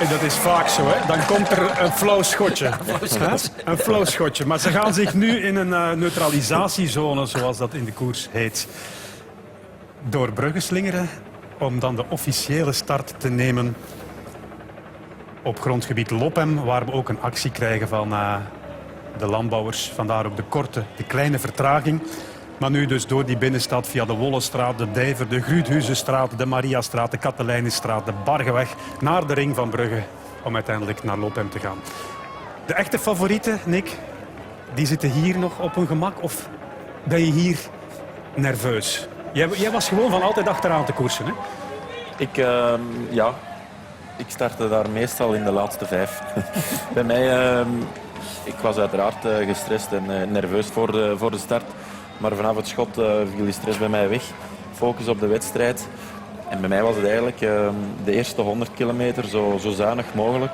Dat is vaak zo, hè. Dan komt er een flauw schotje. Een flauw schotje. Maar ze gaan zich nu in een neutralisatiezone, zoals dat in de koers heet, door Brugge slingeren om dan de officiële start te nemen op grondgebied Lopem, waar we ook een actie krijgen van de landbouwers. Vandaar ook de kleine vertraging. Maar nu dus door die binnenstad via de Wollestraat, de Dijver, de Gruuthuizenstraat, de Mariastraat, de Katelijnenstraat, de Bargeweg, naar de ring van Brugge om uiteindelijk naar Lopem te gaan. De echte favorieten, Nick, die zitten hier nog op hun gemak of ben je hier nerveus? Jij was gewoon van altijd achteraan te koersen, hè? Ik startte daar meestal in de laatste 5. Bij mij, ik was uiteraard gestrest en nerveus voor de start. Maar vanaf het schot viel die stress bij mij weg. Focus op de wedstrijd. En bij mij was het eigenlijk de eerste 100 kilometer zo zuinig mogelijk.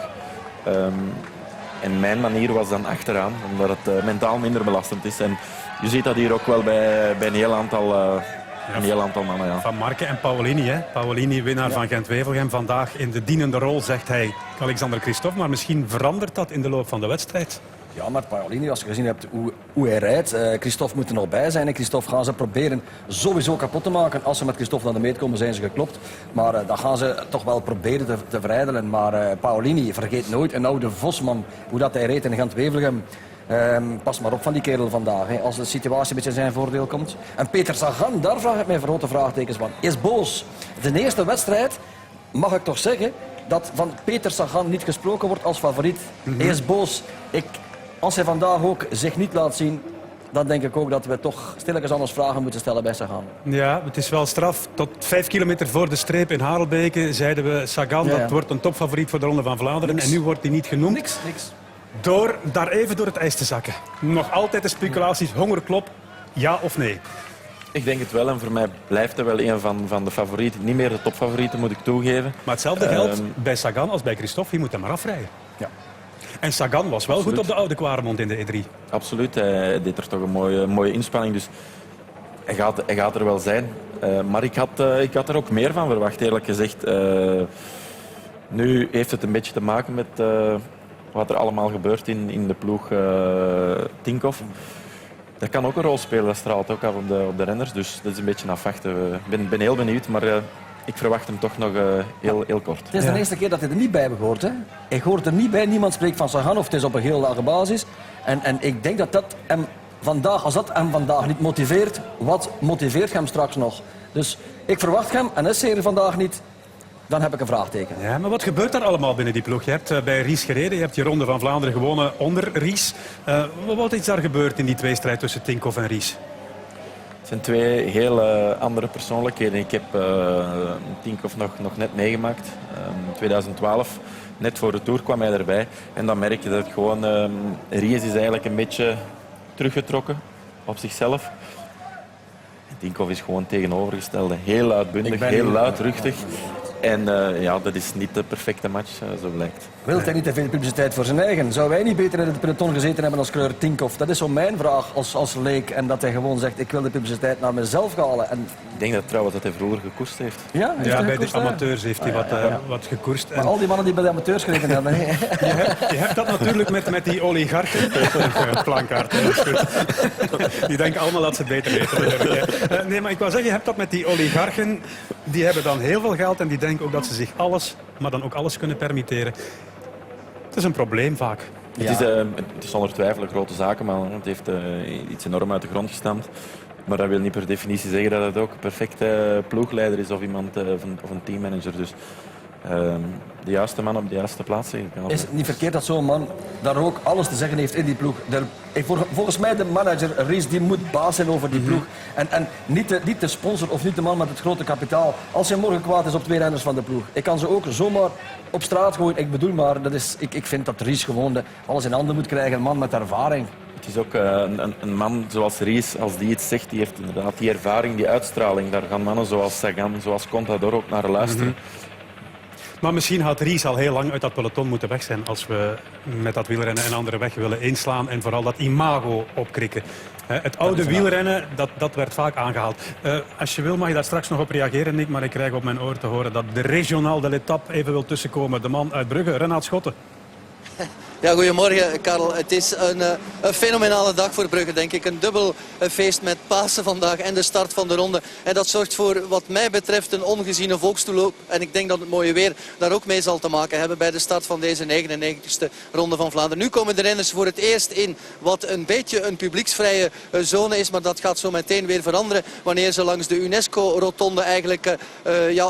En mijn manier was dan achteraan, omdat het mentaal minder belastend is. En je ziet dat hier ook wel bij een heel aantal mannen. Ja. Van Marke en Paolini. Hè? Paolini, winnaar van Gent-Wevelgem. Vandaag in de dienende rol, zegt hij, Alexander Christophe. Maar misschien verandert dat in de loop van de wedstrijd. Ja, maar Paolini, als je gezien hebt hoe hij rijdt, Christophe moet er nog bij zijn. En Christophe gaan ze proberen sowieso kapot te maken. Als ze met Christophe naar de meet komen, zijn ze geklopt. Maar dat gaan ze toch wel proberen te verijdelen. Maar Paolini, vergeet nooit, een oude Vosman, hoe dat hij reed in Gent-Wevelgem. Pas maar op van die kerel vandaag, hè, als de situatie een beetje in zijn voordeel komt. En Peter Sagan, daar vraag ik mij grote vraagtekens van. Is boos. De eerste wedstrijd, mag ik toch zeggen, dat van Peter Sagan niet gesproken wordt als favoriet. Hij is boos. Als hij vandaag ook zich niet laat zien, dan denk ik ook dat we toch stilletjes anders vragen moeten stellen bij Sagan. Ja, het is wel straf. Tot 5 kilometer voor de streep in Harelbeke zeiden we Sagan, dat wordt een topfavoriet voor de Ronde van Vlaanderen. Niks. En nu wordt hij niet genoemd. Niks. Door daar even door het ijs te zakken. Nog altijd de speculaties, hongerklop, ja of nee? Ik denk het wel en voor mij blijft hij wel een van de favorieten. Niet meer de topfavorieten, moet ik toegeven. Maar hetzelfde geldt bij Sagan als bij Christophe. Je moet hem maar afrijden. Ja. En Sagan was wel goed op de oude Kwaremond in de E3. Absoluut, hij deed er toch een mooie inspanning. Dus hij gaat er wel zijn. Maar ik had er ook meer van verwacht, eerlijk gezegd. Nu heeft het een beetje te maken met wat er allemaal gebeurt in de ploeg Tinkoff. Dat kan ook een rol spelen, dat straalt ook af op de renners. Dus dat is een beetje afwachten. Ik ben heel benieuwd, maar ik verwacht hem toch nog heel kort. Het is de eerste keer dat hij er niet bij heeft gehoord. Hè? Hij hoort er niet bij, niemand spreekt van Sagan of het is op een heel lage basis. En ik denk dat hem vandaag, als dat hem vandaag niet motiveert, wat motiveert hem straks nog? Dus ik verwacht hem en is hij er vandaag niet. Dan heb ik een vraagteken. Ja, maar wat gebeurt er allemaal binnen die ploeg? Je hebt bij Ries gereden, je hebt die Ronde van Vlaanderen gewonnen onder Ries. Wat is daar gebeurd in die tweestrijd tussen Tinkoff en Ries? Het zijn twee heel andere persoonlijkheden. Ik heb Tinkoff nog net meegemaakt. 2012, net voor de Tour kwam hij erbij. En dan merk je dat gewoon Ries is eigenlijk een beetje teruggetrokken op zichzelf. Tinkoff is gewoon tegenovergestelde. Heel uitbundig, heel luidruchtig. En dat is niet de perfecte match, zo blijkt. Wil hij niet te veel publiciteit voor zijn eigen? Zou hij niet beter in het peloton gezeten hebben als kleur Tinkoff? Dat is zo mijn vraag als leek. En dat hij gewoon zegt, ik wil de publiciteit naar mezelf halen. En... Ik denk dat trouwens dat hij vroeger gekoerst heeft. Ja, bij de amateurs heeft hij wat gekoerst. Maar al die mannen die bij de amateurs gereden hebben. Je hebt dat natuurlijk met die oligarchen. Plankaart, die denken allemaal dat ze het beter weten. Nee, maar ik wou zeggen, je hebt dat met die oligarchen. Die hebben dan heel veel geld en die denken ook dat ze zich alles, maar dan ook alles kunnen permitteren. Het is een probleem vaak. Ja. Het is zonder twijfel een grote zakenman. Het heeft iets enorm uit de grond gestampt. Maar dat wil niet per definitie zeggen dat het ook een perfecte ploegleider is of iemand of een teammanager. Dus de juiste man op de juiste plaats. Is het niet verkeerd dat zo'n man daar ook alles te zeggen heeft in die ploeg? Volgens mij de manager Ries die moet baas zijn over die ploeg. En niet de sponsor of niet de man met het grote kapitaal. Als hij morgen kwaad is op 2 renners van de ploeg. Ik kan ze ook zomaar op straat gooien. Ik bedoel maar, ik vind dat Ries gewoon alles in handen moet krijgen. Een man met ervaring. Het is ook een man zoals Ries, als die iets zegt, die heeft inderdaad die ervaring, die uitstraling. Daar gaan mannen zoals Sagan, zoals Contador ook naar luisteren. Maar misschien had Ries al heel lang uit dat peloton moeten weg zijn als we met dat wielrennen een andere weg willen inslaan en vooral dat imago opkrikken. Het oude wielrennen, dat werd vaak aangehaald. Als je wil mag je daar straks nog op reageren, Nick, maar ik krijg op mijn oor te horen dat de regionaal de l'Etape even wil tussenkomen. De man uit Brugge, Renaat Schotten. Ja, goedemorgen Karel. Het is een fenomenale dag voor Brugge, denk ik. Een dubbel feest met Pasen vandaag en de start van de ronde. En dat zorgt voor, wat mij betreft, een ongeziene volkstoeloop. En ik denk dat het mooie weer daar ook mee zal te maken hebben bij de start van deze 99ste ronde van Vlaanderen. Nu komen de renners voor het eerst in wat een beetje een publieksvrije zone is. Maar dat gaat zo meteen weer veranderen wanneer ze langs de UNESCO-rotonde eigenlijk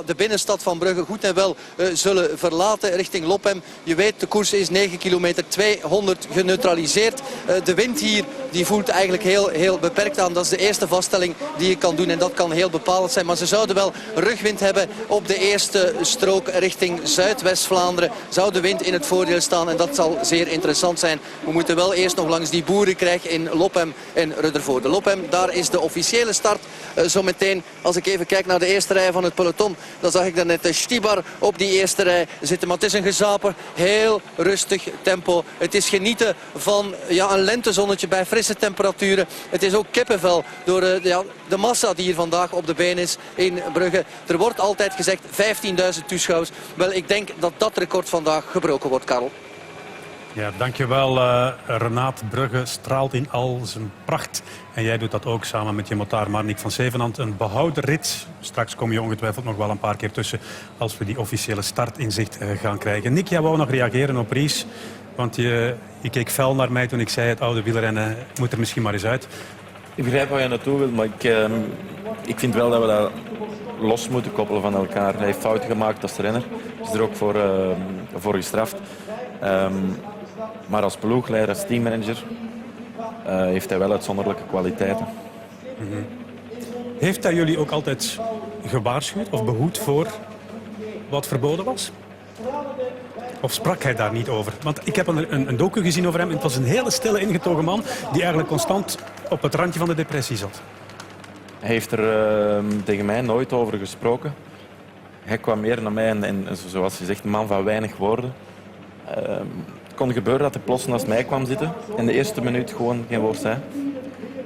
de binnenstad van Brugge goed en wel zullen verlaten richting Lopem. Je weet, de koers is 9 kilometer. 200 geneutraliseerd. De wind hier die voelt eigenlijk heel beperkt aan. Dat is de eerste vaststelling die je kan doen en dat kan heel bepalend zijn. Maar ze zouden wel rugwind hebben op de eerste strook richting Zuidwest-Vlaanderen. Zou de wind in het voordeel staan en dat zal zeer interessant zijn. We moeten wel eerst nog langs die boerenkrijg in Lopem en Ruddervoorde. Lopem, daar is de officiële start. Zometeen, als ik even kijk naar de eerste rij van het peloton, dan zag ik daarnet Stibar op die eerste rij zitten. Maar het is een gezaper, heel rustig tempo. Het is genieten van een lentezonnetje bij frisse temperaturen. Het is ook kippenvel door de massa die hier vandaag op de been is in Brugge. Er wordt altijd gezegd 15.000 toeschouwers. Wel, ik denk dat dat record vandaag gebroken wordt, Karel. Ja, dankjewel Renaat. Brugge straalt in al zijn pracht. En jij doet dat ook samen met je motaar Marnik van Zevenand. Een behouden rit. Straks kom je ongetwijfeld nog wel een paar keer tussen als we die officiële start in zicht gaan krijgen. Nick, jij wou nog reageren op Ries. Want je keek fel naar mij toen ik zei het oude wielrennen moet er misschien maar eens uit. Ik begrijp waar je naartoe wilt, maar ik vind wel dat we dat los moeten koppelen van elkaar. Hij heeft fouten gemaakt als renner. Is er ook voor gestraft. Maar als ploegleider, als teammanager, heeft hij wel uitzonderlijke kwaliteiten. Heeft hij jullie ook altijd gewaarschuwd of behoed voor wat verboden was? Of sprak hij daar niet over? Want ik heb een docu gezien over hem en het was een hele stille, ingetogen man die eigenlijk constant op het randje van de depressie zat. Hij heeft er tegen mij nooit over gesproken. Hij kwam meer naar mij en zoals je zegt, een man van weinig woorden. Het kon gebeuren dat hij plots naast mij kwam zitten en de eerste minuut gewoon geen woord zei.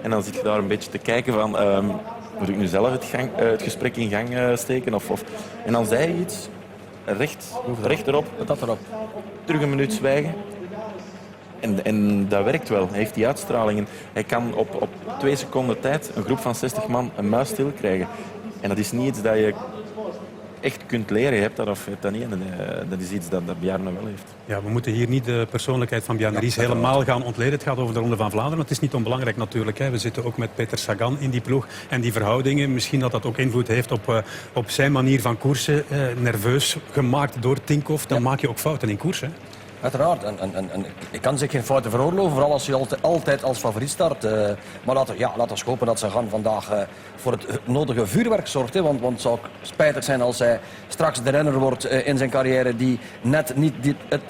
En dan zit je daar een beetje te kijken van, moet ik nu zelf het gesprek in gang steken? En dan zei hij iets, recht erop, Dat erop. terug een minuut zwijgen. En dat werkt wel, hij heeft die uitstralingen. Hij kan op 2 seconden tijd een groep van 60 man een muis stil krijgen. En dat is niet iets dat je echt kunt leren. Je hebt dat of je hebt dat niet. En dat is iets dat Bjarne wel heeft. Ja, we moeten hier niet de persoonlijkheid van Bjarne Ries helemaal gaan ontleden. Het gaat over de Ronde van Vlaanderen. Het is niet onbelangrijk natuurlijk. Hè. We zitten ook met Peter Sagan in die ploeg. En die verhoudingen, misschien dat dat ook invloed heeft op zijn manier van koersen. Nerveus gemaakt door Tinkoff. Dan maak je ook fouten in koers. Hè. Uiteraard. En ik kan zich geen fouten veroorloven, vooral als je altijd als favoriet start. Maar laten we hopen dat Sagan vandaag voor het nodige vuurwerk zorgt. Hè. Want het zou spijtig zijn als hij straks de renner wordt in zijn carrière die net niet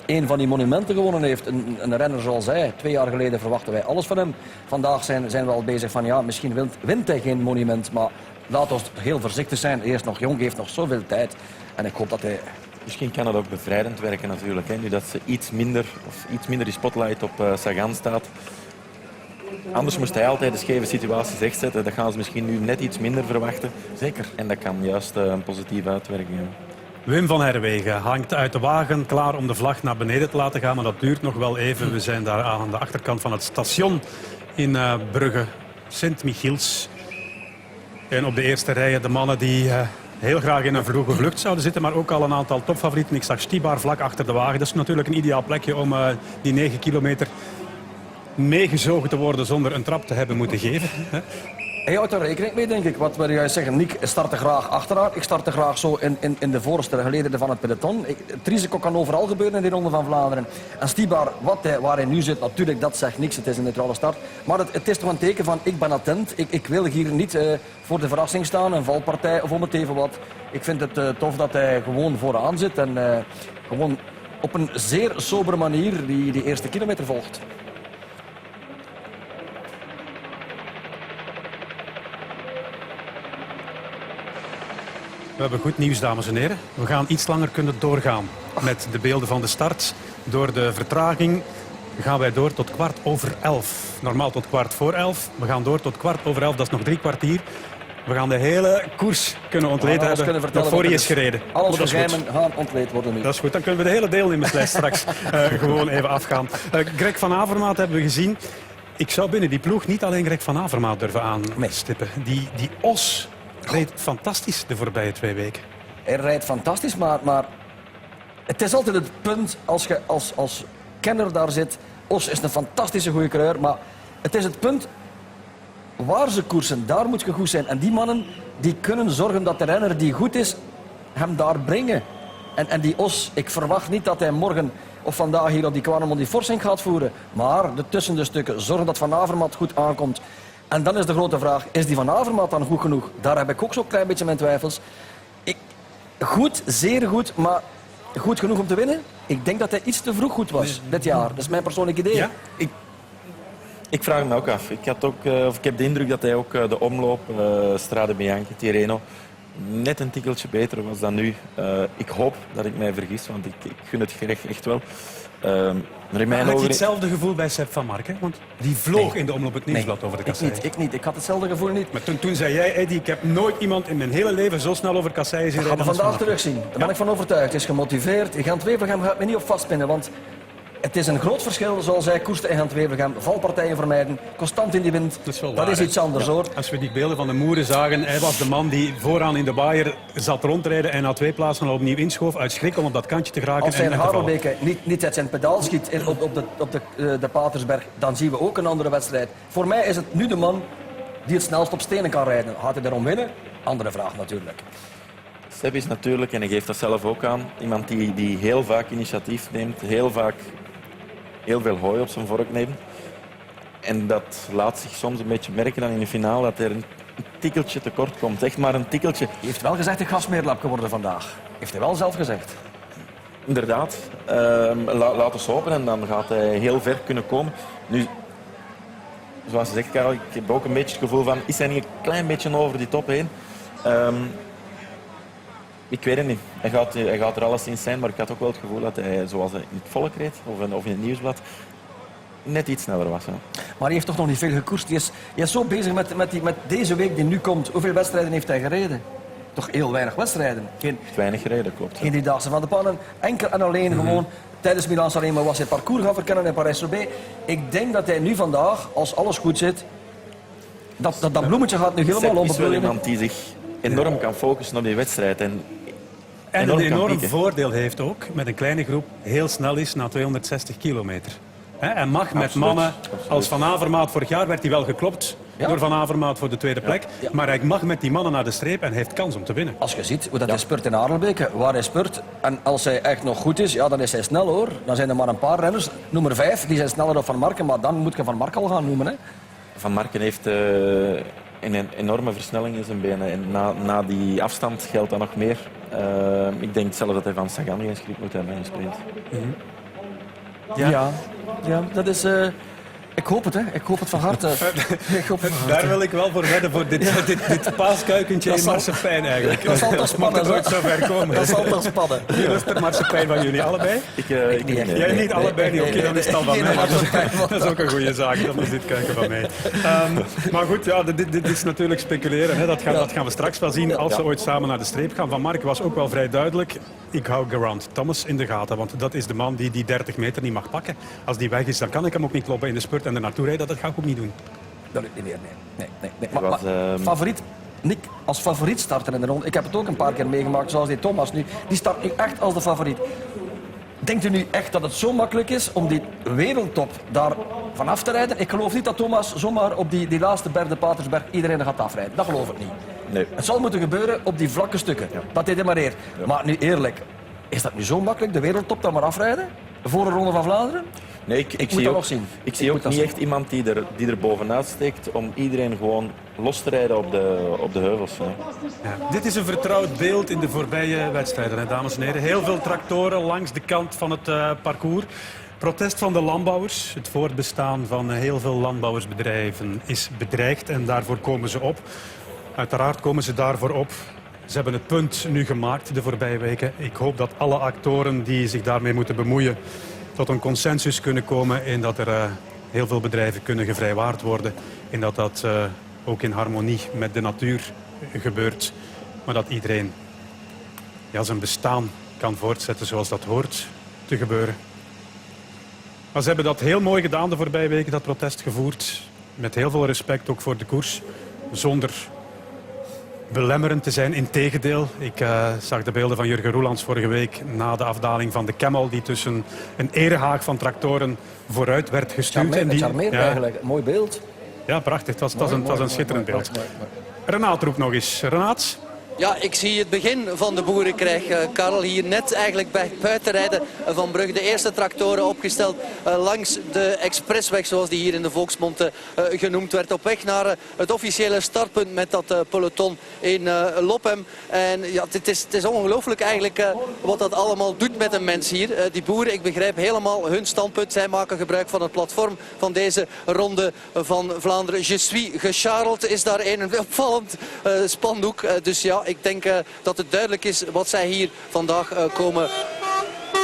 een van die monumenten gewonnen heeft. Een renner zoals hij. 2 jaar geleden verwachten wij alles van hem. Vandaag zijn we al bezig van misschien wint hij geen monument. Maar laten we heel voorzichtig zijn. Hij is nog jong, heeft nog zoveel tijd. En ik hoop dat hij... Misschien kan het ook bevrijdend werken natuurlijk. Hè. Nu dat ze iets minder die spotlight op Sagan staat. Anders moest hij altijd de scheve situaties rechtzetten. Dat gaan ze misschien nu net iets minder verwachten. Zeker. En dat kan juist een positieve uitwerking hebben. Wim van Herwegen hangt uit de wagen klaar om de vlag naar beneden te laten gaan. Maar dat duurt nog wel even. We zijn daar aan de achterkant van het station in Brugge. Sint-Michiels. En op de eerste rijen de mannen die... heel graag in een vroege vlucht zouden zitten, maar ook al een aantal topfavorieten. Ik zag Stibar vlak achter de wagen. Dat is natuurlijk een ideaal plekje om die 9 kilometer meegezogen te worden zonder een trap te hebben moeten geven. Hij houdt er rekening mee, denk ik. Wat wil jij zeggen? Nick startte graag achteraan. Ik startte graag zo in de voorste gelederen van het peloton. Het risico kan overal gebeuren in die Ronde van Vlaanderen. En Stibar, waar hij nu zit, natuurlijk, dat zegt niks. Het is een neutrale start. Maar het is toch een teken van, ik ben attent. Ik wil hier niet voor de verrassing staan, een valpartij of om het even wat. Ik vind het tof dat hij gewoon vooraan zit en gewoon op een zeer sobere manier die eerste kilometer volgt. We hebben goed nieuws, dames en heren. We gaan iets langer kunnen doorgaan met de beelden van de start. Door de vertraging gaan wij door tot 11:15. Normaal tot 11:15. We gaan door tot 11:15. Dat is nog 3 kwartier. We gaan de hele koers kunnen ontleed hebben nog voor hij is gereden. Alles dat is goed. geheimen gaan ontleed worden nu. Dat is goed, dan kunnen we de hele deelnemerslijst straks gewoon even afgaan. Greg van Avermaat hebben we gezien. Ik zou binnen die ploeg niet alleen Greg van Avermaat durven aanstippen. Die Os reed fantastisch de voorbije 2 weken. Hij rijdt fantastisch, maar het is altijd het punt als je als kenner daar zit. Os is een fantastische goede coureur, maar het is het punt waar ze koersen, daar moet je goed zijn. En die mannen die kunnen zorgen dat de renner die goed is, hem daar brengen. En die Os, ik verwacht niet dat hij morgen of vandaag hier op die Quaremont die forsing gaat voeren. Maar tussen de stukken, zorgen dat Van Avermaat goed aankomt. En dan is de grote vraag, is die Van Avermaat dan goed genoeg? Daar heb ik ook zo'n klein beetje mijn twijfels. Goed, zeer goed, maar goed genoeg om te winnen? Ik denk dat hij iets te vroeg goed was dit jaar. Dat is mijn persoonlijk idee. Ja? Ik vraag me ook af. Ik heb de indruk dat hij ook de omloop, Strade Bianchi, Tirreno, net een tikkeltje beter was dan nu. Ik hoop dat ik mij vergis, want ik gun het gerecht echt wel. Maar in mijn had je ogen... hetzelfde gevoel bij Sepp van Marken? Want die vloog in de omloop het nieuwsblad over de kasseien. Ik niet. Ik had hetzelfde gevoel niet. Maar toen zei jij, Eddie, ik heb nooit iemand in mijn hele leven zo snel over kasseien zien Dat gaan we rijden. vandaag terugzien. Daar ben ik van overtuigd. Hij is gemotiveerd. Gent-Wevelgem gaat me niet op vastpinnen, want het is een groot verschil zoals hij koerste in Gent-Wevelgem. Valpartijen vermijden, constant in die wind. Dat is iets anders hoor. Als we die beelden van de Moeren zagen, hij was de man die vooraan in de baaier zat rondrijden en na 2 plaatsen al opnieuw inschoof uit schrik om op dat kantje te geraken. Als hij en in te vallen. Harelbeke niet uit zijn pedaal schiet op de Patersberg, dan zien we ook een andere wedstrijd. Voor mij is het nu de man die het snelst op stenen kan rijden. Gaat hij daarom winnen? Andere vraag natuurlijk. Sepp is natuurlijk, en hij geeft dat zelf ook aan, iemand die heel vaak initiatief neemt, heel vaak heel veel hooi op zijn vork neemt. En dat laat zich soms een beetje merken dan in de finale dat er een tikkeltje tekort komt. Echt maar een tikkeltje. Hij heeft wel gezegd, ik ga smeerlap geworden vandaag. Heeft hij wel zelf gezegd. Inderdaad. Laat ons hopen en dan gaat hij heel ver kunnen komen. Nu, zoals je zegt, Karel, ik heb ook een beetje het gevoel van, is hij niet een klein beetje over die top heen? Ik weet het niet. Hij gaat er alleszins zijn, maar ik had ook wel het gevoel dat hij, zoals hij in het Volk reed of in het Nieuwsblad, net iets sneller was. Hè. Maar hij heeft toch nog niet veel gekoerst. Hij is zo bezig met deze week die nu komt. Hoeveel wedstrijden heeft hij gereden? Toch heel weinig wedstrijden. Weinig gereden, klopt. Geen Driedaagse van de Pannen. Enkel en alleen gewoon tijdens Milaan-San Remo was hij het parcours gaan verkennen in Parijs-Roubaix. Ik denk dat hij nu vandaag, als alles goed zit, dat bloemetje gaat nu helemaal Sepp is wel opbloeien. iemand die zich enorm kan focussen op die wedstrijd. En En een enorm pieken. voordeel heeft ook, met een kleine groep, heel snel is na 260 kilometer. Hij mag met mannen als Van Avermaat, vorig jaar werd hij wel geklopt door Van Avermaat voor de tweede plek. Ja. Maar hij mag met die mannen naar de streep en heeft kans om te winnen. Als je ziet hoe dat hij spurt in Arelbeke, waar hij spurt, en als hij echt nog goed is, ja, dan is hij snel hoor. Dan zijn er maar een paar renners, nummer 5, die zijn sneller dan Van Marken, maar dan moet je Van Marken al gaan noemen. Hè. Van Marken heeft een enorme versnelling in zijn benen. En na die afstand geldt dat nog meer. Ik denk zelf dat hij van Sagan geen schrik moet hebben in een sprint. Ja, dat is... ik hoop het, hè. Ik hoop het van harte. Ik hoop het van harte. Daar wil ik wel voor wedden, voor dit paaskuikentje in marsepein eigenlijk. Dat zal toch spannen, Mocht het ooit zo ver komen. Dat zal toch spannen. Wie lust er marsepein van jullie? Allebei? Ik niet echt. Jij niet, allebei niet. Oké, dan is het al van Geen mij. marsepein. Dat is ook een goede zaak, dan is dit kijken van mij. Maar goed, ja, dit is natuurlijk speculeren. Hè. Dat gaan we straks wel zien als ze ooit samen naar de streep gaan. Van Mark was ook wel vrij duidelijk. Ik hou Geraint Thomas in de gaten, want dat is de man die 30 meter niet mag pakken. Als die weg is, dan kan ik hem ook niet kloppen in de spurt en er naartoe rijden. Dat ga ik ook niet doen. Dat lukt niet meer, nee. Maar favoriet, Nick, als favoriet starten in de ronde. Ik heb het ook een paar keer meegemaakt, zoals die Thomas nu. Die start nu echt als de favoriet. Denkt u nu echt dat het zo makkelijk is om die wereldtop daar vanaf te rijden? Ik geloof niet dat Thomas zomaar op die laatste berg, de Patersberg, iedereen gaat afrijden. Dat geloof ik niet. Nee. Het zal moeten gebeuren op die vlakke stukken. Dat hij demareert. Maar nu eerlijk, is dat nu zo makkelijk, de wereldtop dan maar afrijden? Voor de Ronde van Vlaanderen? Nee, ik moet zie dat ook, nog zien. ik zie ook niet echt iemand die er bovenuit steekt om iedereen gewoon los te rijden op de heuvels. Hè. Ja. Dit is een vertrouwd beeld in de voorbije wedstrijden, hè, dames en heren. Heel veel tractoren langs de kant van het parcours. Protest van de landbouwers. Het voortbestaan van heel veel landbouwersbedrijven is bedreigd en daarvoor komen ze op. Uiteraard komen ze daarvoor op. Ze hebben het punt nu gemaakt de voorbije weken. Ik hoop dat alle actoren die zich daarmee moeten bemoeien tot een consensus kunnen komen in dat er heel veel bedrijven kunnen gevrijwaard worden. En dat dat ook in harmonie met de natuur gebeurt. Maar dat iedereen zijn bestaan kan voortzetten zoals dat hoort te gebeuren. Maar ze hebben dat heel mooi gedaan de voorbije weken, dat protest gevoerd. Met heel veel respect ook voor de koers. Zonder belemmerend te zijn, integendeel. Ik zag de beelden van Jurgen Roelands vorige week na de afdaling van de Camel, die tussen een erehaag van tractoren vooruit werd gestuurd. Charmeer eigenlijk, mooi beeld. Ja, prachtig. Het was een schitterend beeld. Mooi. Renaat roept nog eens. Renaat? Ja, ik zie het begin van de boerenkrijg. Karel, hier net eigenlijk bij het buitenrijden van Brugge. De eerste tractoren opgesteld langs de expressweg, zoals die hier in de volksmond genoemd werd. Op weg naar het officiële startpunt met dat peloton in Lophem. En ja, het is ongelooflijk eigenlijk wat dat allemaal doet met een mens hier. Die boeren, ik begrijp helemaal hun standpunt. Zij maken gebruik van het platform van deze ronde van Vlaanderen. Je suis gecharreld is daar een opvallend spandoek. Dus ja, ik denk dat het duidelijk is wat zij hier vandaag komen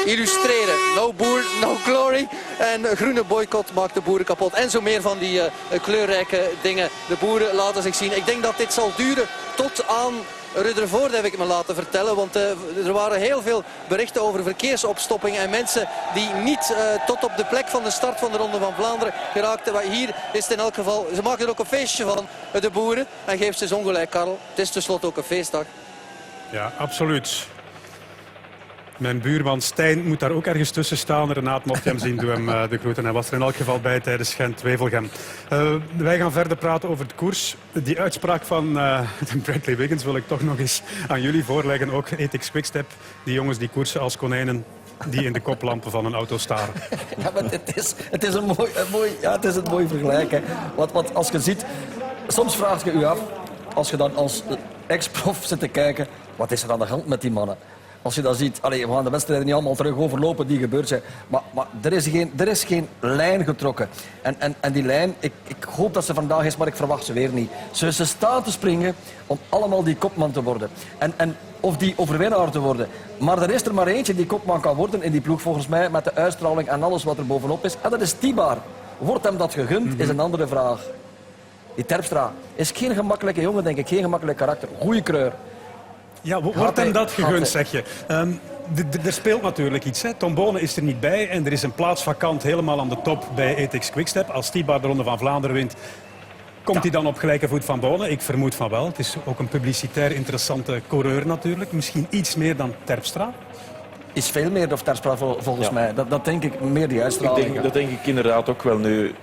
illustreren. No boer, no glory. En groene boycott maakt de boeren kapot. En zo meer van die kleurrijke dingen. De boeren laten zich zien. Ik denk dat dit zal duren tot aan Ruddervoort, heb ik me laten vertellen. Want er waren heel veel berichten over verkeersopstoppingen en mensen die niet tot op de plek van de start van de Ronde van Vlaanderen geraakten. Maar hier is het in elk geval, ze maken er ook een feestje van, de boeren. En geeft ze ongelijk, Karel. Het is tenslotte ook een feestdag. Ja, absoluut. Mijn buurman Stijn moet daar ook ergens tussen staan. Renaat, mocht je hem zien, doe hem de groeten. Hij was er in elk geval bij tijdens Gent-Wevelgem. Wij gaan verder praten over de koers. Die uitspraak van Bradley Wiggins wil ik toch nog eens aan jullie voorleggen. Ook Ethics Quickstep, die jongens die koersen als konijnen die in de koplampen van een auto staren. Ja, maar het is een mooi vergelijk. Hè. Want als je ziet, soms vraag je je af, als je dan als ex-prof zit te kijken, wat is er aan de hand met die mannen? Als je dat ziet, we gaan de wedstrijden niet allemaal terug overlopen die gebeurd zijn. Maar er is geen lijn getrokken. En die lijn, ik hoop dat ze vandaag is, maar ik verwacht ze weer niet. Ze staan te springen om allemaal die kopman te worden. Of die overwinnaar te worden. Maar er is er maar eentje die kopman kan worden in die ploeg volgens mij. Met de uitstraling en alles wat er bovenop is. En dat is Tibar. Wordt hem dat gegund, is een andere vraag. Die Terpstra is geen gemakkelijke jongen, denk ik. Geen gemakkelijk karakter. Goeie kreur. Ja, wordt hem dat gegund, zeg je? Er speelt natuurlijk iets. Hè. Tom Bonen is er niet bij en er is een plaats vakant helemaal aan de top bij Ethics Quickstep. Als Tibar de Ronde van Vlaanderen wint, komt hij dan op gelijke voet van Bonen? Ik vermoed van wel. Het is ook een publicitair interessante coureur natuurlijk. Misschien iets meer dan Terpstra. Is veel meer dan Terpstra volgens mij. Dat denk ik meer die uitstraling. Dat denk ik inderdaad ook wel nu.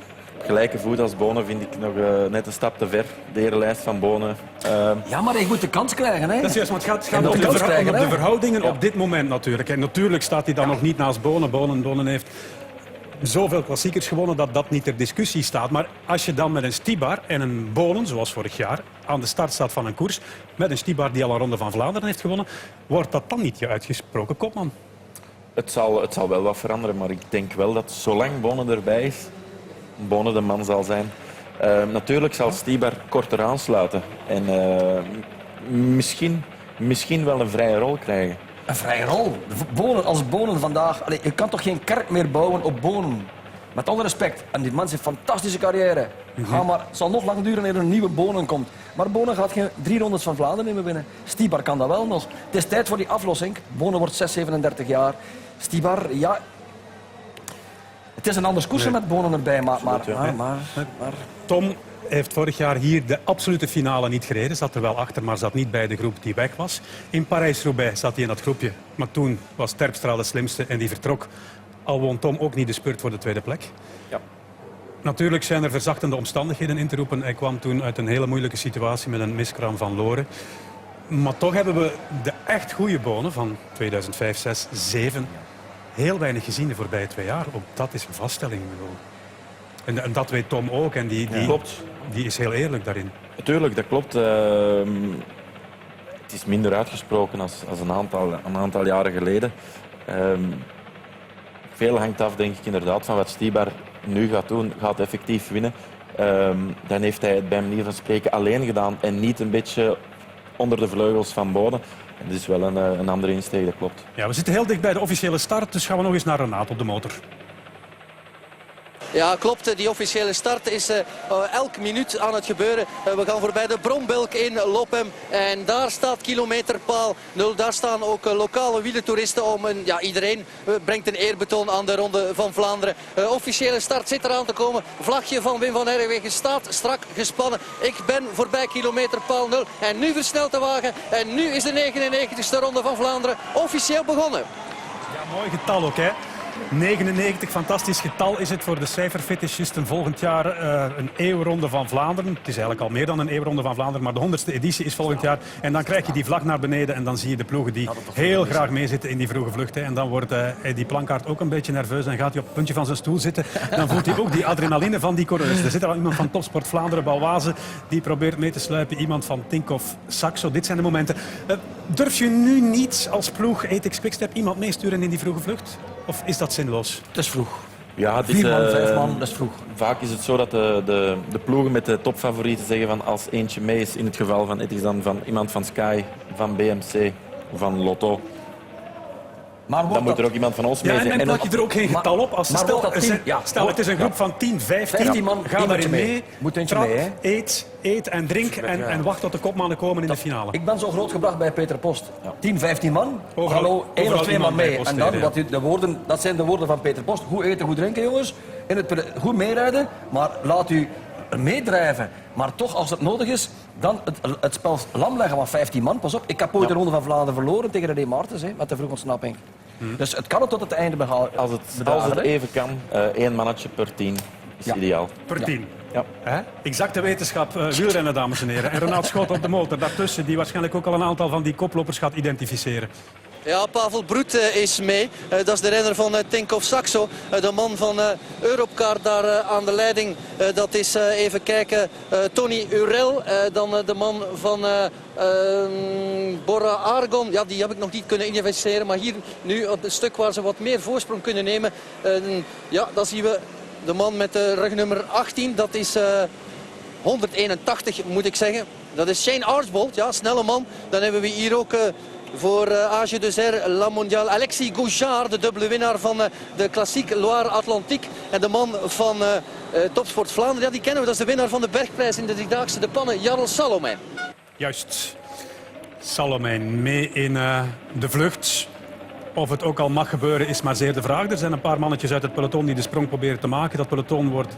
Gelijke voet als Bonen vind ik nog net een stap te ver. De erenlijst van Bonen. Ja, maar hij moet de kans krijgen. Hè? Dat is juist, maar het gaat om de verhoudingen op dit moment natuurlijk. En natuurlijk staat hij dan nog niet naast Bonen. Bonen heeft zoveel klassiekers gewonnen dat dat niet ter discussie staat. Maar als je dan met een Stibar en een Bonen, zoals vorig jaar, aan de start staat van een koers, met een Stibar die al een Ronde van Vlaanderen heeft gewonnen, wordt dat dan niet je uitgesproken kopman? Het zal wel wat veranderen, maar ik denk wel dat zolang Bonen erbij is, Bonen de man zal zijn. Natuurlijk zal Stibar korter aansluiten en misschien wel een vrije rol krijgen. Een vrije rol? Als Bonen vandaag... je kan toch geen kerk meer bouwen op Bonen? Met alle respect. En die man heeft een fantastische carrière. Het zal nog lang duren eer er een nieuwe Bonen komt. Maar Bonen gaat geen 3 rondes van Vlaanderen meer winnen. Stibar kan dat wel nog. Het is tijd voor die aflossing. Bonen wordt 37 jaar. Stibar, ja... Het is een anders koersen met Bonen erbij, maar... Tom heeft vorig jaar hier de absolute finale niet gereden. Zat er wel achter, maar zat niet bij de groep die weg was. In Parijs-Roubaix zat hij in dat groepje. Maar toen was Terpstra de slimste en die vertrok. Al won Tom ook niet de spurt voor de tweede plek. Ja. Natuurlijk zijn er verzachtende omstandigheden in te roepen. Hij kwam toen uit een hele moeilijke situatie met een miskraam van Loren. Maar toch hebben we de echt goede Bonen van 2005, 6, 7... heel weinig gezien de voorbije 2 jaar. Ook dat is een vaststelling. En dat weet Tom ook. En Klopt. Die is heel eerlijk daarin. Natuurlijk, dat klopt. Het is minder uitgesproken als een aantal jaren geleden. Veel hangt af, denk ik, inderdaad, van wat Stibar nu gaat doen. Gaat effectief winnen. Dan heeft hij het bij manier van spreken alleen gedaan en niet een beetje onder de vleugels van Bonen. Het is wel een andere insteek, dat klopt. Ja, we zitten heel dicht bij de officiële start, dus gaan we nog eens naar Renaat op de motor. Ja, klopt. Die officiële start is elk minuut aan het gebeuren. We gaan voorbij de Brombelk in Lopem. En daar staat kilometerpaal 0. Daar staan ook lokale wielertoeristen om. Ja, iedereen brengt een eerbetoon aan de Ronde van Vlaanderen. Officiële start zit eraan te komen. Vlagje van Wim van Herwegen staat strak gespannen. Ik ben voorbij kilometerpaal 0. En nu versnelt de wagen. En nu is de 99ste Ronde van Vlaanderen officieel begonnen. Ja, mooi getal ook, hè. 99, fantastisch getal is het voor de cijferfetischisten volgend jaar. Een eeuwronde van Vlaanderen. Het is eigenlijk al meer dan een eeuwronde van Vlaanderen, maar de 100ste editie is volgend jaar. En dan krijg je die vlag naar beneden en dan zie je de ploegen die heel graag meezitten in die vroege vlucht. Hè. En dan wordt die Plankaart ook een beetje nerveus en gaat hij op het puntje van zijn stoel zitten. Dan voelt hij ook die adrenaline van die coureurs. Er zit er al iemand van Topsport Vlaanderen, Balwaze, die probeert mee te sluipen. Iemand van Tinkoff, Saxo. Dit zijn de momenten. Durf je nu niet als ploeg Ethics Quickstep iemand meesturen in die vroege vlucht? Of is dat zinloos? Het is vroeg. Ja, het is, 4 man, 5 man, dat is vroeg. Vaak is het zo dat de ploegen met de topfavorieten zeggen van als eentje mee is, in het geval van het is dan van iemand van Sky, van BMC, van Lotto. Maar Dan moet er ook iemand van ons mee Ja, zijn. en plak je er ook geen getal op. Als maar wordt dat 10? Ja, stel het is een groep van 10, 15 man, ga daarin mee. mee. Moet eentje Trap, mee, hè? eet en drink en wacht tot de kopmannen komen in de finale. Ik ben zo groot gebracht bij Peter Post. 10, 15 man. Overal- Hallo, 1 of overal 2 man iemand bij mee. En posteren, dan, ja. wat de woorden, dat zijn de woorden van Peter Post. Goed eten, goed drinken, jongens. Goed meerijden, maar laat u meedrijven. Maar toch, als het nodig is, dan het spel lam leggen van 15 man. Pas op, ik heb ooit de Ronde van Vlaanderen verloren tegen René Martens, hè, met de vroege ontsnapping. Dus het kan het tot het einde behalen. Als het even kan, 1 mannetje per 10 is ideaal. Per 10. Ja. Hè? Exacte wetenschap, wielrennen, dames en heren. En Renaat Schot op de motor daartussen, die waarschijnlijk ook al een aantal van die koplopers gaat identificeren. Ja, Pavel Broet is mee. Dat is de renner van Tinkoff Saxo. De man van Europcar daar aan de leiding. Dat is, even kijken, Tony Urel. Dan de man van Bora Argon. Ja, die heb ik nog niet kunnen identificeren. Maar hier nu een stuk waar ze wat meer voorsprong kunnen nemen. Ja, dan zien we de man met de rugnummer 18. Dat is 181, moet ik zeggen. Dat is Shane Archbold, ja, snelle man. Dan hebben we hier ook... voor Age de Zer, La Mondiale, Alexis Gouchard, de dubbele winnaar van de Klassiek Loire-Atlantique. En de man van Topsport Vlaanderen, ja, die kennen we, dat is de winnaar van de bergprijs in de driedaagse de Pannen, Jarl Salomijn. Juist. Salomijn mee in de vlucht. Of het ook al mag gebeuren is maar zeer de vraag. Er zijn een paar mannetjes uit het peloton die de sprong proberen te maken. Dat peloton wordt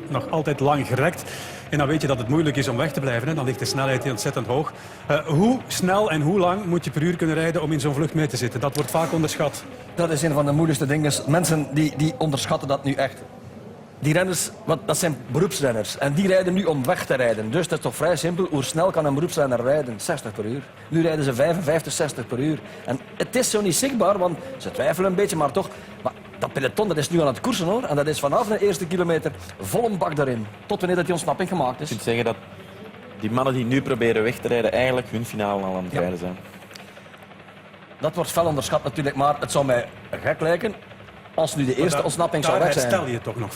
nog altijd lang gerekt. En dan weet je dat het moeilijk is om weg te blijven. Hè. Dan ligt de snelheid hier ontzettend hoog. Hoe snel en hoe lang moet je per uur kunnen rijden om in zo'n vlucht mee te zitten? Dat wordt vaak onderschat. Dat is een van de moeilijkste dingen. Mensen die onderschatten dat nu echt. Die renners, dat zijn beroepsrenners. En die rijden nu om weg te rijden. Dus dat is toch vrij simpel. Hoe snel kan een beroepsrenner rijden? 60 per uur. Nu rijden ze 55, 60 per uur. En het is zo niet zichtbaar, want ze twijfelen een beetje, maar toch. Maar dat peloton dat is nu aan het koersen, hoor. En dat is vanaf de eerste kilometer vol een bak daarin. Tot wanneer dat die ontsnapping gemaakt is. Je kunt zeggen dat die mannen die nu proberen weg te rijden eigenlijk hun finale al aan het rijden zijn. Dat wordt fel onderschat natuurlijk, maar het zou mij gek lijken als nu de eerste ontsnapping zou Daar weg zijn. herstel je toch nog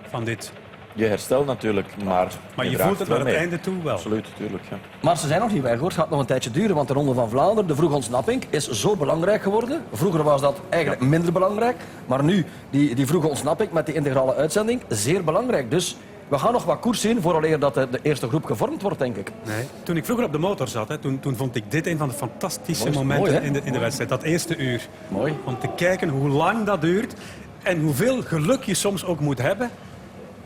van dit. Je herstelt natuurlijk, maar je draagt voelt het wel naar het mee. einde toe wel. Absoluut, tuurlijk. Ja. Maar ze zijn nog niet weg, hoor. Het gaat nog een tijdje duren, want de Ronde van Vlaanderen, de vroege ontsnapping, is zo belangrijk geworden. Vroeger was dat eigenlijk minder belangrijk, maar nu, die vroege ontsnapping met die integrale uitzending, zeer belangrijk. Dus we gaan nog wat koers zien vooraleer dat de eerste groep gevormd wordt, denk ik. Nee. Toen ik vroeger op de motor zat, hè, toen vond ik dit een van de fantastische Mooi, momenten mooi, hè? in de wedstrijd. Dat eerste uur. Mooi. Om te kijken hoe lang dat duurt en hoeveel geluk je soms ook moet hebben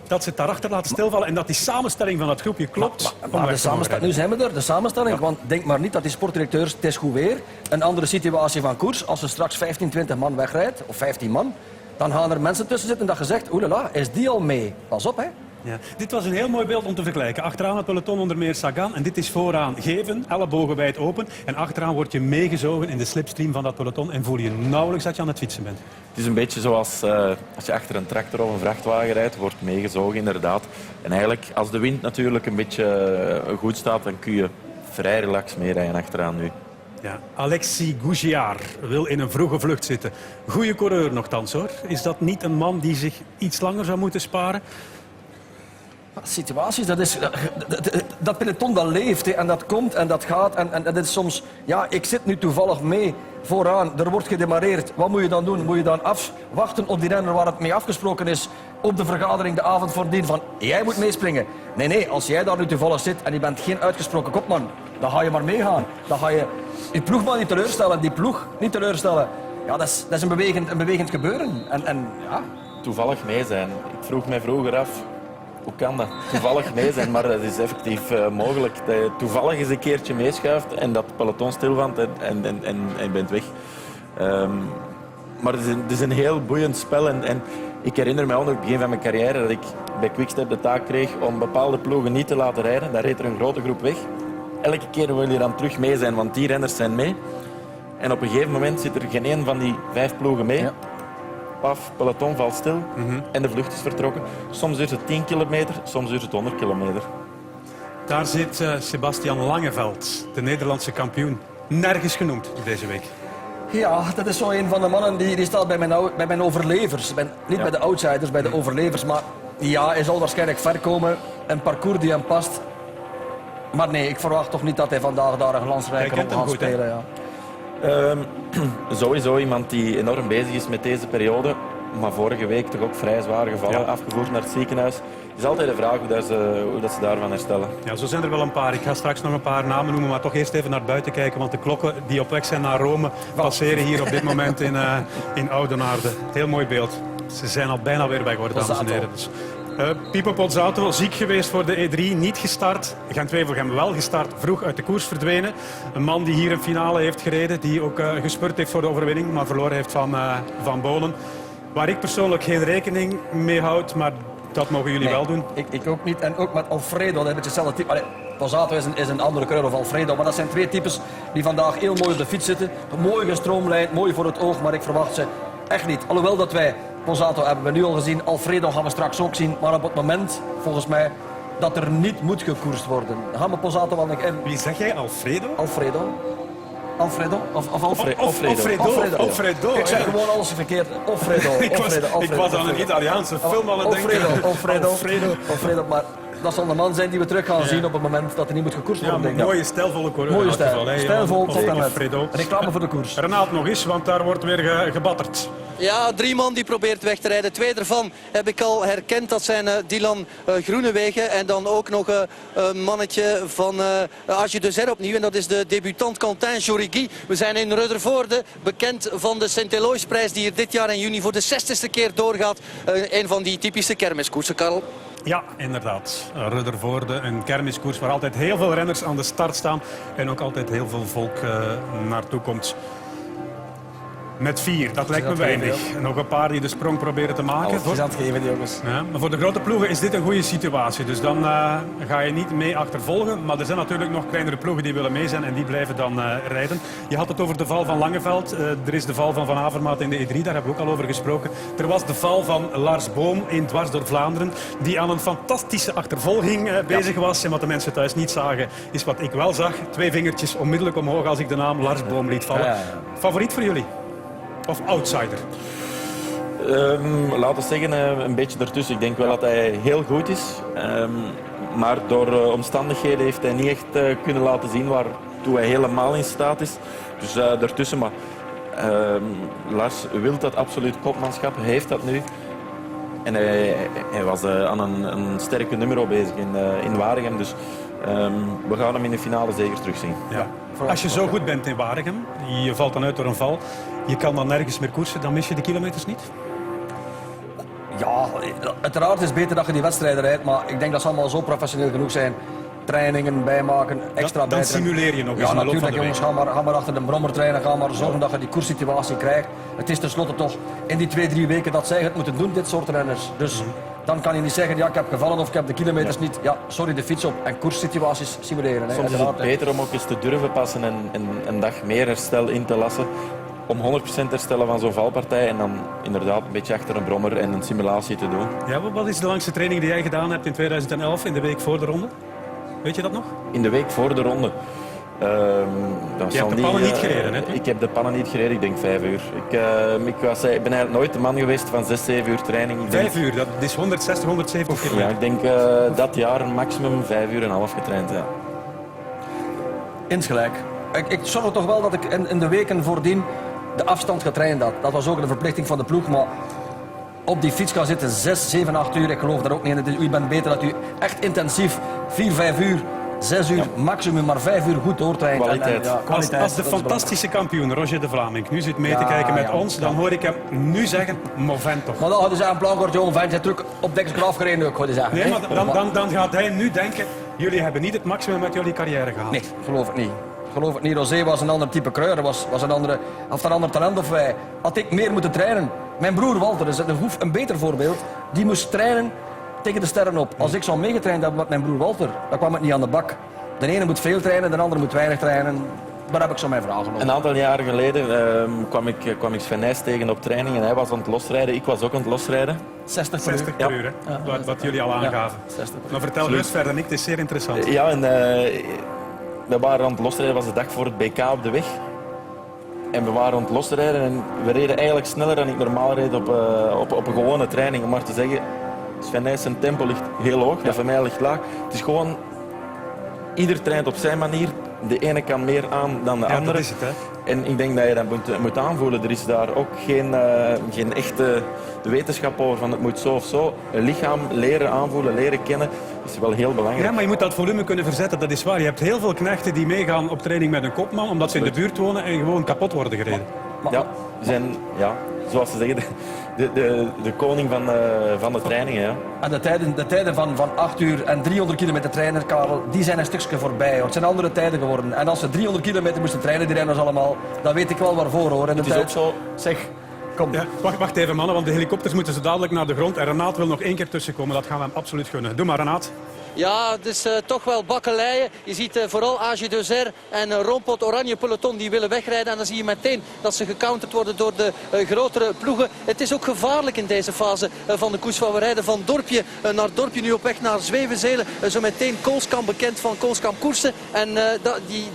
dat ze het daarachter laten stilvallen en dat die samenstelling van dat groepje klopt. Maar de samenstelling, nu zijn we er, de samenstelling. Want denk maar niet dat die sportdirecteurs, het is goed weer, een andere situatie van koers. Als er straks 15, 20 man wegrijdt, of 15 man, dan gaan er mensen tussen zitten dat je zegt, oelala, is die al mee? Pas op, hè. Ja. Dit was een heel mooi beeld om te vergelijken. Achteraan het peloton onder meer Sagan en dit is vooraan geven, ellebogen wijd open. En achteraan word je meegezogen in de slipstream van dat peloton en voel je nauwelijks dat je aan het fietsen bent. Het is een beetje zoals als je achter een tractor of een vrachtwagen rijdt, wordt meegezogen inderdaad. En eigenlijk, als de wind natuurlijk een beetje goed staat, dan kun je vrij relaxed meerijden achteraan nu. Ja. Alexis Gouchard wil in een vroege vlucht zitten. Goeie coureur nogthans, hoor. Is dat niet een man die zich iets langer zou moeten sparen? Situaties, dat peloton dat leeft hè, en dat komt en dat gaat. En dat is soms, ja, ik zit nu toevallig mee vooraan, er wordt gedemareerd. Wat moet je dan doen? Moet je dan afwachten op die renner waar het mee afgesproken is op de vergadering de avond voordien van jij moet meespringen? Nee, als jij daar nu toevallig zit en je bent geen uitgesproken kopman, dan ga je maar meegaan. Dan ga je die ploegman niet teleurstellen, die ploeg niet teleurstellen. Ja, dat is een bewegend gebeuren. En ja. Toevallig mee zijn. Ik vroeg mij vroeger af, hoe kan dat? Toevallig mee zijn, maar dat is effectief mogelijk. Dat je toevallig eens een keertje meeschuift en dat het peloton stilvangt en je bent weg. Maar het is een heel boeiend spel. En ik herinner me ook nog het begin van mijn carrière dat ik bij Quickstep de taak kreeg om bepaalde ploegen niet te laten rijden. Daar reed er een grote groep weg. Elke keer wil je dan terug mee zijn, want die renners zijn mee. En op een gegeven moment zit er geen één van die 5 ploegen mee. Ja. Paf, peloton valt stil en de vlucht is vertrokken. Soms duurt het 10 kilometer, soms duurt het 100 kilometer. Daar zit Sebastian Langeveld, de Nederlandse kampioen, nergens genoemd deze week. Ja, dat is zo een van de mannen die staat bij mijn overlevers. Niet bij de outsiders, bij de overlevers. Maar ja, hij zal waarschijnlijk ver komen. Een parcours die hem past. Maar nee, ik verwacht toch niet dat hij vandaag daar een glansrijke rol gaat spelen. Ja. Sowieso iemand die enorm bezig is met deze periode. Maar vorige week toch ook vrij zware gevallen, afgevoerd naar het ziekenhuis. Het is altijd de vraag hoe dat ze daarvan herstellen. Ja, zo zijn er wel een paar. Ik ga straks nog een paar namen noemen, maar toch eerst even naar buiten kijken. Want de klokken die op weg zijn naar Rome passeren hier op dit moment in Oudenaarde. Heel mooi beeld. Ze zijn al bijna weer weg, hoor, dames en heren. Dus, Pipo Pozzato, ziek geweest voor de E3, niet gestart. Gent-Wevelgem wel gestart, vroeg uit de koers verdwenen. Een man die hier een finale heeft gereden, die ook gespurt heeft voor de overwinning, maar verloren heeft van Bonen. Waar ik persoonlijk geen rekening mee houd, maar dat mogen jullie wel doen. Ik ook niet. En ook met Alfredo, dat is een beetje hetzelfde type. Pozzato is een andere kleur of Alfredo, maar dat zijn 2 types die vandaag heel mooi op de fiets zitten. Mooi gestroomlijnd, mooi voor het oog, maar ik verwacht ze echt niet. Alhoewel dat wij Pozzato hebben we nu al gezien, Alfredo gaan we straks ook zien, maar op het moment, volgens mij, dat er niet moet gekoerst worden. Dan gaan we Pozzato wel nog in. Wie zeg jij, Alfredo? Alfredo? Of Alfredo. Ik zeg gewoon alles verkeerd. Alfredo. Ik was aan een Italiaanse film aan het denken. Alfredo. Maar dat zal de man zijn die we terug gaan zien op het moment dat er niet moet gekoerst worden. Ja, mooie stijlvolle coureur. Mooie stijl. Stijlvol tot en met. Alfredo. Reclame voor de koers. Renaat nog eens, want daar wordt weer gebatterd. Ja, 3 man die probeert weg te rijden. 2 ervan heb ik al herkend. Dat zijn Dylan Groenewegen en dan ook nog een mannetje van Age de Zer opnieuw. En dat is de debutant Quentin Jorigui. We zijn in Ruddervoorde, bekend van de Sint-Eloysprijs die hier dit jaar in juni voor de 60ste keer doorgaat. Een van die typische kermiskoersen, Karel. Ja, inderdaad. Ruddervoorde, een kermiskoers waar altijd heel veel renners aan de start staan. En ook altijd heel veel volk naartoe komt. Met 4, dat lijkt me weinig. Nog een paar die de sprong proberen te maken. Alles aan het geven, die jongens. Ja, maar voor de grote ploegen is dit een goede situatie. Dus dan ga je niet mee achtervolgen. Maar er zijn natuurlijk nog kleinere ploegen die willen mee zijn en die blijven dan rijden. Je had het over de val van Langeveld. Er is de val van Van Avermaat in de E3, daar hebben we ook al over gesproken. Er was de val van Lars Boom in Dwars door Vlaanderen. Die aan een fantastische achtervolging bezig was. En wat de mensen thuis niet zagen, is wat ik wel zag. 2 vingertjes onmiddellijk omhoog als ik de naam Lars Boom liet vallen. Favoriet voor jullie? Of outsider? Laten we zeggen, een beetje ertussen. Ik denk wel dat hij heel goed is. Maar door omstandigheden heeft hij niet echt kunnen laten zien waartoe hij helemaal in staat is. Dus daartussen. Maar Lars wil dat absoluut kopmanschap. Hij heeft dat nu. En hij was aan een sterke nummer bezig in Waregem. Dus we gaan hem in de finale zeker terugzien. Ja. Als je zo goed bent in Waregem, je valt dan uit door een val, je kan dan nergens meer koersen, dan mis je de kilometers niet? Ja, uiteraard is het beter dat je die wedstrijden rijdt, maar ik denk dat ze allemaal zo professioneel genoeg zijn. Trainingen bijmaken, extra dan simuleer je nog eens. Ja, natuurlijk jongens, ga maar achter de brommer trainen, ga maar zorgen dat je die koerssituatie krijgt. Het is tenslotte toch in die 2-3 weken dat zij het moeten doen, dit soort renners. Dus dan kan je niet zeggen, ja, ik heb gevallen of ik heb de kilometers niet. Ja, sorry, de fiets op en koerssituaties simuleren. Hè. Soms is het beter om ook eens te durven passen en een dag meer herstel in te lassen. Om 100% herstellen van zo'n valpartij en dan inderdaad een beetje achter een brommer en een simulatie te doen. Ja, wat is de langste training die jij gedaan hebt in 2011, in de week voor de ronde? Weet je dat nog? In de week voor de ronde. Dat Je zal hebt de pannen niet gereden, hè? Ik heb de pannen niet gereden, ik denk 5 uur. Ik ben eigenlijk nooit de man geweest van 6, 7 uur training. 5 uur, dat is 160, 170 kilometer. Ja, ik denk dat jaar maximum 5 uur en half getraind. Ja. Insgelijk. Ik zorg toch wel dat ik in de weken voordien de afstand getraind had. Dat was ook de verplichting van de ploeg, maar op die fiets gaan zitten 6, 7, 8 uur, ik geloof daar ook niet in. U bent beter dat u echt intensief 4, 5 uur, 6 uur, maximum maar 5 uur goed doortraint. Kwaliteit. Als de fantastische kampioen Roger de Vlaming nu zit mee te kijken met ons, dan hoor ik hem nu zeggen, Movent toch. Maar dan hadden ze een plan gehoord, jongen, vent, je terug op dekjes afgereden ook, hadden ze zeggen. Nee, maar dan gaat hij nu denken, jullie hebben niet het maximum met jullie carrière gehaald. Nee, geloof ik niet. Geloof ik niet. Rosé was een ander type kruier, had een ander talent of wij. Had ik meer moeten trainen. Mijn broer Walter is een beter voorbeeld. Die moest trainen tegen de sterren op. Als ik zou meegetraind hebben met mijn broer Walter, dan kwam het niet aan de bak. De ene moet veel trainen, de andere moet weinig trainen. Daar heb ik zo mijn vragen over. Een aantal jaren geleden kwam ik Sven Nys tegen op training en hij was aan het losrijden. Ik was ook aan het losrijden. 60 per uur. 60 per uur, hè? Wat jullie al aangaven. 60 per uur. Maar vertel rust verder niet, het is zeer interessant. Ja, en we waren aan het losrijden, was de dag voor het BK op de weg. En we waren aan het losrijden en we reden eigenlijk sneller dan ik normaal reed op een gewone training. Om maar te zeggen, Sven Nys zijn tempo ligt heel hoog, dat van mij ligt laag. Het is gewoon, ieder traint op zijn manier. De ene kan meer aan dan de andere. Dat is het, hè? En ik denk dat je dat moet aanvoelen. Er is daar ook geen echte wetenschap over van het moet zo of zo. Een lichaam leren aanvoelen, leren kennen, is wel heel belangrijk. Ja, maar je moet dat volume kunnen verzetten, dat is waar. Je hebt heel veel knechten die meegaan op training met een kopman, omdat ze in de buurt wonen en gewoon kapot worden gereden. Ja, zijn, zoals ze zeggen, de koning van de trainingen. Ja. En de tijden van 8 uur en 300 kilometer trainen, Karel, die zijn een stukje voorbij. Hoor. Het zijn andere tijden geworden. En als ze 300 kilometer moesten trainen, die renners allemaal, dan weet ik wel waarvoor. Hoor. En Het is ook zo. Zeg, kom. Ja, wacht even mannen, want de helikopters moeten zo dadelijk naar de grond. En Renaat wil nog 1 keer tussenkomen, dat gaan we hem absoluut gunnen. Doe maar, Renaat. Ja, het is toch wel bakkeleien. Je ziet vooral AG Deuzer en Rompot Oranje Peloton die willen wegrijden. En dan zie je meteen dat ze gecounterd worden door de grotere ploegen. Het is ook gevaarlijk in deze fase van de koers. Van we rijden van dorpje naar dorpje, nu op weg naar Zwevenzelen. Zo meteen Koolskamp, bekend van Koolskamp Koersen. En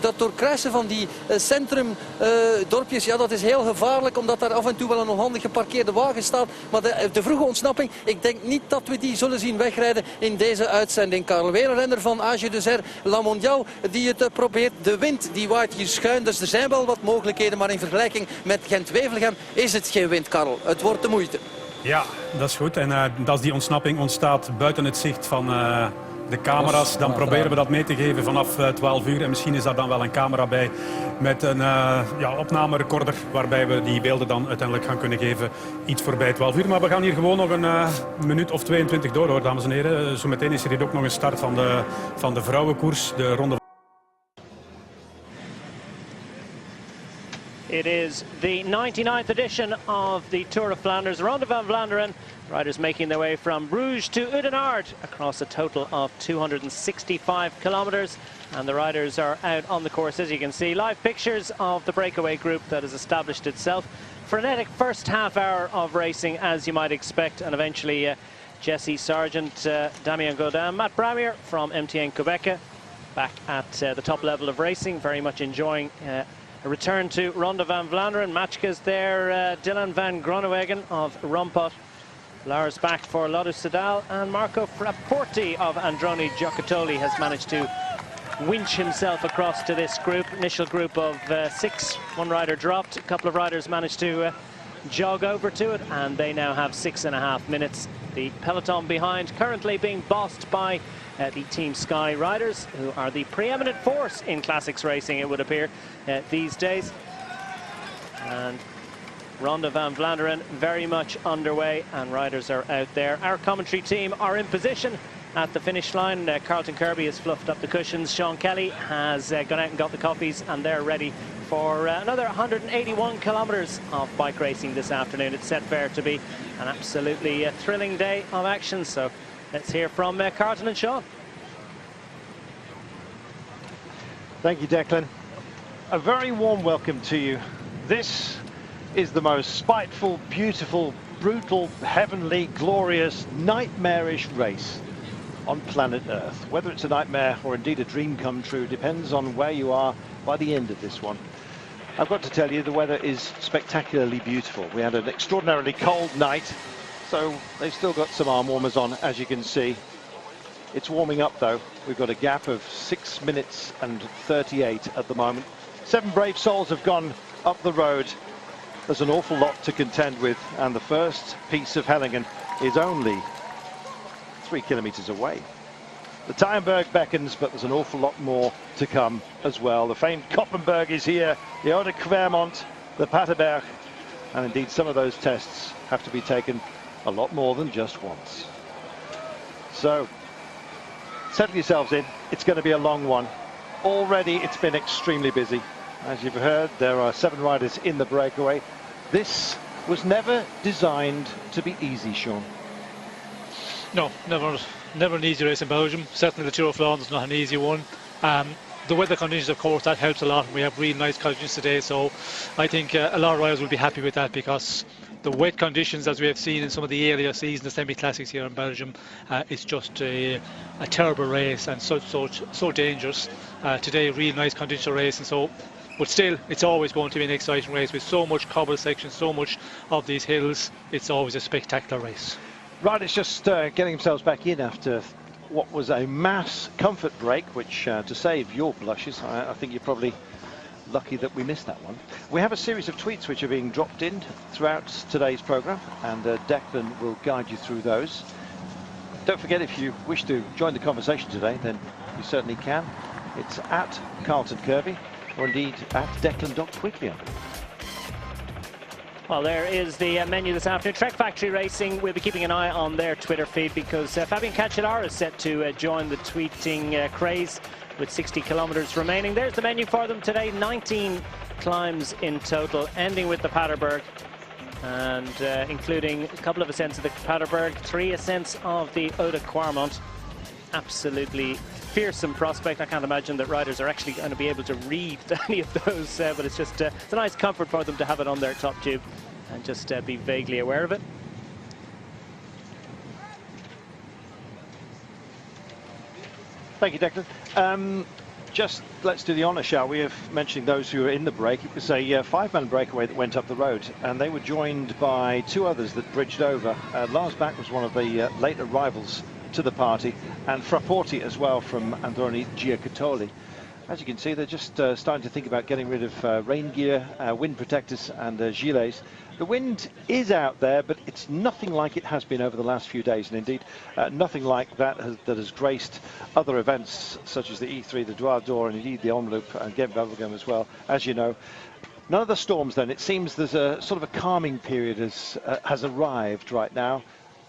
dat doorkruisen van die centrumdorpjes, ja, dat is heel gevaarlijk. Omdat daar af en toe wel een onhandig geparkeerde wagen staat. Maar de vroege ontsnapping, ik denk niet dat we die zullen zien wegrijden in deze uitzending. Karel, weer een renner van AG Deuzer, La Mondiale, die het probeert. De wind die waait hier schuin, dus er zijn wel wat mogelijkheden. Maar in vergelijking met Gent-Wevelgem is het geen wind, Karel. Het wordt de moeite. Ja, dat is goed. En als die ontsnapping ontstaat buiten het zicht van de camera's, dan proberen we dat mee te geven vanaf 12 uur. En misschien is daar dan wel een camera bij met een opnamerecorder, waarbij we die beelden dan uiteindelijk gaan kunnen geven iets voorbij 12 uur. Maar we gaan hier gewoon nog een minuut of 22 door, hoor, dames en heren. Zometeen is er hier ook nog een start van de vrouwenkoers, de ronde. It is the 99th edition of the Tour of Flanders. Ronde van Vlaanderen. Riders making their way from Bruges to Oudenaarde across a total of 265 kilometers. And the riders are out on the course, as you can see. Live pictures of the breakaway group that has established itself. Frenetic first half hour of racing, as you might expect. And eventually Jesse Sargent, Damien Gaudin, Matt Bramier from MTN Quebec back at the top level of racing. Very much enjoying a return to Ronde van Vlaanderen. Matchka's there, Dylan van Groenewegen of Rompot. Lars back for Lotto Soudal, and Marco Frapporti of Androni Giocattoli has managed to winch himself across to this group. Initial group of 6. One rider dropped. A couple of riders managed to jog over to it, and they now have 6.5 minutes. The peloton behind currently being bossed by the Team Sky riders, who are the preeminent force in classics racing, it would appear, these days. And Ronde van Vlaanderen very much underway, and riders are out there. Our commentary team are in position at the finish line. Carlton Kirby has fluffed up the cushions. Sean Kelly has gone out and got the coffees, and they're ready for another 181 kilometers of bike racing this afternoon. It's set fair to be an absolutely thrilling day of action. So let's hear from Carlton and Sean. Thank you, Declan. A very warm welcome to you. This is the most spiteful, beautiful, brutal, heavenly, glorious, nightmarish race on planet Earth. Whether it's a nightmare or indeed a dream come true depends on where you are by the end of this one. I've got to tell you, the weather is spectacularly beautiful. We had an extraordinarily cold night, so they've still got some arm warmers on, as you can see. It's warming up though. We've got a gap of 6 minutes and 38 at the moment. 7 brave souls have gone up the road. There's an awful lot to contend with, and the first piece of Hellingen is only 3 kilometers away. The Tyenberg beckons, but there's an awful lot more to come as well. The famed Koppenberg is here, the Oude Kwermont, the Paterberg, and indeed some of those tests have to be taken a lot more than just once. So settle yourselves in, it's going to be a long one. Already it's been extremely busy. As you've heard, there are 7 riders in the breakaway. This was never designed to be easy, Sean. No, never an easy race in Belgium. Certainly the Tour of Flanders is not an easy one. The weather conditions, of course, that helps a lot. We have really nice conditions today, so I think a lot of riders will be happy with that, because the wet conditions, as we have seen in some of the earlier seasons, the semi-classics here in Belgium, it's just a terrible race and so dangerous. Today, really nice condition race, and so. But still, it's always going to be an exciting race with so much cobble section, so much of these hills. It's always a spectacular race. Riders just getting themselves back in after what was a mass comfort break, which to save your blushes, I think you're probably lucky that we missed that one. We have a series of tweets which are being dropped in throughout today's programme, and Declan will guide you through those. Don't forget, if you wish to join the conversation today, then you certainly can. It's at Carlton Kirby, or indeed at Declan.Quigley. Well, there is the menu this afternoon. Trek Factory Racing, we'll be keeping an eye on their Twitter feed, because Fabian Cancellara is set to join the tweeting craze with 60 kilometres remaining. There's the menu for them today. 19 climbs in total, ending with the Paterberg, and including a couple of ascents of the Paterberg, 3 ascents of the Oude Kwermont. Absolutely fearsome prospect. I can't imagine that riders are actually going to be able to read any of those, but it's just it's a nice comfort for them to have it on their top tube and just be vaguely aware of it. Thank you, Declan. Just let's do the honour, shall we, of mentioning those who were in the break. It was a 5-man breakaway that went up the road, and they were joined by 2 others that bridged over. Lars Bak was one of the late arrivals to the party, and Frapporti as well from Androni Giocattoli. As you can see, they're just starting to think about getting rid of rain gear, wind protectors and gilets. The wind is out there, but it's nothing like it has been over the last few days, and indeed nothing like that has graced other events such as the E3, the Dwars d'Or, and indeed the Omloop and Ghent-Wevelgem as well, as you know. None of the storms then. It seems there's a sort of a calming period has arrived right now,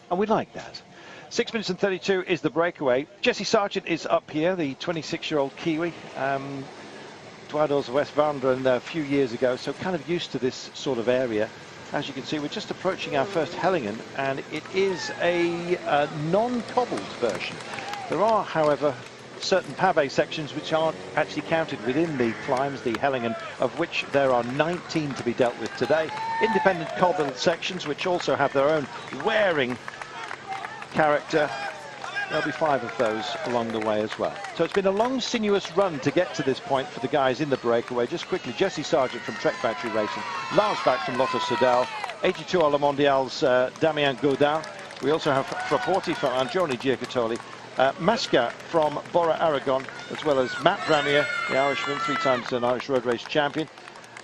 and we like that. 6 minutes and 32 is the breakaway. Jesse Sargent is up here, the 26-year-old Kiwi. Dwars d'Or West Vlaanderen a few years ago, so kind of used to this sort of area. As you can see, we're just approaching our first Hellingen, and it is a non-cobbled version. There are, however, certain pave sections which aren't actually counted within the climbs, the Hellingen, of which there are 19 to be dealt with today. Independent cobbled sections which also have their own wearing character. There'll be 5 of those along the way as well. So it's been a long, sinuous run to get to this point for the guys in the breakaway. Just quickly, Jesse Sargent from Trek Factory Racing, Lars Bak from Lotto Soudal, 82 Ola Mondial's Damien Gaudin. We also have Frapporti from Androni Giocattoli, Masca from Bora Aragon, as well as Matt Bramier, the Irishman, 3 times an Irish road race champion,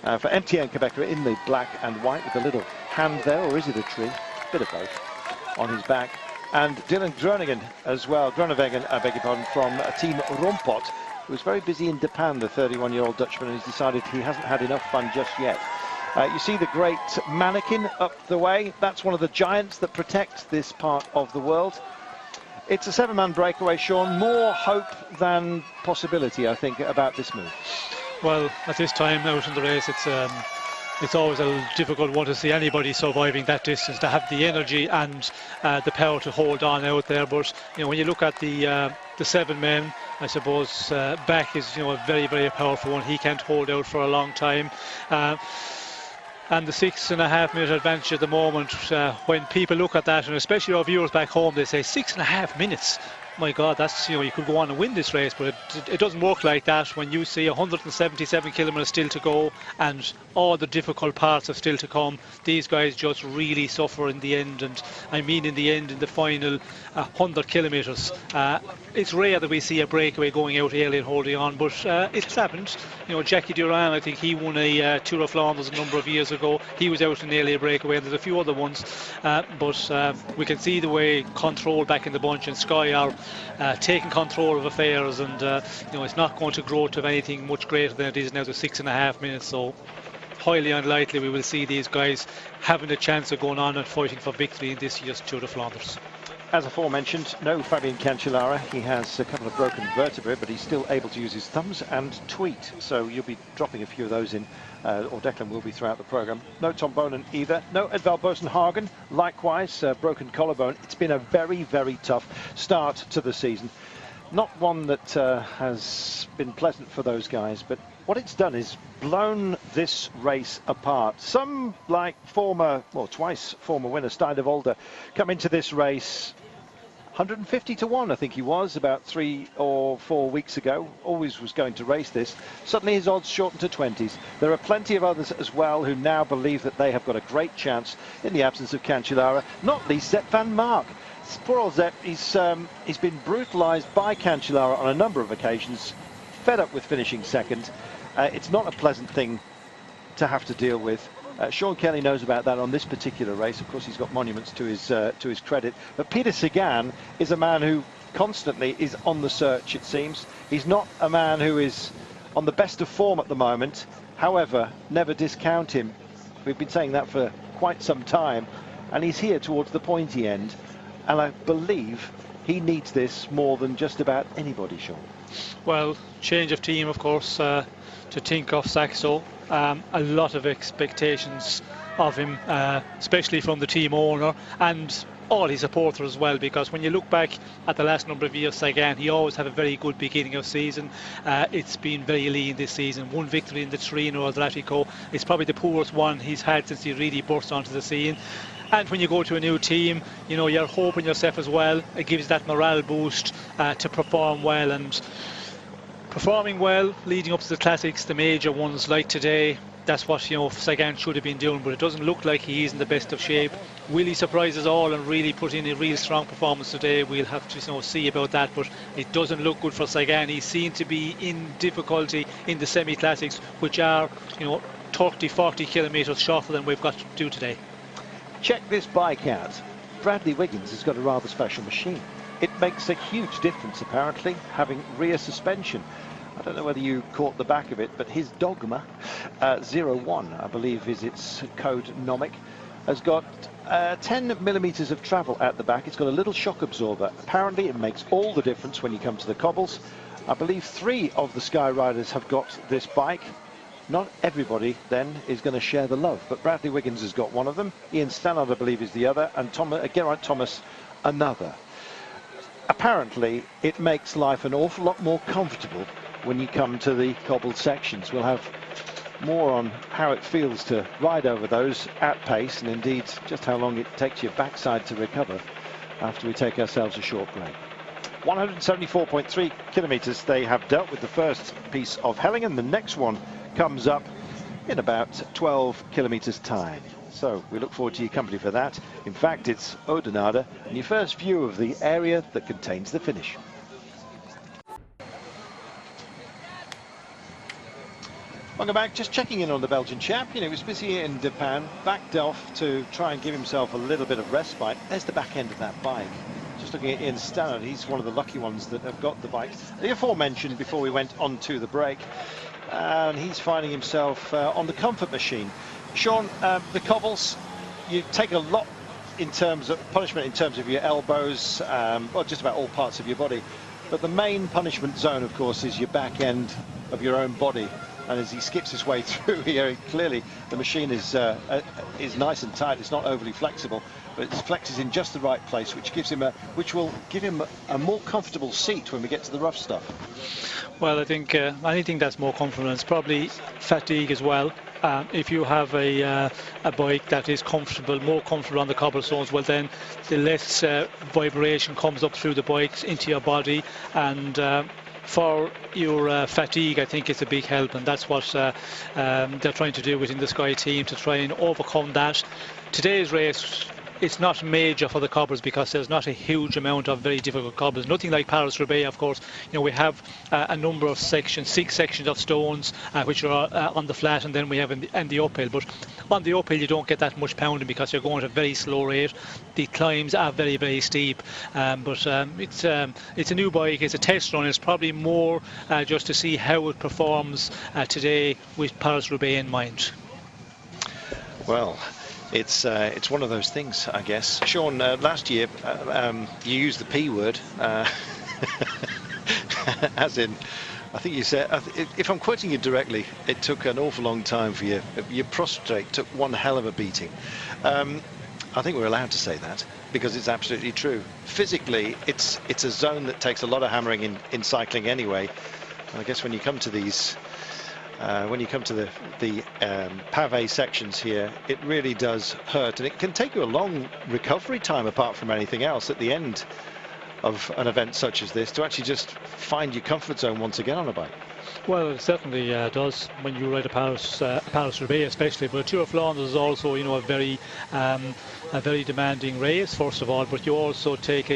for MTN Quebec in the black and white with a little hand there, or is it a tree? Bit of both on his back. And Dylan Groningen as well, Groenewegen, I beg your pardon, from Team Rompot, who was very busy in Japan, the 31-year-old Dutchman, and he's decided he hasn't had enough fun just yet. You see the great mannequin up the way. That's one of the giants that protect this part of the world. It's a 7-man breakaway, Sean. More hope than possibility, I think, about this move. Well, at this time out in the race, it's always a difficult one to see anybody surviving that distance, to have the energy and the power to hold on out there. But you know, when you look at the 7 men, I suppose Bak is, you know, a very, very powerful one. He can't hold out for a long time. And the 6.5 minute advantage at the moment, when people look at that, and especially our viewers back home, they say 6.5 minutes. my God, that's, you could go on and win this race, but it doesn't work like that when you see 177 kilometres still to go and all the difficult parts are still to come. These guys just really suffer in the end, and I mean in the end, in the final 100 kilometres. It's rare that we see a breakaway going out early and holding on, but it has happened. Jackie Duran, I think he won a Tour of Flanders a number of years ago. He was out in early breakaway, and there's a few other ones, but we can see the way Control back in the bunch and Sky are taking control of affairs, and it's not going to grow to anything much greater than it is now to 6.5 minutes, so highly unlikely we will see these guys having a chance of going on and fighting for victory in this year's Tour de Flanders. As aforementioned, no Fabian Cancellara. He has a couple of broken vertebrae, but he's still able to use his thumbs and tweet. So you'll be dropping a few of those in, or Declan will be throughout the programme. No Tom Bonen either. No Edvald Boasson-Hagen. Likewise, broken collarbone. It's been a very, very tough start to the season. Not one that has been pleasant for those guys, but what it's done is blown this race apart. Some, like twice former winner Stein de Volder, come into this race 150 to 1, I think he was, about 3 or 4 weeks ago. Always was going to race this. Suddenly his odds shortened to 20s. There are plenty of others as well who now believe that they have got a great chance in the absence of Cancellara, not least Sepp van Mark. Poor old Sepp, he's been brutalised by Cancellara on a number of occasions, fed up with finishing second. It's not a pleasant thing to have to deal with. Sean Kelly knows about that on this particular race. Of course, he's got monuments to his credit. But Peter Sagan is a man who constantly is on the search, it seems. He's not a man who is on the best of form at the moment. However, never discount him. We've been saying that for quite some time. And he's here towards the pointy end. And I believe he needs this more than just about anybody, Sean. Well, change of team, of course, to Tinkoff Saxo. A lot of expectations of him, especially from the team owner and all his supporters as well, because when you look back at the last number of years, Sagan, he always had a very good beginning of season. It's been very lean this season. One victory in the Trino Adriatico. It's probably the poorest one he's had since he really burst onto the scene. And when you go to a new team, you're hoping yourself as well. It gives that morale boost to perform well, and performing well leading up to the classics, the major ones like today. That's what Sagan should have been doing, but it doesn't look like he is in the best of shape. Will he surprise us all and really put in a real strong performance today? We'll have to see about that, but it doesn't look good for Sagan. He seemed to be in difficulty in the semi-classics, which are 30-40 kilometres shorter than we've got to do today. Check this bike out. Bradley Wiggins has got a rather special machine. It makes a huge difference, apparently, having rear suspension. I don't know whether you caught the back of it, but his Dogma 01, I believe is its code nomic, has got 10 millimetres of travel at the back. It's got a little shock absorber. Apparently it makes all the difference when you come to the cobbles. I believe 3 of the Sky Riders have got this bike. Not everybody then is going to share the love, but Bradley Wiggins has got one of them. Ian Stannard, I believe, is the other, and Geraint Thomas another. Apparently it makes life an awful lot more comfortable when you come to the cobbled sections. We'll have more on how it feels to ride over those at pace, and indeed just how long it takes your backside to recover after we take ourselves a short break. 174.3 kilometres they have dealt with the first piece of Hellingen. The next one comes up in about 12 kilometres time. So we look forward to your company for that. In fact, it's Oudenaarde and your first view of the area that contains the finish. Welcome back. Just checking in on the Belgian chap. He was busy in Japan, backed off to try and give himself a little bit of respite. There's the back end of that bike. Just looking at Ian Stannard, he's one of the lucky ones that have got the bike. The aforementioned before we went on to the break. And he's finding himself on the comfort machine. Sean, the cobbles, you take a lot in terms of punishment in terms of your elbows, well, just about all parts of your body. But the main punishment zone, of course, is your back end of your own body. And as he skips his way through here, clearly the machine is nice and tight. It's not overly flexible, but it flexes in just the right place, which will give him a more comfortable seat when we get to the rough stuff. Well, I think anything that's more comfortable, it's probably fatigue as well. If you have a bike that is comfortable, more comfortable on the cobblestones, well then the less vibration comes up through the bikes into your body, and for your fatigue, I think it's a big help, and that's what they're trying to do within the Sky team to try and overcome that. Today's race, it's not major for the cobblers because there's not a huge amount of very difficult cobbles. Nothing like Paris-Roubaix, of course. You know, we have a number of sections, 6 sections of stones which are on the flat, and then we have in the uphill. But on the uphill, you don't get that much pounding because you're going at a very slow rate. The climbs are very, very steep. But it's a new bike. It's a test run. It's probably more just to see how it performs today with Paris-Roubaix in mind. Well, it's one of those things, I guess. Sean, last year you used the P word, as in, I think you said, if I'm quoting you directly, it took an awful long time for you. Your prostate took one hell of a beating. I think we're allowed to say that because it's absolutely true. Physically, it's a zone that takes a lot of hammering in cycling anyway. And I guess when you come to these. When you come to the pavé sections here, it really does hurt, and it can take you a long recovery time apart from anything else at the end of an event such as this to actually just find your comfort zone once again on a bike. Well, it certainly does when you ride a Paris-Roubaix, especially. But Tour of Flanders is also, you know, a very demanding race, first of all. But you also take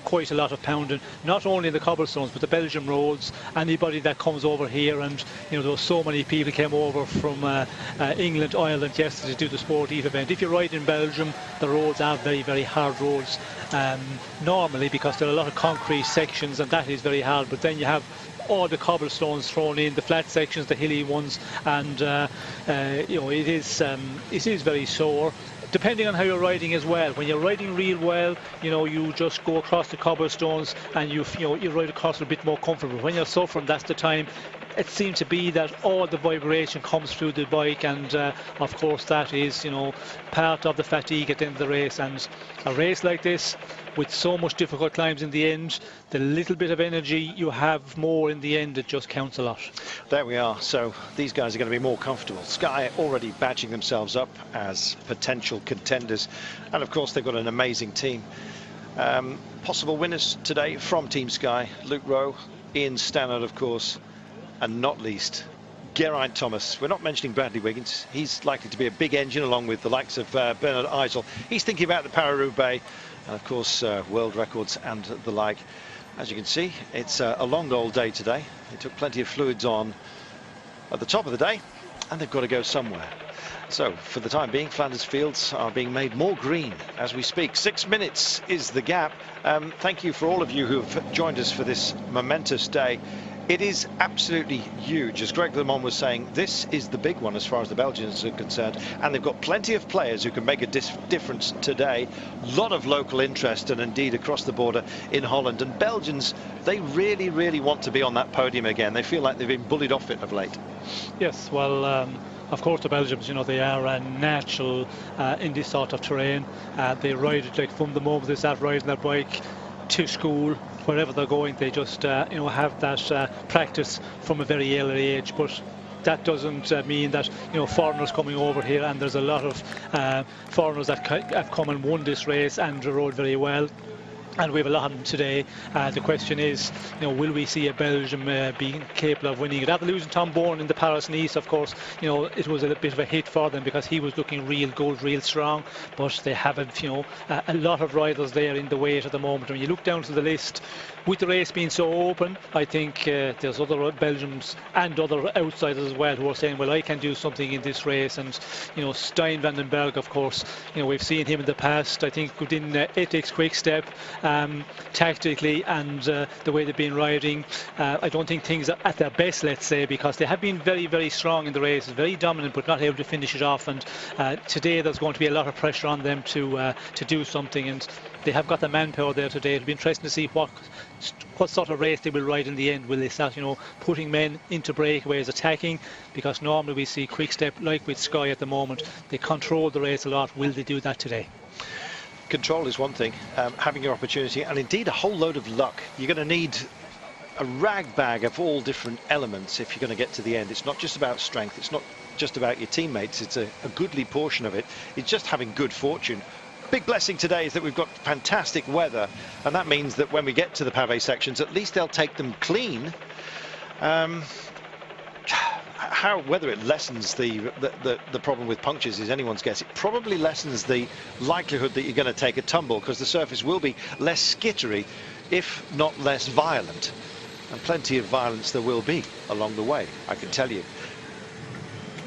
quite a lot of pounding, not only in the cobblestones, but the Belgian roads. Anybody that comes over here, and you know, there were so many people came over from England, Ireland yesterday to do the Sport Eve event. If you ride in Belgium, the roads are very, very hard roads normally because there are a lot of concrete sections, and that is very hard. But then you have all the cobblestones thrown in, the flat sections, the hilly ones, and you know, it is very sore. Depending on how you're riding as well. When you're riding real well, you know, you just go across the cobblestones and you ride across a bit more comfortable. When you're suffering, that's the time. It seems to be that all the vibration comes through the bike, and of course that is, you know, part of the fatigue at the end of the race. And a race like this, with so much difficult climbs in the end, the little bit of energy you have more in the end, it just counts a lot. There we are. So these guys are going to be more comfortable. Sky already badging themselves up as potential contenders, and of course they've got an amazing team. Possible winners today from Team Sky: Luke Rowe, Ian Stannard, of course, and not least Geraint Thomas. We're not mentioning Bradley Wiggins. He's likely to be a big engine along with the likes of Bernard Eisel. He's thinking about the Paris-Roubaix and of course world records and the like. As you can see, it's a long old day today. They took plenty of fluids on at the top of the day, and they've got to go somewhere. So for the time being, Flanders fields are being made more green as we speak. 6 minutes is the gap. Thank you for all of you who have joined us for this momentous day. It is absolutely huge. As Greg LeMond was saying, this is the big one as far as the Belgians are concerned, and they've got plenty of players who can make a difference today. A lot of local interest, and indeed across the border in Holland. And Belgians, they really, really want to be on that podium again. They feel like they've been bullied off it of late. Yes, well, of course the Belgians, you know, they are natural in this sort of terrain. They ride it like from the moment they start riding their bike to school, wherever they're going, they just you know, have that practice from a very early age. But that doesn't mean that, you know, foreigners coming over here, and there's a lot of foreigners that have come and won this race and rode very well. And we have a lot of them today. The question is, you know, will we see a Belgium being capable of winning it? After losing Tom Bourne in the Paris-Nice, of course, you know, it was a bit of a hit for them because he was looking real good, real strong. But they haven't, you know, a lot of riders there in the weight at the moment. When you look down to the list, with the race being so open, I think there's other Belgians and other outsiders as well who are saying, well, I can do something in this race. And, you know, Stijn van den Berg, of course, you know, we've seen him in the past. I think within Ethics Quick Step, tactically and the way they've been riding, I don't think things are at their best, let's say, because they have been very, very strong in the race, very dominant, but not able to finish it off. And today there's going to be a lot of pressure on them to do something, and they have got the manpower there today. It'll be interesting to see what sort of race they will ride in the end. Will they start, you know, putting men into breakaways, attacking? Because normally we see Quick Step, like with Sky at the moment, they control the race a lot. Will they do that today? Control is one thing, having your opportunity, and indeed a whole load of luck. You're going to need a rag bag of all different elements if you're going to get to the end. It's not just about strength, it's not just about your teammates. It's a goodly portion of it. It's just having good fortune. Big blessing today is that we've got fantastic weather, and that means that when we get to the pavé sections, at least they'll take them clean. Whether it lessens the problem with punctures is anyone's guess. It probably lessens the likelihood that you're going to take a tumble, because the surface will be less skittery, if not less violent. And plenty of violence there will be along the way, I can tell you.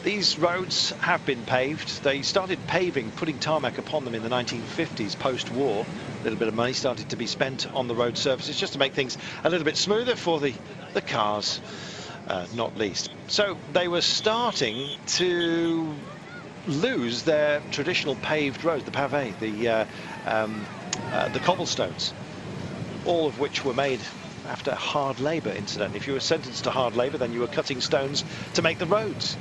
These roads have been paved. They started paving, putting tarmac upon them in the 1950s, post-war. A little bit of money started to be spent on the road surfaces just to make things a little bit smoother for the cars, not least. So they were starting to lose their traditional paved roads, the pavé, the cobblestones, all of which were made after hard labour, incidentally. If you were sentenced to hard labour, then you were cutting stones to make the roads.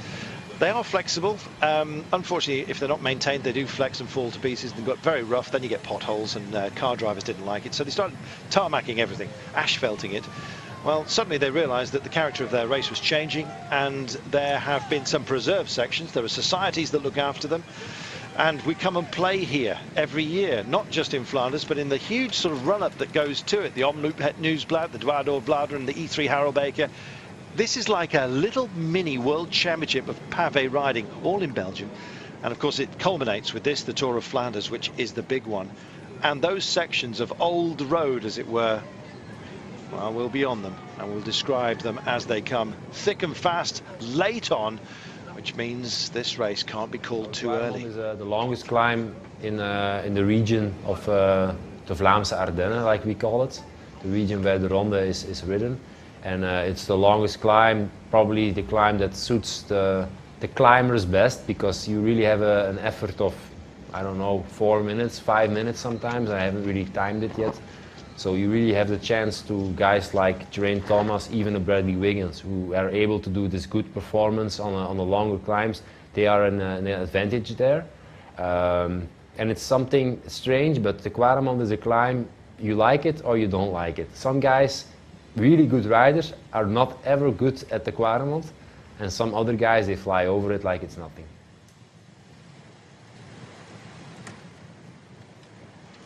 They are flexible. Unfortunately, if they're not maintained, they do flex and fall to pieces. They've got very rough. Then you get potholes, and car drivers didn't like it. So they started tarmacking everything, asphalting it. Well, suddenly they realised that the character of their race was changing, and there have been some preserved sections. There are societies that look after them. And we come and play here every year, not just in Flanders, but in the huge sort of run-up that goes to it. The Omloop Het Nieuwsblad, the Dwars Blader, and the E3 Harelbeke. This is like a little mini world championship of pavé riding, all in Belgium. And of course it culminates with this, the Tour of Flanders, which is the big one. And those sections of old road, as it were, well, we'll be on them, and we'll describe them as they come. Thick and fast, late on, which means this race can't be called too early. Is the longest climb in the region of the Vlaamse Ardennen, like we call it, the region where the Ronde is ridden. And it's the longest climb, probably the climb that suits the climbers best, because you really have an effort of, I don't know, 4 minutes, 5 minutes sometimes. I haven't really timed it yet. So you really have the chance to guys like Geraint Thomas, even a Bradley Wiggins, who are able to do this good performance on the longer climbs. They are an advantage there. And it's something strange, but the Kwaremond is a climb, you like it or you don't like it. Some guys, really good riders, are not ever good at the Kwaremond, and some other guys, they fly over it like it's nothing.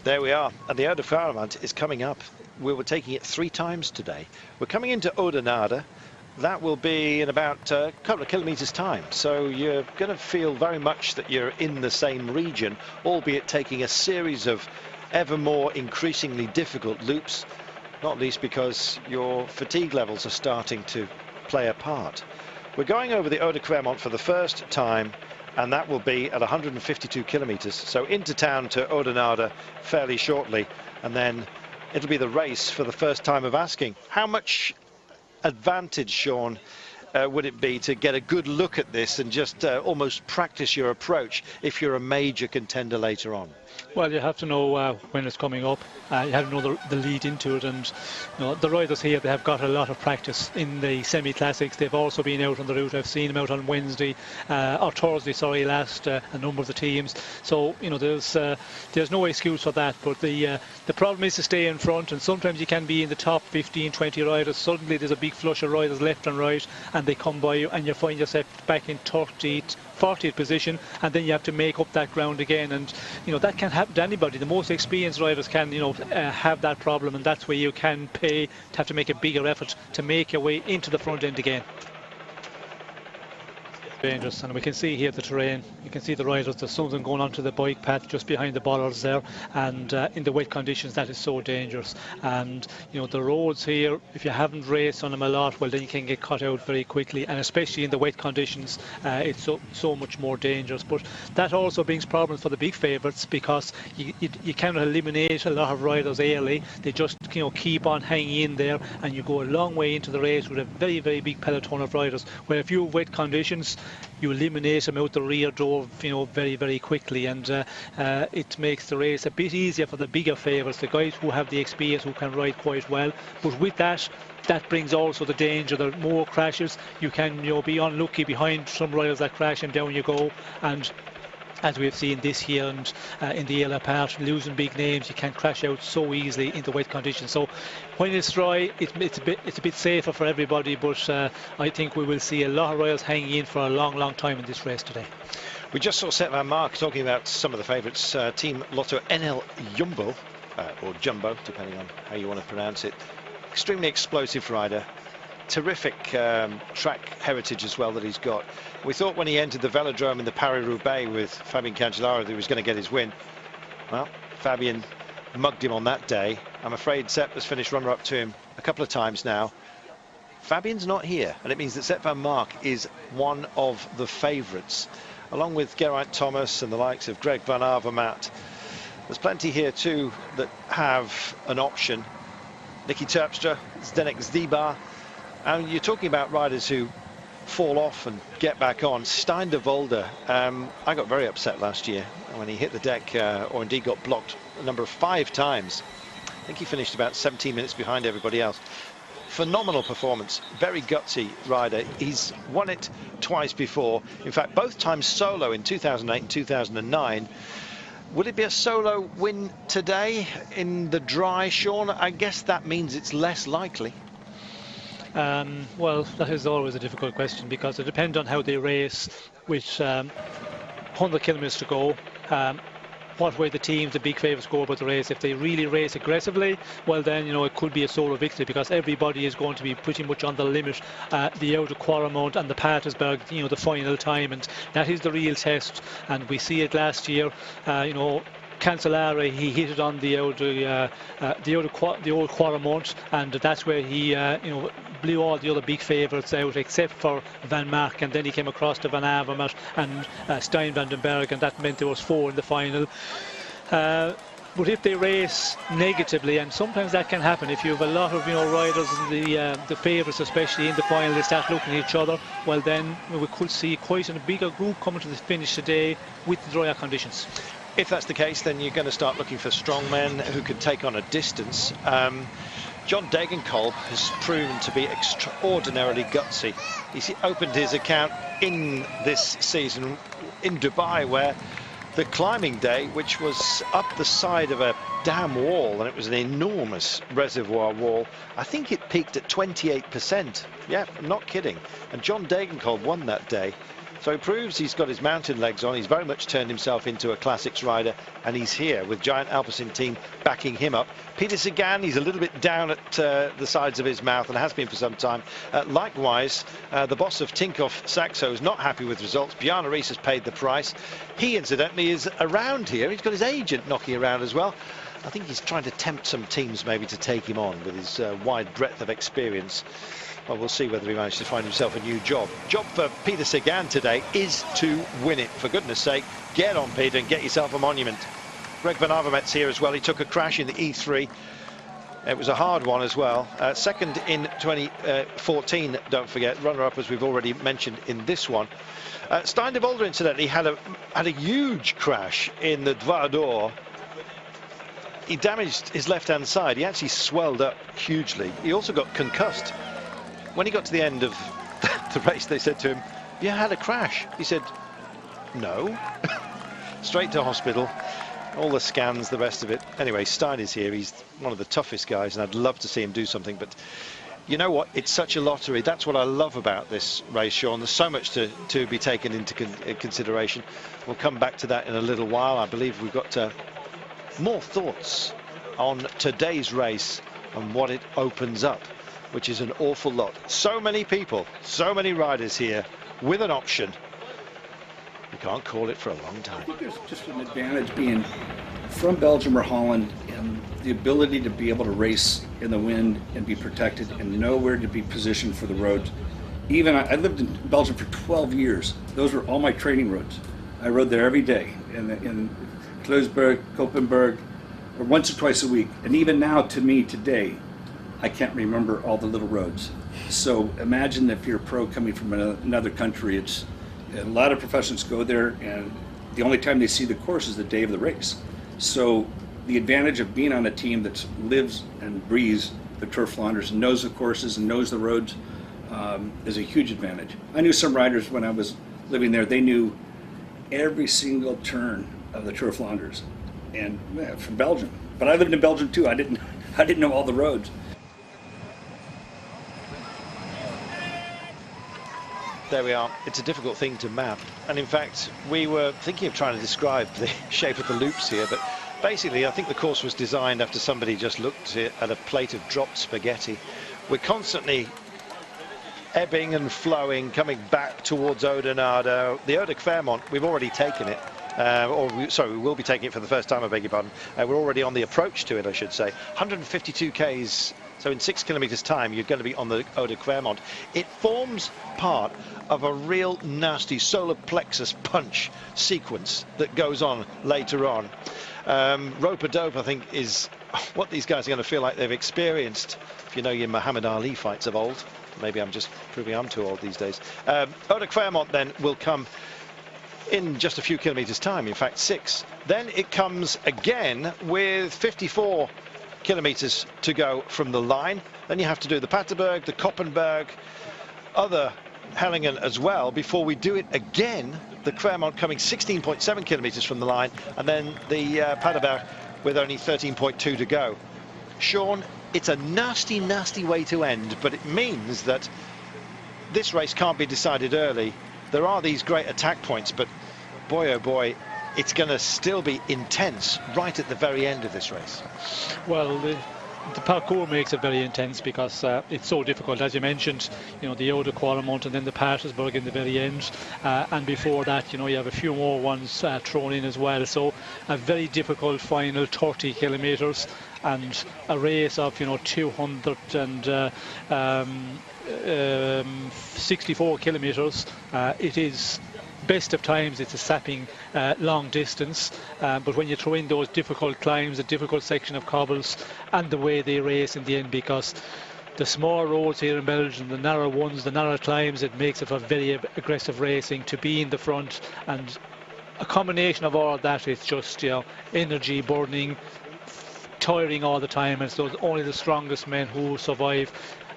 There we are, and the Ode Kwaremond is coming up. We were taking it 3 times today. We're coming into Oudenaarde. That will be in about a couple of kilometres time, so you're going to feel very much that you're in the same region, albeit taking a series of ever more increasingly difficult loops, not least because your fatigue levels are starting to play a part. We're going over the Ode Kwaremond for the first time, and that will be at 152 kilometres, so into town to Oudenaarde fairly shortly, and then it'll be the race for the first time of asking. How much advantage, Sean, would it be to get a good look at this and just almost practice your approach if you're a major contender later on? Well, you have to know when it's coming up. You have to know the lead into it, and you know, the riders here, they have got a lot of practice in the semi-classics. They've also been out on the route. I've seen them out on Wednesday or Thursday, sorry, last a number of the teams. So you know, there's no excuse for that. But the problem is to stay in front, and sometimes you can be in the top 15, 20 riders. Suddenly there's a big flush of riders left and right, and they come by you, and you find yourself back in 30th, 40th position, and then you have to make up that ground again. And you know, that can happen to anybody. The most experienced riders can, you know, have that problem, and that's where you can pay to have to make a bigger effort to make your way into the front end again. Dangerous, and we can see here the terrain. You can see the riders, there's some of them going onto the bike path just behind the bollards there, and in the wet conditions that is so dangerous. And you know, the roads here, if you haven't raced on them a lot, well then you can get cut out very quickly, and especially in the wet conditions it's so much more dangerous. But that also brings problems for the big favourites, because you cannot eliminate a lot of riders early. They just, you know, keep on hanging in there, and you go a long way into the race with a very, very big peloton of riders, where if you have wet conditions, you eliminate them out the rear door, you know, very, very quickly, and it makes the race a bit easier for the bigger favourites, the guys who have the experience, who can ride quite well. But with that brings also the danger. There are more crashes. You can, you know, be unlucky behind some riders that crash, and down you go. And as we've seen this year, and in the Yellow part, losing big names, you can't crash out so easily in the wet conditions. So when it's dry, it's a bit safer for everybody, but I think we will see a lot of riders hanging in for a long time in this race today. We just saw Seth Van Mark talking about some of the favourites, Team Lotto NL Jumbo, or Jumbo, depending on how you want to pronounce it. Extremely explosive rider. Terrific track heritage as well that he's got. We thought when he entered the velodrome in the Paris-Roubaix with Fabien Cancellara that he was going to get his win. Well, Fabien mugged him on that day. I'm afraid Sepp has finished runner-up to him a couple of times now. Fabien's not here, and it means that Sepp Van Mark is one of the favourites, along with Geraint Thomas and the likes of Greg Van Avermaet. There's plenty here too that have an option. Nicky Terpstra, Zdenek Zdibar. And you're talking about riders who fall off and get back on. Stein de Volder, I got very upset last year when he hit the deck, or indeed got blocked a number of 5 times. I think he finished about 17 minutes behind everybody else. Phenomenal performance, very gutsy rider. He's won it twice before. In fact, both times solo in 2008 and 2009. Would it be a solo win today in the dry, Sean? I guess that means it's less likely. Well, that is always a difficult question, because it depends on how they race, with 100 kilometers to go. What way the teams, the big favourites, go about the race. If they really race aggressively, well then, you know, it could be a solo victory, because everybody is going to be pretty much on the limit. The Oude Quaremont and the Patersberg, you know, the final time, and that is the real test. And we see it last year, you know, Cancellara, he hit it on the old Quaremont, and that's where he, you know, blew all the other big favourites out except for Van Mark, and then he came across to Van Avermaet and Stein van den Berg, and that meant there was 4 in the final. But if they race negatively, and sometimes that can happen, if you have a lot of, you know, riders in the favourites, especially in the final, they start looking at each other, well then we could see quite a bigger group coming to the finish today with the drier conditions. If that's the case, then you're going to start looking for strong men who can take on a distance. John Degenkolb has proven to be extraordinarily gutsy. He opened his account in this season in Dubai, where the climbing day, which was up the side of a dam wall, and it was an enormous reservoir wall, I think it peaked at 28%. Yeah, I'm not kidding. And John Degenkolb won that day. So he proves he's got his mountain legs on. He's very much turned himself into a classics rider, and he's here with Giant Alpecin team backing him up. Peter Sagan, he's a little bit down at the sides of his mouth, and has been for some time. Likewise, the boss of Tinkoff Saxo is not happy with results. Bjarne Riis has paid the price. He, incidentally, is around here. He's got his agent knocking around as well. I think he's trying to tempt some teams maybe to take him on with his wide breadth of experience. Well, we'll see whether he managed to find himself a new job. Job for Peter Sagan today is to win it. For goodness sake, get on, Peter, and get yourself a monument. Greg Van Avermaet's here as well. He took a crash in the E3. It was a hard one as well. Second in 2014, don't forget. Runner-up, as we've already mentioned in this one. Stein de Volder, incidentally, had a huge crash in the Dwars d'Or. He damaged his left-hand side. He actually swelled up hugely. He also got concussed. When he got to the end of the race, they said to him, "You had a crash." He said, "No." Straight to hospital, all the scans, the rest of it. Anyway, Stein is here. He's one of the toughest guys, and I'd love to see him do something. But you know what? It's such a lottery. That's what I love about this race, Sean. There's so much to be taken into consideration. We'll come back to that in a little while. I believe we've got more thoughts on today's race and what it opens up, which is an awful lot. So many people, so many riders here with an option. We can't call it for a long time. I think there's just an advantage being from Belgium or Holland, and the ability to be able to race in the wind and be protected and know where to be positioned for the roads. Even I lived in Belgium for 12 years. Those were all my training roads. I rode there every day in Kluisberg, Koppenberg, or once or twice a week. And even now, to me today, I can't remember all the little roads. So imagine if you're a pro coming from another country. It's a lot of professionals go there, and the only time they see the course is the day of the race. So the advantage of being on a team that lives and breathes the Tour of Flanders and knows the courses and knows the roads is a huge advantage. I knew some riders when I was living there. They knew every single turn of the Tour of Flanders, and from Belgium. But I lived in Belgium too. I didn't know all the roads. There we are. It's a difficult thing to map. And in fact, we were thinking of trying to describe the shape of the loops here, but basically I think the course was designed after somebody just looked at a plate of dropped spaghetti. We're constantly ebbing and flowing, coming back towards Oudenaarde. The Eau de Clermont, we've already taken it. We will be taking it for the first time, I beg your pardon. We're already on the approach to it, I should say. 152 Ks, so in 6 kilometres time, you're going to be on the Eau de Clermont. It forms part of a real nasty solar plexus punch sequence that goes on later on. Rope-a-dope, I think, is what these guys are going to feel like they've experienced. If you know your Muhammad Ali fights of old. Maybe I'm just proving I'm too old these days. Eau de Clermont then will come in just a few kilometres time, in fact 6. Then it comes again with 54 kilometres to go from the line. Then you have to do the Paterberg, the Koppenberg, other Hellingen as well before we do it again. The Clermont coming 16.7 kilometres from the line, and then the Paterberg with only 13.2 to go. Sean, it's a nasty, nasty way to end, but it means that this race can't be decided early. There are these great attack points, but boy, oh boy, it's going to still be intense right at the very end of this race. Well, the parcours makes it very intense because it's so difficult. As you mentioned, you know, the Eau de Clermont and then the Patersburg in the very end. And before that, you know, you have a few more ones thrown in as well. So a very difficult final 30 kilometres and a race of, you know, 264 kilometres. It is best of times, it's a sapping long distance, but when you throw in those difficult climbs, a difficult section of cobbles, and the way they race in the end, because the small roads here in Belgium, the narrow ones, the narrow climbs, it makes it for very aggressive racing to be in the front, and a combination of all of that is just, you know, energy burning, tiring all the time, and so only the strongest men who survive.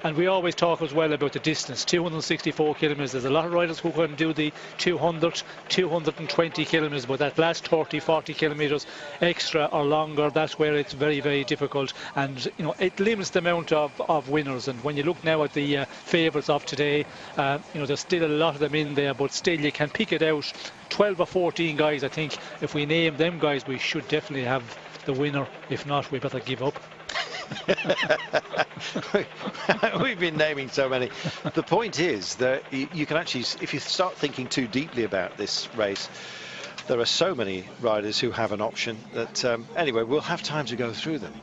And we always talk as well about the distance, 264 kilometres. There's a lot of riders who can do the 200, 220 kilometres, but that last 30, 40 kilometres extra or longer, that's where it's very, very difficult. And, you know, it limits the amount of winners. And when you look now at the favourites of today, you know, there's still a lot of them in there, but still you can pick it out. 12 or 14 guys, I think, if we name them guys, we should definitely have the winner. If not, we better give up. We've been naming so many. The point is that you can actually, if you start thinking too deeply about this race, there are so many riders who have an option that anyway, we'll have time to go through them.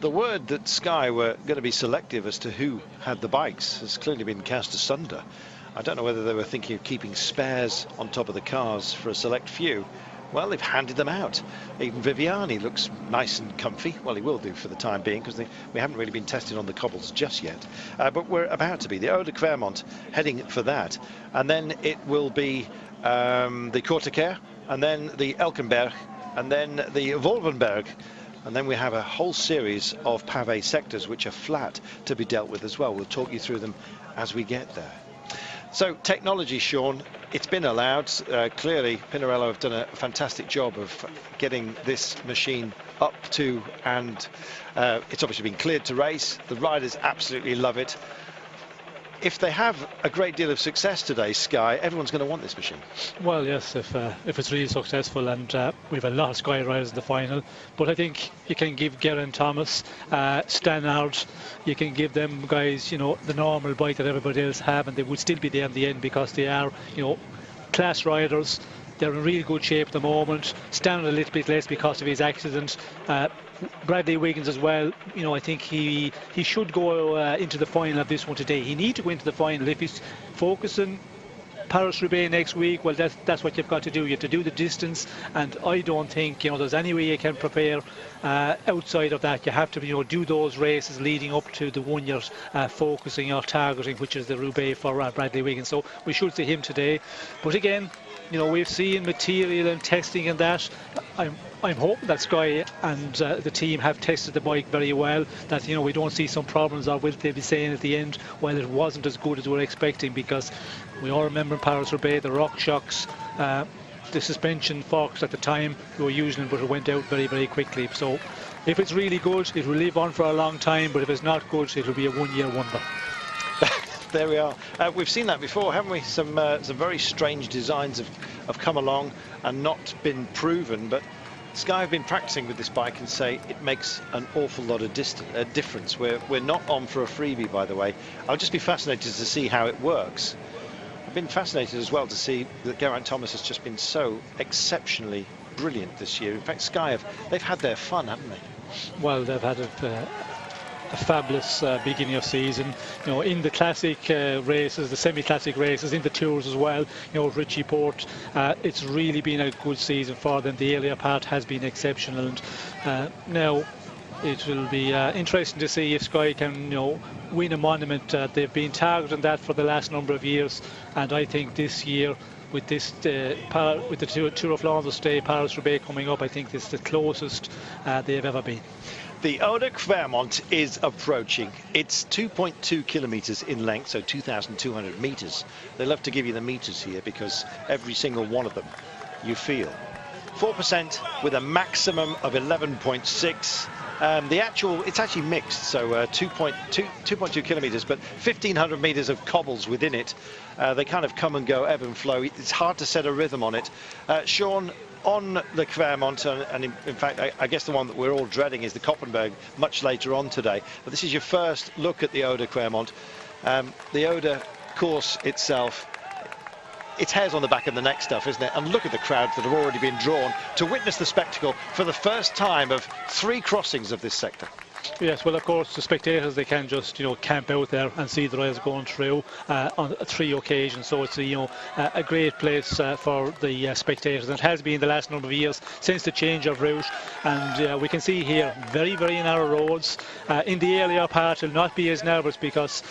The word that Sky were going to be selective as to who had the bikes has clearly been cast asunder. I don't know whether they were thinking of keeping spares on top of the cars for a select few. Well, they've handed them out. Even Viviani looks nice and comfy. Well, he will do for the time being, because we haven't really been tested on the cobbles just yet. But we're about to be. The Eau de Clermont heading for that. And then it will be the Korteker, and then the Elkenberg, and then the Wolvenberg. And then we have a whole series of pavé sectors which are flat to be dealt with as well. We'll talk you through them as we get there. So technology, Sean, it's been allowed. Clearly, Pinarello have done a fantastic job of getting this machine up to, and it's obviously been cleared to race. The riders absolutely love it. If they have a great deal of success today, Sky, everyone's going to want this machine. Well, yes, if it's really successful, and we've a lot of Sky riders in the final, but I think you can give Geraint Thomas, Stannard, you can give them guys, you know, the normal bike that everybody else have, and they would still be there in the end because they are, you know, class riders. They're in really good shape at the moment. Stannard a little bit less because of his accident. Bradley Wiggins as well, you know, I think he should go into the final of this one today. He needs to go into the final if he's focusing Paris-Roubaix next week, well, that's what you've got to do. You have to do the distance, and I don't think, you know, there's any way you can prepare outside of that. You have to, you know, do those races leading up to the one you're focusing or targeting, which is the Roubaix for Bradley Wiggins. So we should see him today. But again, you know, we've seen material and testing and that. I'm hoping that Sky and the team have tested the bike very well, that, you know, we don't see some problems, or will they be saying at the end, well, it wasn't as good as we were expecting, because we all remember in Paris-Roubaix the rock shocks, the suspension forks at the time we were using it, but it went out very, very quickly. So if it's really good, it will live on for a long time, but if it's not good, it will be a one-year wonder. There we are. We've seen that before, haven't we? Some very strange designs have come along and not been proven, but Sky have been practicing with this bike and say it makes an awful lot of difference. We're not on for a freebie, by the way. I'll just be fascinated to see how it works. I've been fascinated as well to see that Geraint Thomas has just been so exceptionally brilliant this year. In fact, Sky they've had their fun, haven't they? Well, they've had a fabulous beginning of season, you know, in the classic races, the semi-classic races, in the tours as well. You know, Richie Porte, it's really been a good season for them. The earlier part has been exceptional, and now it will be interesting to see if Sky can, you know, win a monument. They've been targeting that for the last number of years, and I think this year, with this with the Tour of Flanders Day, Paris-Roubaix coming up, I think this is the closest they've ever been. The Eau de Clermont is approaching. It's 2.2 kilometers in length, so 2,200 meters. They love to give you the meters here because every single one of them you feel. 4% with a maximum of 11.6. It's actually mixed, so 2.2 kilometers, but 1,500 meters of cobbles within it. They kind of come and go, ebb and flow. It's hard to set a rhythm on it. Sean, on the Clermont, and in fact, I guess the one that we're all dreading is the Koppenberg much later on today. But this is your first look at the Eau de Clermont. The Eau de course itself, it's hairs on the back of the neck stuff, isn't it? And look at the crowds that have already been drawn to witness the spectacle for the first time of 3 crossings of this sector. Yes, well, of course, the spectators, they can just, you know, camp out there and see the rails going through on 3 occasions. So it's, you know, a great place for the spectators. And it has been the last number of years since the change of route. And we can see here very, very narrow roads. In the earlier part, it'll not be as nervous because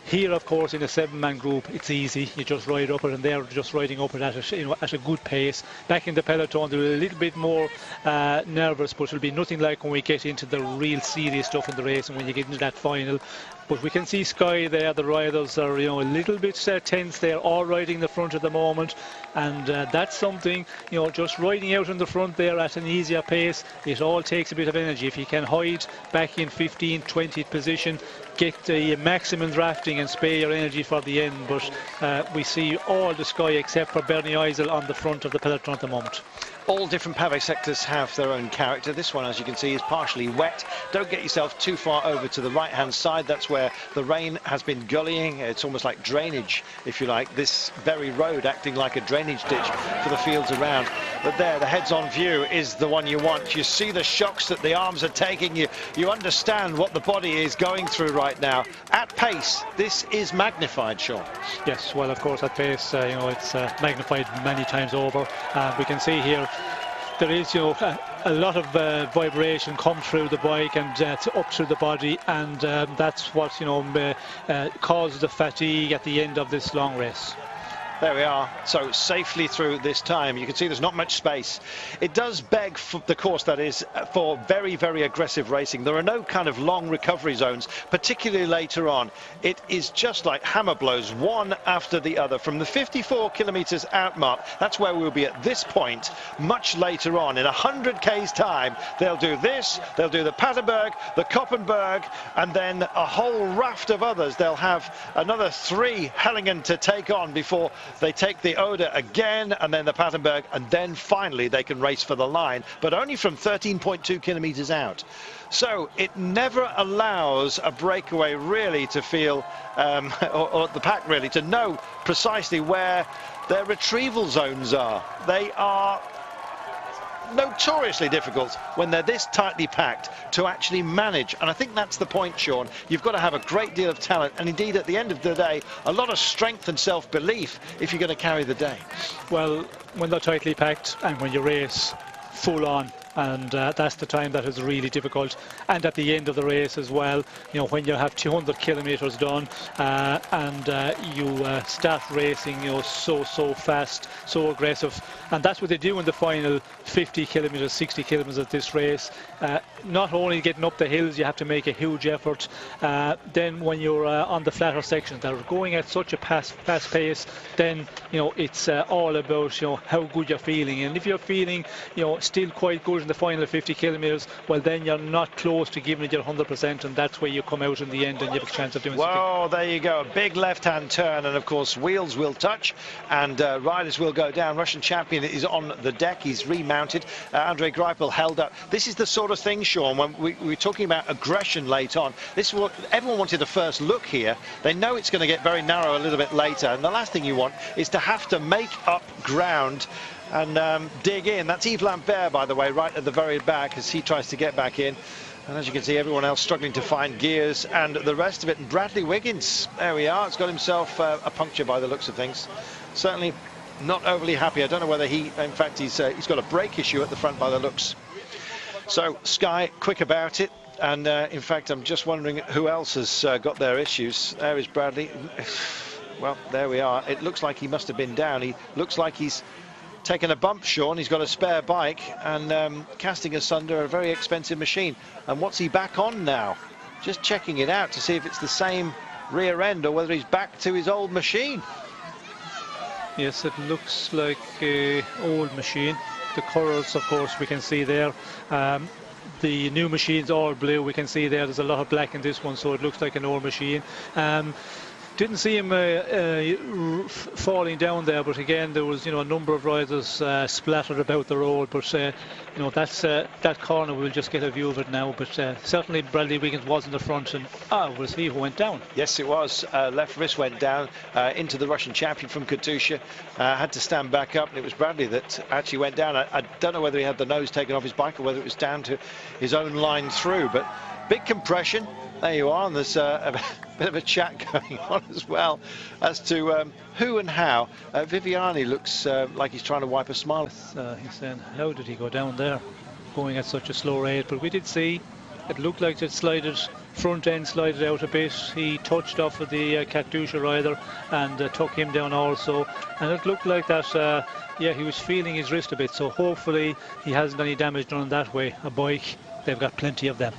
here, of course, in a 7-man group, it's easy. You just ride up it, and they're just riding up it at a good pace. Back in the peloton, they're a little bit more nervous, but it'll be nothing like when we get into the real serious stuff in the race and when you get into that final. But we can see Sky there, the riders are, you know, a little bit tense. They're all riding the front at the moment, and that's something, you know, just riding out in the front there at an easier pace, it all takes a bit of energy. If you can hide back in 15th, 20th position, get the maximum drafting and spare your energy for the end. But we see all the Sky except for Bernie Eisel on the front of the peloton at the moment. All different pavé sectors have their own character. This one, as you can see, is partially wet. Don't get yourself too far over to the right-hand side. That's where the rain has been gullying. It's almost like drainage, if you like. This very road acting like a drainage ditch for the fields around. But there, the heads-on view is the one you want. You see the shocks that the arms are taking. You understand what the body is going through right now. At pace, this is magnified, Sean. Yes, well, of course, at pace, you know, it's magnified many times over. We can see here there is, you know, a lot of vibration come through the bike and up through the body, and that's what, you know, causes the fatigue at the end of this long race. There we are, so safely through this time. You can see there's not much space. It does beg for the course, that is, for very, very aggressive racing. There are no kind of long recovery zones, particularly later on. It is just like hammer blows, one after the other. From the 54 kilometers out mark, that's where we'll be at this point, much later on. In 100 k's time, they'll do this, they'll do the Paterberg, the Koppenberg, and then a whole raft of others. They'll have another 3 Hellingen to take on before they take the Oder again, and then the Paterberg, and then finally they can race for the line, but only from 13.2 kilometers out. So it never allows a breakaway really to feel, or the pack really, to know precisely where their retrieval zones are. They are notoriously difficult when they're this tightly packed to actually manage. And I think that's the point, Sean. You've got to have a great deal of talent, and indeed at the end of the day, a lot of strength and self-belief if you're going to carry the day. Well, when they're tightly packed and when you race full on, and that's the time that is really difficult. And at the end of the race as well, you know, when you have 200 kilometers done and you start racing, you know, so fast, so aggressive, and that's what they do in the final 50 kilometers, 60 kilometers of this race. Not only getting up the hills, you have to make a huge effort. Then when you're on the flatter sections, they're going at such a fast pace, then, you know, it's all about, you know, how good you're feeling. And if you're feeling, you know, still quite good in the final 50 kilometers, well, then you're not close to giving it your 100%, and that's where you come out in the end and you have a chance of doing something. Well, there you go, a big left-hand turn, and of course wheels will touch and riders will go down. Russian champion is on the deck, he's remounted. Andrei Greipel held up. This is the sort of thing, Sean, when we were talking about aggression late on. This is what everyone wanted a first look here. They know it's going to get very narrow a little bit later, and the last thing you want is to have to make up ground and dig in. That's Yves Lambert, by the way, right at the very back as he tries to get back in. And as you can see, everyone else struggling to find gears and the rest of it. And Bradley Wiggins, there we are, has got himself a puncture by the looks of things. Certainly not overly happy. I don't know whether he, in fact, he's got a brake issue at the front by the looks. So Sky quick about it. And in fact, I'm just wondering who else has got their issues. There is Bradley. Well, there we are. It looks like he must have been down. He looks like he's taken a bump, Sean. He's got a spare bike and casting asunder a very expensive machine. And what's he back on now? Just checking it out to see if it's the same rear end or whether he's back to his old machine. Yes, it looks like an old machine. The colours, of course, we can see there. The new machine's all blue. We can see there's a lot of black in this one, so it looks like an old machine. Didn't see him falling down there, but again there was, you know, a number of riders splattered about the road. But you know, that's that corner. We'll just get a view of it now. But certainly Bradley Wiggins was in the front, and was he who went down? Yes, it was. Left wrist went down into the Russian champion from Katusha. Had to stand back up, and it was Bradley that actually went down. I don't know whether he had the nose taken off his bike or whether it was down to his own line through. But big compression. There you are, and there's a bit of a chat going on as well as to who and how. Viviani looks like he's trying to wipe a smile. He's saying, how did he go down there, going at such a slow rate? But we did see, it looked like it slided, front end slided out a bit. He touched off of the Katusha rider and took him down also. And it looked like that, yeah, he was feeling his wrist a bit. So hopefully he hasn't any damage done that way. A bike, they've got plenty of them.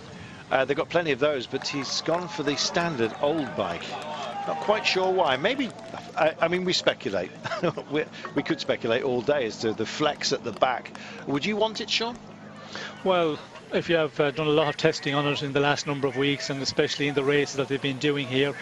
They've got plenty of those, but he's gone for the standard old bike. Not quite sure why. Maybe, I mean, we speculate. we could speculate all day as to the flex at the back. Would you want it, Sean? Well, if you have done a lot of testing on it in the last number of weeks, and especially in the races that they've been doing here,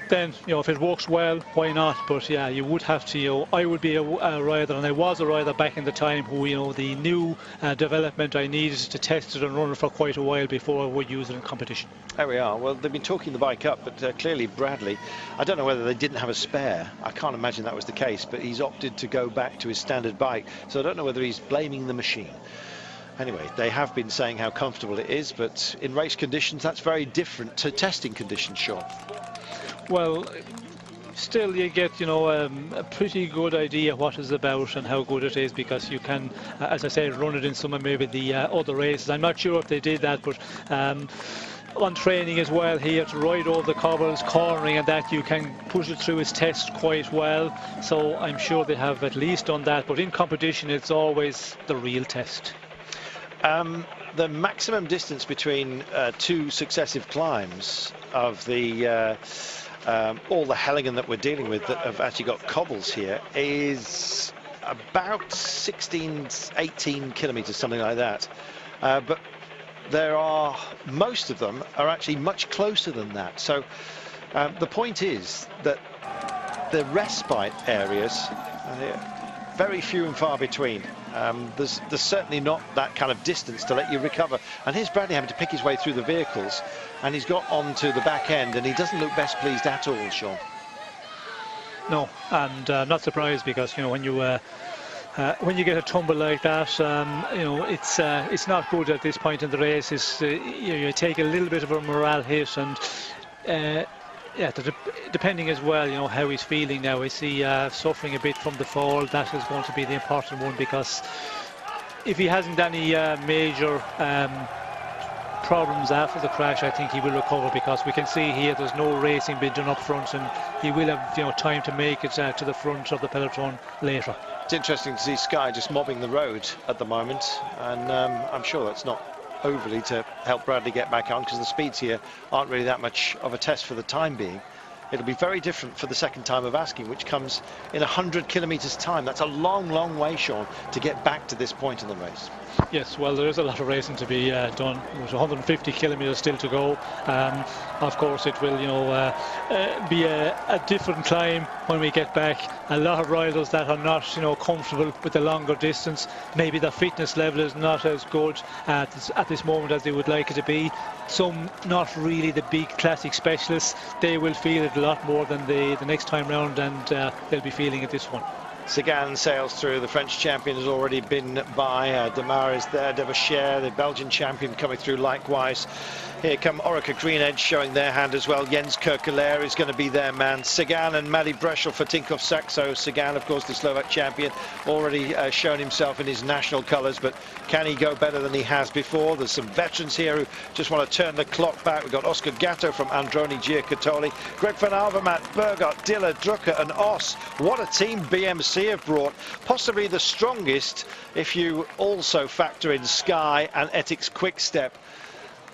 then, you know, if it works well, why not? But yeah, you would have to, you know, I would be a rider, and I was a rider back in the time who, you know, the new development, I needed to test it and run it for quite a while before I would use it in competition. There we are. Well, they've been talking the bike up, but clearly Bradley, I don't know whether they didn't have a spare. I can't imagine that was the case, but he's opted to go back to his standard bike. So I don't know whether he's blaming the machine. Anyway, they have been saying how comfortable it is, but in race conditions, that's very different to testing conditions, Sean. Well, still you get, you know, a pretty good idea what it's about and how good it is, because you can, as I say, run it in some of maybe the other races. I'm not sure if they did that, but on training as well here to ride over the cobbles, cornering and that, you can push it through its test quite well. So I'm sure they have at least done that, but in competition it's always the real test. The maximum distance between two successive climbs of the all the Hellingen that we're dealing with that have actually got cobbles here is about 16, 18 kilometers, something like that. But there are, most of them are actually much closer than that. So the point is that the respite areas, very few and far between. There's certainly not that kind of distance to let you recover. And here's Bradley having to pick his way through the vehicles, and he's got onto the back end, and he doesn't look best pleased at all, Sean. No, and I'm not surprised, because, you know, when you when you get a tumble like that, you know, it's not good at this point in the race. You take a little bit of a morale hit, and yeah, depending as well, you know, how he's feeling now. Is he suffering a bit from the fall? That is going to be the important one, because if he hasn't any major problems after the crash, I think he will recover, because we can see here there's no racing being done up front, and he will have, you know, time to make it to the front of the peloton later. It's interesting to see Sky just mobbing the road at the moment, and I'm sure that's not overly to help Bradley get back on, because the speeds here aren't really that much of a test for the time being. It'll be very different for the second time of asking, which comes in 100 kilometres time. That's a long, long way, Sean, to get back to this point in the race. Yes, well, there is a lot of racing to be done. There's 150 kilometres still to go. Of course, it will, you know, be a different climb when we get back. A lot of riders that are not, you know, comfortable with the longer distance. Maybe their fitness level is not as good at this moment as they would like it to be. Some not really the big classic specialists. They will feel it a lot more than the next time round, and they'll be feeling it this one. Sagan sails through. The French champion has already been by. Demar is there. Devonshire, the Belgian champion, coming through likewise. Here come Orica Greenedge showing their hand as well. Jens Kerkeler is going to be their man. Sagan and Mali Breschel for Tinkoff Saxo. Sagan, of course, the Slovak champion, already shown himself in his national colours, but can he go better than he has before? There's some veterans here who just want to turn the clock back. We've got Oscar Gatto from Androni Giocattoli, Greg van Avermaet, Burgott, Diller, Drucker and Oss. What a team BMC have brought. Possibly the strongest if you also factor in Sky and Ethics Quick Step.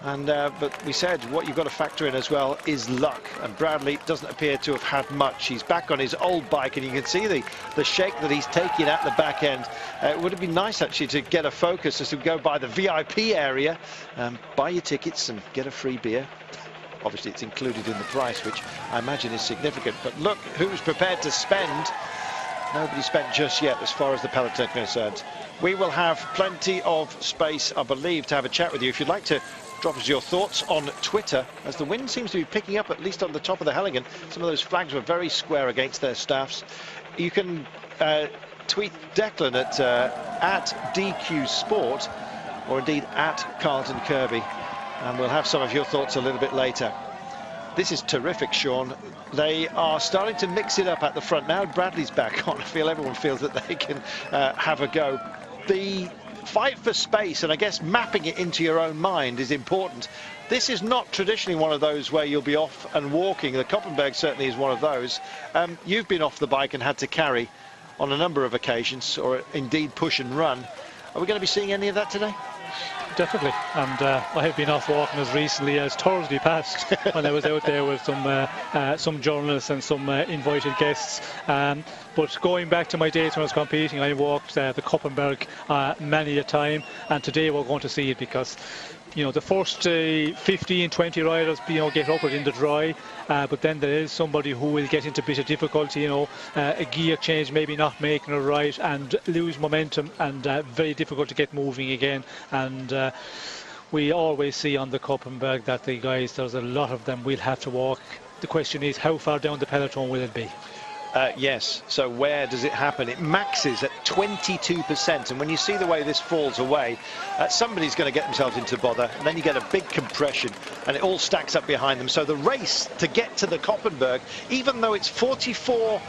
And but we said what you've got to factor in as well is luck, and Bradley doesn't appear to have had much. He's back on his old bike, and you can see the shake that he's taking at the back end. It would have been nice actually to get a focus as to go by the VIP area, buy your tickets and get a free beer. Obviously it's included in the price, which I imagine is significant, but look who's prepared to spend. Nobody spent just yet as far as the peloton is concerned. We will have plenty of space, I believe, to have a chat with you. If you'd like to drop us your thoughts on Twitter, as the wind seems to be picking up, at least on the top of the Helligan. Some of those flags were very square against their staffs. You can tweet Declan at DQ Sport, or indeed at Carlton Kirby, and we'll have some of your thoughts a little bit later. This is terrific, Sean. They are starting to mix it up at the front. Now Bradley's back on, I feel everyone feels that they can have a go. The fight for space, and I guess mapping it into your own mind, is important. This is not traditionally one of those where you'll be off and walking. The Koppenberg certainly is one of those. You've been off the bike and had to carry on a number of occasions, or indeed push and run. Are we going to be seeing any of that today? Definitely, and I have been off walking as recently as Thursday past when I was out there with some journalists and some invited guests. But going back to my days when I was competing, I walked the Koppenberg many a time, and today we're going to see it, because you know the first 15, 20 riders, you know, get up in the dry, but then there is somebody who will get into a bit of difficulty, you know, a gear change, maybe not making it right, and lose momentum, and very difficult to get moving again. And we always see on the Koppenberg that the guys, there's a lot of them will have to walk. The question is, how far down the peloton will it be? Yes, so where does it happen? It maxes at 22%, and when you see the way this falls away, somebody's going to get themselves into bother, and then you get a big compression, and it all stacks up behind them. So the race to get to the Koppenberg, even though it's 44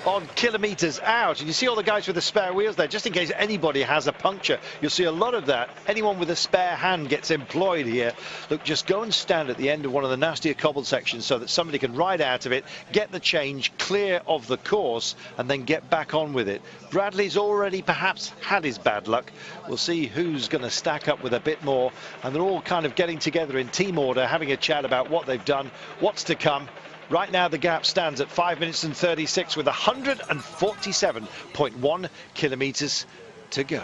odd kilometres out, and you see all the guys with the spare wheels there, just in case anybody has a puncture. You'll see a lot of that. Anyone with a spare hand gets employed here. Look, just go and stand at the end of one of the nastier cobbled sections so that somebody can ride out of it, get the change, clear of the course, and then get back on with it. Bradley's already perhaps had his bad luck. We'll see who's going to stack up with a bit more, and they're all kind of getting together in team order, having a chat about what they've done, what's to come. Right now the gap stands at 5 minutes and 36 with 147.1 kilometres to go.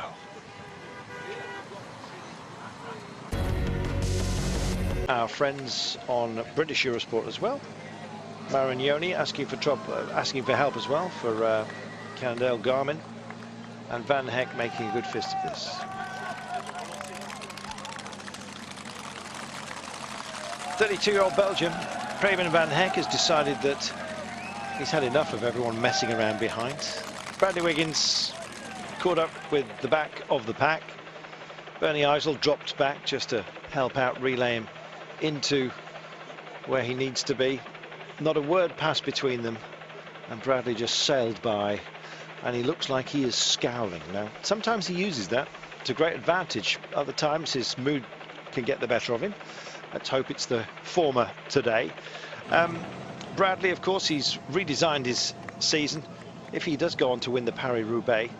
Our friends on British Eurosport as well. Marignoni asking for help as well for Cannondale Garmin, and Van Heck making a good fist of this. "32-year-old Belgium Preben Van Heck has decided that he's had enough of everyone messing around behind. Bradley Wiggins caught up with the back of the pack. Bernie Eisel dropped back just to help out, relay him into where he needs to be. Not a word passed between them, and Bradley just sailed by, and he looks like he is scowling. Now, sometimes he uses that to great advantage. Other times his mood can get the better of him. Let's hope it's the former today. Bradley, of course, he's redesigned his season. If he does go on to win the Paris-Roubaix,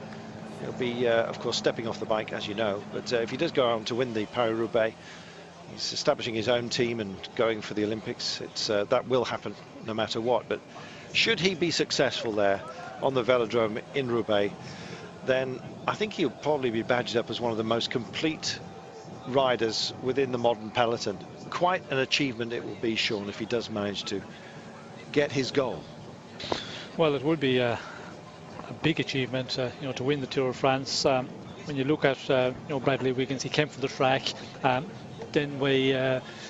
he'll be, of course, stepping off the bike, as you know. But if he does go on to win the Paris-Roubaix, he's establishing his own team and going for the Olympics. That will happen no matter what. But should he be successful there on the velodrome in Roubaix, then I think he'll probably be badged up as one of the most complete riders within the modern peloton. Quite an achievement it will be, Sean, if he does manage to get his goal. Well, it would be a big achievement, you know, to win the Tour of France. When you look at, you know, Bradley Wiggins, he came from the track. Then we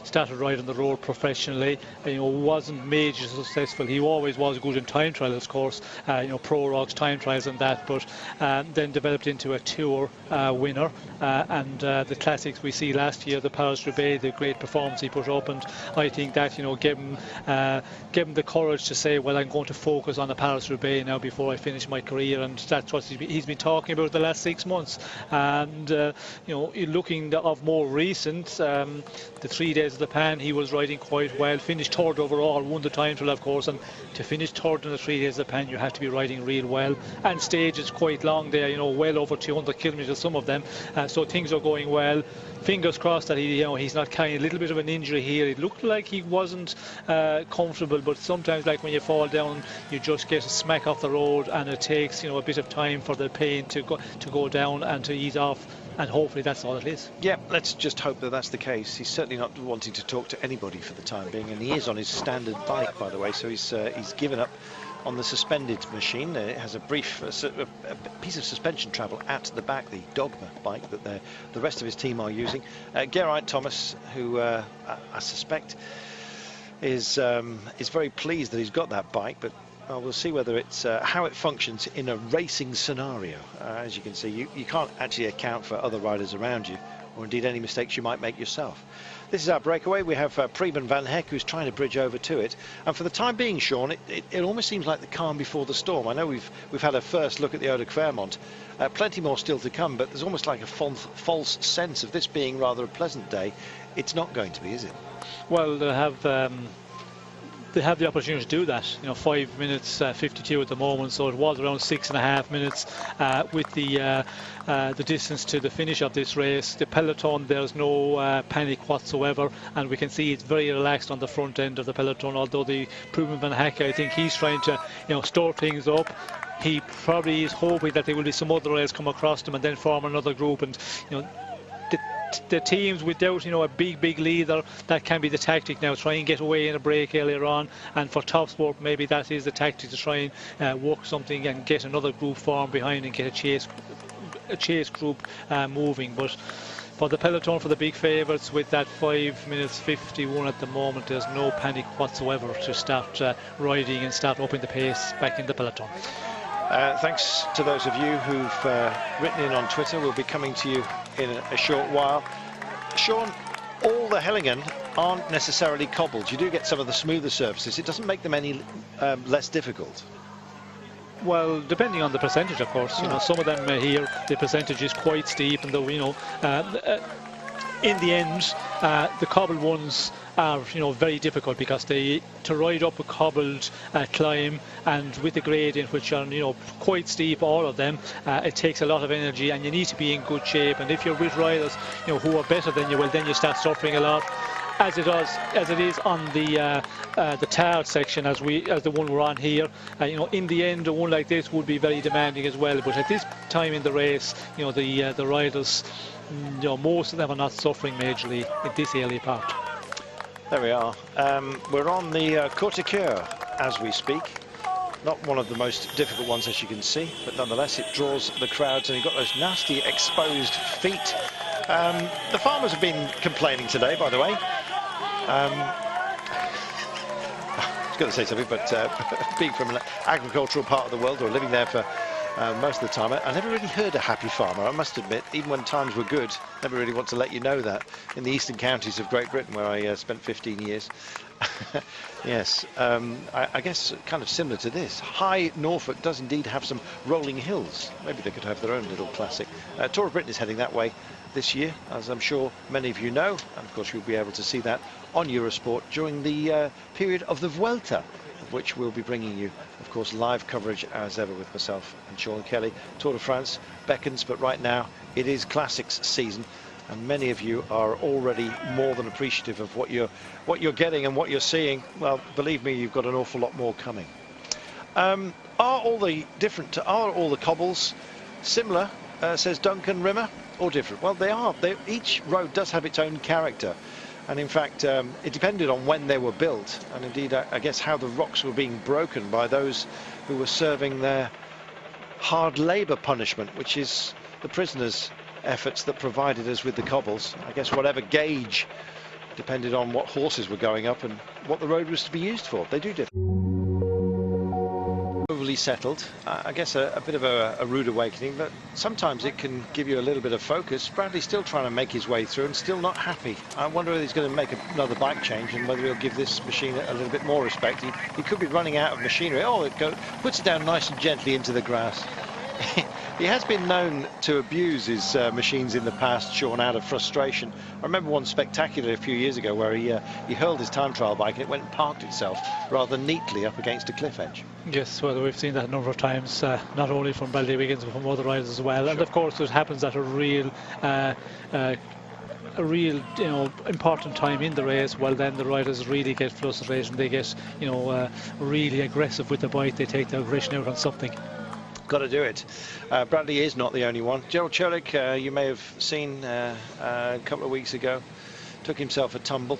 started riding the road professionally. You know, wasn't major successful. He always was good in time trials, of course. You know, Pro Rocks, time trials and that. But then developed into a Tour winner. And the classics we see last year, the Paris-Roubaix, the great performance he put up. And I think that, you know, gave him the courage to say, well, I'm going to focus on the Paris-Roubaix now before I finish my career. And that's what he's been talking about the last 6 months. And you know, looking of more recent, the 3 days of the Pan, he was riding quite well, finished third overall, won the time trial, of course. And to finish third in the 3 days of the Pan, you have to be riding real well. And stages quite long there, you know, well over 200 kilometres, some of them. So things are going well. Fingers crossed that he, you know, he's not carrying a little bit of an injury here. It looked like he wasn't comfortable, but sometimes, like when you fall down, you just get a smack off the road, and it takes, you know, a bit of time for the pain to go down and to ease off. And hopefully that's all it is. Yeah, let's just hope that that's the case. He's certainly not wanting to talk to anybody for the time being, and he is on his standard bike, by the way, so he's given up on the suspended machine. It has a brief a piece of suspension travel at the back, the Dogma bike that the rest of his team are using. Geraint Thomas, who I suspect is very pleased that he's got that bike, but we'll see whether it's how it functions in a racing scenario. As you can see, you can't actually account for other riders around you, or indeed any mistakes you might make yourself. This is our breakaway. We have Preben van Heck, who's trying to bridge over to it. And for the time being, Sean, it almost seems like the calm before the storm. I know we've had a first look at the Eau de Clermont. Plenty more still to come, but there's almost like a false sense of this being rather a pleasant day. It's not going to be, is it? Well, they have the opportunity to do that. You know, 5 minutes 52 at the moment, so it was around 6.5 minutes with the distance to the finish of this race. The peloton, there's no panic whatsoever, and we can see it's very relaxed on the front end of the peloton. Although the Preben van Heck, I think he's trying to, you know, store things up. He probably is hoping that there will be some other rails come across them and then form another group. And you know, the teams without, you know, a big leader, that can be the tactic now. Try and get away in a break earlier on, and for top sport maybe that is the tactic, to try and work something and get another group formed behind and get a chase group moving. But for the peloton, for the big favourites, with that 5 minutes 51 at the moment, there's no panic whatsoever to start riding and start upping the pace back in the peloton. Thanks to those of you who've written in on Twitter. We'll be coming to you in a short while. Sean, all the Hellingen aren't necessarily cobbled. You do get some of the smoother surfaces. It doesn't make them any less difficult. Well, depending on the percentage, of course. You know, some of them here, the percentage is quite steep, and though, you know, in the end, the cobbled ones are, you know, very difficult, because to ride up a cobbled climb, and with the gradient, which are, you know, quite steep, all of them, it takes a lot of energy, and you need to be in good shape. And if you're with riders, you know, who are better than you, well, then you start suffering a lot, as it is on the tarred section, as the one we're on here. You know, in the end, a one like this would be very demanding as well. But at this time in the race, you know, the riders, you know, most of them are not suffering majorly in this early part. There we are. We're on the Côte Coeur as we speak. Not one of the most difficult ones, as you can see, but nonetheless it draws the crowds, and you've got those nasty exposed feet. The farmers have been complaining today, by the way. I was going to say something, but being from an agricultural part of the world, or living there for most of the time. I never really heard a happy farmer, I must admit, even when times were good. Never really want to let you know that. In the eastern counties of Great Britain, where I spent 15 years. Yes, I guess kind of similar to this. High Norfolk does indeed have some rolling hills. Maybe they could have their own little classic. Tour of Britain is heading that way this year, as I'm sure many of you know, and of course you'll be able to see that on Eurosport during the period of the Vuelta, of which we'll be bringing you, of course, live coverage as ever with myself and Sean Kelly. Tour de France beckons, but right now it is Classics season, and many of you are already more than appreciative of what you're getting and what you're seeing. Well, believe me, you've got an awful lot more coming. Are all the cobbles similar, says Duncan Rimmer, or different? Well, they are. Each road does have its own character, and in fact it depended on when they were built, and indeed I guess how the rocks were being broken by those who were serving their hard labour punishment, which is the prisoners' efforts that provided us with the cobbles. I guess whatever gauge depended on what horses were going up and what the road was to be used for. They do differ. Overly settled, I guess a bit of a rude awakening, but sometimes it can give you a little bit of focus. Bradley's still trying to make his way through and still not happy. I wonder whether he's going to make another bike change and whether he'll give this machine a little bit more respect. He could be running out of machinery. Oh, puts it down nice and gently into the grass. He has been known to abuse his machines in the past, Sean, out of frustration. I remember one spectacular a few years ago where he hurled his time trial bike and it went and parked itself rather neatly up against a cliff edge. Yes, well, we've seen that a number of times, not only from Bradley Wiggins but from other riders as well. Sure. And of course it happens at a real important time in the race. Well, then the riders really get frustrated and they get really aggressive with the bike. They take their aggression out on something. Got to do it. Bradley is not the only one. Gerald Cholik, you may have seen a couple of weeks ago, took himself a tumble,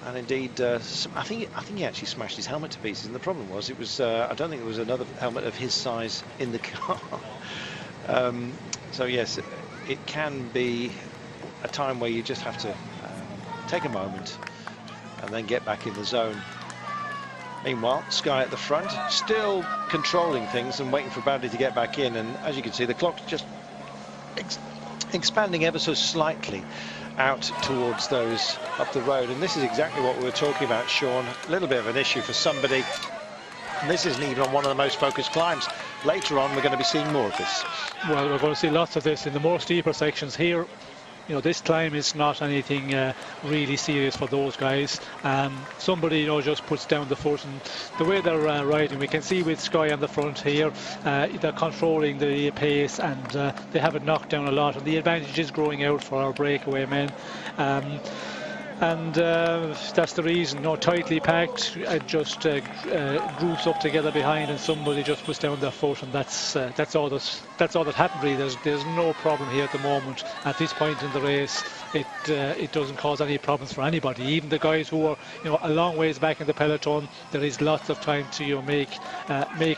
and indeed I think he actually smashed his helmet to pieces. And the problem was I don't think there was another helmet of his size in the car. So yes, it can be a time where you just have to take a moment and then get back in the zone. Meanwhile, Sky at the front, still controlling things and waiting for Bradley to get back in. And as you can see, the clock's just expanding ever so slightly out towards those up the road. And this is exactly what we were talking about, Sean. A little bit of an issue for somebody. And this isn't even on one of the most focused climbs. Later on, we're going to be seeing more of this. Well, we're going to see lots of this in the more steeper sections here. This climb is not anything really serious for those guys. Somebody, just puts down the foot, and the way they're riding, we can see with Sky on the front here, they're controlling the pace and they have it knocked down a lot, and the advantage is growing out for our breakaway men. And that's the reason, tightly packed, just groups up together behind, and somebody just puts down their foot, and that's all that happened really. There's no problem here at the moment. At this point in the race, it doesn't cause any problems for anybody. Even the guys who are a long ways back in the peloton, there is lots of time to make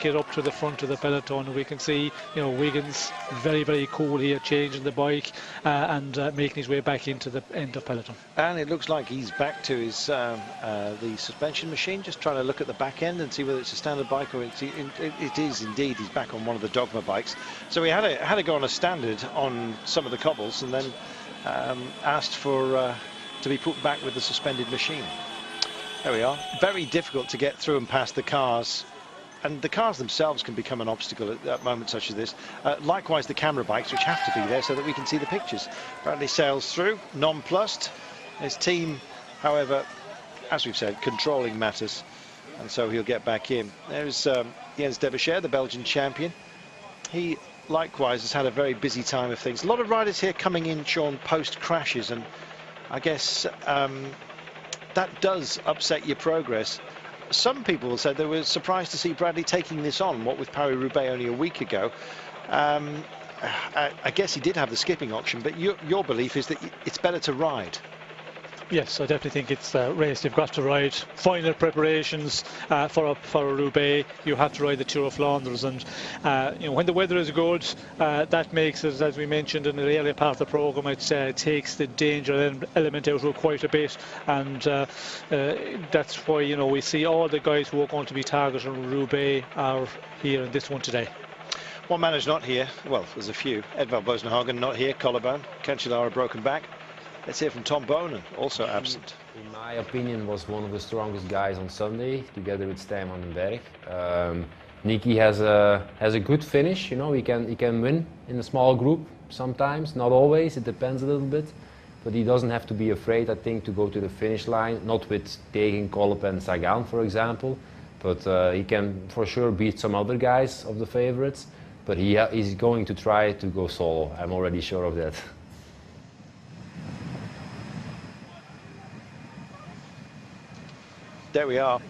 it up to the front of the peloton. And we can see Wiggins very, very cool here, changing the bike and making his way back into the end of peloton. And it looks like he's back to his the suspension machine, just trying to look at the back end and see whether it's a standard bike or it is indeed. He's back on one of the Dogma bikes. So he had to go on a standard on some of the cobbles and then asked for to be put back with the suspended machine. There we are. Very difficult to get through and past the cars, and the cars themselves can become an obstacle at moments such as this. Likewise the camera bikes, which have to be there so that we can see the pictures. Bradley sails through, nonplussed. His team, however, as we've said, controlling matters, and so he'll get back in. There's Jens Debusschere, the Belgian champion. He likewise has had a very busy time of things. A lot of riders here coming in, Sean, post crashes, and I guess that does upset your progress. Some people said they were surprised to see Bradley taking this on, what with Paris-Roubaix only a week ago. I guess he did have the skipping option, but your belief is that it's better to ride. Yes, I definitely think it's a race you've got to ride. Final preparations for a Roubaix, you have to ride the Tour of Flanders, and when the weather is good, that makes it, as we mentioned in the earlier part of the programme, it takes the danger element out of it quite a bit, and that's why we see all the guys who are going to be targeting Roubaix are here in this one today. One man is not here. Well, there's a few. Edvald Boasson-Hagen not here. Collarbone. Cancellara broken back. Let's hear from Tom Bonen, also absent. In my opinion, was one of the strongest guys on Sunday, together with Stijn van den Berg. Nicky has a good finish. You know, he can win in a small group sometimes, not always. It depends a little bit, but he doesn't have to be afraid, I think, to go to the finish line. Not with Tegen, Kolp and Sagan, for example, but he can for sure beat some other guys of the favorites. But he's going to try to go solo. I'm already sure of that. There we are.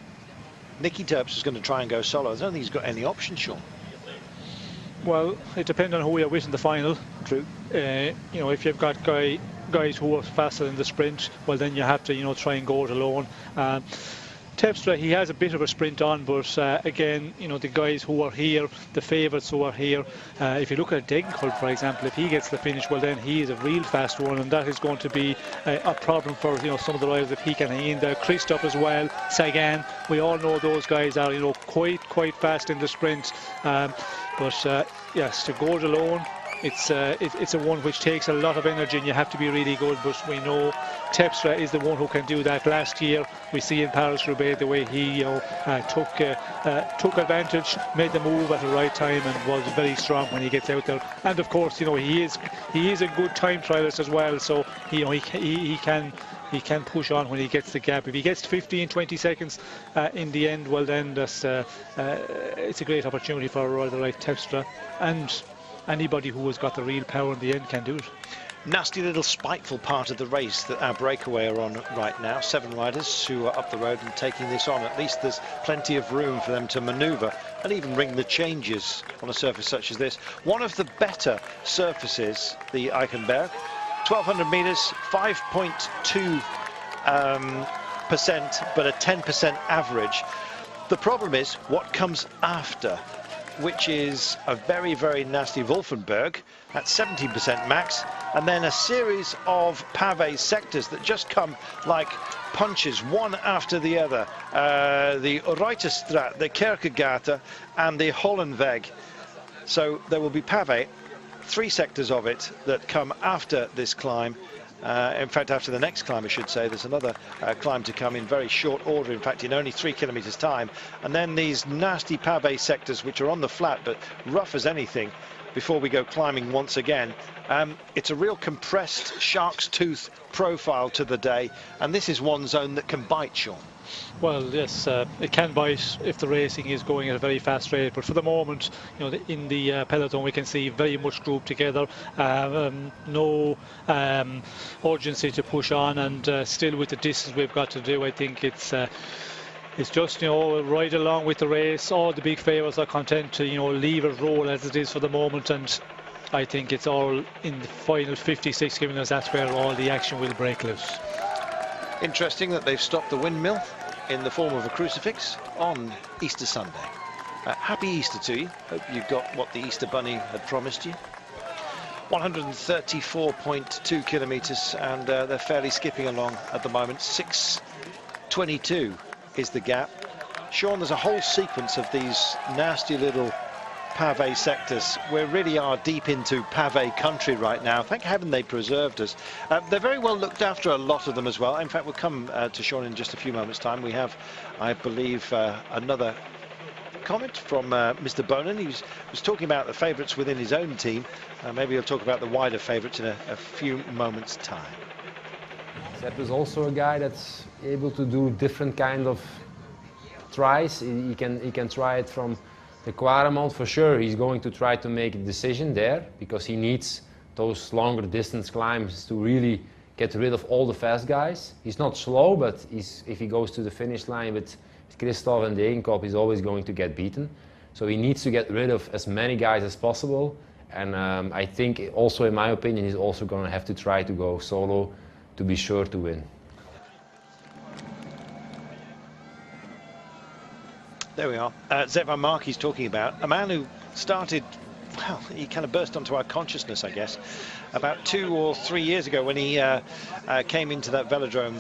Nicky Terpstra is going to try and go solo. I don't think he's got any options, Sean. Well, it depends on who you're with in the final. True. You know, if you've got guys who are faster in the sprint, well, then you have to, you know, try and go it alone. Terpstra, he has a bit of a sprint on, but again, you know, the guys who are here, the favourites who are here, if you look at Degenkolb, for example, if he gets the finish, well, then he is a real fast one, and that is going to be a problem for, you know, some of the riders if he can hang in there. Christoph as well, Sagan, we all know those guys are, you know, quite fast in the sprint, but yes, to go it alone, it's a one which takes a lot of energy, and you have to be really good. But we know Terpstra is the one who can do that. Last year, we see in Paris-Roubaix the way he, you know, took advantage, made the move at the right time, and was very strong when he gets out there. And of course, you know, he is a good time trialist as well. So you know, he can push on when he gets the gap. If he gets 15-20 seconds in the end, well, then that's it's a great opportunity for a rider like Terpstra, and anybody who has got the real power in the end can do it. Nasty little spiteful part of the race that our breakaway are on right now. 7 riders who are up the road and taking this on. At least there's plenty of room for them to manoeuvre and even ring the changes on a surface such as this. One of the better surfaces, the Eichenberg, 1200 metres, 5.2% but a 10% average. The problem is what comes after, which is a very, very nasty Wolfenberg at 17% max, and then a series of pavé sectors that just come like punches, one after the other. The Reuterstraat, the Kerkegate and the Hollenweg. So there will be pavé, 3 sectors of it that come after this climb. In fact, after the next climb, I should say, there's another climb to come in very short order, in fact in only 3 kilometers time, and then these nasty pavé sectors which are on the flat but rough as anything before we go climbing once again. It's a real compressed shark's tooth profile to the day, and this is one zone that can bite, Sean. Well, yes, it can bite if the racing is going at a very fast rate, but for the moment, you know, in the peloton we can see very much grouped together, no urgency to push on, and still with the distance we've got to do, I think it's just, you know, right along with the race. All the big favourites are content to, you know, leave it roll as it is for the moment, and I think it's all in the final 56 kilometres, that's where all the action will break loose. Interesting that they've stopped the windmill in the form of a crucifix on Easter Sunday. Happy Easter to you. Hope you got what the Easter Bunny had promised you. 134.2 kilometres, and they're fairly skipping along at the moment. 6:22 is the gap. Sean, there's a whole sequence of these nasty little pavé sectors. We really are deep into pavé country right now. Thank heaven they preserved us. They're very well looked after, a lot of them as well. In fact, we'll come to Sean in just a few moments' time. We have, I believe, another comment from Mr. Bonen. He was talking about the favourites within his own team. Maybe he'll talk about the wider favourites in a few moments' time. Sepp is also a guy that's able to do different kind of tries. He can try it from the Quaremont for sure. He's going to try to make a decision there because he needs those longer distance climbs to really get rid of all the fast guys. He's not slow, but if he goes to the finish line with Christoph and Degenkolb, he's always going to get beaten. So he needs to get rid of as many guys as possible. And I think also, in my opinion, he's also going to have to try to go solo to be sure to win. There we are. Zet van Markey's talking about a man who started, well, he kind of burst onto our consciousness, I guess, about 2 or 3 years ago when he came into that velodrome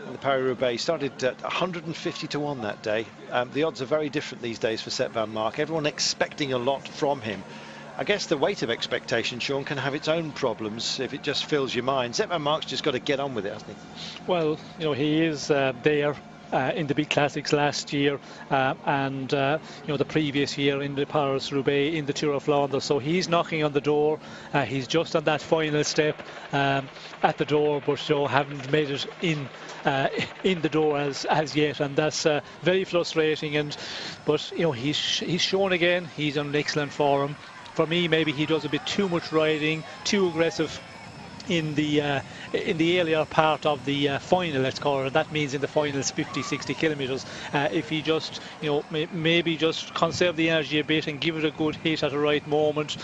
in the Paris-Roubaix. He started at 150 to 1 that day. The odds are very different these days for Zet van Mark. Everyone expecting a lot from him. I guess the weight of expectation, Sean, can have its own problems if it just fills your mind. Zepp van Mark's just got to get on with it, hasn't he? Well, you know, he is there in the big classics last year and you know, the previous year in the Paris-Roubaix, in the Tour of Flanders. So he's knocking on the door. He's just on that final step at the door, but you know, haven't made it in the door as yet, and that's very frustrating. But you know, he's shown again he's on an excellent form. For me, maybe he does a bit too much riding, too aggressive in the earlier part of the final, let's call it. That means in the finals 50-60 kilometers. If he just, you know, maybe just conserve the energy a bit and give it a good hit at the right moment,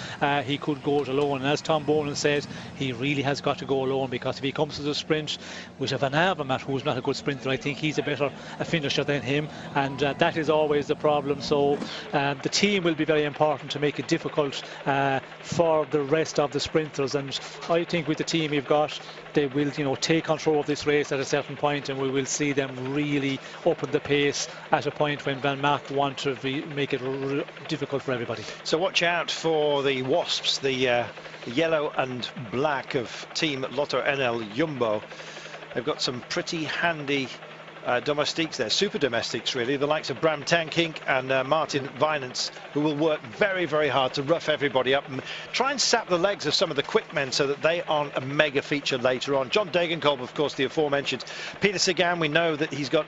he could go it alone. And as Tom Bonan said, he really has got to go alone, because if he comes to the sprint with a Van Avermaet, who's not a good sprinter, I think he's a better finisher than him, and that is always the problem. So the team will be very important to make it difficult for the rest of the sprinters, and I think with the team you've got, they will, you know, take control of this race at a certain point, and we will see them really up in the pace at a point when Van Mark want to make it difficult for everybody. So watch out for the Wasps, the yellow and black of Team Lotto NL Jumbo. They've got some pretty handy domestiques there, super domestiques really, the likes of Bram Tankink and Martin Vinance, who will work very, very hard to rough everybody up and try and sap the legs of some of the quick men so that they aren't a mega feature later on. John Degenkolb, of course, the aforementioned. Peter Sagan, we know that he's got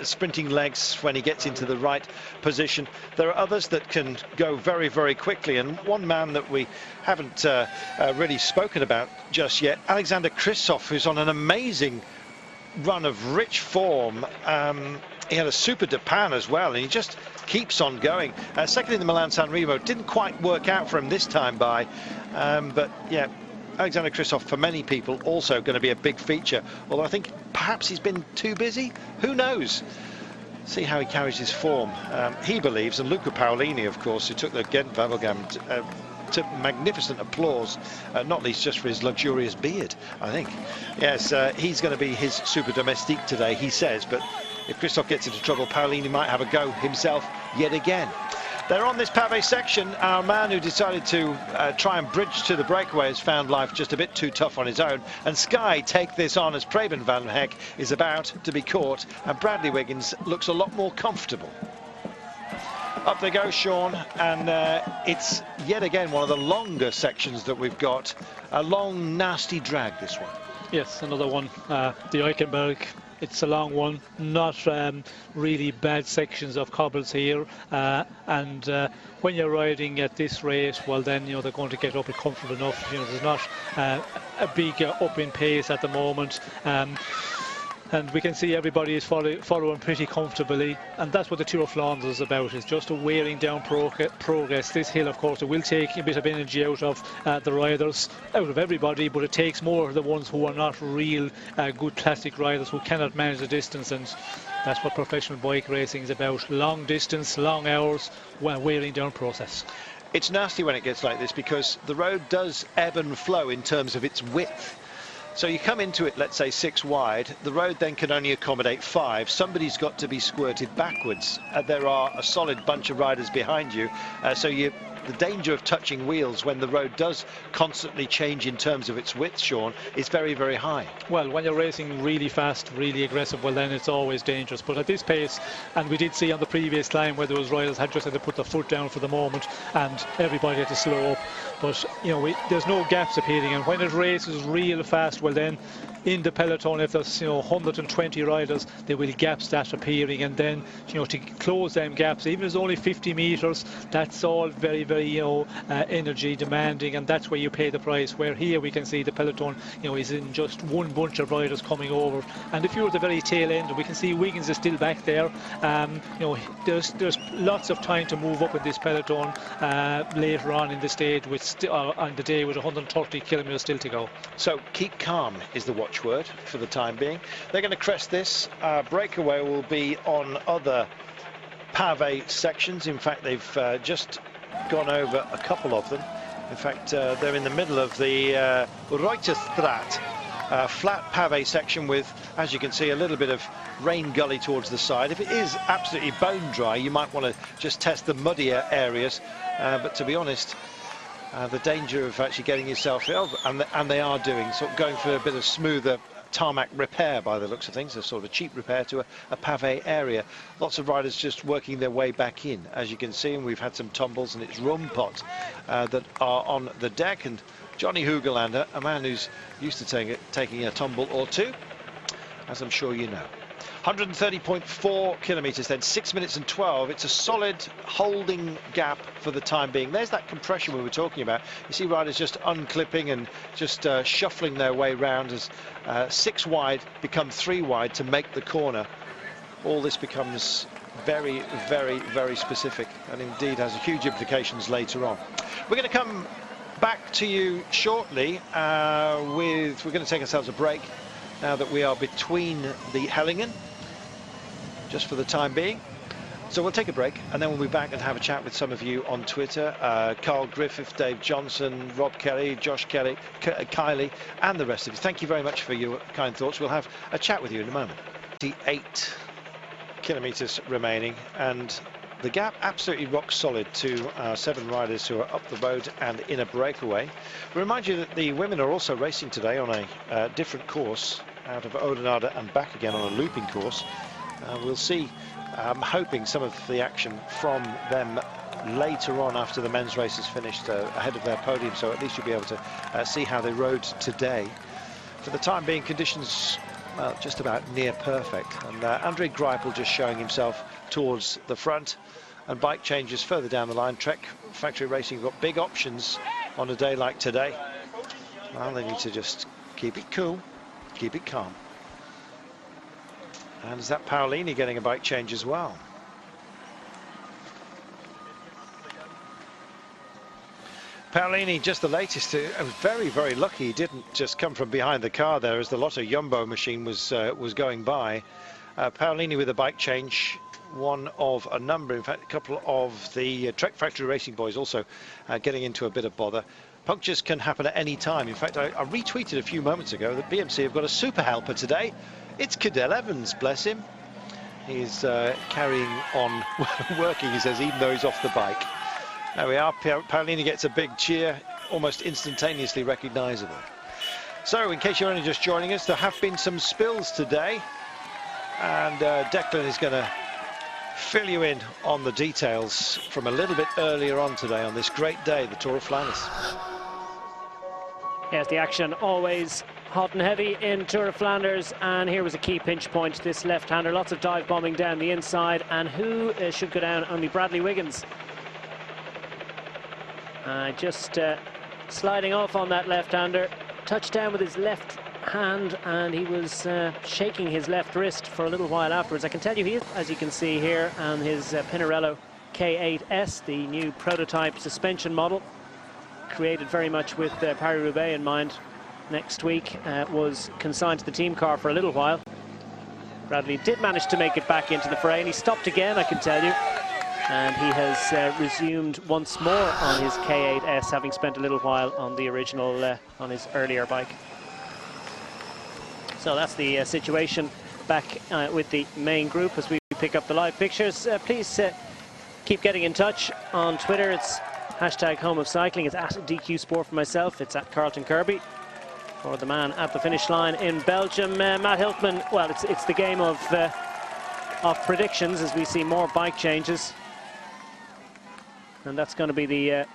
sprinting legs when he gets into the right position. There are others that can go very, very quickly, and one man that we haven't really spoken about just yet, Alexander Kristoff, who's on an amazing run of rich form. He had a Super de Pan as well, and he just keeps on going. Second in the Milan San Remo, didn't quite work out for him this time by, but yeah, Alexander Kristoff for many people also going to be a big feature, although I think perhaps he's been too busy, who knows. See how he carries his form. He believes, and Luca Paolini, of course, who took the Gent-Wevelgem to magnificent applause, not least just for his luxurious beard, I think. Yes, he's going to be his super domestique today, he says, but if Kristoff gets into trouble, Paolini might have a go himself yet again. They're on this pavé section. Our man who decided to try and bridge to the breakaway has found life just a bit too tough on his own, and Sky take this on as Preben van Heck is about to be caught, and Bradley Wiggins looks a lot more comfortable. Up they go, Sean, and it's yet again one of the longer sections that we've got. A long, nasty drag, this one. Yes, another one. The Eichenberg, it's a long one. Not really bad sections of cobbles here. And when you're riding at this rate, well then, you know, they're going to get up at comfort enough. You know, there's not a big up in pace at the moment. And we can see everybody is following pretty comfortably, and that's what the Tour of Flanders is about. It's just a wearing down progress. This hill, of course, it will take a bit of energy out of the riders, out of everybody, but it takes more of the ones who are not real good classic riders, who cannot manage the distance, and that's what professional bike racing is about. Long distance, long hours, wearing down process. It's nasty when it gets like this, because the road does ebb and flow in terms of its width. So you come into it, let's say 6 wide, the road then can only accommodate 5. Somebody's got to be squirted backwards. There are a solid bunch of riders behind you, so the danger of touching wheels when the road does constantly change in terms of its width, Sean, is very, very high. Well, when you're racing really fast, really aggressive, well then it's always dangerous. But at this pace, and we did see on the previous climb where those riders had just had to put their foot down for the moment, and everybody had to slow up. But you know, there's no gaps appearing, and when it races real fast, well then in the peloton, if there's 120 riders, there will gaps start appearing, and then to close them gaps, even if it's only 50 meters, that's all very, very energy demanding, and that's where you pay the price. Where here we can see the peloton is in just one bunch of riders coming over, and if you're at the very tail end, we can see Wiggins is still back there. There's lots of time to move up in this peloton later on in the stage, on the day with 130 kilometers still to go. So keep calm is the watchword for the time being. They're going to crest this. Breakaway will be on other pavé sections. In fact, they've just gone over a couple of them. In fact, they're in the middle of the Reuterstraat flat pavé section with, as you can see, a little bit of rain gully towards the side. If it is absolutely bone dry, you might want to just test the muddier areas, but to be honest, the danger of actually getting yourself ill, and they are doing, sort of going for a bit of smoother tarmac repair by the looks of things, a sort of a cheap repair to a pavé area. Lots of riders just working their way back in, as you can see, and we've had some tumbles, and it's Rumpot that are on the deck, and Johnny Hoogelander, a man who's used to taking a tumble or two, as I'm sure you know. 130.4 kilometres then, 6 minutes and 12. It's a solid holding gap for the time being. There's that compression we were talking about. You see riders just unclipping and just shuffling their way round as 6 wide become 3 wide to make the corner. All this becomes very, very, very specific, and indeed has huge implications later on. We're going to come back to you shortly we're going to take ourselves a break now that we are between the Hellingen, just for the time being. So we'll take a break, and then we'll be back and have a chat with some of you on Twitter. Carl Griffith, Dave Johnson, Rob Kelly, Josh Kelly, Kylie, and the rest of you. Thank you very much for your kind thoughts. We'll have a chat with you in a moment. 8 kilometres remaining, and the gap absolutely rock solid to our 7 riders who are up the road and in a breakaway. We remind you that the women are also racing today on a different course out of Oudenaarde and back again on a looping course. We'll see, I'm hoping, some of the action from them later on after the men's race is finished, ahead of their podium, so at least you'll be able to see how they rode today. For the time being, conditions, well, just about near perfect, and Andre Greipel just showing himself towards the front, and bike changes further down the line. Trek Factory Racing have got big options on a day like today. Well, they need to just keep it cool, keep it calm. And is that Paolini getting a bike change as well? Paolini, just the latest. I was very, very lucky he didn't just come from behind the car there as the Lotto Jumbo machine was going by. Paolini with a bike change, one of a number, in fact a couple of the Trek Factory Racing boys also getting into a bit of bother. Punctures can happen at any time. In fact, I retweeted a few moments ago that BMC have got a super helper today. It's Cadell Evans, bless him. He's carrying on working, he says, even though he's off the bike. There we are. Paolini gets a big cheer, almost instantaneously recognisable. So, in case you're only just joining us, there have been some spills today, and Declan is going to fill you in on the details from a little bit earlier on today on this great day, the Tour of Flanders. Yes, the action always hot and heavy in Tour of Flanders, and here was a key pinch point. This left-hander, lots of dive bombing down the inside, and who should go down? Only Bradley Wiggins. Just sliding off on that left-hander, touched down with his left hand, and he was shaking his left wrist for a little while afterwards. I can tell you he is, as you can see here, on his Pinarello K8S, the new prototype suspension model, created very much with Paris-Roubaix in mind. Next week was consigned to the team car for a little while. Bradley did manage to make it back into the fray, and he stopped again, I can tell you. And he has resumed once more on his K8S, having spent a little while on the original, on his earlier bike. So that's the situation back with the main group as we pick up the live pictures. Please keep getting in touch on Twitter. It's hashtag Home of Cycling. It's at DQ Sport for myself. It's at Carlton Kirby. For the man at the finish line in Belgium, Matt Hiltman. Well, it's the game of predictions as we see more bike changes, and that's going to be the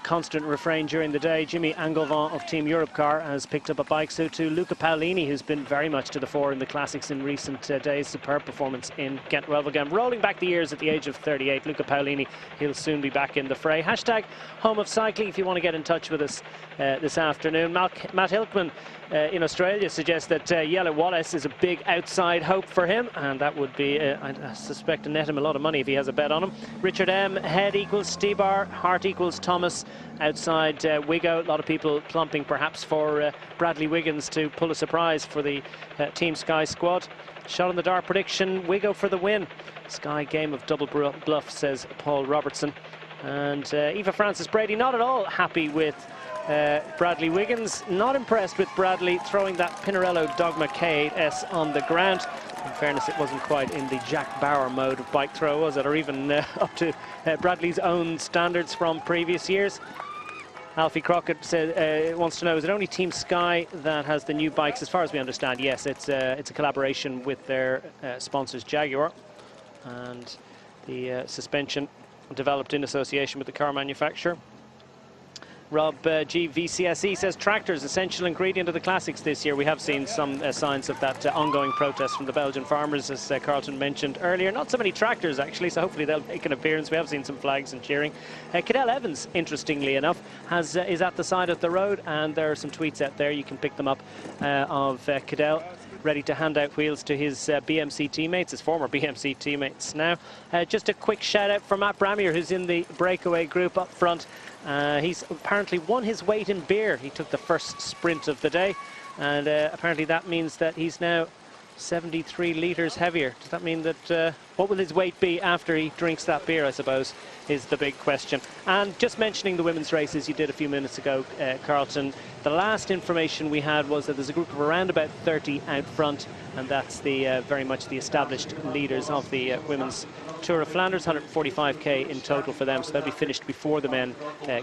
constant refrain during the day. Jimmy Engelvin of Team Europcar has picked up a bike. So to Luca Paolini, who's been very much to the fore in the classics in recent days. Superb performance in Ghent-Wevelgem. Rolling back the years at the age of 38, Luca Paolini, he'll soon be back in the fray. Hashtag Home of Cycling if you want to get in touch with us this afternoon. Matt Hiltman in Australia suggests that Jelle Wallace is a big outside hope for him, and that would be, I suspect, to net him a lot of money if he has a bet on him. Richard M, head equals Stibar, heart equals Thomas. Outside Wiggo, a lot of people plumping perhaps for Bradley Wiggins to pull a surprise for the Team Sky squad. Shot in the dark prediction, Wiggo for the win. Sky game of double bluff, says Paul Robertson. And Eva Francis Brady not at all happy with Bradley Wiggins, not impressed with Bradley throwing that Pinarello Dogma K8S on the ground. In fairness, it wasn't quite in the Jack Bauer mode of bike throw, was it, or even up to Bradley's own standards from previous years. Alfie Crockett wants to know, is it only Team Sky that has the new bikes? As far as we understand, yes, it's a collaboration with their sponsors Jaguar, and the suspension developed in association with the car manufacturer. Rob G. VCSE says tractors, essential ingredient of the classics this year. We have seen some signs of that ongoing protest from the Belgian farmers, as Carlton mentioned earlier. Not so many tractors, actually, so hopefully they'll make an appearance. We have seen some flags and cheering. Cadell Evans, interestingly enough, is at the side of the road, and there are some tweets out there. You can pick them up of Cadell, ready to hand out wheels to his BMC teammates, his former BMC teammates now. Just a quick shout out for Matt Bramier, who's in the breakaway group up front. He's apparently won his weight in beer. He took the first sprint of the day, and apparently that means that he's now 73 litres heavier. Does that mean that, what will his weight be after he drinks that beer, I suppose, is the big question. And just mentioning the women's races you did a few minutes ago, Carlton, the last information we had was that there's a group of around about 30 out front, and that's the very much the established leaders of the women's Tour of Flanders, 145k in total for them, so they'll be finished before the men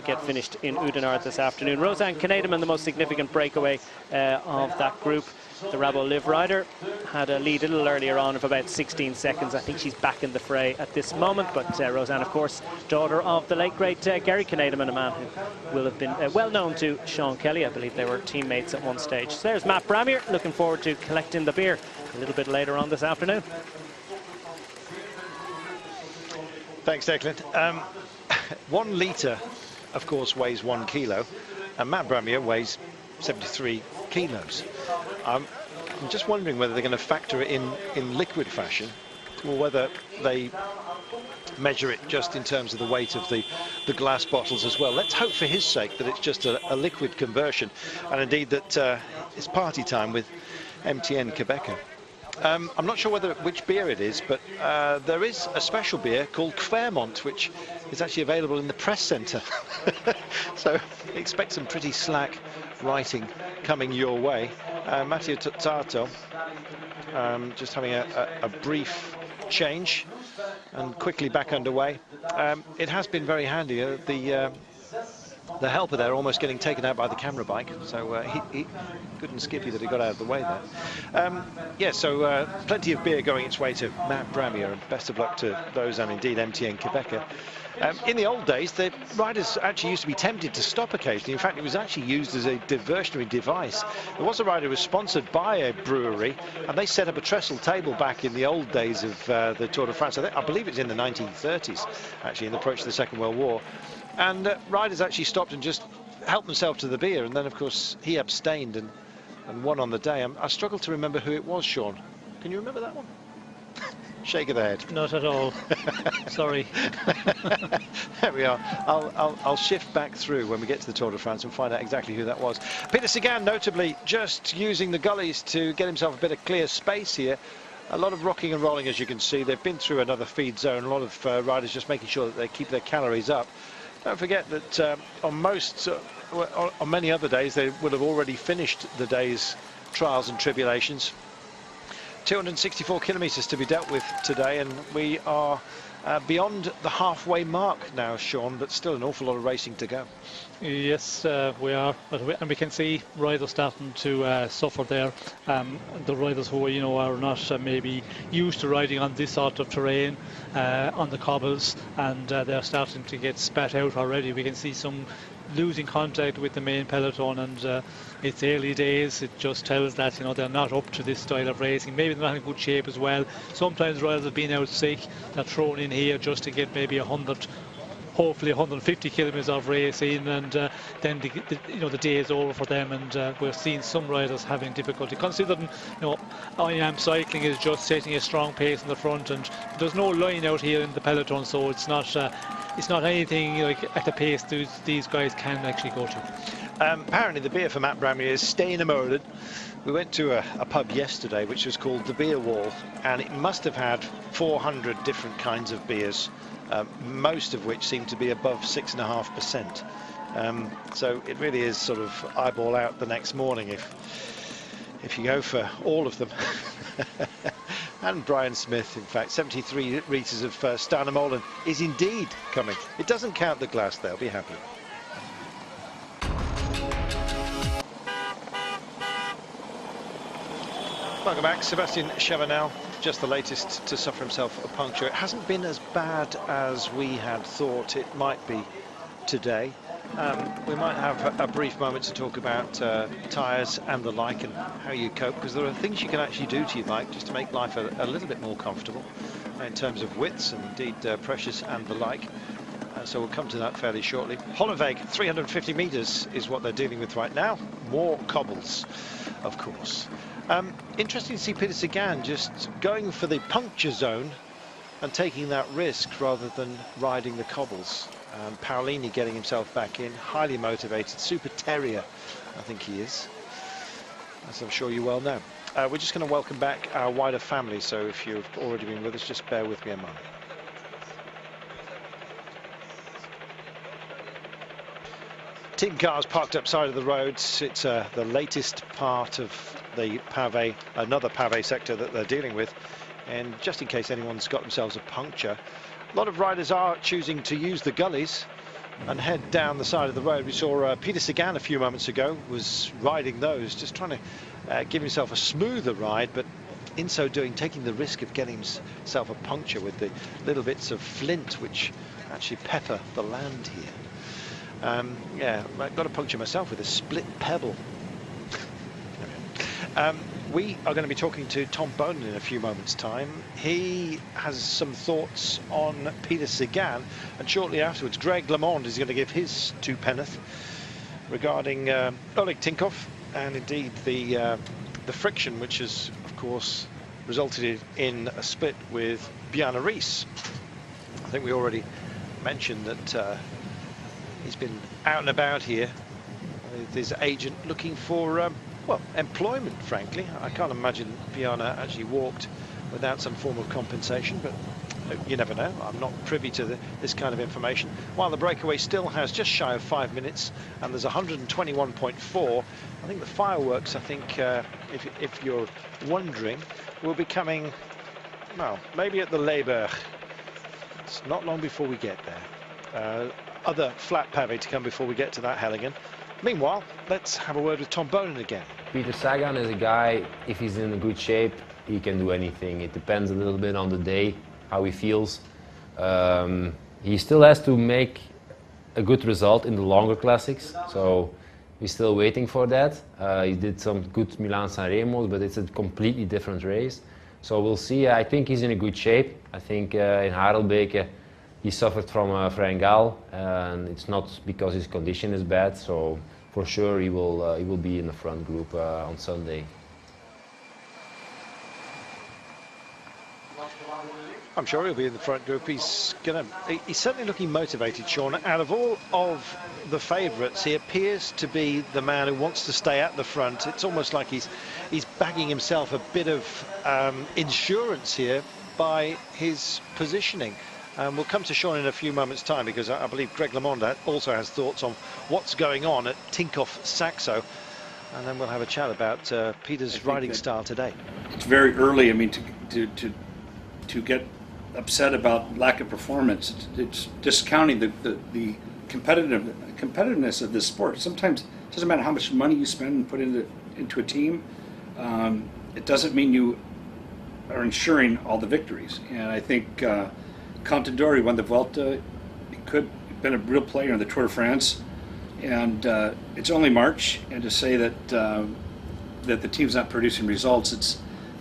get finished in Oudenaarde this afternoon. Roseanne Knetemann, the most significant breakaway of that group. The Rabo Liv rider had a lead a little earlier on of about 16 seconds. I think she's back in the fray at this moment, but Roseanne, of course, daughter of the late great Gary Knetemann, a man who will have been well known to Sean Kelly. I believe they were teammates at one stage. So there's Matt Bramier, looking forward to collecting the beer a little bit later on this afternoon. Thanks, Declan. 1 litre, of course, weighs 1 kilo, and Matt Bramier weighs 73 kilos. I'm just wondering whether they're going to factor it in liquid fashion, or whether they measure it just in terms of the weight of the glass bottles as well. Let's hope for his sake that it's just a liquid conversion, and indeed that it's party time with MTN Quebecer. I'm not sure which beer it is, but there is a special beer called Claremont, which is actually available in the press centre. So expect some pretty slack writing coming your way. Matteo Tozzato just having a brief change and quickly back underway. It has been very handy. The helper there almost getting taken out by the camera bike, so he good and skippy that he got out of the way there. Yeah, so plenty of beer going its way to Matt Bramier, and best of luck to those, and indeed MTN Quebecer. In the old days, the riders actually used to be tempted to stop occasionally. In fact, it was actually used as a diversionary device. There was a rider who was sponsored by a brewery, and they set up a trestle table back in the old days of the Tour de France. I believe it's in the 1930s, actually, in the approach to the Second World War. And riders actually stopped and just helped themselves to the beer, and then, of course, he abstained and won on the day. I struggle to remember who it was, Sean. Can you remember that one? Shake of the head. Not at all. Sorry. There we are. I'll shift back through when we get to the Tour de France and find out exactly who that was. Peter Sagan, notably, just using the gullies to get himself a bit of clear space here. A lot of rocking and rolling, as you can see. They've been through another feed zone. A lot of riders just making sure that they keep their calories up. Don't forget that on many other days, they would have already finished the day's trials and tribulations. 264 kilometres to be dealt with today, and we are beyond the halfway mark now, Sean, but still an awful lot of racing to go. Yes, we are, and we can see riders starting to suffer there. The riders who are not maybe used to riding on this sort of terrain, on the cobbles, and they're starting to get spat out already. We can see some losing contact with the main peloton, and it's early days. It just tells that they're not up to this style of racing. Maybe they're not in good shape as well. Sometimes riders have been out sick. They're thrown in here just to get maybe 100, hopefully 150 kilometres of racing, and then the day is over for them. And we're seeing some riders having difficulty, considering IAM Cycling is just setting a strong pace in the front, and there's no line out here in the peloton, so it's not anything like at the pace these guys can actually go to. Apparently the beer for Matt Bramier is Steenemolen. We went to a pub yesterday which was called the Beer Wall, and it must have had 400 different kinds of beers, most of which seem to be above 6.5%. So it really is sort of eyeball out the next morning if you go for all of them. And Brian Smith, in fact, 73 litres of Steenemolen is indeed coming. It doesn't count the glass, they'll be happy. Welcome back. Sebastian Chavanel, just the latest to suffer himself a puncture. It hasn't been as bad as we had thought it might be today. We might have a brief moment to talk about tyres and the like and how you cope, because there are things you can actually do to your bike just to make life a little bit more comfortable in terms of widths and indeed pressures and the like. So we'll come to that fairly shortly. Hollenweg, 350 metres is what they're dealing with right now. More cobbles, of course. Interesting to see Peter Sagan just going for the puncture zone and taking that risk rather than riding the cobbles. Paolini getting himself back in, highly motivated, super terrier, I think he is, as I'm sure you well know. We're just going to welcome back our wider family, so if you've already been with us, just bear with me a moment. Team cars parked up side of the roads. It's the latest part of the pavé, another pavé sector that they're dealing with. And just in case anyone's got themselves a puncture, a lot of riders are choosing to use the gullies and head down the side of the road. We saw Peter Sagan a few moments ago was riding those, just trying to give himself a smoother ride, but in so doing taking the risk of getting himself a puncture with the little bits of flint which actually pepper the land here. Yeah, I got a puncture myself with a split pebble. We are going to be talking to Tom Bonen in a few moments' time. He has some thoughts on Peter Sagan, and shortly afterwards Greg LeMond is going to give his two penneth regarding Oleg Tinkoff and indeed the friction which has of course resulted in a split with Bjarne Riis. I think we already mentioned that he's been out and about here with his agent looking for well, employment, frankly. I can't imagine Bjarne actually walked without some form of compensation, but you never know. I'm not privy to this kind of information. While the breakaway still has just shy of 5 minutes, and there's 121.4. I think the fireworks, I think, if you're wondering, will be coming, well, maybe at the Leberg. It's not long before we get there. Other flat pavé to come before we get to that Hellingen. Meanwhile, let's have a word with Tom Bonen again. Peter Sagan is a guy, if he's in a good shape, he can do anything. It depends a little bit on the day, how he feels. He still has to make a good result in the longer classics, so he's still waiting for that. He did some good Milan-San Remo, but it's a completely different race. So we'll see. I think he's in a good shape. I think in Harelbeke, he suffered from Frengal, and it's not because his condition is bad. So for sure he will be in the front group on Sunday. I'm sure he'll be in the front group. He's certainly looking motivated, Sean. Out of all of the favourites, he appears to be the man who wants to stay at the front. It's almost like he's bagging himself a bit of insurance here by his positioning. We'll come to Sean in a few moments' time, because I believe Greg LeMond also has thoughts on what's going on at Tinkoff Saxo, and then we'll have a chat about Peter's riding style today. It's very early. I mean, to get upset about lack of performance, it's discounting the competitiveness of this sport. Sometimes it doesn't matter how much money you spend and put into a team. It doesn't mean you are ensuring all the victories. And I think Contador won the Vuelta. He could have been a real player in the Tour de France. And it's only March, and to say that that the team's not producing results,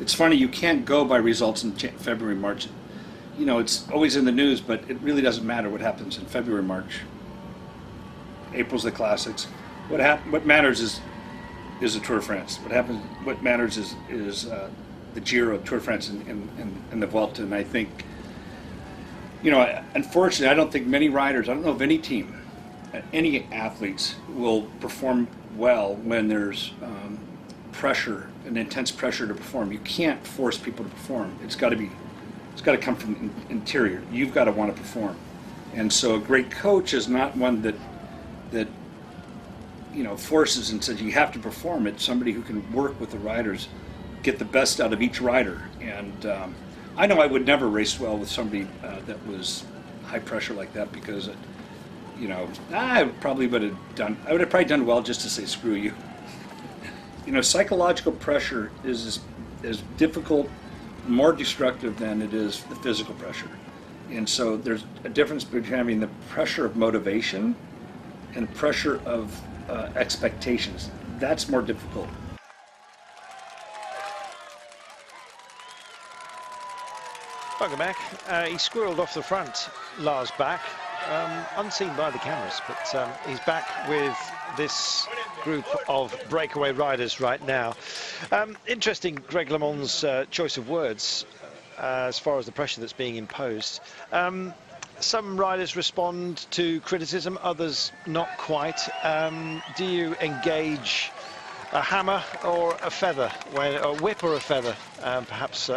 it's funny. You can't go by results in February, March. You know, it's always in the news, but it really doesn't matter what happens in February, March. April's the classics. What matters is the Tour de France. What matters is the Giro, Tour de France, and the Vuelta. And I think, you know, unfortunately, I don't think many riders, I don't know of any team, any athletes will perform well when there's pressure, an intense pressure to perform. You can't force people to perform. It's got to come from interior. You've got to want to perform. And so a great coach is not one that you know, forces and says you have to perform. It's somebody who can work with the riders, get the best out of each rider. And I know I would never race well with somebody that was high pressure like that, because you know, I would probably done well just to say screw you. You know, psychological pressure is is difficult, more destructive than it is the physical pressure. And so there's a difference between having the pressure of motivation and pressure of expectations. That's more difficult. Welcome back. He squirreled off the front, Lars back, unseen by the cameras, but he's back with this group of breakaway riders right now. Interesting, Greg LeMond's choice of words as far as the pressure that's being imposed. Some riders respond to criticism, others not quite. Do you engage a hammer or a feather, a whip or a feather, perhaps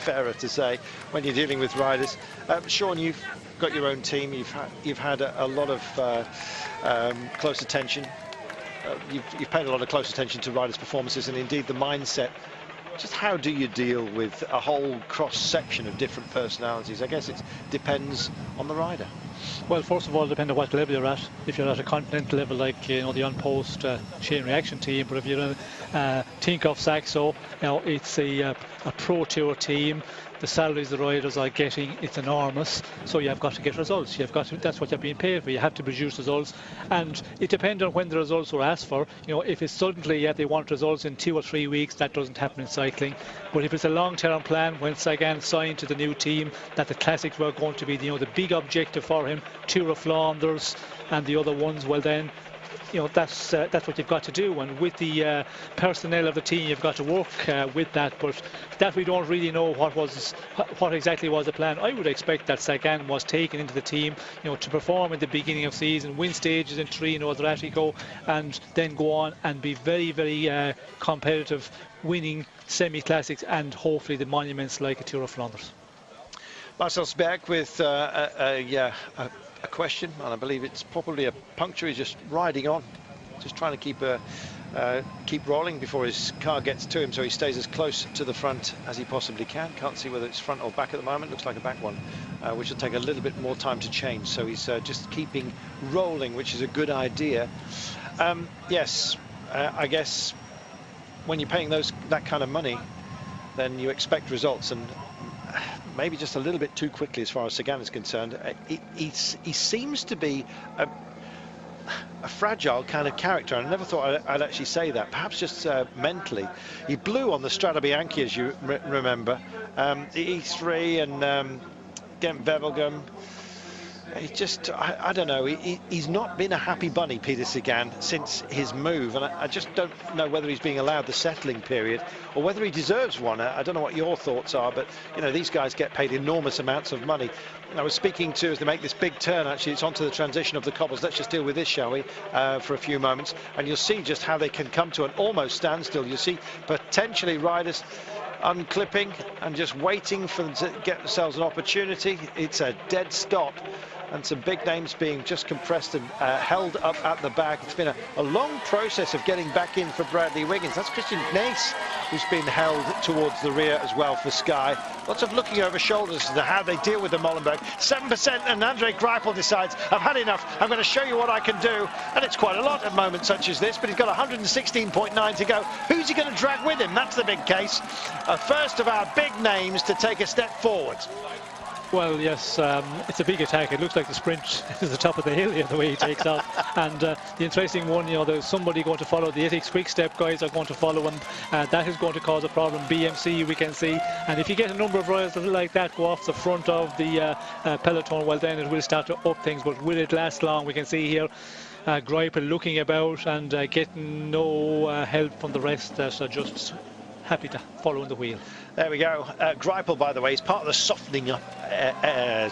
fairer to say, when you're dealing with riders? Sean, you've got your own team. You've had a lot of close attention. You've paid a lot of close attention to riders' performances and indeed the mindset. Just how do you deal with a whole cross-section of different personalities? I guess it depends on the rider. Well, first of all, depending on what level you're at. If you're at a continental level, like the on-post chain reaction team, but if you're in Tinkoff Saxo, it's a pro tour team. The salaries the riders are getting, it's enormous, so you've got to get results. That's what you're being paid for. You have to produce results, and it depends on when the results were asked for. If it's suddenly they want results in 2 or 3 weeks, that doesn't happen in cycling. But if it's a long-term plan, when Sagan signed to the new team, that the classics were going to be the big objective for him, Tour of Flanders and the other ones, well then, that's what you've got to do, and with the personnel of the team you've got to work with that. But that we don't really know what exactly was the plan. I would expect that Sagan was taken into the team to perform at the beginning of season, win stages in Trino, Adriatico, and then go on and be very, very competitive, winning semi-classics and hopefully the monuments like a Tour of Flanders. Marcel Sberg with a question, and I believe it's probably a puncture. He's just riding on, just trying to keep rolling before his car gets to him, so he stays as close to the front as he possibly can. Can't see whether it's front or back at the moment. Looks like a back one, which will take a little bit more time to change, so he's just keeping rolling, which is a good idea. Yes, I guess when you're paying that kind of money, then you expect results, and maybe just a little bit too quickly as far as Sagan is concerned. He seems to be a fragile kind of character, and I never thought I'd actually say that. Perhaps just mentally. He blew on the Strade Bianche, as you remember. The E3 and Ghent-Wevelgem. I don't know, he's not been a happy bunny, Peter Sagan, since his move, and I just don't know whether he's being allowed the settling period or whether he deserves one. I don't know what your thoughts are, but these guys get paid enormous amounts of money. I was speaking to, as they make this big turn, actually it's onto the transition of the cobbles. Let's just deal with this, shall we, for a few moments, and you'll see just how they can come to an almost standstill. You'll see potentially riders unclipping and just waiting for them to get themselves an opportunity. It's a dead stop, and some big names being just compressed and held up at the back. It's been a long process of getting back in for Bradley Wiggins. That's Christian Nace, who's been held towards the rear as well for Sky. Lots of looking over shoulders to how they deal with the Molenbeek. 7%, and Andre Greipel decides, I've had enough, I'm going to show you what I can do. And it's quite a lot at moments such as this, but he's got 116.9 to go. Who's he going to drag with him? That's the big case. A first of our big names to take a step forward. Well, yes, it's a big attack. It looks like the sprint is the top of the hill here, the way he takes off. And the interesting one, there's somebody going to follow. The Ethics Quick Step guys are going to follow him. That is going to cause a problem. BMC, we can see. And if you get a number of riders like that go off the front of the peloton, well, then it will start to up things. But will it last long? We can see here Greipel looking about and getting no help from the rest. So just happy to follow in the wheel. There we go. Greipel, by the way, is part of the softening up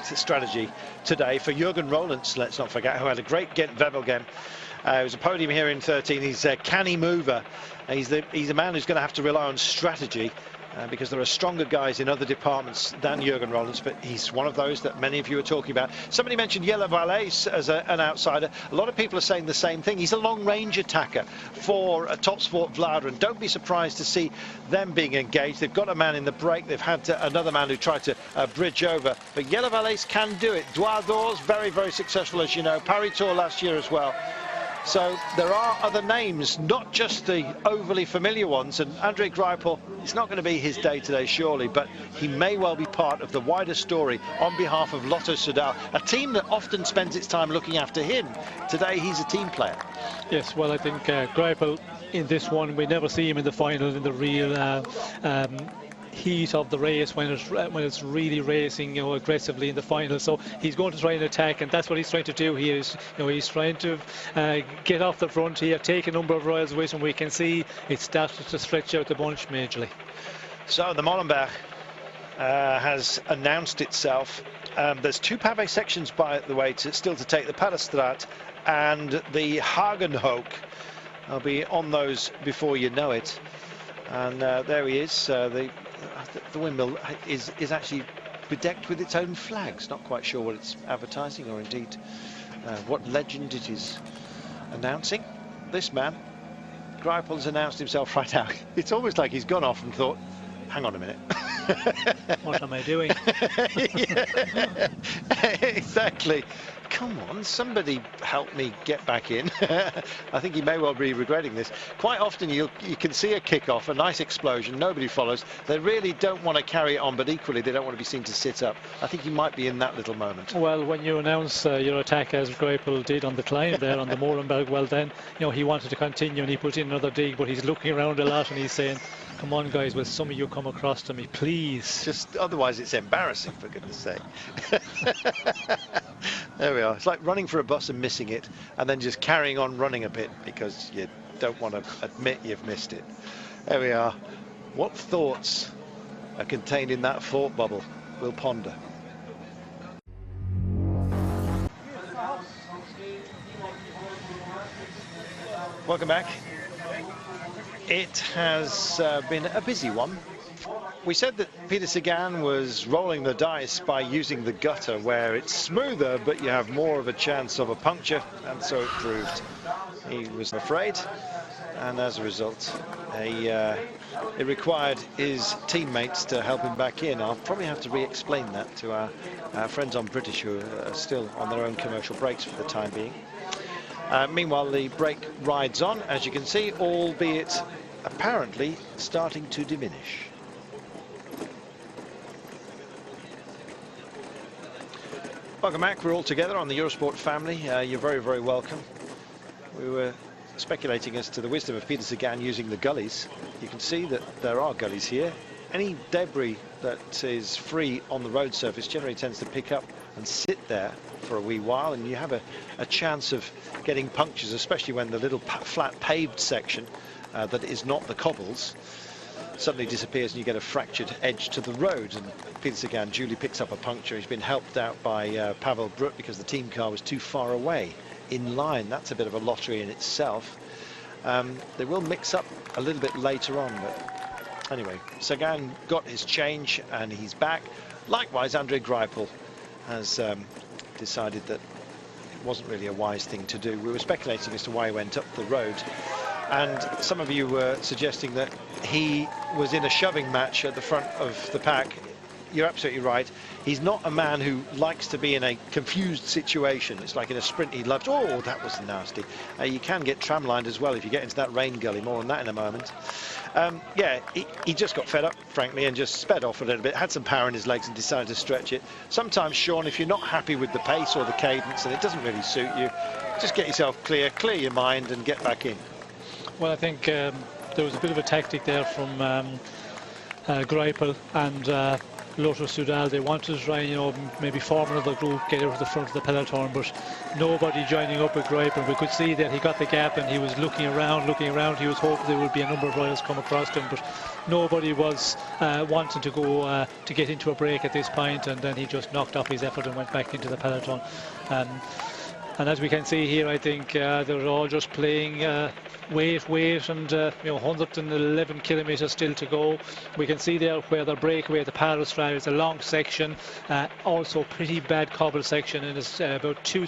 strategy today for Jürgen Rollens, let's not forget, who had a great Ghent-Wevelgem. It was a podium here in 13. He's a canny mover. He's a man who's going to have to rely on strategy because there are stronger guys in other departments than Jürgen Rollens, but he's one of those that many of you are talking about. Somebody mentioned Jelle Valais as an outsider. A lot of people are saying the same thing. He's a long-range attacker for Topsport Vlaanderen. Don't be surprised to see them being engaged. They've got a man in the break. They've had another man who tried to bridge over, but Jelle Valais can do it. Dwars d'Ors, very, very successful, as you know. Paris Tour last year as well. So there are other names, not just the overly familiar ones, and Andrei Greipel, it's not going to be his day today surely, but he may well be part of the wider story on behalf of Lotto Soudal, a team that often spends its time looking after him. Today he's a team player. Yes, well, I think Greipel in this one, we never see him in the final, in the real heat of the race when it's really racing, you know, aggressively in the final. So he's going to try and attack, and that's what he's trying to do here. Is, you know, he's trying to get off the front here, take a number of royals with him. We can see it started to stretch out the bunch majorly. So the Molenberg has announced itself. There's 2 pavé sections, by the way, still to take, the Paderstraat and the Hagenhoek. I'll be on those before you know it. And there he is. The windmill is actually bedecked with its own flags. Not quite sure what it's advertising or indeed what legend it is announcing. This man, Greipel, has announced himself right out. It's almost like he's gone off and thought, hang on a minute. What am I doing? Exactly. Come on, somebody help me get back in. I think he may well be regretting this. Quite often you can see a kick-off, a nice explosion, nobody follows. They really don't want to carry it on, but equally they don't want to be seen to sit up. I think he might be in that little moment. Well, when you announce your attack, as Greipel did on the climb there on the Molenberg, well then, you know, he wanted to continue and he put in another dig, but he's looking around a lot and he's saying, come on guys, will some of you come across to me, please? Just otherwise it's embarrassing, for goodness sake. There we are. It's like running for a bus and missing it, and then just carrying on running a bit because you don't want to admit you've missed it. There we are. What thoughts are contained in that thought bubble? We'll ponder. Welcome back. It has been a busy one. We said that Peter Sagan was rolling the dice by using the gutter, where it's smoother but you have more of a chance of a puncture, and so it proved. He was afraid, and as a result it required his teammates to help him back in. I'll probably have to re-explain that to our friends on British, who are still on their own commercial breaks for the time being. Meanwhile, the break rides on, as you can see, albeit apparently starting to diminish. Welcome back. We're all together on the Eurosport family. You're very, very welcome. We were speculating as to the wisdom of Peter Sagan using the gullies. You can see that there are gullies here. Any debris that is free on the road surface generally tends to pick up and sit there for a wee while, and you have a chance of getting punctures, especially when the little flat paved section that is not the cobbles suddenly disappears and you get a fractured edge to the road. And Peter Sagan duly picks up a puncture. He's been helped out by Pavel Brut because the team car was too far away in line. That's a bit of a lottery in itself. They will mix up a little bit later on, but anyway, Sagan got his change and he's back. Likewise, Andrei Greipel has decided that it wasn't really a wise thing to do. We were speculating as to why he went up the road, and some of you were suggesting that he was in a shoving match at the front of the pack. You're absolutely right. He's not a man who likes to be in a confused situation. It's like in a sprint he loves. Oh, that was nasty. You can get tramlined as well if you get into that rain gully. More on that in a moment. Yeah, he just got fed up, frankly, and just sped off a little bit, had some power in his legs and decided to stretch it. Sometimes, Sean, if you're not happy with the pace or the cadence and it doesn't really suit you, just get yourself clear your mind and get back in. Well, I think there was a bit of a tactic there from Greipel and Lotto Soudal. They wanted to try, you know, maybe form another group, get out of the front of the peloton, but nobody joining up with Greipel. We could see that he got the gap and he was looking around. He was hoping there would be a number of riders come across him, but nobody was wanting to go to get into a break at this point, and then he just knocked off his effort and went back into the peloton. And as we can see here, I think they're all just playing wait, and you know, 111 kilometers still to go. We can see there where the breakaway at the Paderstraat is a long section, also pretty bad cobble section, and it's about 2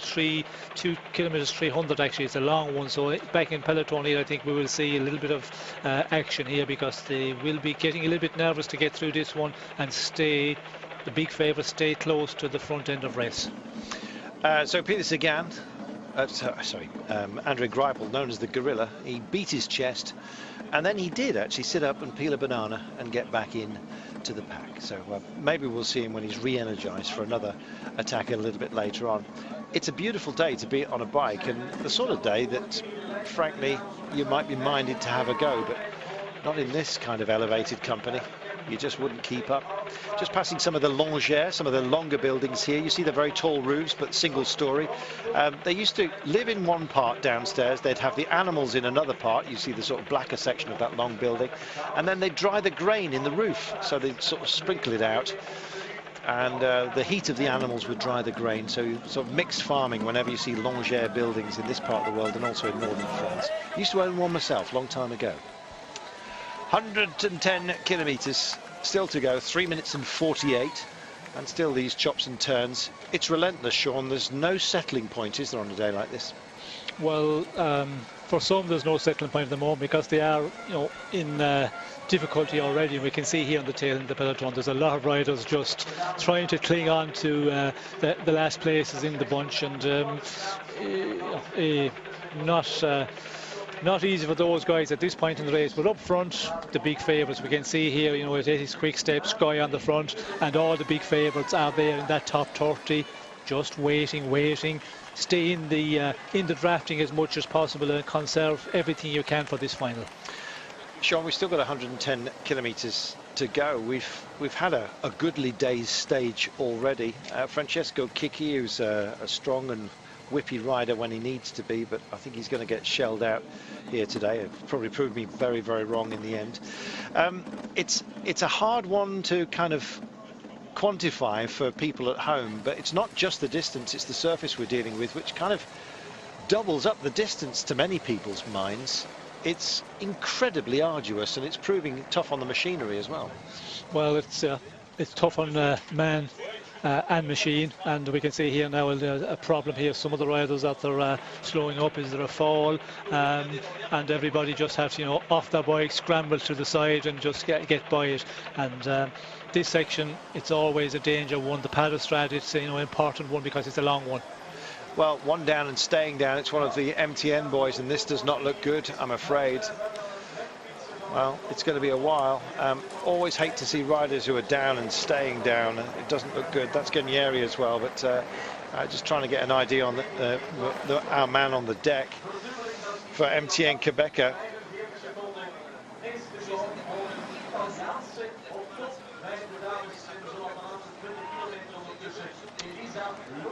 kilometers 300 actually. It's a long one, so back in peloton here I think we will see a little bit of action here, because they will be getting a little bit nervous to get through this one and stay, the big favourites, stay close to the front end of race. So Peter Sagan Andre Greipel, known as the Gorilla. He beat his chest, and then he did actually sit up and peel a banana and get back in to the pack. So maybe we'll see him when he's re-energized for another attack a little bit later on. It's a beautiful day to be on a bike, and the sort of day that, frankly, you might be minded to have a go, but not in this kind of elevated company. You just wouldn't keep up. Just passing some of the longères, some of the longer buildings here. You see the very tall roofs, but single story. They used to live in one part downstairs. They'd have the animals in another part. You see the sort of blacker section of that long building. And then they'd dry the grain in the roof. So they'd sort of sprinkle it out. And the heat of the animals would dry the grain. So sort of mixed farming whenever you see longère buildings in this part of the world and also in northern France. Used to own one myself, long time ago. 110 kilometres still to go, 3 minutes and 48, and still these chops and turns. It's relentless, Sean. There's no settling point, is there, on a day like this? Well, for some there's no settling point at the moment because they are, in difficulty already. We can see here on the tail end of the peloton there's a lot of riders just trying to cling on to the last places in the bunch, and not easy for those guys at this point in the race. But up front, the big favourites we can see here, it is Quick Step, Sky on the front, and all the big favourites are there in that top 30, just waiting. Stay in the drafting as much as possible and conserve everything you can for this final. Sean, we've still got 110 kilometres to go. We've had a goodly day's stage already. Francesco Chicchi, who's a strong and whippy rider when he needs to be, but I think he's going to get shelled out here today. It probably proved me very, very wrong in the end. It's a hard one to kind of quantify for people at home, but it's not just the distance, it's the surface we're dealing with, which kind of doubles up the distance to many people's minds. It's incredibly arduous, and it's proving tough on the machinery as well. Well, it's tough on man and machine, and we can see here now a problem here. Some of the riders that they're slowing up. Is there a fall? And everybody just has off their bike, scramble to the side and just get by it. And this section, it's always a danger one. The paddle strat, it's important one because it's a long one. Well, one down and staying down. It's one of the MTN boys, and this does not look good, I'm afraid. Well, it's going to be a while. Always hate to see riders who are down and staying down. It doesn't look good. That's Guarnieri as well, but just trying to get an idea on our man on the deck for MTN Quebecer.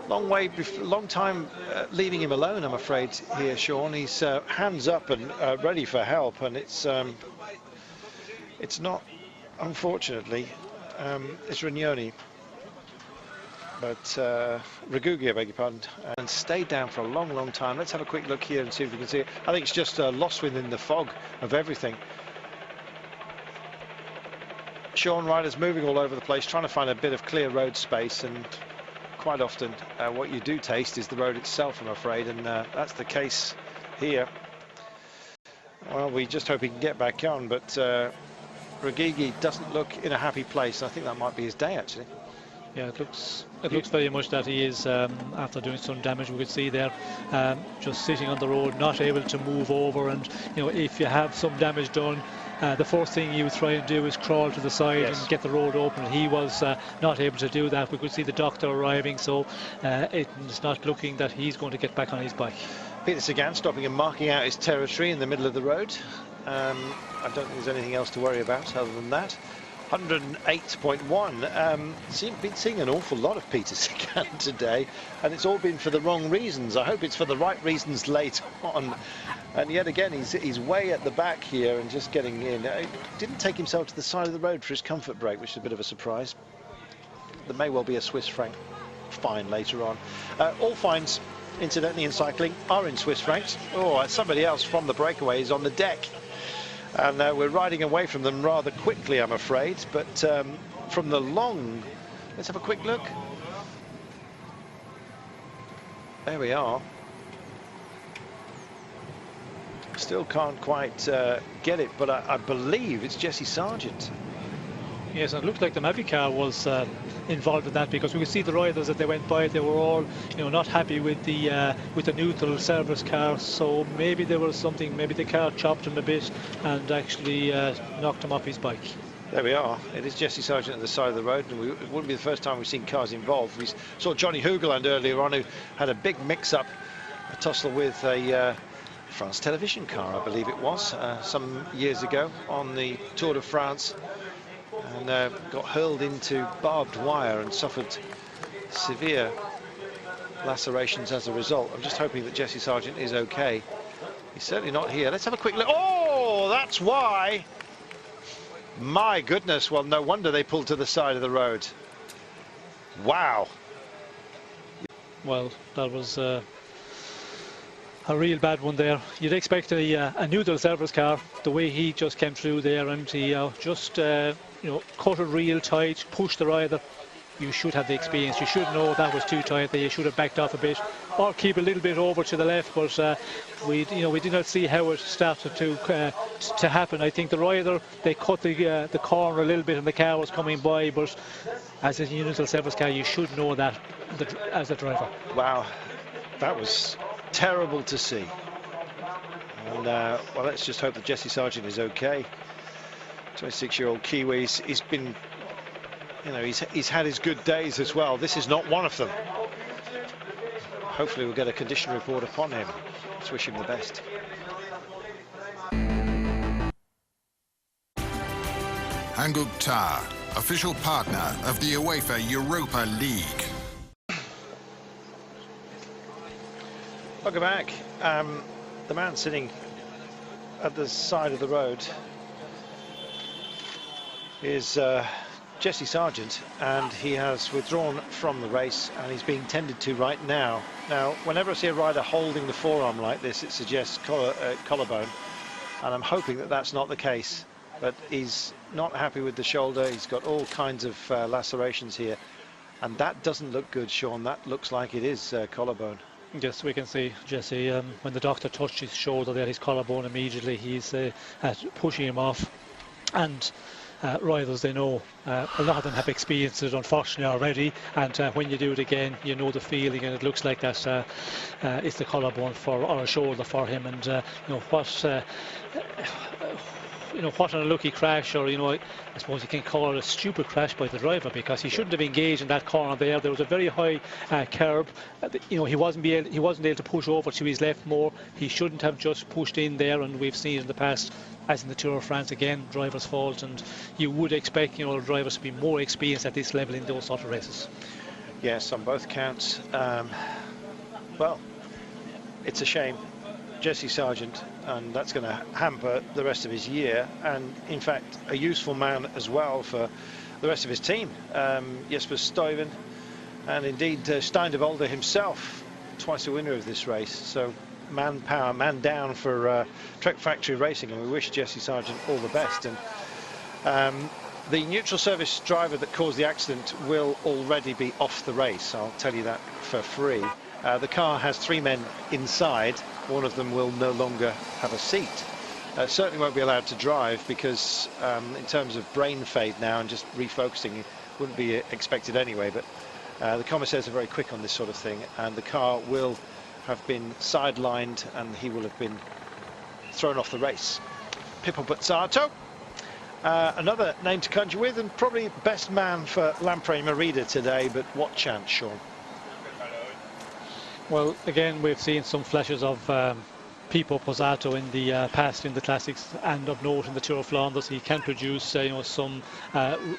Long time leaving him alone, I'm afraid, here, Sean. He's hands up and ready for help, and it's not, unfortunately, it's Rignoni, but Ragugi, I beg your pardon, and stayed down for a long time. Let's have a quick look here and see if we can see it. I think it's just lost within the fog of everything. Sean, riders moving all over the place, trying to find a bit of clear road space, and quite often what you do taste is the road itself, I'm afraid, and that's the case here. Well, we just hope he can get back on, but Ragugi doesn't look in a happy place. I think that might be his day, actually. Yeah, it looks very much that he is, after doing some damage. We could see there, just sitting on the road, not able to move over. And if you have some damage done, the first thing you try and do is crawl to the side and get the road open. He was not able to do that. We could see the doctor arriving, so it's not looking that he's going to get back on his bike. Peter Sagan stopping and marking out his territory in the middle of the road. I don't think there's anything else to worry about other than that. 108.1. Been seeing an awful lot of Peter Sagan today, and it's all been for the wrong reasons. I hope it's for the right reasons later on. And yet again, he's way at the back here and just getting in. Didn't take himself to the side of the road for his comfort break, which is a bit of a surprise. There may well be a Swiss franc fine later on. All fines, incidentally, in cycling are in Swiss francs. Oh, somebody else from the breakaway is on the deck. And we're riding away from them rather quickly, I'm afraid. But from the long... Let's have a quick look. There we are. Still can't quite get it, but I believe it's Jesse Sargent. Yes, and it looked like the Mavic car was involved in that, because we could see the riders as they went by, they were all, not happy with the neutral service car. So maybe there was something, maybe the car chopped him a bit and actually knocked him off his bike. There we are. It is Jesse Sargent at the side of the road, and it wouldn't be the first time we've seen cars involved. We saw Johnny Hoogeland earlier on, who had a big mix-up, a tussle with a France Television car, I believe it was, some years ago on the Tour de France, and got hurled into barbed wire and suffered severe lacerations as a result. I'm just hoping that Jesse Sargent is okay. He's certainly not here. Let's have a quick look. Oh, that's why. My goodness, well, no wonder they pulled to the side of the road. Wow. Well, that was a real bad one there. You'd expect a neutral service car, the way he just came through there, and he just cut it real tight, pushed the rider. You should have the experience. You should know that was too tight, that you should have backed off a bit or keep a little bit over to the left. But we did not see how it started to happen. I think the rider, they cut the corner a little bit and the car was coming by. But as a neutral service car, you should know that as a driver. Wow, that was terrible to see. And well, let's just hope that Jesse Sargent is okay. 26-year-old Kiwi, he's been, he's had his good days as well. This is not one of them. Hopefully we'll get a condition report upon him. Let's wish him the best. Hanguk Tar, official partner of the UEFA Europa League. Welcome back. The man sitting at the side of the road is Jesse Sargent, and he has withdrawn from the race and he's being tended to right now. Now, whenever I see a rider holding the forearm like this, it suggests collarbone, and I'm hoping that that's not the case. But he's not happy with the shoulder. He's got all kinds of lacerations here, and that doesn't look good, Sean. That looks like it is collarbone. Yes, we can see Jesse, when the doctor touched his shoulder there, his collarbone, immediately he's pushing him off. And riders, they know, a lot of them have experienced it unfortunately already, and when you do it again, you know the feeling, and it looks like that it's the collarbone or a shoulder for him. And what an unlucky crash, or I suppose you can call it a stupid crash by the driver, because he shouldn't have engaged in that corner there. There was a very high curb. He wasn't able to push over to his left more. He shouldn't have just pushed in there, and we've seen in the past, as in the Tour of France, again, drivers' fault, and you would expect drivers to be more experienced at this level in those sort of races. Yes, on both counts. Well, it's a shame. Jesse Sargent, and that's going to hamper the rest of his year, and in fact a useful man as well for the rest of his team. Jesper Stuyven, and indeed Stein de Volder himself, twice a winner of this race. So man down for Trek Factory Racing, and we wish Jesse Sargent all the best. And the neutral service driver that caused the accident will already be off the race, I'll tell you that for free. The car has 3 men inside. One of them will no longer have a seat. Certainly won't be allowed to drive, because in terms of brain fade now and just refocusing, it wouldn't be expected anyway. But the commissaires are very quick on this sort of thing, and the car will have been sidelined and he will have been thrown off the race. Pippo Pozzato, another name to conjure with, and probably best man for Lampre Merida today, but what chance, Sean? Well, again, we've seen some flashes of Pippo Pozzato in the past in the classics, and of note in the Tour of Flanders. He can produce some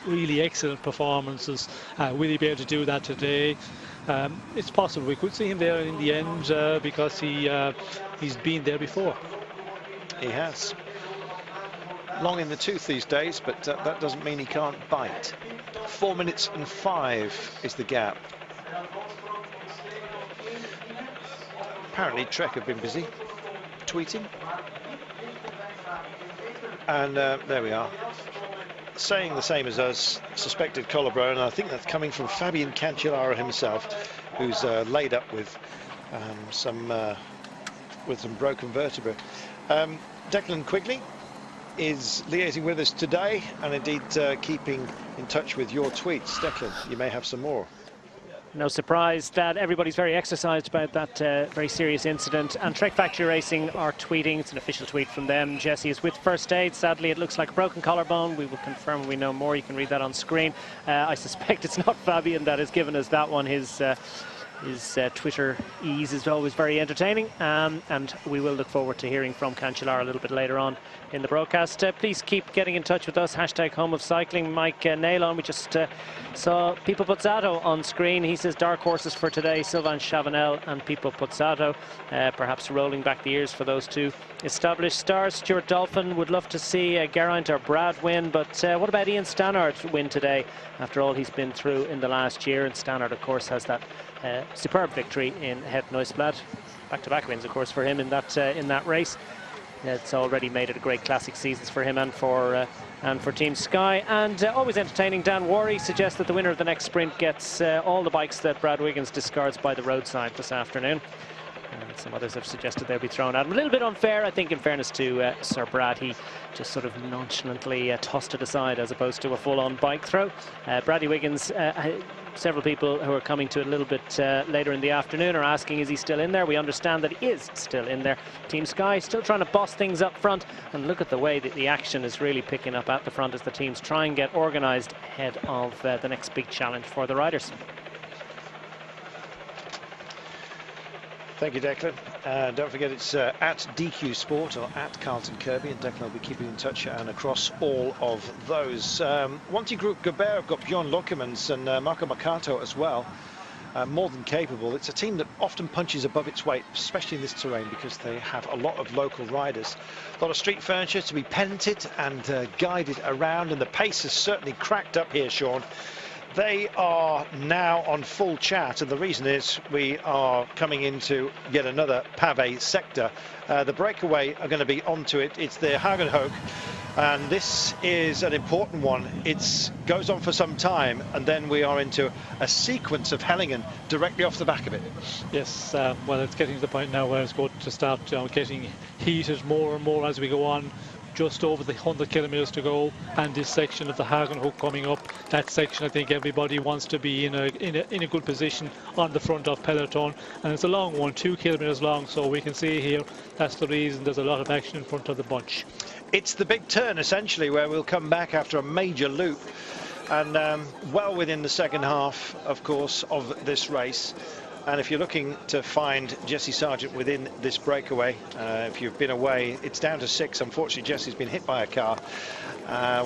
really excellent performances. Will he be able to do that today? It's possible we could see him there in the end, because he's been there before. He has. Long in the tooth these days, but that doesn't mean he can't bite. 4 minutes and 5 is the gap. Apparently Trek have been busy tweeting, and there we are, saying the same as us, suspected collarbone, and I think that's coming from Fabian Cancellara himself, who's laid up with some broken vertebrae. Declan Quigley is liaising with us today and indeed keeping in touch with your tweets. Declan, you may have some more. No surprise that everybody's very exercised about that very serious incident. And Trek Factory Racing are tweeting, it's an official tweet from them. Jesse is with first aid. Sadly, it looks like a broken collarbone. We will confirm when we know more. You can read that on screen. I suspect it's not Fabian that has given us that one. His Twitter ease is always very entertaining, and we will look forward to hearing from Cancellara a little bit later on in the broadcast. Please keep getting in touch with us. Hashtag Home of Cycling. Mike Nailon, we just saw Pipo Pozzato on screen. He says dark horses for today, Sylvain Chavanel and Pipo Pozzato. Perhaps rolling back the years for those two established stars. Stuart Dolphin would love to see Geraint or Brad win, but what about Ian Stannard win today? After all he's been through in the last year, and Stannard of course has that superb victory in Het Nieuwsblad. Back-to-back wins, of course, for him in that race. It's already made it a great classic seasons for him and for Team Sky. And always entertaining, Dan Worry suggests that the winner of the next sprint gets all the bikes that Brad Wiggins discards by the roadside this afternoon. And some others have suggested they'll be thrown at him. A little bit unfair, I think, in fairness to Sir Brad. He just sort of nonchalantly tossed it aside as opposed to a full-on bike throw. Bradley Wiggins, several people who are coming to it a little bit later in the afternoon are asking, is he still in there? We understand that he is still in there. Team Sky still trying to boss things up front, and look at the way that the action is really picking up at the front as the teams try and get organised ahead of the next big challenge for the riders. Thank you, Declan. Don't forget it's at DQ Sport or at Carlton Kirby, and Declan will be keeping in touch and across all of those. Wanty Group Gobert have got Bjorn Lokemans and Marco Mercato as well. More than capable. It's a team that often punches above its weight, especially in this terrain, because they have a lot of local riders. A lot of street furniture to be painted and guided around, and the pace has certainly cracked up here, Sean. They are now on full chat, and the reason is we are coming into yet another pavé sector. The breakaway are going to be onto it. It's the Hagenhoek, and this is an important one. It goes on for some time, and then we are into a sequence of Hellingen directly off the back of it. Yes, well, it's getting to the point now where it's going to start getting heated more and more as we go on. Just over the 100 kilometers to go, and this section of the Hagenhoek coming up. That section, I think everybody wants to be in a good position on the front of peloton, and it's a long one, 2 kilometers long, so we can see here that's the reason there's a lot of action in front of the bunch. It's the big turn essentially where we'll come back after a major loop, and well within the second half, of course, of this race. And if you're looking to find Jesse Sargent within this breakaway, if you've been away, it's down to 6. Unfortunately, Jesse's been hit by a car.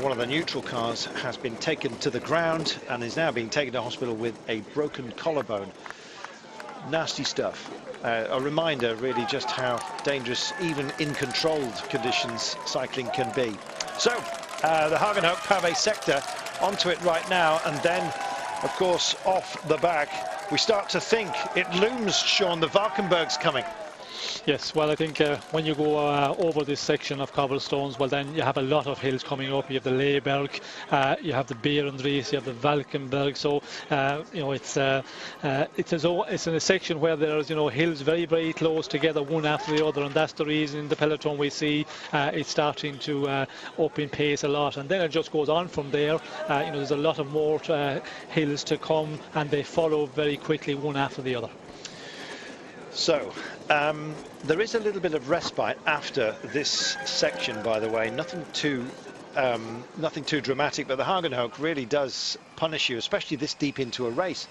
One of the neutral cars has been taken to the ground and is now being taken to hospital with a broken collarbone. Nasty stuff. A reminder, really, just how dangerous, even in controlled conditions, cycling can be. So, the Hagenhoek pavé sector, onto it right now, and then, of course, off the back. We start to think it looms, Sean, the Valkenburg's coming. Yes, well, I think when you go over this section of cobblestones, well, then you have a lot of hills coming up. You have the Leeberg, you have the Berendries, you have the Valkenburg. So, you know, it's in a section where there's, you know, hills very, very close together, one after the other, and that's the reason in the peloton we see it's starting to up in pace a lot. And then it just goes on from there. You know, there's a lot of more hills to come, and they follow very quickly, one after the other. So, there is a little bit of respite after this section, by the way. Nothing too dramatic, but the Hagenhoek really does punish you, especially this deep into a race.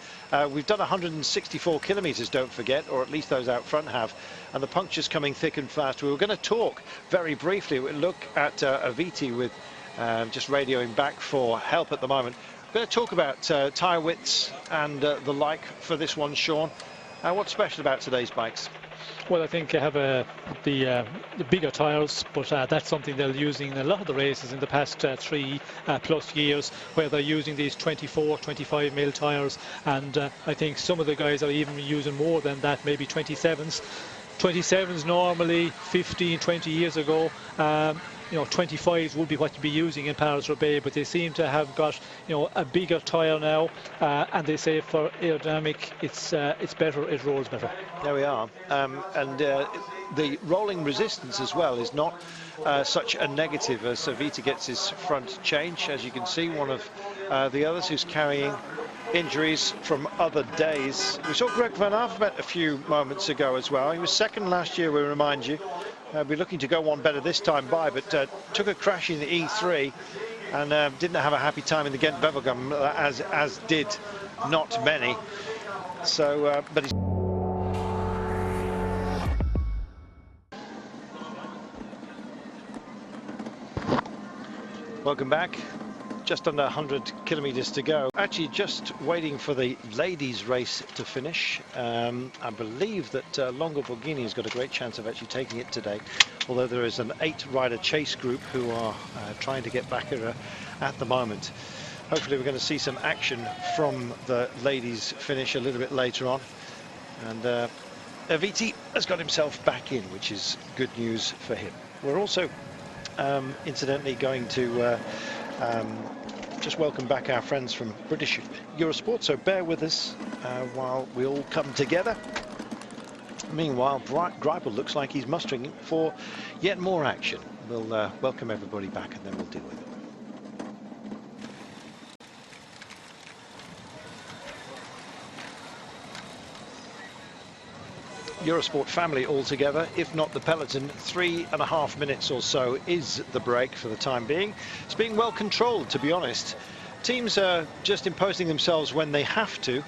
We've done 164 kilometers, don't forget, or at least those out front have, and the puncture's coming thick and fast. We were going to talk very briefly. We'll look at Aviti with just radioing back for help at the moment. We're going to talk about tyre widths and the like for this one, Sean. What's special about today's bikes? Well, I think I have the bigger tyres, but that's something they're using in a lot of the races in the past 3+ years, where they're using these 24, 25 mil tyres, and I think some of the guys are even using more than that, maybe 27s. 27s normally 15, 20 years ago. You know, 25s would be what you'd be using in Paris-Roubaix, but they seem to have got, you know, a bigger tyre now, and they say for aerodynamic, it's better, it rolls better. There we are, and the rolling resistance as well is not such a negative as Vita gets his front change. As you can see, one of the others who's carrying injuries from other days. We saw Greg Van Avermaet a few moments ago as well. He was second last year, we remind you. We're looking to go one better this time by, but took a crash in the E3 and didn't have a happy time in the Ghent-Wevelgem, as did not many. So, but he's... Welcome back. Just under 100 kilometers to go. Actually, just waiting for the ladies' race to finish. I believe that Longo Borghini has got a great chance of actually taking it today, although there is an 8-rider chase group who are trying to get back at the moment. Hopefully we're going to see some action from the ladies' finish a little bit later on. And Viti has got himself back in, which is good news for him. We're also incidentally going to just welcome back our friends from British Eurosport, so bear with us while we all come together. Meanwhile, Greipel looks like he's mustering for yet more action. We'll welcome everybody back and then we'll deal with it. Eurosport family all together, if not the peloton. 3.5 minutes or so is the break for the time being. It's being well controlled, to be honest. Teams are just imposing themselves when they have to,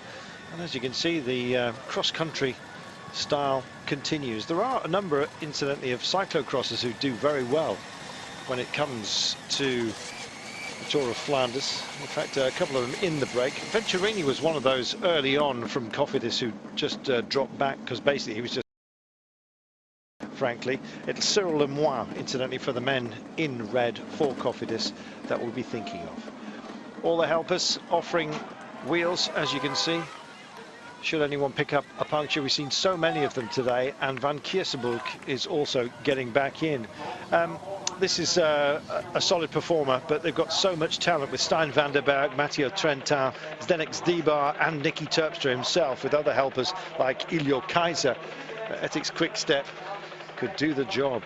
and as you can see, the cross-country style continues. There are a number, incidentally, of cyclocrossers who do very well when it comes to the Tour of Flanders. In fact, a couple of them in the break. Venturini was one of those early on from Cofidis who just dropped back because basically he was just, frankly. It's Cyril Lemoine, incidentally, for the men in red for Cofidis that we'll be thinking of. All the helpers offering wheels, as you can see. Should anyone pick up a puncture, we've seen so many of them today, and Van Kiersebroek is also getting back in. This is a solid performer, but they've got so much talent with Stijn van der Berg, Matteo Trentin, Zdenek Zdibar and Nicky Terpstra himself, with other helpers like Iljo Kaiser. Ethics Quick Step could do the job.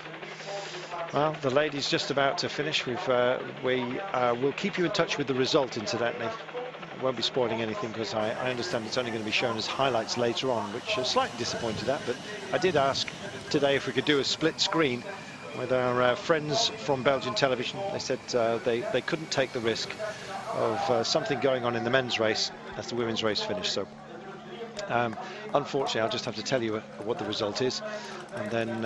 Well, the ladies just about to finish. We'll keep you in touch with the result, incidentally. I won't be spoiling anything because I understand it's only going to be shown as highlights later on, which I'm slightly disappointed at, but I did ask today if we could do a split screen with our friends from Belgian television. They said they couldn't take the risk of something going on in the men's race as the women's race finished. So unfortunately, I'll just have to tell you what the result is, and then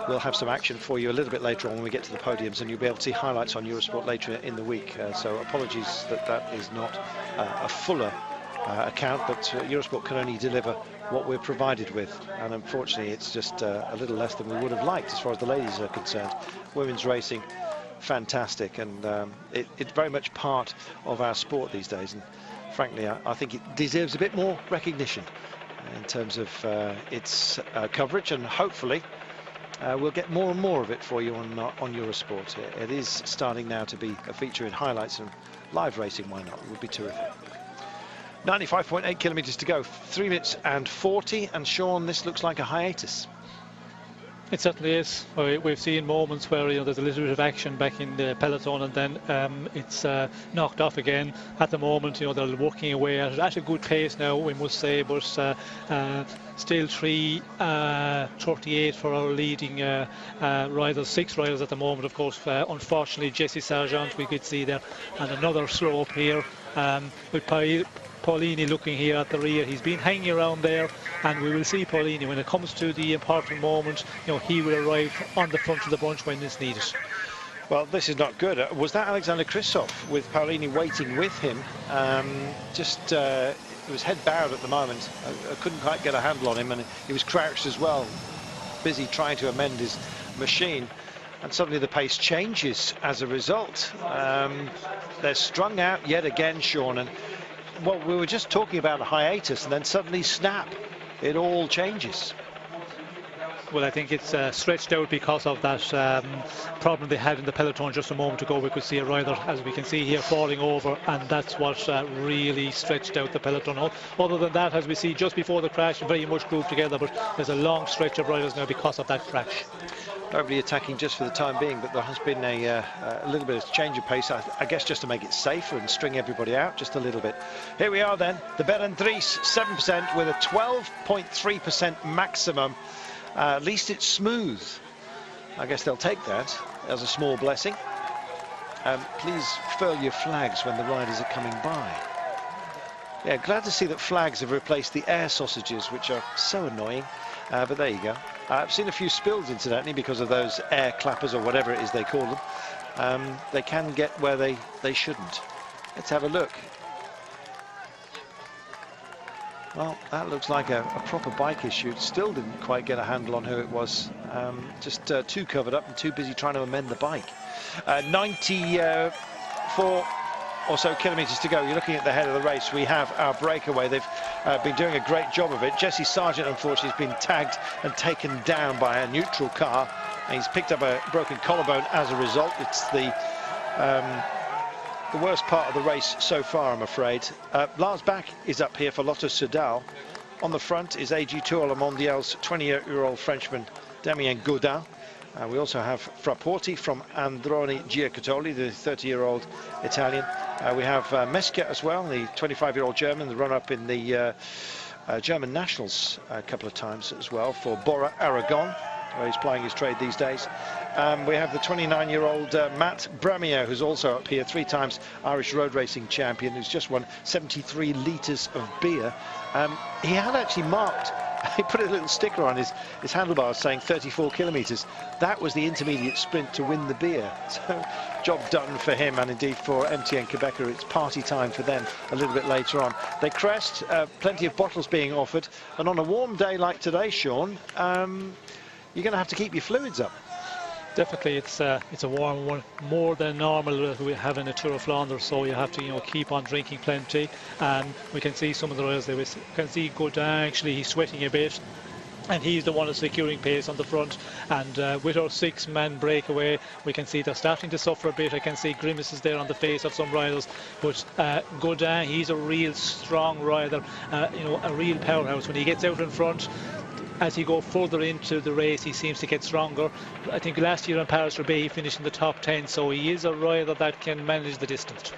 we'll have some action for you a little bit later on when we get to the podiums, and you'll be able to see highlights on Eurosport later in the week. So apologies that is not a fuller account, but Eurosport can only deliver what we're provided with, and unfortunately it's just a little less than we would have liked as far as the ladies are concerned. Women's racing, fantastic, and it's very much part of our sport these days, and frankly I think it deserves a bit more recognition in terms of its coverage, and hopefully we'll get more and more of it for you on Eurosport. It is starting now to be a feature in highlights, and live racing, why not? It would be terrific. 95.8 kilometers to go, 3 minutes and 40, and Sean, this looks like a hiatus. It certainly is. We've seen moments where, you know, there's a little bit of action back in the peloton, and then it's knocked off again. At the moment, you know, they're working away at a good pace now, we must say, but still 3:38 for our leading riders, 6 riders at the moment. Of course, unfortunately, Jesse Sargent we could see there, and another slow up here with Paulini looking here at the rear. He's been hanging around there, and we will see Paulini when it comes to the important moment. You know, he will arrive on the front of the bunch when it's needed. Well, this is not good. Was that Alexander Kristoff with Paulini waiting with him? It was head bowed at the moment. I couldn't quite get a handle on him, and he was crouched as well, busy trying to amend his machine. And suddenly the pace changes as a result. They're strung out yet again, Sean, and well, we were just talking about a hiatus, and then suddenly, snap, it all changes. Well, I think it's stretched out because of that problem they had in the peloton just a moment ago. We could see a rider, as we can see here, falling over, and that's what really stretched out the peloton. Other than that, as we see just before the crash, very much grouped together, but there's a long stretch of riders now because of that crash. Nobody attacking just for the time being, but there has been a little bit of change of pace, I guess, just to make it safer and string everybody out just a little bit. Here we are then, the Berendries 7% with a 12.3% maximum. At least it's smooth. I guess they'll take that as a small blessing. Please furl your flags when the riders are coming by. Yeah, glad to see that flags have replaced the air sausages, which are so annoying. But there you go. I've seen a few spills, incidentally, because of those air clappers, or whatever it is they call them. They can get where they shouldn't. Let's have a look. Well, that looks like a proper bike issue. Still didn't quite get a handle on who it was. Just too covered up and too busy trying to amend the bike. 94 or so kilometres to go. You're looking at the head of the race. We have our breakaway. They've been doing a great job of it. Jesse Sargent, unfortunately, has been tagged and taken down by a neutral car. And he's picked up a broken collarbone as a result. It's the worst part of the race so far, I'm afraid. Lars Bach is up here for Lotto Soudal. On the front is AG Tour Le Mondial's 28-year-old Frenchman, Damien Gaudin. We also have Frapporti from Androni Giocattoli, the 30-year-old Italian. We have Meschke as well, the 25-year-old German, the runner-up in the German Nationals a couple of times as well for Bora Aragon, where he's plying his trade these days. We have the 29-year-old Matt Bramier, who's also up here, 3 times Irish road racing champion, who's just won 73 litres of beer. He had actually marked, he put a little sticker on his handlebars saying 34 kilometres. That was the intermediate sprint to win the beer. So, job done for him, and indeed for MTN Quebecer. It's party time for them a little bit later on. They crest, plenty of bottles being offered, and on a warm day like today, Sean, you're going to have to keep your fluids up. Definitely, it's a warm one, more than normal we have in the Tour of Flanders, so you have to keep on drinking plenty. And we can see some of the riders there. We can see Gaudin, actually, he's sweating a bit, and he's the one that's securing pace on the front. And with our 6-man breakaway, we can see they're starting to suffer a bit. I can see grimaces there on the face of some riders, but Gaudin, he's a real strong rider, a real powerhouse. When he gets out in front, as he goes further into the race, he seems to get stronger. I think last year in Paris-Roubaix he finished in the top 10, so he is a rider that can manage the distance.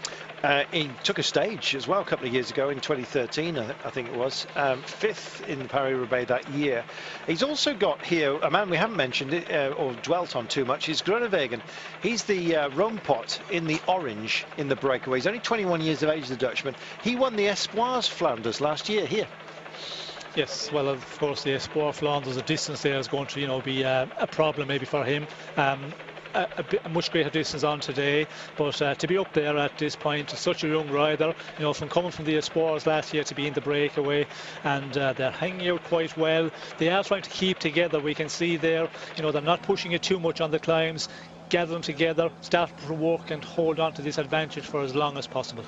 He took a stage as well a couple of years ago in 2013, I think it was, 5th in Paris-Roubaix that year. He's also got here a man we haven't mentioned or dwelt on too much, is Groenewegen. He's the Roompot in the orange in the breakaway. He's only 21 years of age, the Dutchman. He won the Espoirs Flanders last year here. Yes, well, of course, the Espoir Flanders, the distance there is going to, be a problem maybe for him. A much greater distance on today, but to be up there at this point, such a young rider, from coming from the Espoirs last year to be in the breakaway, and they're hanging out quite well. They are trying to keep together. We can see there, they're not pushing it too much on the climbs, gather them together, start to work and hold on to this advantage for as long as possible.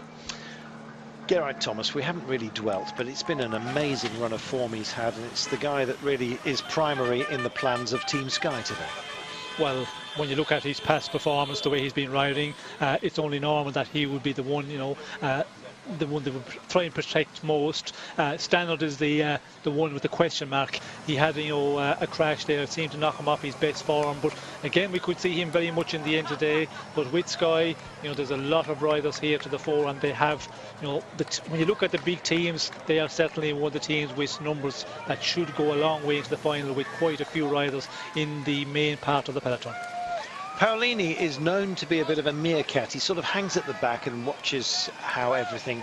Geraint Thomas, we haven't really dwelt, but it's been an amazing run of form he's had, and it's the guy that really is primary in the plans of Team Sky today. Well, when you look at his past performance, the way he's been riding, it's only normal that he would be the one, the one that would try and protect most. Stannard is the one with the question mark. He had a crash there. It seemed to knock him off his best form, but again we could see him very much in the end today. But with Sky, there's a lot of riders here to the fore, and they have, when you look at the big teams, they are certainly one of the teams with numbers that should go a long way into the final, with quite a few riders in the main part of the peloton. Paolini is known to be a bit of a meerkat. He sort of hangs at the back and watches how everything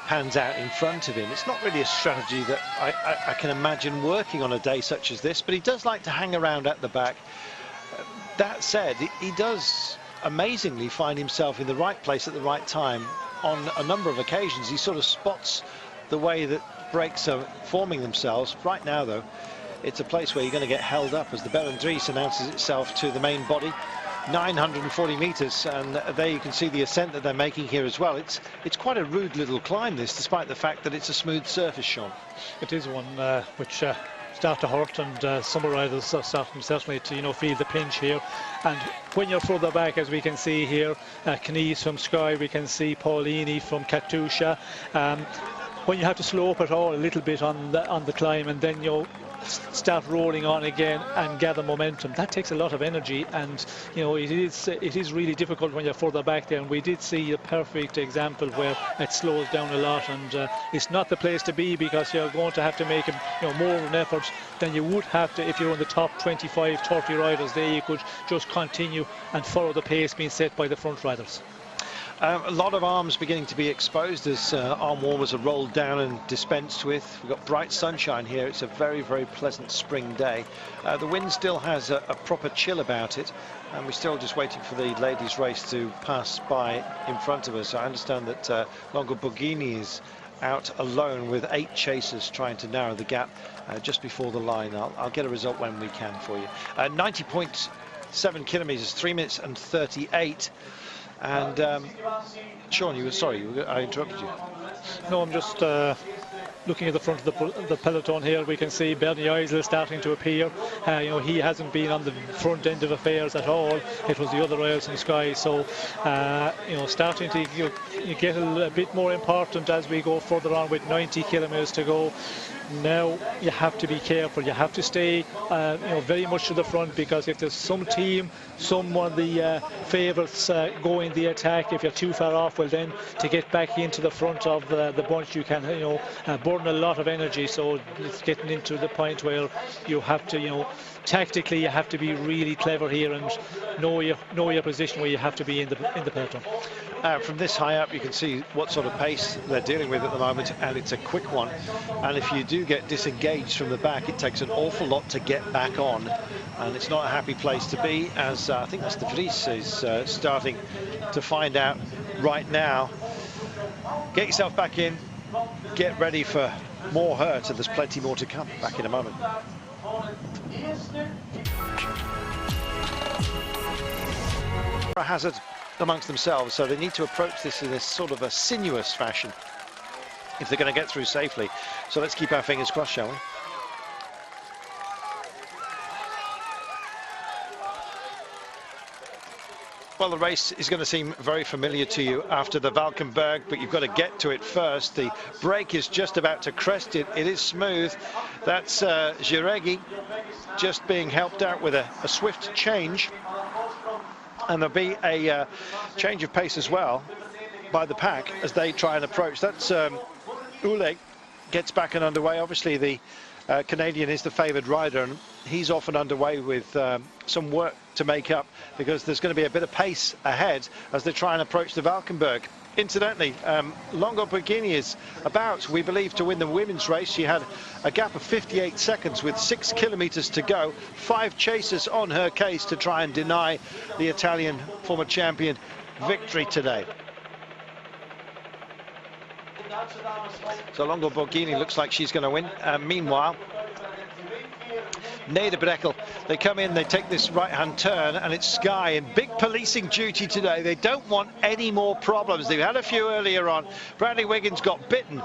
pans out in front of him. It's not really a strategy that I can imagine working on a day such as this, but he does like to hang around at the back. That said, he does amazingly find himself in the right place at the right time on a number of occasions. He sort of spots the way that breaks are forming themselves. Right now, though, it's a place where you're going to get held up as the Berendries announces itself to the main body. 940 metres, and there you can see the ascent that they're making here as well. It's quite a rude little climb, this, despite the fact that it's a smooth surface, Sean. It is one which start to hurt, and some riders are starting certainly to, you know, feel the pinch here. And when you're further back, as we can see here, Knies from Sky, we can see Paulini from Katusha. When you have to slow up at all a little bit on the climb, and then you'll start rolling on again and gather momentum, that takes a lot of energy, and you know, it is really difficult when you're further back there. And we did see a perfect example where it slows down a lot, and it's not the place to be, because you're going to have to make more of an effort than you would have to if you're in the top 25-30 riders. There you could just continue and follow the pace being set by the front riders. A lot of arms beginning to be exposed as arm warmers are rolled down and dispensed with. We've got bright sunshine here. It's a very, very pleasant spring day. The wind still has a proper chill about it, and we're still just waiting for the ladies' race to pass by in front of us. I understand that Longo Borghini is out alone with 8 chasers trying to narrow the gap just before the line. I'll get a result when we can for you. 90.7 kilometres, 3 minutes and 38. And Sean, I interrupted you. No, I'm just looking at the front of the peloton here. We can see Bernie Eisel starting to appear. You know, he hasn't been on the front end of affairs at all. It was the other riders in Sky. So, you know, starting to get a bit more important as we go further on with 90 kilometres to go. Now you have to be careful. You have to stay, you know, very much to the front, because if there's some team, some of the favourites go in the attack, if you're too far off, well then to get back into the front of the bunch, you can, you know, burn a lot of energy. So it's getting into the point where you have to, you know, tactically you have to be really clever here and know your position where you have to be in the peloton. From this high up, you can see what sort of pace they're dealing with at the moment, and it's a quick one. And if you do get disengaged from the back, it takes an awful lot to get back on, and it's not a happy place to be, as I think Mr. Vries is starting to find out right now. Get yourself back in, get ready for more hurt, and there's plenty more to come. Back in a moment. A hazard amongst themselves, so they need to approach this in a sort of a sinuous fashion if they're going to get through safely. So let's keep our fingers crossed, shall we? Well, the race is going to seem very familiar to you after the Valkenburg, but you've got to get to it first. The break is just about to crest it. It is smooth. That's Jiregi just being helped out with a swift change. And there'll be a change of pace as well by the pack as they try and approach. That's Uleg gets back and underway. Obviously, the Canadian is the favoured rider, and he's off and underway with some work to make up, because there's going to be a bit of pace ahead as they try and approach the Valkenburg. Incidentally, Longo Borghini is about, we believe, to win the women's race. She had a gap of 58 seconds with 6 kilometres to go. 5 chasers on her case to try and deny the Italian former champion victory today. So Longo Borghini looks like she's going to win. Meanwhile, Nederbreckel, they come in, they take this right-hand turn, and it's Sky in big policing duty today. They don't want any more problems. They've had a few earlier on. Bradley Wiggins got bitten.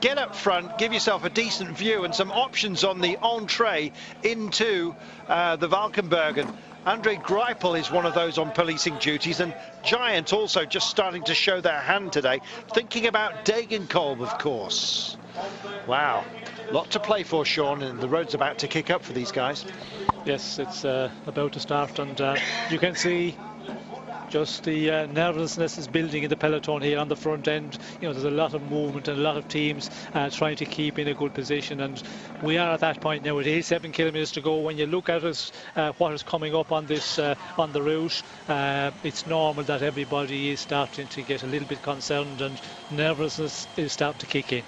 Get up front, give yourself a decent view and some options on the entree into the Valkenburg. And Andre Greipel is one of those on policing duties, and Giant also just starting to show their hand today, thinking about Degenkolb, of course. Wow, lot to play for, Sean, and the road's about to kick up for these guys. Yes, it's about to start, and you can see just the nervousness is building in the peloton here on the front end. You know, there's a lot of movement and a lot of teams trying to keep in a good position, and we are at that point now with 87 kilometres to go. When you look at us, what is coming up on this on the route, it's normal that everybody is starting to get a little bit concerned, and nervousness is starting to kick in.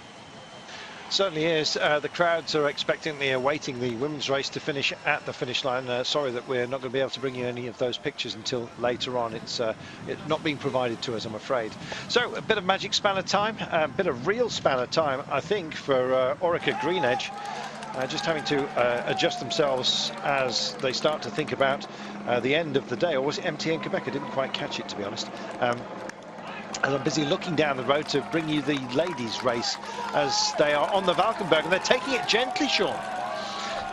Certainly is. The crowds are expectantly awaiting the women's race to finish at the finish line. Sorry that we're not going to be able to bring you any of those pictures until later on. It's not being provided to us, I'm afraid. So a bit of magic spanner time, a bit of real spanner time, I think, for Orica Green Edge. Just having to adjust themselves as they start to think about the end of the day. Or was it MTN Quebec? I didn't quite catch it, to be honest. And I'm busy looking down the road to bring you the ladies' race as they are on the Valkenburg, and they're taking it gently, Sean.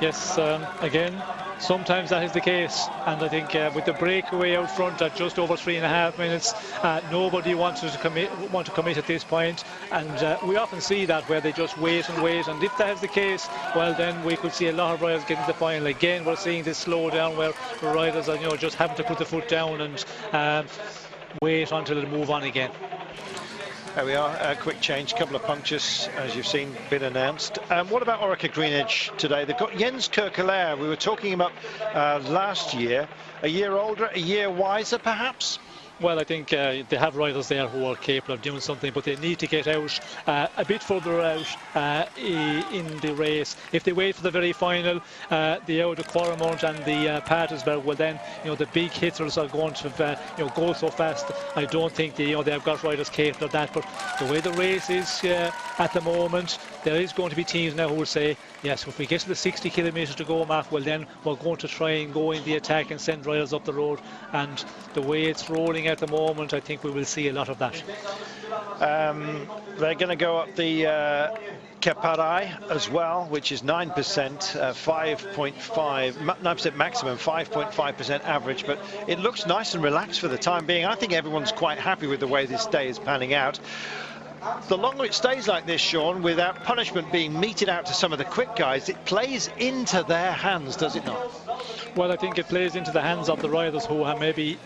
Yes, again, sometimes that is the case, and I think with the breakaway out front at just over 3.5 minutes, nobody wants to commit at this point, and we often see that where they just wait and wait, and if that is the case, well then we could see a lot of riders getting to the final. Again, we're seeing this slow down where the riders are, you know, just having to put the foot down and wait until they move on again. There we are, a quick change, couple of punctures, as you've seen, been announced. What about Orica Greenedge today? They've got Jens Kirkelaar, we were talking about last year, a year older, a year wiser perhaps? Well, I think they have riders there who are capable of doing something, but they need to get out a bit further out in the race. If they wait for the very final, the Oude Quaremont and the Patersberg, well then, you know, the big hitters are going to go so fast. I don't think they've got riders capable of that, but the way the race is at the moment, there is going to be teams now who will say, yes, if we get to the 60 kilometres to go, Matt, well then we're going to try and go in the attack and send riders up the road, and the way it's rolling at the moment, I think we will see a lot of that. They're going to go up the Keparai as well, which is 9%, 5.5, 9% maximum, 5.5% average, but it looks nice and relaxed for the time being. I think everyone's quite happy with the way this day is panning out. The longer it stays like this, Sean, without punishment being meted out to some of the quick guys, it plays into their hands, does it not? Well, I think it plays into the hands of the riders who have maybe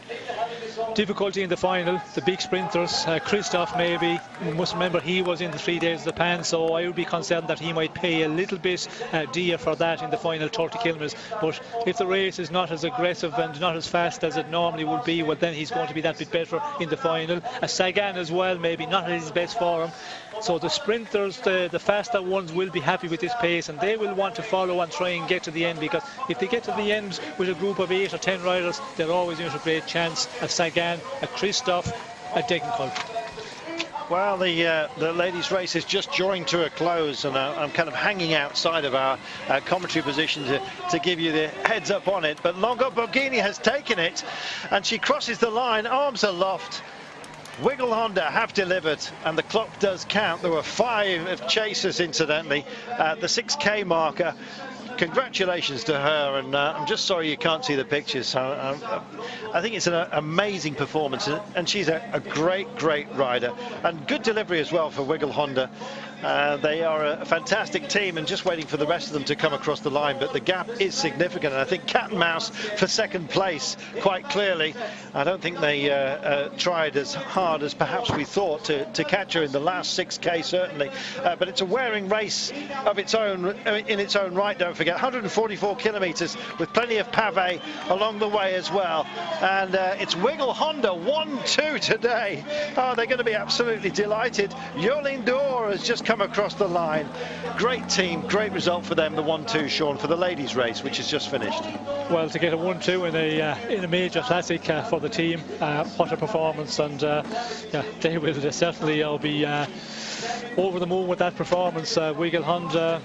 difficulty in the final, the big sprinters. Christoph, maybe, we must remember he was in the 3 days of the Pan, so I would be concerned that he might pay a little bit dear for that in the final 30 kilometres. But if the race is not as aggressive and not as fast as it normally would be, well then he's going to be that bit better in the final. Sagan as well, maybe not at his best form. So the sprinters, the faster ones, will be happy with this pace, and they will want to follow and try and get to the end, because if they get to the end with a group of 8 or 10 riders, they're always in a great chance. A Sagan, a Christoph, a Degenkolb. Well, the ladies' race is just drawing to a close, and I'm kind of hanging outside of our commentary position to give you the heads up on it. But Longo Borghini has taken it, and she crosses the line, arms aloft. Wiggle Honda have delivered, and the clock does count. There were 5 chasers, incidentally, the 6K marker. Congratulations to her, and I'm just sorry you can't see the pictures. I think it's an amazing performance, and she's a great rider, and good delivery as well for Wiggle Honda. They are a fantastic team, and just waiting for the rest of them to come across the line, but the gap is significant, and I think cat and mouse for second place quite clearly. I don't think they tried as hard as perhaps we thought to catch her in the last 6K, certainly, but it's a wearing race of its own in its own right. Don't forget, 144 kilometres with plenty of pavé along the way as well, and it's Wiggle Honda 1-2 today. Oh, they're going to be absolutely delighted. Jolien D'Or has just come across the line. Great team, great result for them, the 1-2, Sean, for the ladies' race, which has just finished. Well, to get a 1-2 in a major classic for the team, what a performance, and yeah, they will certainly be over the moon with that performance. Wiggle Honda,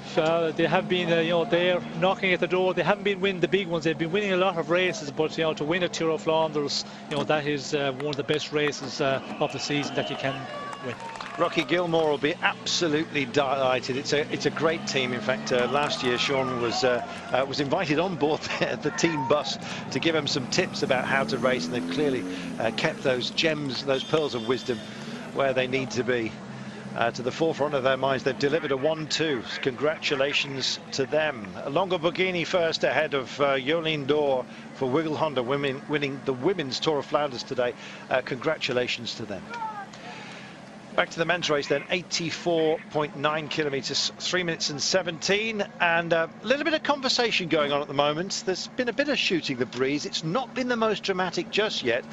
they have been there knocking at the door. They haven't been winning the big ones. They've been winning a lot of races, but to win a Tour of Flanders, that is one of the best races of the season that you can win. Rocky Gilmore will be absolutely delighted. It's a great team. In fact, last year Sean was invited on board the team bus to give him some tips about how to race, and they've clearly kept those gems, those pearls of wisdom, where they need to be. To the forefront of their minds. They've delivered a 1-2. Congratulations to them. Longo Borghini first, ahead of Jolien D'Or for Wiggle Honda, winning the Women's Tour of Flanders today. Congratulations to them. Back to the men's race then, 84.9 kilometres, 3 minutes and 17, and a little bit of conversation going on at the moment. There's been a bit of shooting the breeze. It's not been the most dramatic just yet.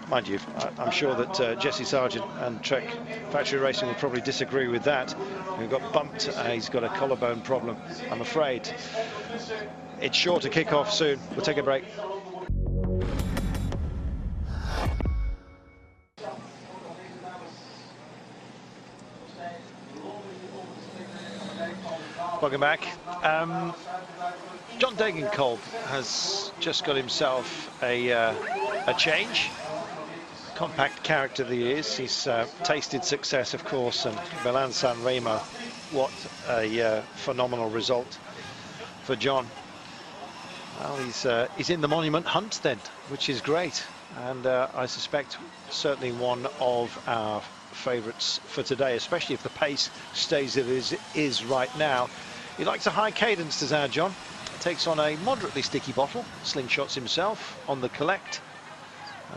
Mind you, I'm sure that Jesse Sargent and Trek Factory Racing will probably disagree with that. He got bumped, he's got a collarbone problem, I'm afraid. It's sure to kick off soon. We'll take a break. Welcome back. John Degenkolb has just got himself a change. Compact character that he is. He's tasted success, of course, and Milan San Remo, what a phenomenal result for John. Well, he's in the monument hunt then, which is great. And I suspect certainly one of our favourites for today, especially if the pace stays as it is right now. He likes a high cadence, does our John. Takes on a moderately sticky bottle, slingshots himself on the collect.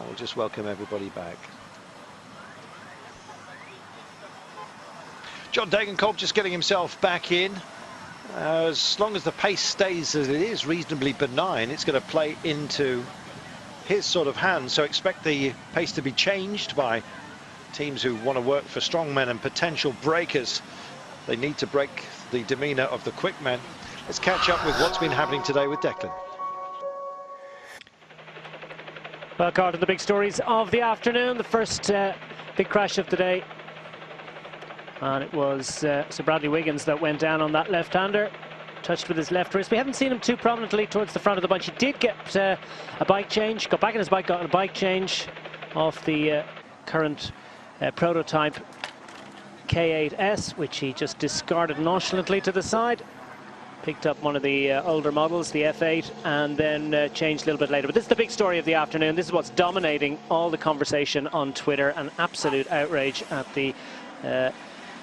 We'll just welcome everybody back. John Degenkolb just getting himself back in. As long as the pace stays as it is, reasonably benign, it's going to play into his sort of hand. So expect the pace to be changed by teams who want to work for strong men and potential breakers. They need to break the demeanour of the quick men. Let's catch up with what's been happening today with Declan. Well, Carter, the big stories of the afternoon. The first big crash of the day. And it was Sir Bradley Wiggins that went down on that left-hander. Touched with his left wrist. We haven't seen him too prominently towards the front of the bunch. He did get a bike change. Got back in his bike, got a bike change off the current prototype K8S, which he just discarded nonchalantly to the side. Picked up one of the older models, the F8, and then changed a little bit later. But this is the big story of the afternoon. This is what's dominating all the conversation on Twitter. An absolute outrage at the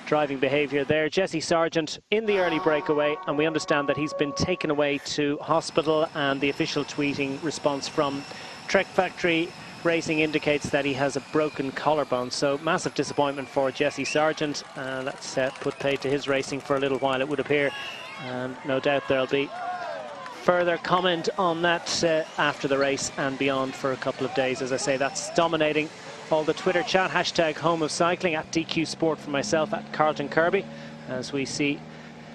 driving behaviour there. Jesse Sargent in the early breakaway, and we understand that he's been taken away to hospital, and the official tweeting response from Trek Factory Racing indicates that he has a broken collarbone. So massive disappointment for Jesse Sargent, and that's put paid to his racing for a little while, it would appear. And no doubt there'll be further comment on that after the race and beyond for a couple of days. As I say, that's dominating all the Twitter chat. Hashtag Home of Cycling at DQ Sport for myself, at Carlton Kirby, as we see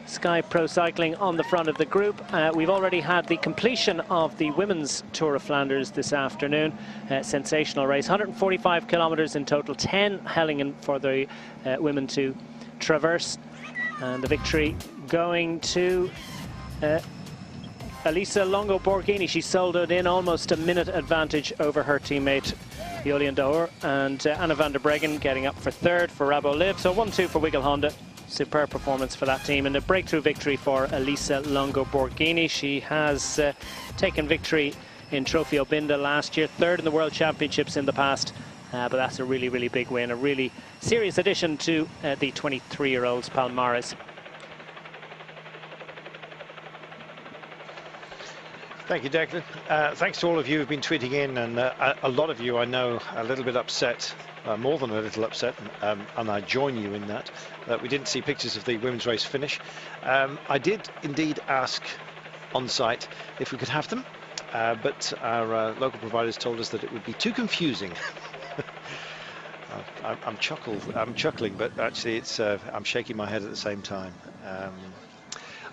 Sky Pro Cycling on the front of the group. We've already had the completion of the Women's Tour of Flanders this afternoon. Sensational race, 145 kilometres in total, 10 Hellingen for the women to traverse. And the victory going to Elisa Longo Borghini. She soloed in almost a minute advantage over her teammate Jolien Daur, and Anna van der Breggen getting up for third for Rabo Liv. So 1-2 for Wiggle Honda. Superb performance for that team, and a breakthrough victory for Elisa Longo Borghini. She has taken victory in Trofeo Binda last year, third in the World Championships in the past. But that's a really, really big win, a really serious addition to the 23-year-old's Palmares. Thank you, Declan. Thanks to all of you who've been tweeting in, and a lot of you I know a little bit upset, more than a little upset, and I join you in that we didn't see pictures of the women's race finish. I did indeed ask on site if we could have them, but our local providers told us that it would be too confusing. I'm chuckling, but actually it's I'm shaking my head at the same time.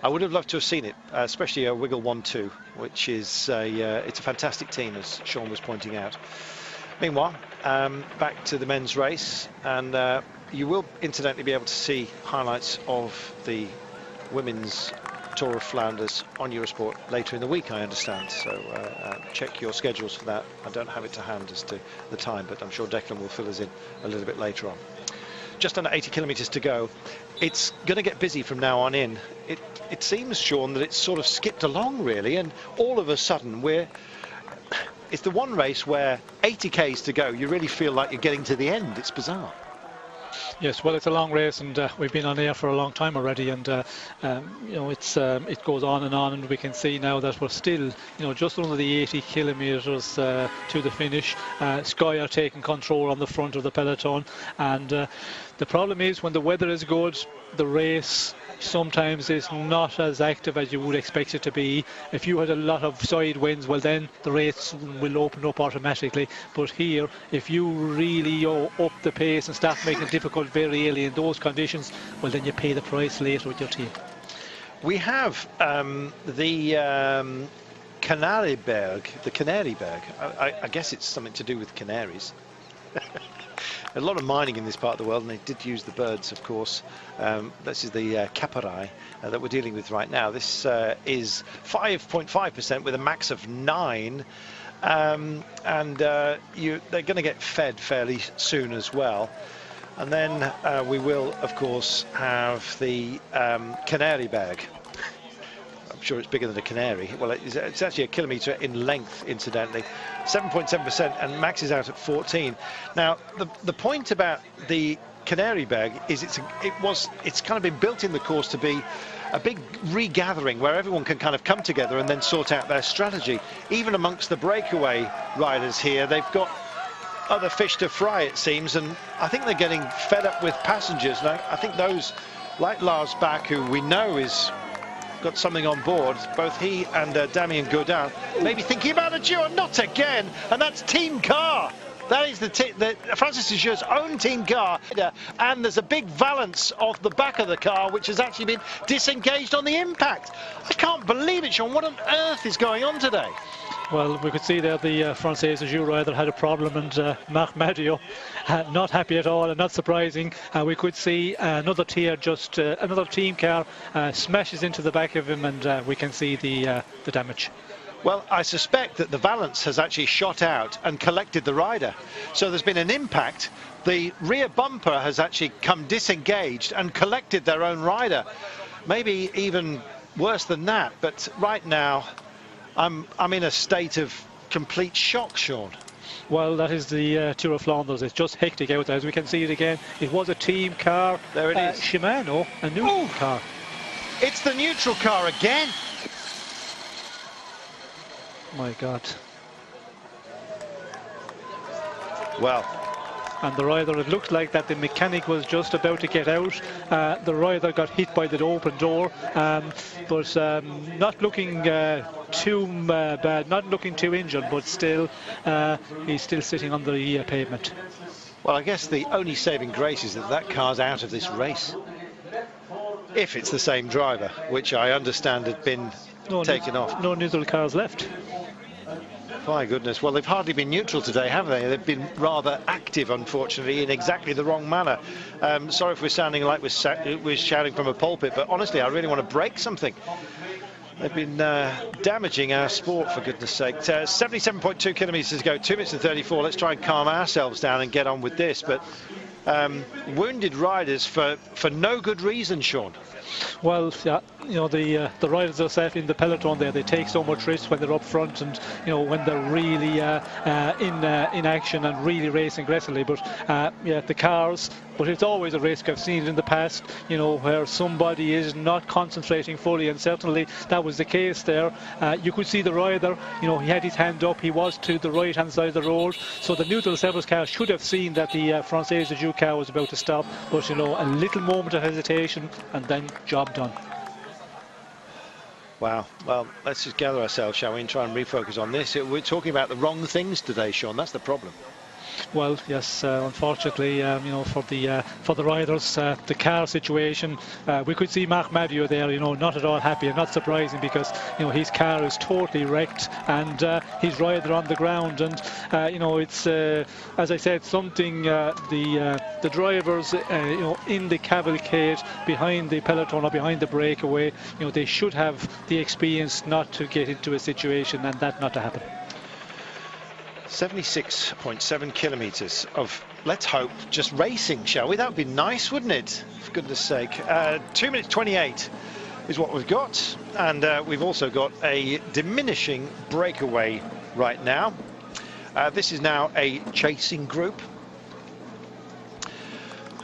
I would have loved to have seen it, especially a Wiggle 1-2, which is it's a fantastic team, as Sean was pointing out. Meanwhile, back to the men's race, and you will incidentally be able to see highlights of the women's Tour of Flanders on Eurosport later in the week, I understand. So check your schedules for that. I don't have it to hand as to the time, but I'm sure Declan will fill us in a little bit later on. Just under 80 kilometres to go. It's going to get busy from now on in. It seems, Sean, that it's sort of skipped along really, and all of a sudden it's the one race where 80 k's to go, you really feel like you're getting to the end. It's bizarre. Yes, well, it's a long race, and we've been on air for a long time already, and you know, it goes on, and we can see now that we're still, you know, just under the 80 kilometres to the finish. Sky are taking control on the front of the peloton, and the problem is when the weather is good, the race sometimes is not as active as you would expect it to be. If you had a lot of side winds, well then the race will open up automatically. But here, if you really up the pace and start making it difficult very early in those conditions, well then you pay the price later with your team. We have the Canary Berg. I guess it's something to do with canaries. A lot of mining in this part of the world, and they did use the birds, of course. This is the Caparai that we're dealing with right now. This is 5.5% with a max of 9. And they're going to get fed fairly soon as well. And then we will, of course, have the Canary Berg. I'm sure it's bigger than a canary. Well, it's actually a kilometre in length, incidentally. 7.7%, and Max is out at 14. Now, the point about the canary bag is it's kind of been built in the course to be a big regathering where everyone can kind of come together and then sort out their strategy. Even amongst the breakaway riders here, they've got other fish to fry, it seems, and I think they're getting fed up with passengers. Now, I think those like Lars Bak, who we know is got something on board, both he and Damien Godin, maybe thinking about a duo. Not again, and that's Team Car. That is the Francis Lejeur's own team car, and there's a big valance off the back of the car which has actually been disengaged on the impact. I can't believe it, Sean. What on earth is going on today? Well, we could see there the Francis Lejeur rider had a problem, and Marc Madio not happy at all, and not surprising. We could see another team car smashes into the back of him, and we can see the damage. Well, I suspect that the valance has actually shot out and collected the rider. So there's been an impact. The rear bumper has actually come disengaged and collected their own rider. Maybe even worse than that. But right now, I'm in a state of complete shock, Sean. Well, that is the Tour of Flanders. It's just hectic out there. As we can see it again, it was a team car. There it is. Shimano, a new car. It's the neutral car again. My God. Well, and the rider, it looked like that the mechanic was just about to get out. The rider got hit by the open door, but not looking too bad, not looking too injured, but still he's still sitting on the pavement. Well, I guess the only saving grace is that car's out of this race, if it's the same driver, which I understand had been taken off. No neutral cars left. My goodness. Well, they've hardly been neutral today, have they? They've been rather active, unfortunately, in exactly the wrong manner. Sorry if we're sounding like we're shouting from a pulpit, but honestly, I really want to break something. They've been damaging our sport, for goodness sake. 77.2 kilometres to go, 2 minutes and 34. Let's try and calm ourselves down and get on with this. But wounded riders for no good reason, Sean. Well, yeah, you know, the riders themselves in the peloton there, they take so much risk when they're up front, and you know, when they're really in action and really racing aggressively. But yeah, the cars. But it's always a risk. I've seen it in the past, you know, where somebody is not concentrating fully, and certainly that was the case there. You could see the rider, you know, he had his hand up, he was to the right hand side of the road, so the neutral service car should have seen that the Francis Lejeur car was about to stop, but you know, a little moment of hesitation and then job done. Wow. Well, let's just gather ourselves, shall we, and try and refocus on this. We're talking about the wrong things today, Sean. That's the problem. Well, yes, unfortunately, you know, for the riders, the car situation, we could see Marc Madio there, you know, not at all happy, and not surprising, because you know, his car is totally wrecked, and his rider on the ground, and you know, it's as I said, something the drivers, you know, in the cavalcade behind the peloton or behind the breakaway, you know, they should have the experience not to get into a situation and that not to happen. 76.7 kilometres of, let's hope, just racing, shall we? That would be nice, wouldn't it? For goodness sake. 2 minutes 28 is what we've got. And we've also got a diminishing breakaway right now. This is now a chasing group.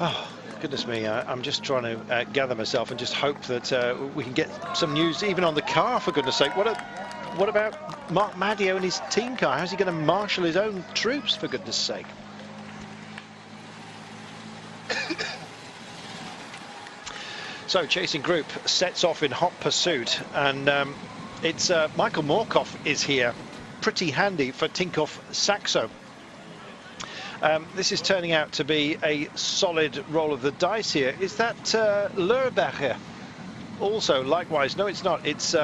Oh, goodness me. I'm just trying to gather myself and just hope that we can get some news even on the car, for goodness sake. What about Marc Madio and his team car? How's he going to marshal his own troops, for goodness sake? So, chasing group sets off in hot pursuit, and it's Michael Morkov is here. Pretty handy for Tinkoff Saxo. This is turning out to be a solid roll of the dice here. Is that Leurbacher? Also, likewise, no, it's not. It's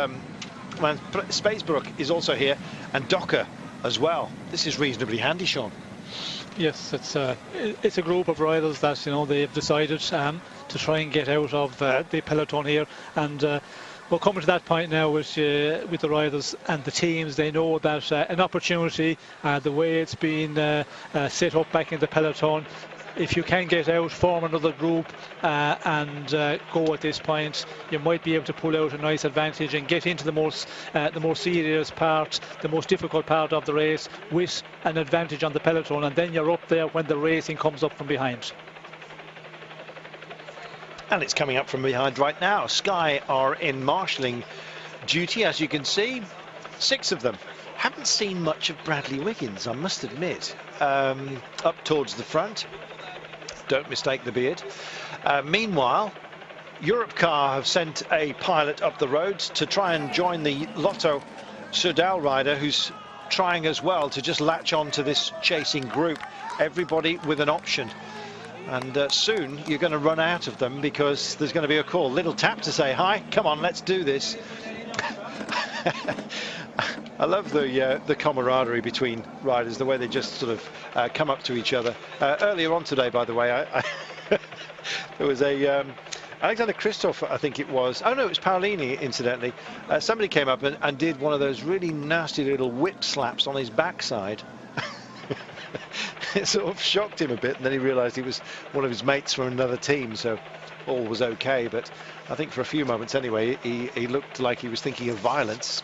Spacebrook is also here, and Docker as well. This is reasonably handy, Sean. Yes, it's a group of riders that, you know, they've decided to try and get out of the peloton here, and But coming to that point now with the riders and the teams, they know that an opportunity, the way it's been set up back in the peloton, if you can get out, form another group and go at this point, you might be able to pull out a nice advantage and get into the more serious part, the most difficult part of the race with an advantage on the peloton, and then you're up there when the racing comes up from behind. And it's coming up from behind right now. Sky are in marshalling duty, as you can see. 6 of them. Haven't seen much of Bradley Wiggins, I must admit. Up towards the front. Don't mistake the beard. Meanwhile, Europcar have sent a pilot up the road to try and join the Lotto Soudal rider, who's trying as well to just latch on to this chasing group. Everybody with an option. And soon you're going to run out of them because there's going to be a call. Little tap to say, hi, come on, let's do this. I love the camaraderie between riders, the way they just sort of come up to each other. Earlier on today, by the way, there was a Alexander Kristoff, I think it was. Oh no, it was Paolini, incidentally. Somebody came up and did one of those really nasty little whip slaps on his backside. It sort of shocked him a bit, and then he realised he was one of his mates from another team, so all was okay. But I think for a few moments anyway, he looked like he was thinking of violence.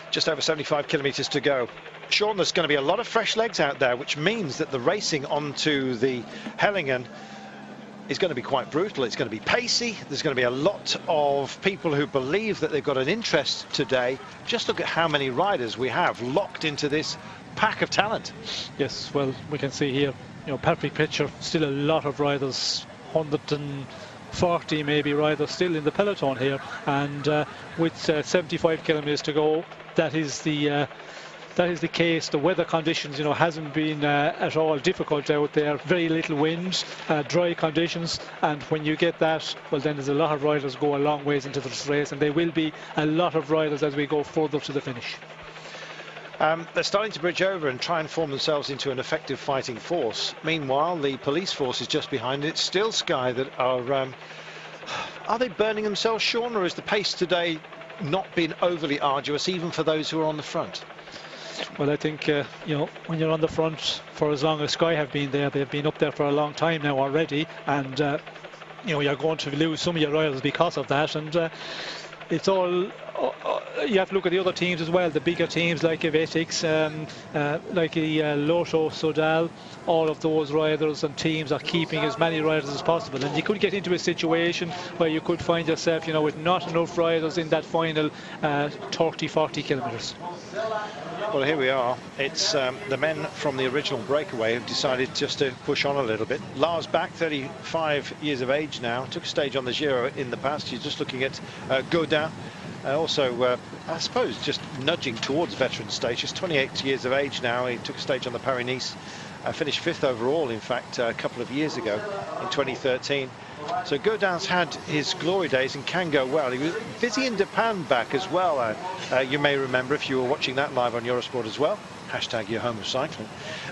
Just over 75 kilometres to go. Sean, there's going to be a lot of fresh legs out there, which means that the racing onto the Hellingen is going to be quite brutal. It's going to be pacey. There's going to be a lot of people who believe that they've got an interest today. Just look at how many riders we have locked into this pack of talent. Yes, well, we can see here, you know, perfect picture, still a lot of riders, 140 maybe riders still in the peloton here, and with 75 kilometers to go, that is the case. The weather conditions, you know, hasn't been at all difficult out there. Very little wind, dry conditions, and when you get that, well, then there's a lot of riders go a long ways into this race, and there will be a lot of riders as we go further to the finish. They're starting to bridge over and try and form themselves into an effective fighting force. Meanwhile, the police force is just behind it. Still Sky that are they burning themselves, Sean, or is the pace today not been overly arduous, even for those who are on the front? Well, I think, you know, when you're on the front for as long as Sky have been there, they've been up there for a long time now already, and, you know, you're going to lose some of your riders because of that, and it's all... you have to look at the other teams as well, the bigger teams like Evetics, like the Lotto Soudal. All of those riders and teams are keeping as many riders as possible, and you could get into a situation where you could find yourself, you know, with not enough riders in that final 30-40 kilometres. Well, here we are. It's the men from the original breakaway have decided just to push on a little bit. Lars Bak, 35 years of age now, took a stage on the Giro in the past. You're just looking at Godin. Also, I suppose, just nudging towards veteran stage. Just 28 years of age now. He took a stage on the Paris-Nice. Finished 5th overall, in fact, a couple of years ago in 2013. So Godin's had his glory days and can go well. He was busy in Japan back as well. You may remember if you were watching that live on Eurosport as well. Hashtag your home of cycling.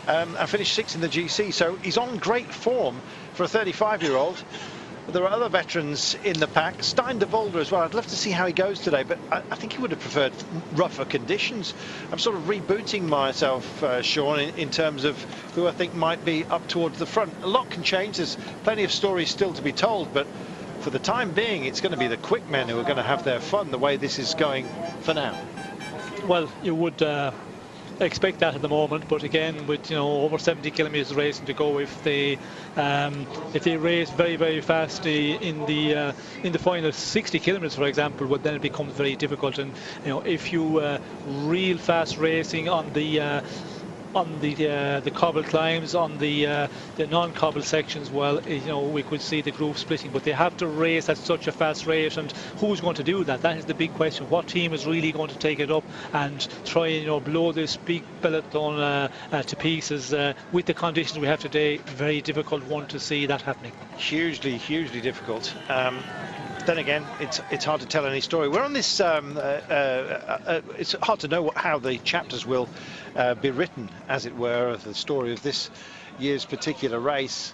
And finished 6th in the GC. So he's on great form for a 35-year-old. There are other veterans in the pack. Stein de Volder as well. I'd love to see how he goes today, but I think he would have preferred rougher conditions. I'm sort of rebooting myself, Sean, in terms of who I think might be up towards the front. A lot can change. There's plenty of stories still to be told, but for the time being, it's going to be the quick men who are going to have their fun the way this is going for now. Well, you would expect that at the moment, but again, with, you know, over 70 kilometers racing to go, if they race very, very fast in the final 60 kilometers, for example, well, then it becomes very difficult. And, you know, if you real fast racing on the cobble climbs, on the non-cobble sections, well, you know, we could see the group splitting, but they have to race at such a fast rate, and who's going to do that? That is the big question. What team is really going to take it up and try and, you know, blow this big peloton to pieces with the conditions we have today? Very difficult one to see that happening. Hugely, hugely difficult. Then again, it's hard to tell any story. We're on this. It's hard to know how the chapters will be written, as it were, of the story of this year's particular race.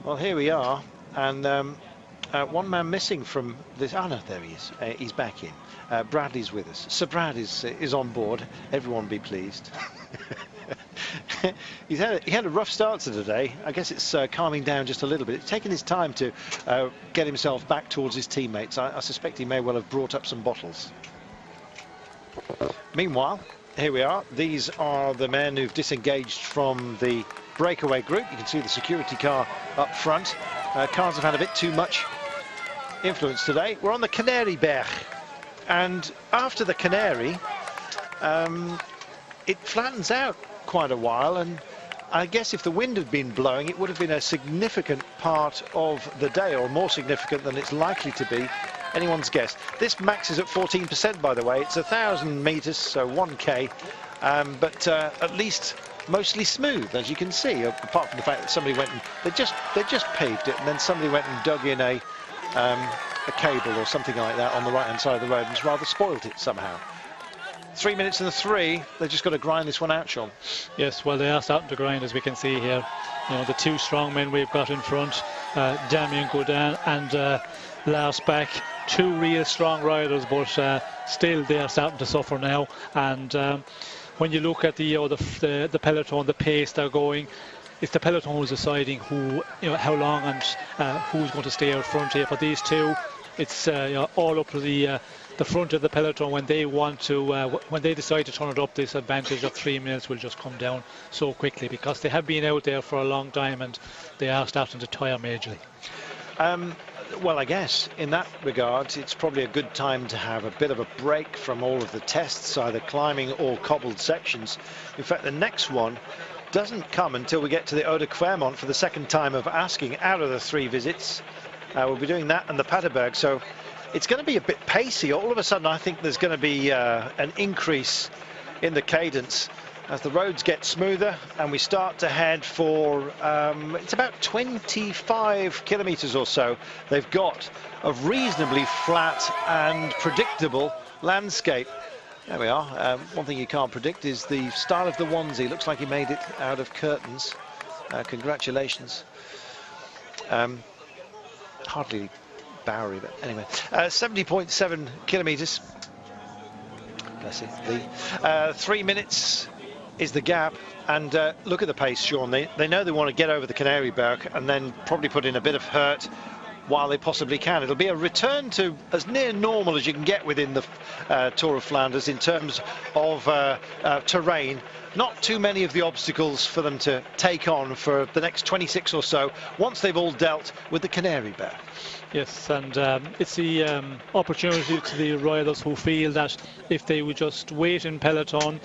Well, here we are, and One man missing from this. Oh no, there he is. He's back in. Bradley's with us. Sir Brad is on board. Everyone be pleased. He had a rough start to the day. I guess it's calming down just a little bit. It's taken his time to get himself back towards his teammates. I suspect he may well have brought up some bottles. Meanwhile, here we are. These are the men who've disengaged from the breakaway group. You can see the security car up front. Cars have had a bit too much influence today. We're on the Canary Berg, and after the Canary, it flattens out quite a while, and I guess if the wind had been blowing, it would have been a significant part of the day, or more significant than it's likely to be. Anyone's guess. This maxes at 14%, by the way. It's 1,000 meters, so 1k, but at least mostly smooth, as you can see, apart from the fact that somebody went and they just paved it, and then somebody went and dug in a cable or something like that on the right hand side of the road and rather spoiled it somehow. 3 minutes and 3. They've just got to grind this one out, Sean. Yes, well, they are starting to grind, as we can see here. You know, the two strong men we've got in front, Damien Godin and Lars Bach, two real strong riders, but still they are starting to suffer now. And when you look at the peloton, the pace they're going, it's the peloton who's deciding who, how long and who's going to stay out front here. For these two, it's all up to the front of the peloton. When they want to, when they decide to turn it up, this advantage of 3 minutes will just come down so quickly, because they have been out there for a long time and they are starting to tire majorly. Well, I guess in that regard, it's probably a good time to have a bit of a break from all of the tests, either climbing or cobbled sections. In fact, the next one doesn't come until we get to the Eau de Clermont for the second time of asking out of the 3 visits. We'll be doing that and the Paterberg, so it's going to be a bit pacey. All of a sudden, I think there's going to be an increase in the cadence as the roads get smoother and we start to head for, it's about 25 kilometers or so they've got of reasonably flat and predictable landscape. There we are. One thing you can't predict is the style of the onesie. Looks like he made it out of curtains. Congratulations. Hardly Bowery, but anyway. 70.7 kilometers. Bless it. 3 minutes is the gap, and look at the pace, Sean. They know they want to get over the Canary Berg and then probably put in a bit of hurt while they possibly can. It'll be a return to as near normal as you can get within the Tour of Flanders in terms of terrain. Not too many of the obstacles for them to take on for the next 26 or so once they've all dealt with the Canary Berg. Yes, and it's the opportunity to the riders who feel that if they would just wait in peloton,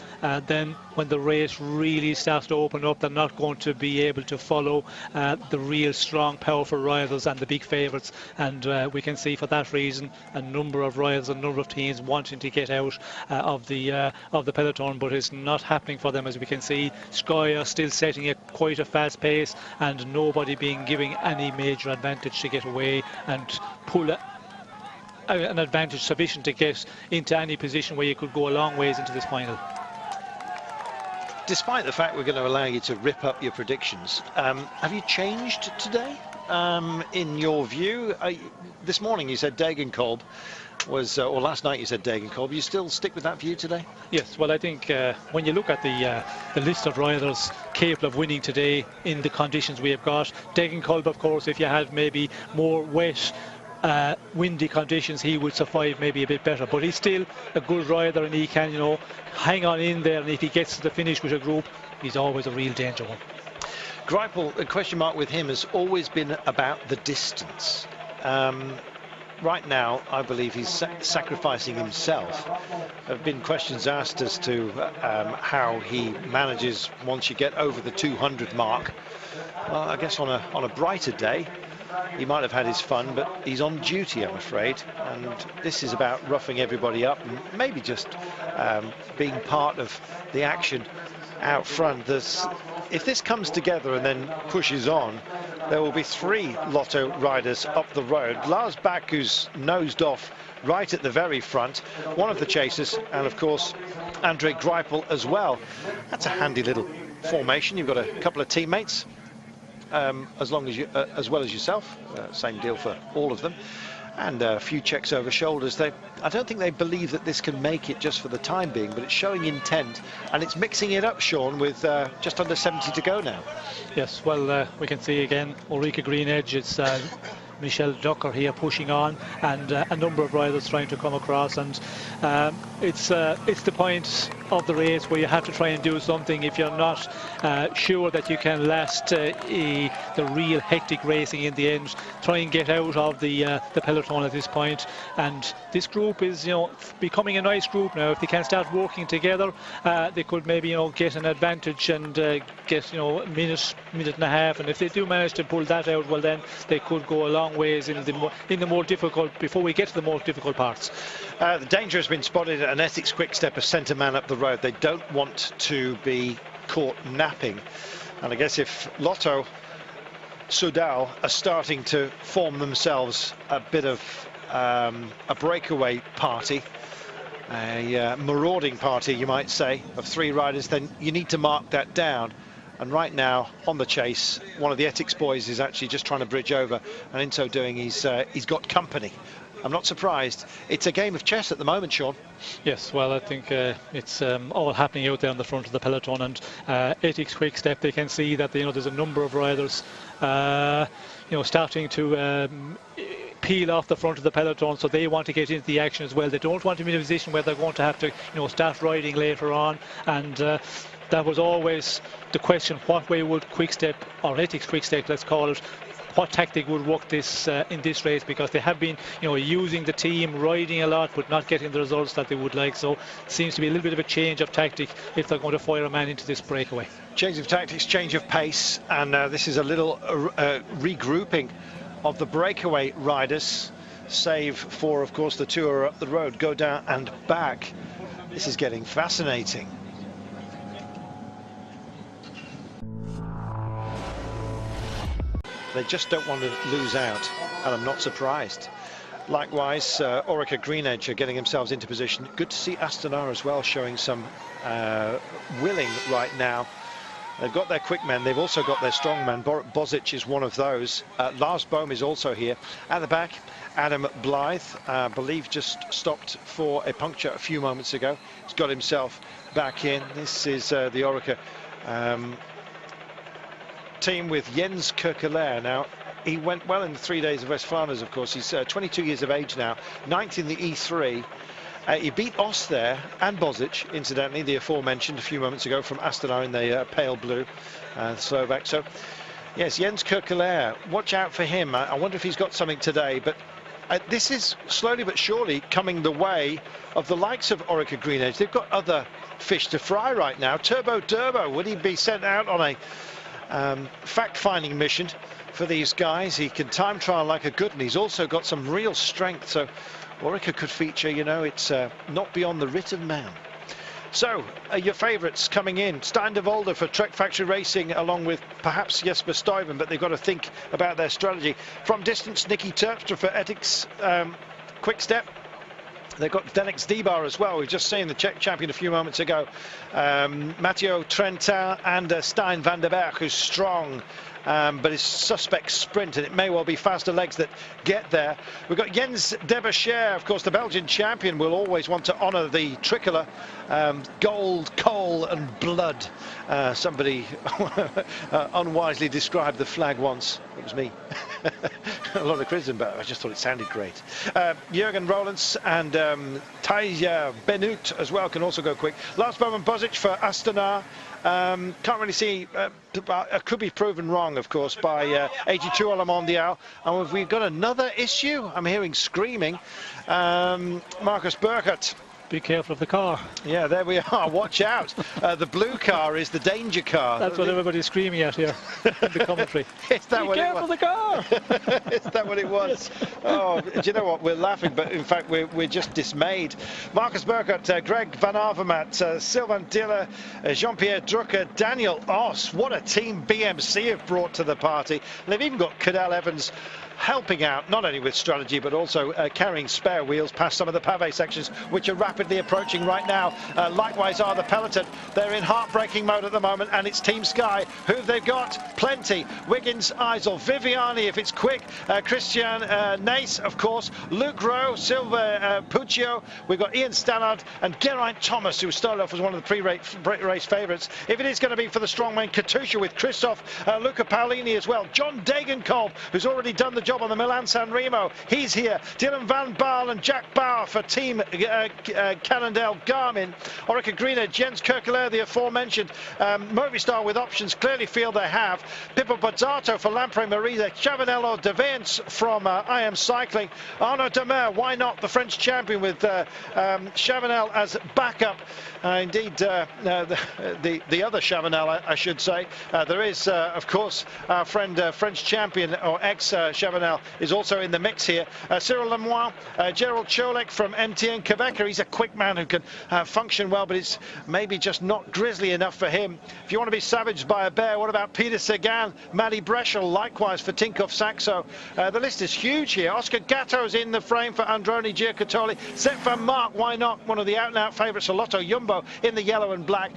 then when the race really starts to open up, they're not going to be able to follow the real strong, powerful riders and the big favourites. And we can see for that reason a number of riders, a number of teams wanting to get out of the peloton, but it's not happening for them. As we can see, Sky are still setting quite a fast pace, and nobody being giving any major advantage to get away and pull an advantage sufficient to get into any position where you could go a long ways into this final. Despite the fact we're going to allow you to rip up your predictions, have you changed today in your view? This morning you said Degenkolb was, or last night you said Degenkolb. You still stick with that view today? Yes, well, I think when you look at the list of riders capable of winning today in the conditions we have got, Degenkolb, of course, if you had maybe more wet, windy conditions, he would survive maybe a bit better, but he's still a good rider and he can, hang on in there, and if he gets to the finish with a group, he's always a real danger one. Greipel, a question mark with him has always been about the distance. Right now, I believe he's sacrificing himself. There have been questions asked as to how he manages once you get over the 200 mark. Well, I guess on a brighter day, he might have had his fun, but he's on duty, I'm afraid. And this is about roughing everybody up and maybe just being part of the action out front. If this comes together and then pushes on, there will be 3 Lotto riders up the road. Lars Bach, who's nosed off right at the very front, one of the chasers, and of course Andre Greipel as well. That's a handy little formation. You've got a couple of teammates as well as yourself. Same deal for all of them. And a few checks over shoulders. I don't think they believe that this can make it just for the time being, but it's showing intent, and it's mixing it up, Sean, with just under 70 to go now. Yes, well, we can see again Ulrika Greenedge. It's Michelle Ducker here pushing on, and a number of riders trying to come across, and it's the point of the race where you have to try and do something. If you're not sure that you can last the real hectic racing in the end, try and get out of the peloton at this point. And this group is, you know, becoming a nice group now. If they can start working together, they could maybe, you know, get an advantage and get, you know, a minute and a half. And if they do manage to pull that out, well, then they could go a long ways in the more difficult, before we get to the more difficult parts. The danger has been spotted, and Essex Quickstep has sent a man up the road. They don't want to be caught napping, and I guess if Lotto Soudal are starting to form themselves a bit of a breakaway party, a marauding party, you might say, of 3 riders, then you need to mark that down. And right now, on the chase, one of the Essex boys is actually just trying to bridge over, and in so doing, he's got company. I'm not surprised. It's a game of chess at the moment, Sean. Yes, well, I think it's all happening out there on the front of the peloton, and Essex Quickstep, they can see that, you know, there's a number of riders, you know, starting to peel off the front of the peloton, so they want to get into the action as well. They don't want to be in a position where they're going to have to, you know, start riding later on, and that was always the question: what way would Quickstep, or Essex Quickstep, let's call it, what tactic would work this in this race? Because they have been, you know, using the team, riding a lot, but not getting the results that they would like. So it seems to be a little bit of a change of tactic if they're going to fire a man into this breakaway. Change of tactics, change of pace, and this is a little regrouping of the breakaway riders, save for, of course, the 2 who are up the road, go down and back. This is getting fascinating. They just don't want to lose out, and I'm not surprised. Likewise, Orica Greenedge are getting themselves into position. Good to see Astana as well showing some willing right now. They've got their quick men, they've also got their strong man. Bozic is one of those. Lars Bohm is also here. At the back, Adam Blythe, I believe just stopped for a puncture a few moments ago. He's got himself back in. This is the Orica team with Jens Kirkelaar. Now, he went well in the 3 days of West Flanders, of course. He's 22 years of age now, 9th in the E3. He beat Os there, and Bozic, incidentally, the aforementioned a few moments ago from Astana in the pale blue, Slovak. So, yes, Jens Kirkelaar, watch out for him. I wonder if he's got something today, but this is slowly but surely coming the way of the likes of Orica Greenedge. They've got other fish to fry right now. Turbo Durbo, would he be sent out on a fact-finding mission for these guys? He can time trial like a good, and he's also got some real strength, so Orica could feature, you know, it's not beyond the writ of man. So, your favourites coming in: Stein de Volder for Trek Factory Racing, along with perhaps Jesper Stuyven, but they've got to think about their strategy. From distance, Nicky Terpstra for Essex Quickstep. They've got Denix Dibar as well. We've just seen the Czech champion a few moments ago. Matteo Trentin and Stein van der Berg, who's strong, but is suspect sprint, and it may well be faster legs that get there. We've got Jens Debusschere, of course, the Belgian champion, will always want to honour the tricolour. Gold, coal and blood. Somebody unwisely described the flag once. It was me. A lot of criticism, but I just thought it sounded great. Jürgen Rollens and Taija Benut as well can also go quick. Lars Bohm Bozic for Astana. Can't really see, could be proven wrong, of course, by AG2 à la Mondiale. And we've got another issue. I'm hearing screaming. Marcus Burkhardt. Be careful of the car. Yeah, there we are. Watch out. The blue car is the danger car. That's what everybody's screaming at here in the commentary. Is that Be what careful it was? The car. Is that what it was? Oh, do you know what? We're laughing, but in fact, we're just dismayed. Marcus Burkhardt, Greg Van Avermaet, Sylvain Diller, Jean-Pierre Drucker, Daniel Os. What a team BMC have brought to the party. And they've even got Cadel Evans helping out, not only with strategy, but also carrying spare wheels past some of the pavé sections, which are rapidly approaching right now. Likewise are the peloton. They're in heartbreaking mode at the moment, and it's Team Sky who they've got. plenty. Wiggins, Eisel, Viviani if it's quick, Christian Nace, of course, Luke Rowe, Silva Puccio. We've got Ian Stannard and Geraint Thomas, who started off as one of the pre-race favourites. If it is going to be for the strongman, Katusha with Christoph, Luca Paolini as well. John Degenkolb, who's already done the job on the Milan-San Remo. He's here. Dylan Van Baal and Jack Bauer for Team Cannondale Garmin. Orica Greener, Jens Kirkeler, the aforementioned Movistar with options, clearly feel they have. Pippo Pozzato for Lampre Marisa, Chavanello de Vence from IM Cycling. Arnaud Demer, why not, the French champion with Chavanel as backup. Indeed, the other Chavanel, I should say. There is, of course, our friend French champion, or ex-Chavanel, is also in the mix here. Cyril Lemoine, Gerald Cholek from MTN Quebec. He's a quick man who can function well, but it's maybe just not grizzly enough for him. If you want to be savaged by a bear, what about Peter Sagan, Matty Breschel, likewise for Tinkoff Saxo. The list is huge here. Oscar Gatto's in the frame for Androni Giocattoli. Sepp van Mark, why not? One of the out-and-out favourites for Lotto Jumbo in the yellow and black.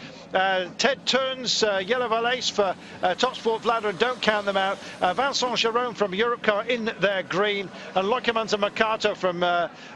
Ted Turns, Yellow Valais for Topsport Vlaanderen, don't count them out. Vincent Jerome from Europcar in their green, and Loikemans and Mercato from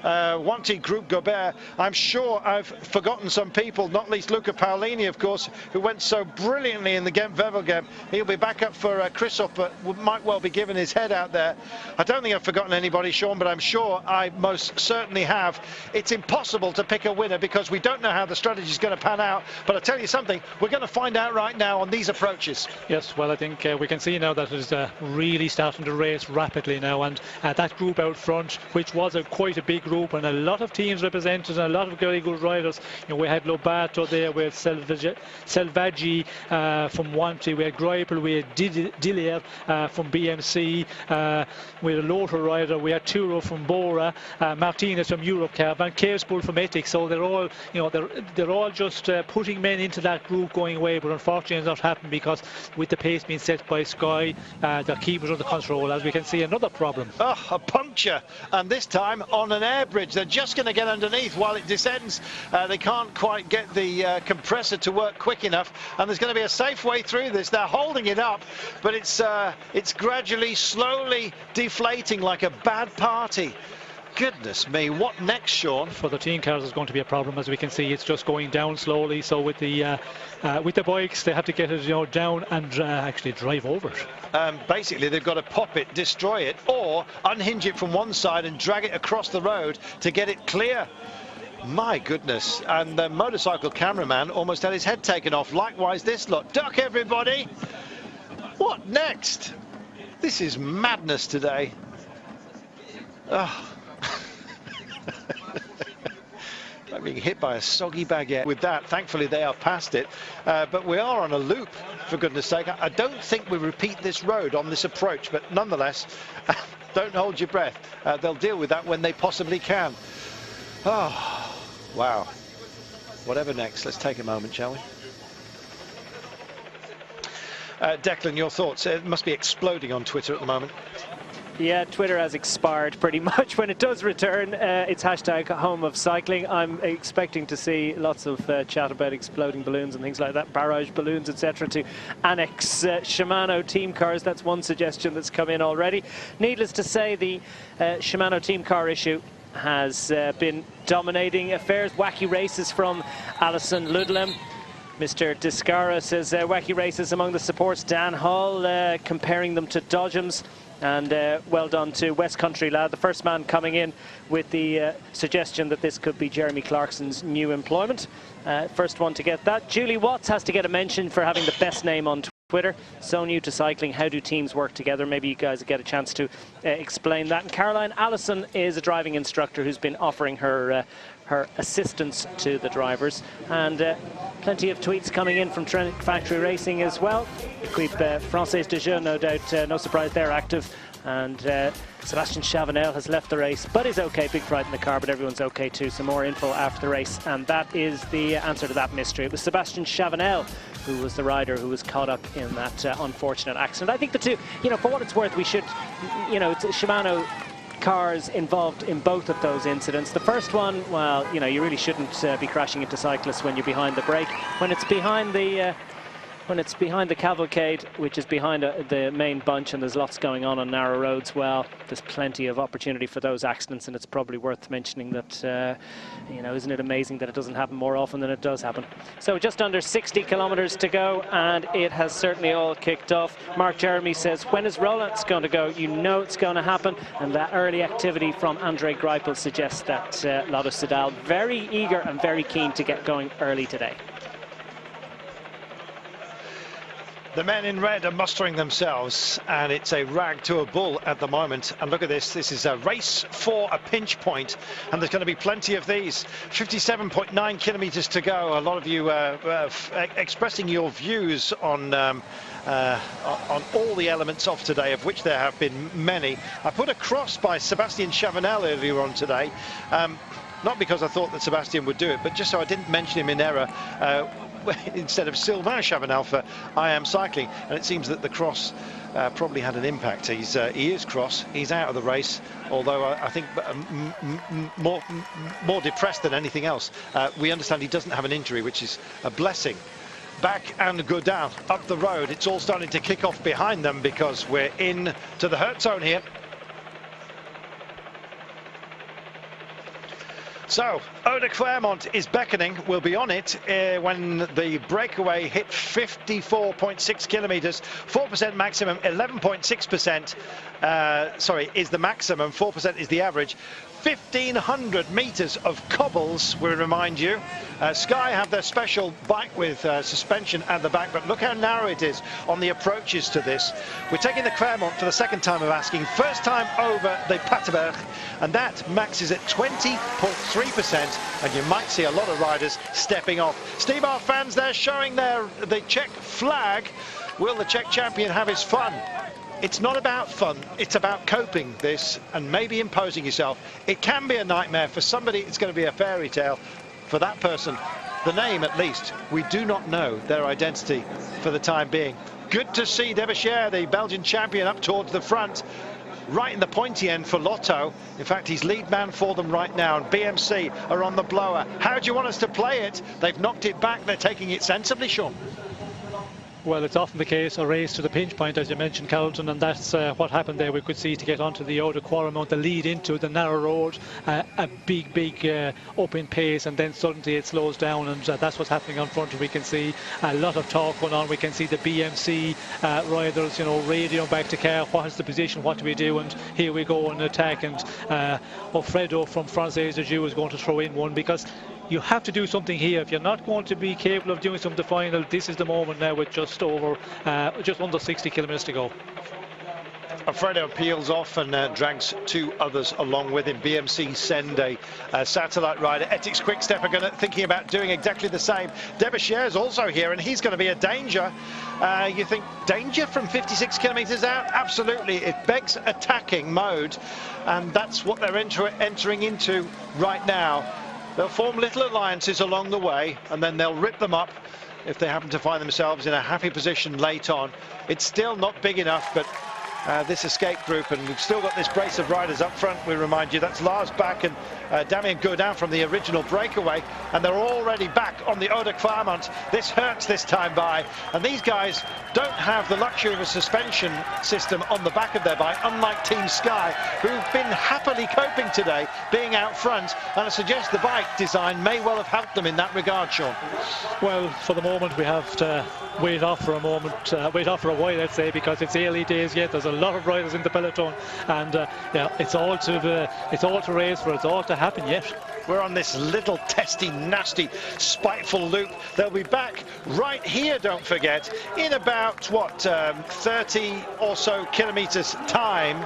Wanty Group Gobert. I'm sure I've forgotten some people, not least Luca Paolini, of course, who went so brilliantly in the Ghent-Wevelgem. He'll be back up for Christoph, but might well be giving his head out there. I don't think I've forgotten anybody, Sean, but I'm sure I most certainly have. It's impossible to pick a winner because we don't know how the strategy is going to pan out, but I tell you something, we're going to find out right now on these approaches. Yes, well, I think we can see now that it is really starting to race rapidly now, and that group out front, which was quite a big group, and a lot of teams represented, and a lot of very good riders. You know, we had Lobato there, we had Selvaggi from Wanty, we had Greipel, we had Dillier from BMC, we had a Lothar rider, we had Turo from Bora, Martinez from Europcar, Van Keerspoel from Ethics. So they're all, you know, they're all just putting men into that group going away, but unfortunately it's not happened because with the pace being set by Sky, they're keeping it under control. As we can see, another problem. Oh, a puncture, and this time on an air bridge. They're just going to get underneath while it descends. They can't quite get the compressor to work quick enough, and there's going to be a safe way through this. They're holding it up, but it's gradually, slowly deflating like a bad party. Goodness me, what next, Sean? For the team cars is going to be a problem. As we can see, it's just going down slowly. So with the bikes, they have to get it, you know, down and actually drive over it. Basically, they've got to pop it, destroy it, or unhinge it from one side and drag it across the road to get it clear. My goodness, and the motorcycle cameraman almost had his head taken off. Likewise, this lot. Duck, everybody! What next? This is madness today. Oh. Like being hit by a soggy baguette. With that, thankfully they are past it, but we are on a loop, for goodness sake. I don't think we repeat this road on this approach, but nonetheless, don't hold your breath. They'll deal with that when they possibly can. Oh, wow. Whatever next, let's take a moment, shall we? Declan, your thoughts? It must be exploding on Twitter at the moment. Yeah, Twitter has expired pretty much. When it does return, it's hashtag home of cycling. I'm expecting to see lots of chat about exploding balloons and things like that, barrage balloons, etc., to annex Shimano team cars. That's one suggestion that's come in already. Needless to say, the Shimano team car issue has been dominating affairs. Wacky races from Alison Ludlam. Mr. Discara says wacky races among the supports. Dan Hall comparing them to Dodgems. And well done to West Country Lad, the first man coming in with the suggestion that this could be Jeremy Clarkson's new employment. First one to get that. Julie Watts has to get a mention for having the best name on Twitter. So new to cycling, how do teams work together? Maybe you guys get a chance to explain that. And Caroline Allison is a driving instructor who's been offering her assistance to the drivers. And plenty of tweets coming in from Trent Factory Racing as well. Equipe Française de Jeux, no doubt, no surprise they're active. And Sebastian Chavanel has left the race, but is okay. Big fright in the car, but everyone's okay too. Some more info after the race, and that is the answer to that mystery. It was Sebastian Chavanel who was the rider who was caught up in that unfortunate accident. I think the two, you know, for what it's worth, we should, you know, it's Shimano cars involved in both of those incidents. The first one, well, you know, you really shouldn't be crashing into cyclists when you're behind the brake. When it's behind the when it's behind the cavalcade, which is behind the main bunch, and there's lots going on narrow roads, well, there's plenty of opportunity for those accidents, and it's probably worth mentioning that, you know, isn't it amazing that it doesn't happen more often than it does happen. So just under 60 kilometres to go, and it has certainly all kicked off. Mark Jeremy says, when is Roland's going to go? You know it's going to happen, and that early activity from Andre Greipel suggests that Lotto Soudal very eager and very keen to get going early today. The men in red are mustering themselves, and it's a rag to a bull at the moment. And look at this. This is a race for a pinch point, and there's going to be plenty of these. 57.9 kilometres to go. A lot of you expressing your views on all the elements of today, of which there have been many. I put a cross by Sebastian Chavanel earlier on today. Not because I thought that Sebastian would do it, but just so I didn't mention him in error. Instead of Sylvain Chavanel for I Am Cycling, and it seems that the cross probably had an impact. He is cross, he's out of the race, although I think more depressed than anything else. We understand he doesn't have an injury, which is a blessing. Back and Godin up the road. It's all starting to kick off behind them because we're in to the hurt zone here. So, Eau de Clermont is beckoning. We'll be on it when the breakaway hit 54.6 kilometres, 4% maximum, 11.6%. Sorry, is the maximum, 4% is the average. 1,500 metres of cobbles, we remind you. Sky have their special bike with suspension at the back, but look how narrow it is on the approaches to this. We're taking the Clermont for the second time of asking, first time over the Paterberg, and that maxes at 20.3%, and you might see a lot of riders stepping off. Steve, our fans there showing the Czech flag. Will the Czech champion have his fun? It's not about fun, it's about coping this and maybe imposing yourself. It can be a nightmare. For somebody, it's going to be a fairy tale. For that person, the name at least, we do not know their identity for the time being. Good to see Derbyshire, the Belgian champion, up towards the front, right in the pointy end for Lotto. In fact, he's lead man for them right now, and BMC are on the blower. How do you want us to play it? They've knocked it back, they're taking it sensibly, Sean. Well, it's often the case, a race to the pinch point, as you mentioned, Carlton, and that's what happened there. We could see to get onto the Eau de Clermont, the lead into the narrow road, a big up in pace, and then suddenly it slows down, and that's what's happening on front. And we can see a lot of talk going on. We can see the BMC riders, you know, radioing back to car, what is the position, what do we do, and here we go on attack. And Alfredo from Française des Jeux is going to throw in one, because you have to do something here. If you're not going to be capable of doing something final, this is the moment now with just under 60 kilometres to go. Alfredo peels off and drags two others along with him. BMC send a satellite rider. Ethics Quickstep are thinking about doing exactly the same. Derbyshire is also here, and he's going to be a danger. You think danger from 56 kilometres out? Absolutely. It begs attacking mode, and that's what they're entering into right now. They'll form little alliances along the way, and then they'll rip them up if they happen to find themselves in a happy position late on. It's still not big enough, but this escape group, and we've still got this brace of riders up front. We remind you, that's Lars Bach and Damien Godin from the original breakaway, and they're already back on the Eau de Clermont. This hurts this time by, and these guys don't have the luxury of a suspension system on the back of their bike, unlike Team Sky, who've been happily coping today, being out front, and I suggest the bike design may well have helped them in that regard, Sean. Well, for the moment we have to wait off for a moment, wait off for a while, let's say, because it's early days yet. There's a lot of riders in the peloton, and yeah, it's all to race for, it's all to happen yet. We're on this little testy, nasty, spiteful loop. They'll be back right here, don't forget, in about, what, 30 or so kilometres time.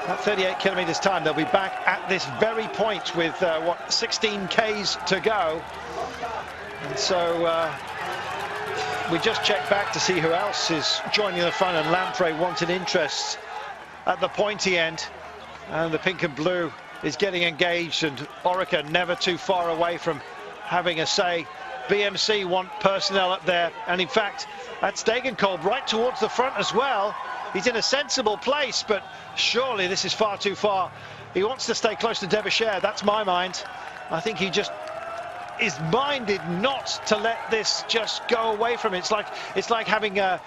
At 38 kilometres time, they'll be back at this very point with, what, 16 Ks to go. And so we just checked back to see who else is joining the fun, and Lamprey wanted interest at the pointy end, and the pink and blue is getting engaged, and Orica never too far away from having a say. BMC want personnel up there, and in fact that's Degenkolb right towards the front as well. He's in a sensible place, but surely this is far too far. He wants to stay close to Derbyshire, that's my mind. I think he just is minded not to let this just go away from it. It's like having a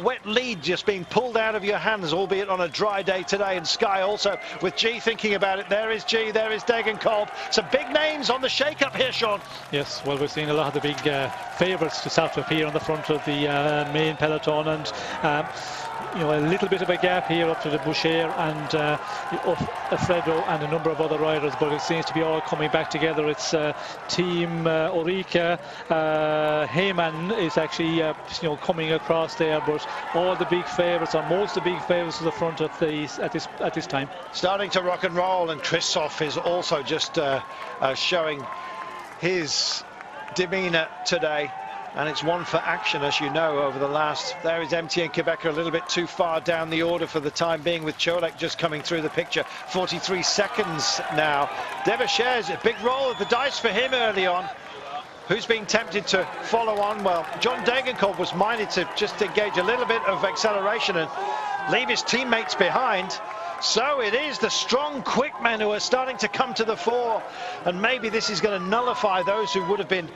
wet lead just being pulled out of your hands, albeit on a dry day today. And Sky also with G thinking about it. There is G, there is Degenkolb. Some big names on the shake-up here, Sean. Yes, well, we're seeing a lot of the big favourites to start to appear on the front of the main peloton, and you know, a little bit of a gap here up to the Boucher and Alfredo and a number of other riders, but it seems to be all coming back together. It's Team Ulrika. Heyman is actually you know, coming across there, but all the big favourites, or most of the big favourites, to the front of these at this time. Starting to rock and roll, and Christoph is also just showing his demeanour today. And it's one for action, as you know, over the last. There is MTN Quebec a little bit too far down the order for the time being, with Cholek just coming through the picture. 43 seconds now. Devashere's a big roll of the dice for him early on. Who's being tempted to follow on? Well, John Degenkolb was minded to just engage a little bit of acceleration and leave his teammates behind. So it is the strong, quick men who are starting to come to the fore. And maybe this is going to nullify those who would have been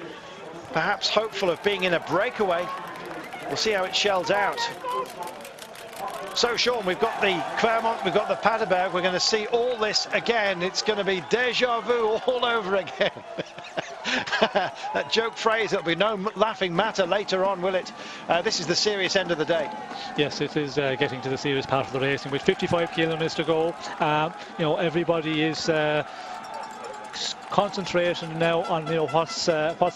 perhaps hopeful of being in a breakaway. We'll see how it shells out. So, Sean, we've got the Clermont, we've got the Paterberg. We're going to see all this again. It's going to be déjà vu all over again. That joke phrase, it'll be no laughing matter later on, will it? This is the serious end of the day. Yes, it is getting to the serious part of the racing. With 55 kilometres to go, you know, everybody is concentration now on, you know, what's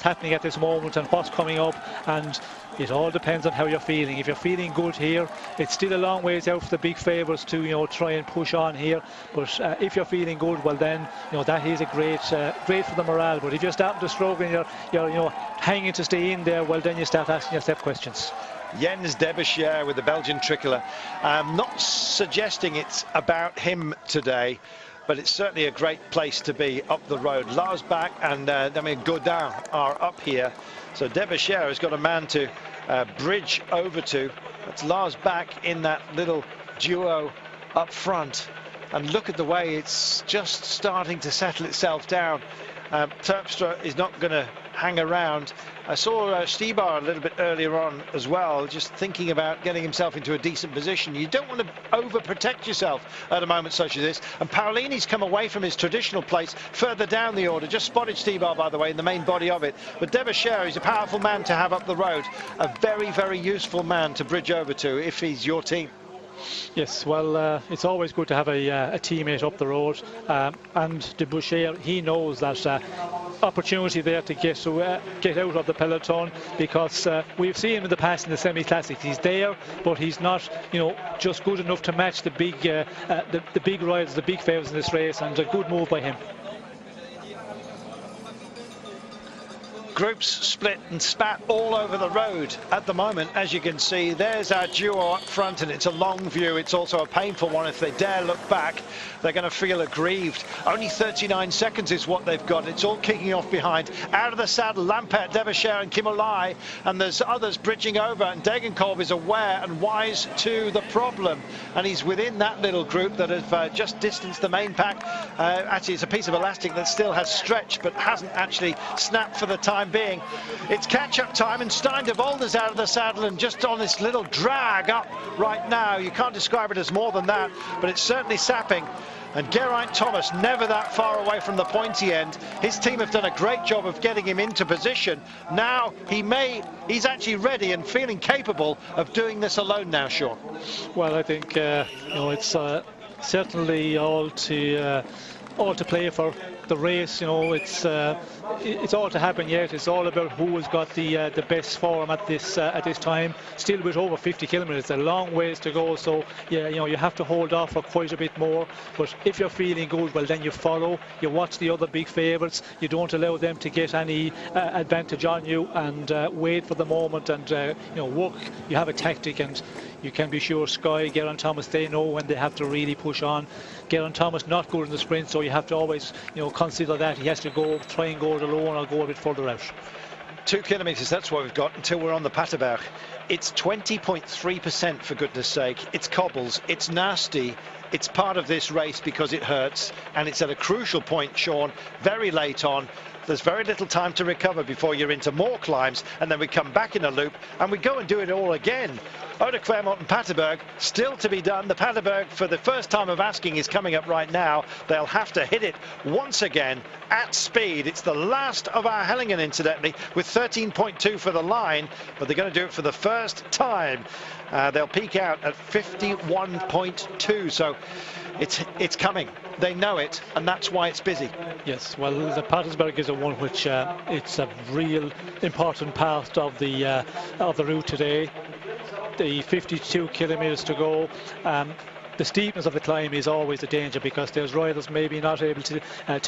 happening at this moment and what's coming up, and it all depends on how you're feeling. If you're feeling good here, it's still a long ways out for the big favourites to, you know, try and push on here, but if you're feeling good, well then, you know, that is a great for the morale. But if you're starting to struggle and you're you know, hanging to stay in there, well then you start asking yourself questions. Jens Debusschere with the Belgian tricolour. Not suggesting it's about him today, but it's certainly a great place to be up the road. Lars Bach and Godin are up here. So Debusschere has got a man to bridge over to. That's Lars Bach in that little duo up front. And look at the way it's just starting to settle itself down. Terpstra is not going to hang around. I saw Stibar a little bit earlier on as well, just thinking about getting himself into a decent position. You don't want to overprotect yourself at a moment such as this. And Paolini's come away from his traditional place further down the order. Just spotted Stibar, by the way, in the main body of it. But Debusschere is a powerful man to have up the road. A very, very useful man to bridge over to if he's your team. Yes, well, it's always good to have a teammate up the road, and Debusschere, he knows that opportunity there to get out of the peloton, because we've seen him in the past in the semi-classics. He's there, but he's not, you know, just good enough to match the big riders, the big favourites in this race, and a good move by him. Groups split and spat all over the road at the moment, as you can see. There's our duo up front, and it's a long view. It's also a painful one. If they dare look back, they're going to feel aggrieved. Only 39 seconds is what they've got. It's all kicking off behind. Out of the saddle, Lampert, Debusschere and Kimolai, and there's others bridging over, and Degenkolb is aware and wise to the problem, and he's within that little group that have just distanced the main pack. Actually, it's a piece of elastic that still has stretch but hasn't actually snapped for the time being. It's catch-up time, and Stein de Volder's out of the saddle and just on this little drag up right now. You can't describe it as more than that, but it's certainly sapping. And Geraint Thomas never that far away from the pointy end. His team have done a great job of getting him into position. Now he's actually ready and feeling capable of doing this alone now, Sean. Well, I think you know, it's certainly all to play for the race. You know, it's all to happen yet. It's all about who has got the best form at this time. Still with over 50 kilometres, a long ways to go. So yeah, you know, you have to hold off for quite a bit more. But if you're feeling good, well then you follow. You watch the other big favourites. You don't allow them to get any advantage on you, and wait for the moment and you know, work. You have a tactic, and you can be sure Sky, Geraint Thomas, they know when they have to really push on. Geraint Thomas not good in the sprint, so you have to always, you know, consider that he has to try and go it alone or go a bit further out. 2 kilometres, that's what we've got until we're on the Paterberg. It's 20.3% for goodness sake. It's cobbles, it's nasty, it's part of this race because it hurts, and it's at a crucial point, Sean, very late on. There's very little time to recover before you're into more climbs, and then we come back in a loop and we go and do it all again. Oude Clermont and Paterberg still to be done. The Paterberg, for the first time of asking, is coming up right now. They'll have to hit it once again at speed. It's the last of our Hellingen, incidentally, with 13.2 for the line, but they're going to do it for the first time. They'll peak out at 51.2, so it's coming. They know it, and that's why it's busy. Yes, well, the Paterberg is a one which it's a real important part of the route today. The 52 kilometres to go. The steepness of the climb is always a danger because there's riders maybe not able to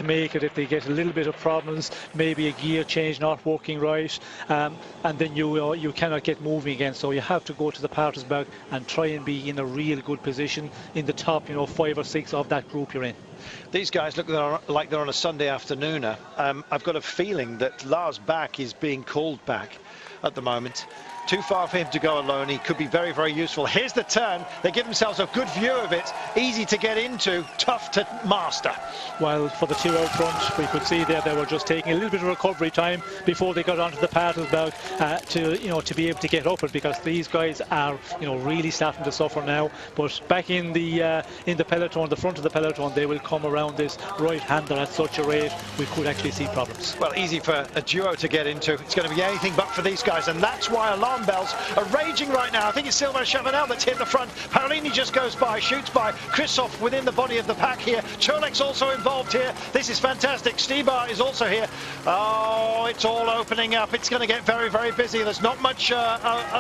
make it if they get a little bit of problems, maybe a gear change not working right, and then you cannot get moving again. So you have to go to the Paterberg and try and be in a real good position in the top, 5 or 6 of that group you're in. These guys look like they're on a Sunday afternooner. I've got a feeling that Lars Bak is being called back at the moment. Too far for him to go alone. He could be very, very useful. Here's the turn. They give themselves a good view of it. Easy to get into, tough to master. While for the two out front, we could see there they were just taking a little bit of recovery time before they got onto the Paterberg to be able to get up it, because these guys are really starting to suffer now. But back in the peloton, the front of the peloton, they will come around this right-hander at such a rate we could actually see problems. Well, easy for a duo to get into. It's going to be anything but for these guys, and that's why alarm bells are raging right now. I think it's Sylvain Chavanel that's hit the front. Parolini just goes by, shoots by. Christoph within the body of the pack here. Cholek's also involved here. This is fantastic. Stibar is also here. Oh, it's all opening up. It's going to get very, very busy. There's not much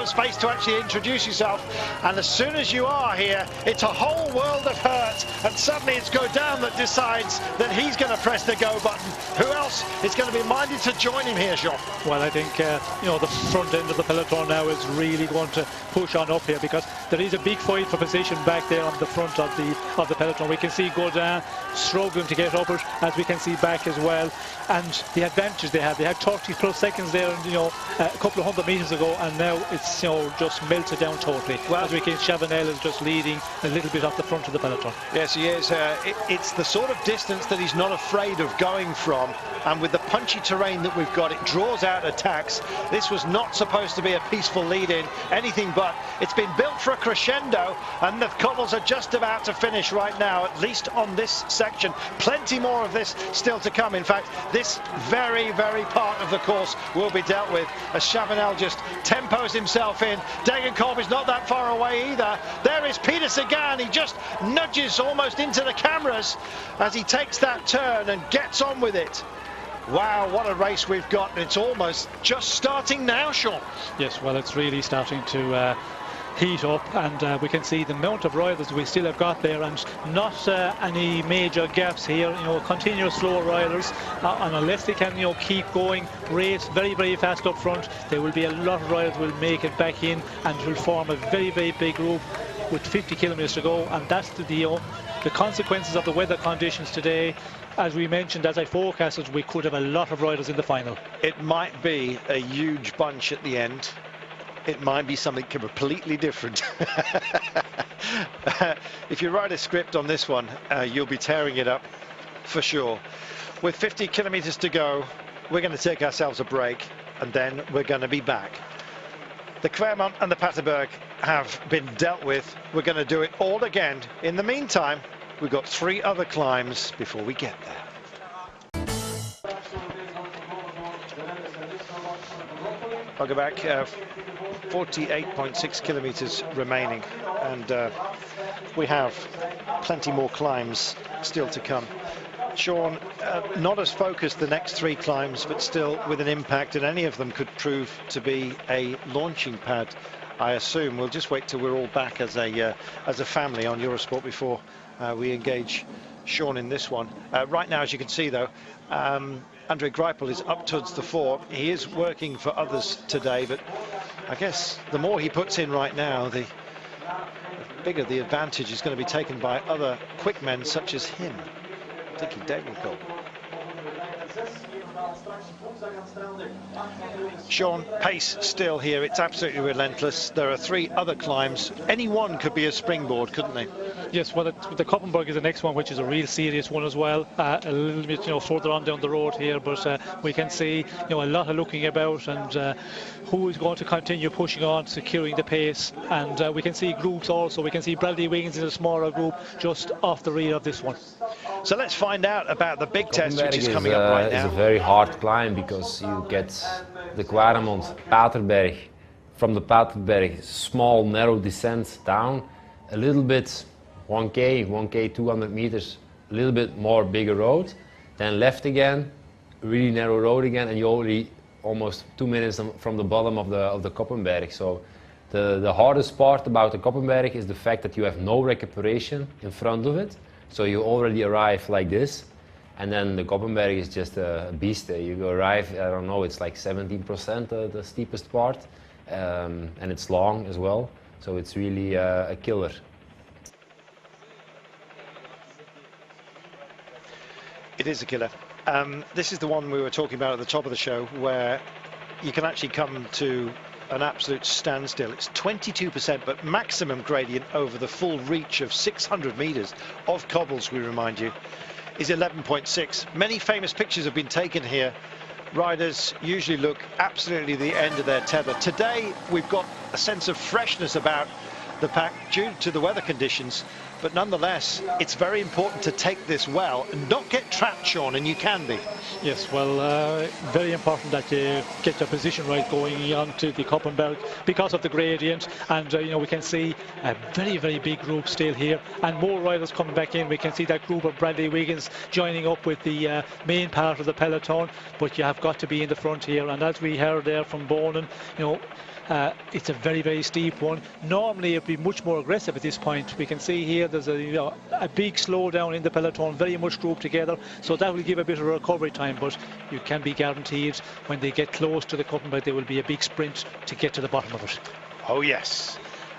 space to actually introduce yourself. And as soon as you are here, it's a whole world of hurt. And suddenly it's Godin that decides that he's going to press the go button. Who else is going to be minded to join him here, Jean? Well, I think, the front end of the peloton now is really going to push on up here, because there is a big fight for position back there on the front of the peloton. We can see Godin struggling to get up it, as we can see back as well. And the advantage they had 30 plus seconds there, a couple of 100 meters ago, and now it's just melted down totally. Well, as we can, Chavanel is just leading a little bit off the front of the peloton. Yes, he is. It's the sort of distance that he's not afraid of going from, and with the punchy terrain that we've got, it draws out attacks. This was not supposed to be a peaceful lead-in, anything but. It's been built for a crescendo, and the cobbles are just about to finish right now, at least on this section. Plenty more of this still to come. In fact, this very, very part of the course will be dealt with as Chavanel just tempos himself in. Degenkolb is not that far away either. There is Peter Sagan. He just nudges almost into the cameras as he takes that turn and gets on with it. Wow, what a race we've got, and it's almost just starting now, Sean. Yes, well, it's really starting to heat up, and we can see the amount of riders we still have got there, and not any major gaps here. Continuous slow riders, and unless they can keep going, race very, very fast up front, there will be a lot of riders will make it back in and will form a very, very big group with 50 kilometers to go. And that's the deal. The consequences of the weather conditions today, as we mentioned, as I forecasted, we could have a lot of riders in the final. It might be a huge bunch at the end. It might be something completely different. If you write a script on this one, you'll be tearing it up for sure. With 50 kilometers to go, we're going to take ourselves a break, and then we're going to be back. The Clermont and the Paterberg have been dealt with. We're going to do it all again. In the meantime, we've got 3 other climbs before we get there. I'll go back. 48.6 kilometers remaining, and we have plenty more climbs still to come. Sean, not as focused the next 3 climbs, but still with an impact, and any of them could prove to be a launching pad, I assume. We'll just wait till we're all back as a family on Eurosport before we engage Sean in this one. Right now, as you can see, though, Andre Greipel is up towards the fore. He is working for others today, but I guess the more he puts in right now, the bigger the advantage is going to be taken by other quick men such as him. Particularly Degenkolb. Sean, pace still here. It's absolutely relentless. There are 3 other climbs. Any one could be a springboard, couldn't they? Yes, well, the Koppenberg is the next one, which is a real serious one as well. A little bit, further on down the road here, but we can see, a lot of looking about, and who is going to continue pushing on, securing the pace. And we can see groups also. We can see Bradley Wiggins in a smaller group just off the rear of this one. So let's find out about the big test, which is coming up right now. It's a very hard climb because you get the Kwaremond, Paterberg. From the Paterberg, small narrow descent down, a little bit 1K, 200 meters, a little bit more bigger road, then left again, really narrow road again, and you're already almost 2 minutes from the bottom of the Koppenberg. So the hardest part about the Koppenberg is the fact that you have no recuperation in front of it. So you already arrive like this, and then the Koppenberg is just a beast. You arrive, I don't know, it's like 17% the steepest part, and it's long as well. So it's really a killer. It is a killer. This is the one we were talking about at the top of the show, where you can actually come to an absolute standstill. It's 22%, but maximum gradient over the full reach of 600 meters of cobbles, we remind you, is 11.6. Many famous pictures have been taken here. Riders usually look absolutely the end of their tether. Today, we've got a sense of freshness about the pack due to the weather conditions, but nonetheless, it's very important to take this well and not get trapped, Sean, and you can be. Yes, well, very important that you get your position right going on to the Koppenberg because of the gradient, and we can see a very, very big group still here, and more riders coming back in. We can see that group of Bradley Wiggins joining up with the main part of the peloton, but you have got to be in the front here, and as we heard there from Bonin, it's a very, very steep one. Normally it'd be much more aggressive at this point. We can see here there's a big slowdown in the peloton, very much grouped together, so that will give a bit of recovery time, but you can be guaranteed when they get close to the Koppenberg there will be a big sprint to get to the bottom of it. Oh yes,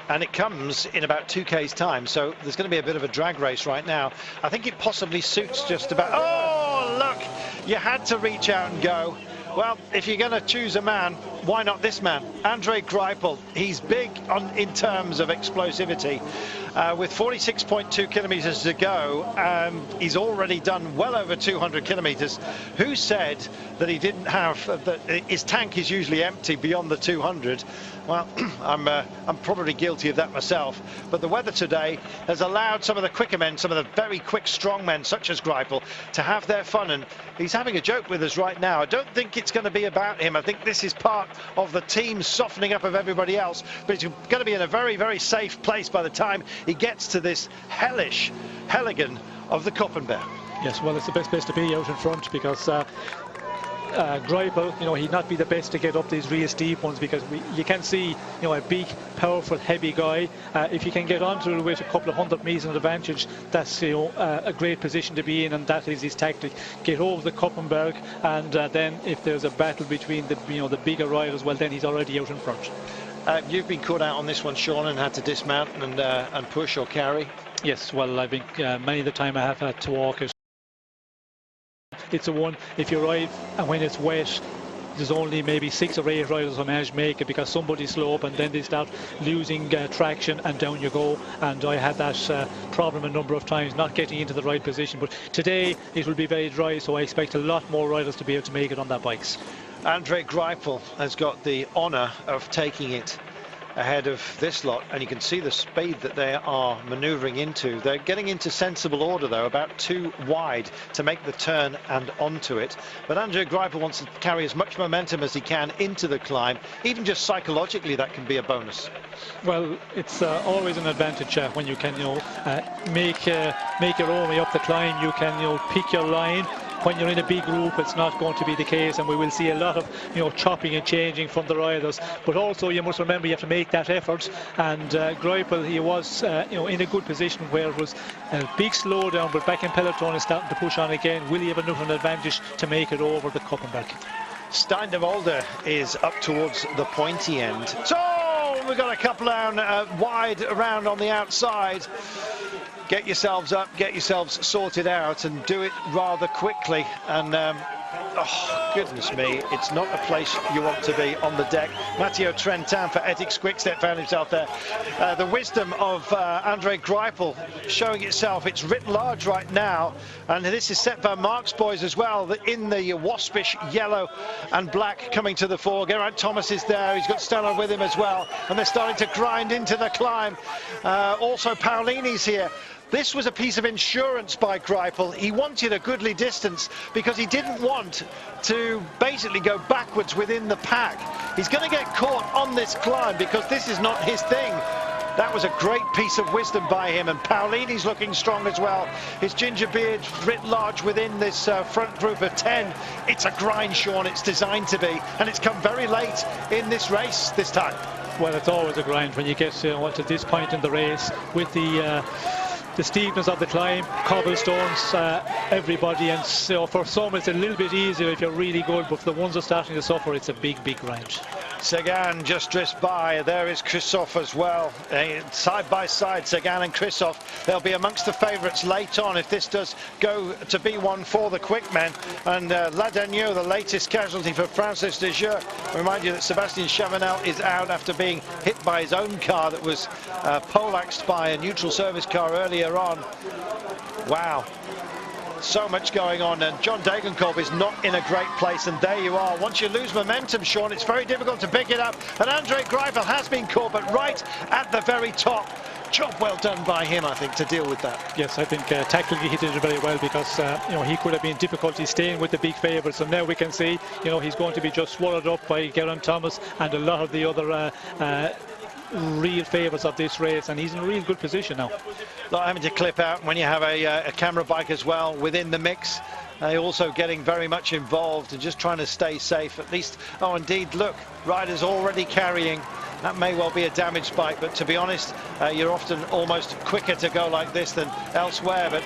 and it comes in about 2K's time, so there's going to be a bit of a drag race right now. I think it possibly suits just about... Oh look, you had to reach out and go. Well, if you're going to choose a man, why not this man? Andre Greipel. He's big in terms of explosivity. With 46.2 kilometers to go, he's already done well over 200 kilometers. Who said that he didn't have, his tank is usually empty beyond the 200? Well, I'm probably guilty of that myself. But the weather today has allowed some of the quicker men, some of the very quick, strong men, such as Greipel, to have their fun. And he's having a joke with us right now. I don't think it's going to be about him. I think this is part of the team softening up of everybody else. But he's going to be in a very, very safe place by the time he gets to this hellish Helligan of the Koppenberg. Yes, well, it's the best place to be out in front because Greipel, he'd not be the best to get up these real steep ones because you can see, a big, powerful, heavy guy. If you can get onto it with a couple of 100 meters of advantage, that's a great position to be in, and that is his tactic. Get over the Koppenberg, and then if there's a battle between the bigger riders, well, then he's already out in front. You've been caught out on this one, Sean, and had to dismount and push or carry. Yes, well, I think many of the time I have had to walk it. It's a one, if you ride and when it's wet, there's only maybe 6 or 8 riders who manage to make it because somebody's slow up and then they start losing traction and down you go. And I had that problem a number of times, not getting into the right position. But today it will be very dry, so I expect a lot more riders to be able to make it on their bikes. Andre Greipel has got the honour of taking it ahead of this lot, and you can see the speed that they are manoeuvring into. They're getting into sensible order though, about 2 wide to make the turn and onto it. But Andre Greipel wants to carry as much momentum as he can into the climb. Even just psychologically, that can be a bonus. Well, it's always an advantage when you can make your own way up the climb. You can pick your line. When you're in a big group, it's not going to be the case, and we will see a lot of chopping and changing from the riders. But also you must remember you have to make that effort, and Greipel, he was in a good position where it was a big slowdown, but back in peloton is starting to push on again. Will he have enough of an advantage to make it over the Koppenberg? Stein de Volder is up towards the pointy end. So we've got a couple down wide around on the outside. Get yourselves up, get yourselves sorted out, and do it rather quickly. And Oh, goodness me, it's not a place you want to be on the deck. Matteo Trentin for Ethics Quickstep found himself there. The wisdom of Andre Greipel showing itself. It's writ large right now, and this is Sepp van Mark's boys as well, in the waspish yellow and black coming to the fore. Geraint Thomas is there, he's got Stannard with him as well, and they're starting to grind into the climb. Also Paolini's here. This was a piece of insurance by Greipel. He wanted a goodly distance because he didn't want to basically go backwards within the pack. He's going to get caught on this climb because this is not his thing. That was a great piece of wisdom by him, and Paolini's looking strong as well. His ginger beard writ large within this front group of 10. It's a grind, Sean, it's designed to be, and it's come very late in this race this time. Well, it's always a grind when you get to this point in the race with the steepness of the climb, cobblestones, everybody, and so for some it's a little bit easier if you're really good, but for the ones that are starting to suffer, it's a big grind. Sagan just drifts by. There is Christophe as well. Side by side, Sagan and Christophe. They'll be amongst the favourites late on if this does go to be one for the quick men. And Ladagneau, the latest casualty for Francis de Jeux. Remind you that Sebastian Chavanel is out after being hit by his own car that was poleaxed by a neutral service car earlier on. Wow. So much going on, and John Degenkolb is not in a great place, and there you are. Once you lose momentum, Sean, it's very difficult to pick it up, and Andre Greipel has been caught, but right at the very top. Job well done by him, I think, to deal with that. Yes, I think tactically he did it very well because he could have been difficulty staying with the big favourites, and now we can see he's going to be just swallowed up by Geraint Thomas and a lot of the other real favourites of this race, and he's in a real good position now. Not having to clip out when you have a camera bike as well within the mix. Also getting very much involved and just trying to stay safe at least. Oh, indeed, look, Ryder's already carrying. That may well be a damaged bike, but to be honest, you're often almost quicker to go like this than elsewhere, but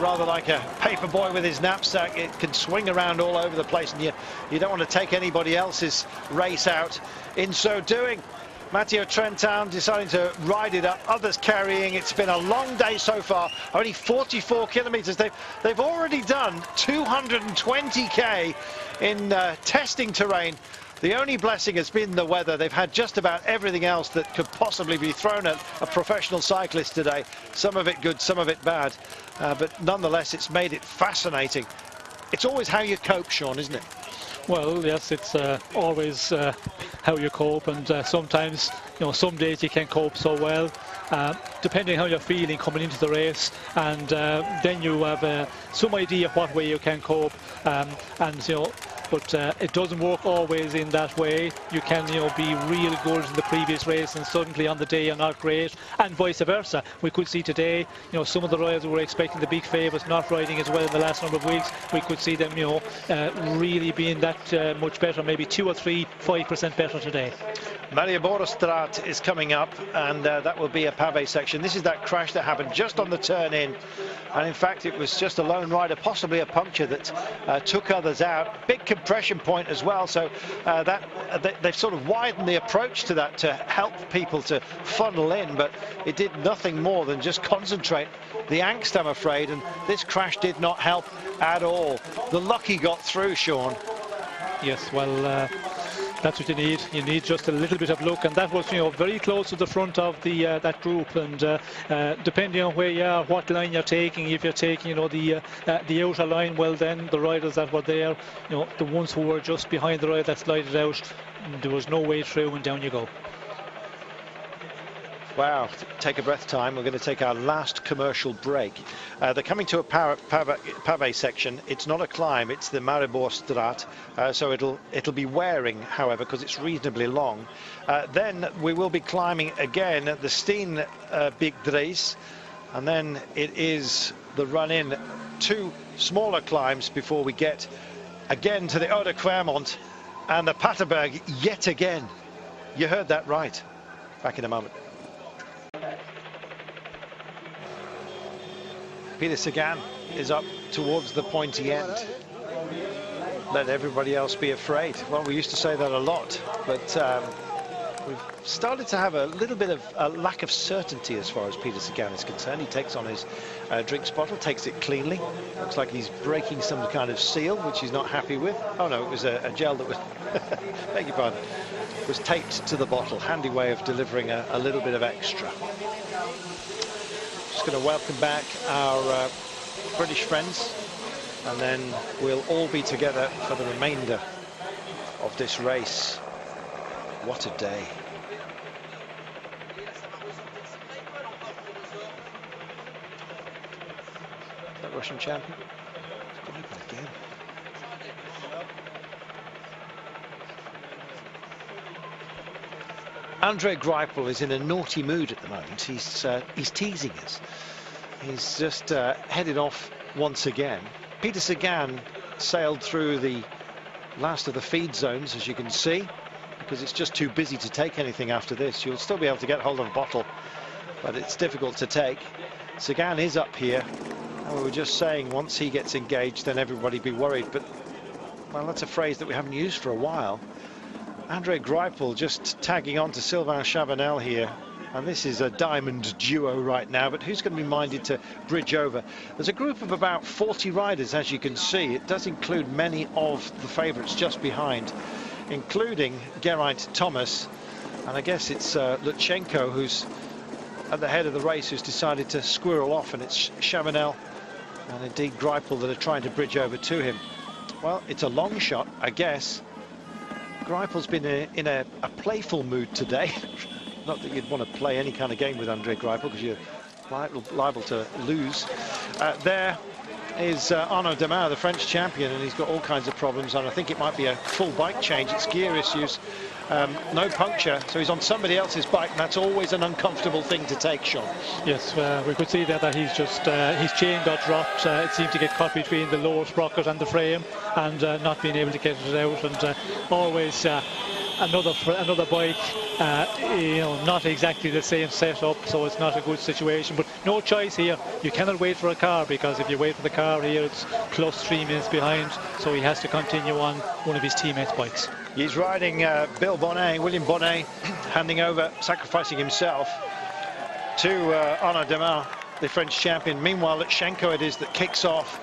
rather like a paper boy with his knapsack, it can swing around all over the place, and you don't want to take anybody else's race out in so doing. Matteo Trentin deciding to ride it up, others carrying. It's been a long day so far, only 44 kilometres. They've already done 220k in testing terrain. The only blessing has been the weather. They've had just about everything else that could possibly be thrown at a professional cyclist today. Some of it good, some of it bad. But nonetheless, it's made it fascinating. It's always how you cope, Sean, isn't it? Well, yes, it's always how you cope, and sometimes, some days you can cope so well, depending how you're feeling coming into the race, and then you have some idea what way you can cope, but it doesn't work always in that way. You can, be really good in the previous race and suddenly on the day you're not great, and vice versa. We could see today, some of the riders who were expecting the big favourites not riding as well in the last number of weeks. We could see them, really being that much better, maybe 2 or 3, 5% better today. Maribor is coming up, and that will be a pavé section. This is that crash that happened just on the turn in, and in fact it was just a lone rider, possibly a puncture, that took others out. Big compression point as well, so they've sort of widened the approach to that to help people to funnel in, but it did nothing more than just concentrate the angst, I'm afraid, and this crash did not help at all. The lucky got through, Sean. Yes, well, that's what you need. You need just a little bit of luck, and that was, very close to the front of the that group. And depending on where you are, what line you're taking, if you're taking, the outer line, well, then the riders that were there, the ones who were just behind the rider that slided out, there was no way through, and down you go. Wow, take a breath time. We're going to take our last commercial break. They're coming to a pavé section. It's not a climb, it's the Maribor Straat. So it'll be wearing, however, because it's reasonably long. Then we will be climbing again at the Steen Big Dries. And then it is the run-in, 2 smaller climbs before we get again to the Oude Quermont and the Paterberg yet again. You heard that right. Back in a moment. Peter Sagan is up towards the pointy end. Let everybody else be afraid. Well, we used to say that a lot, but we've started to have a little bit of a lack of certainty as far as Peter Sagan is concerned. He takes on his drinks bottle, takes it cleanly. Looks like he's breaking some kind of seal, which he's not happy with. Oh no, it was a gel that was, beg your pardon, was taped to the bottle. Handy way of delivering a little bit of extra. Just going to welcome back our British friends, and then we'll all be together for the remainder of this race. What a day. That Russian champion. Again. Andrei Greipel is in a naughty mood at the moment. He's teasing us. He's just headed off once again. Peter Sagan sailed through the last of the feed zones, as you can see, because it's just too busy to take anything after this. You'll still be able to get hold of a bottle, but it's difficult to take. Sagan is up here, and we were just saying once he gets engaged, then everybody be worried. But, well, that's a phrase that we haven't used for a while. Andrei Greipel just tagging on to Sylvain Chavanel here. And this is a diamond duo right now, but who's going to be minded to bridge over? There's a group of about 40 riders, as you can see. It does include many of the favourites just behind, including Geraint Thomas. And I guess it's Lutsenko who's at the head of the race, who's decided to squirrel off, and it's Chavanel and indeed Greipel that are trying to bridge over to him. Well, it's a long shot, I guess. Greipel's been in a playful mood today. Not that you'd want to play any kind of game with Andrei Greipel, because you're liable to lose. There is Arnaud Démare, the French champion, and he's got all kinds of problems, and I think it might be a full bike change. It's gear issues, no puncture, so he's on somebody else's bike, and that's always an uncomfortable thing to take, Sean. Yes, we could see that he's just his chain got dropped. It seemed to get caught between the lower sprocket and the frame, and not being able to get it out, and always another bike, you know, not exactly the same setup, so it's not a good situation. But no choice here. You cannot wait for a car, because if you wait for the car here, it's plus 3 minutes behind. So he has to continue on one of his teammates' bikes. He's riding William Bonnet, handing over, sacrificing himself to Arnaud Démare, the French champion. Meanwhile, Lutsenko it is that kicks off.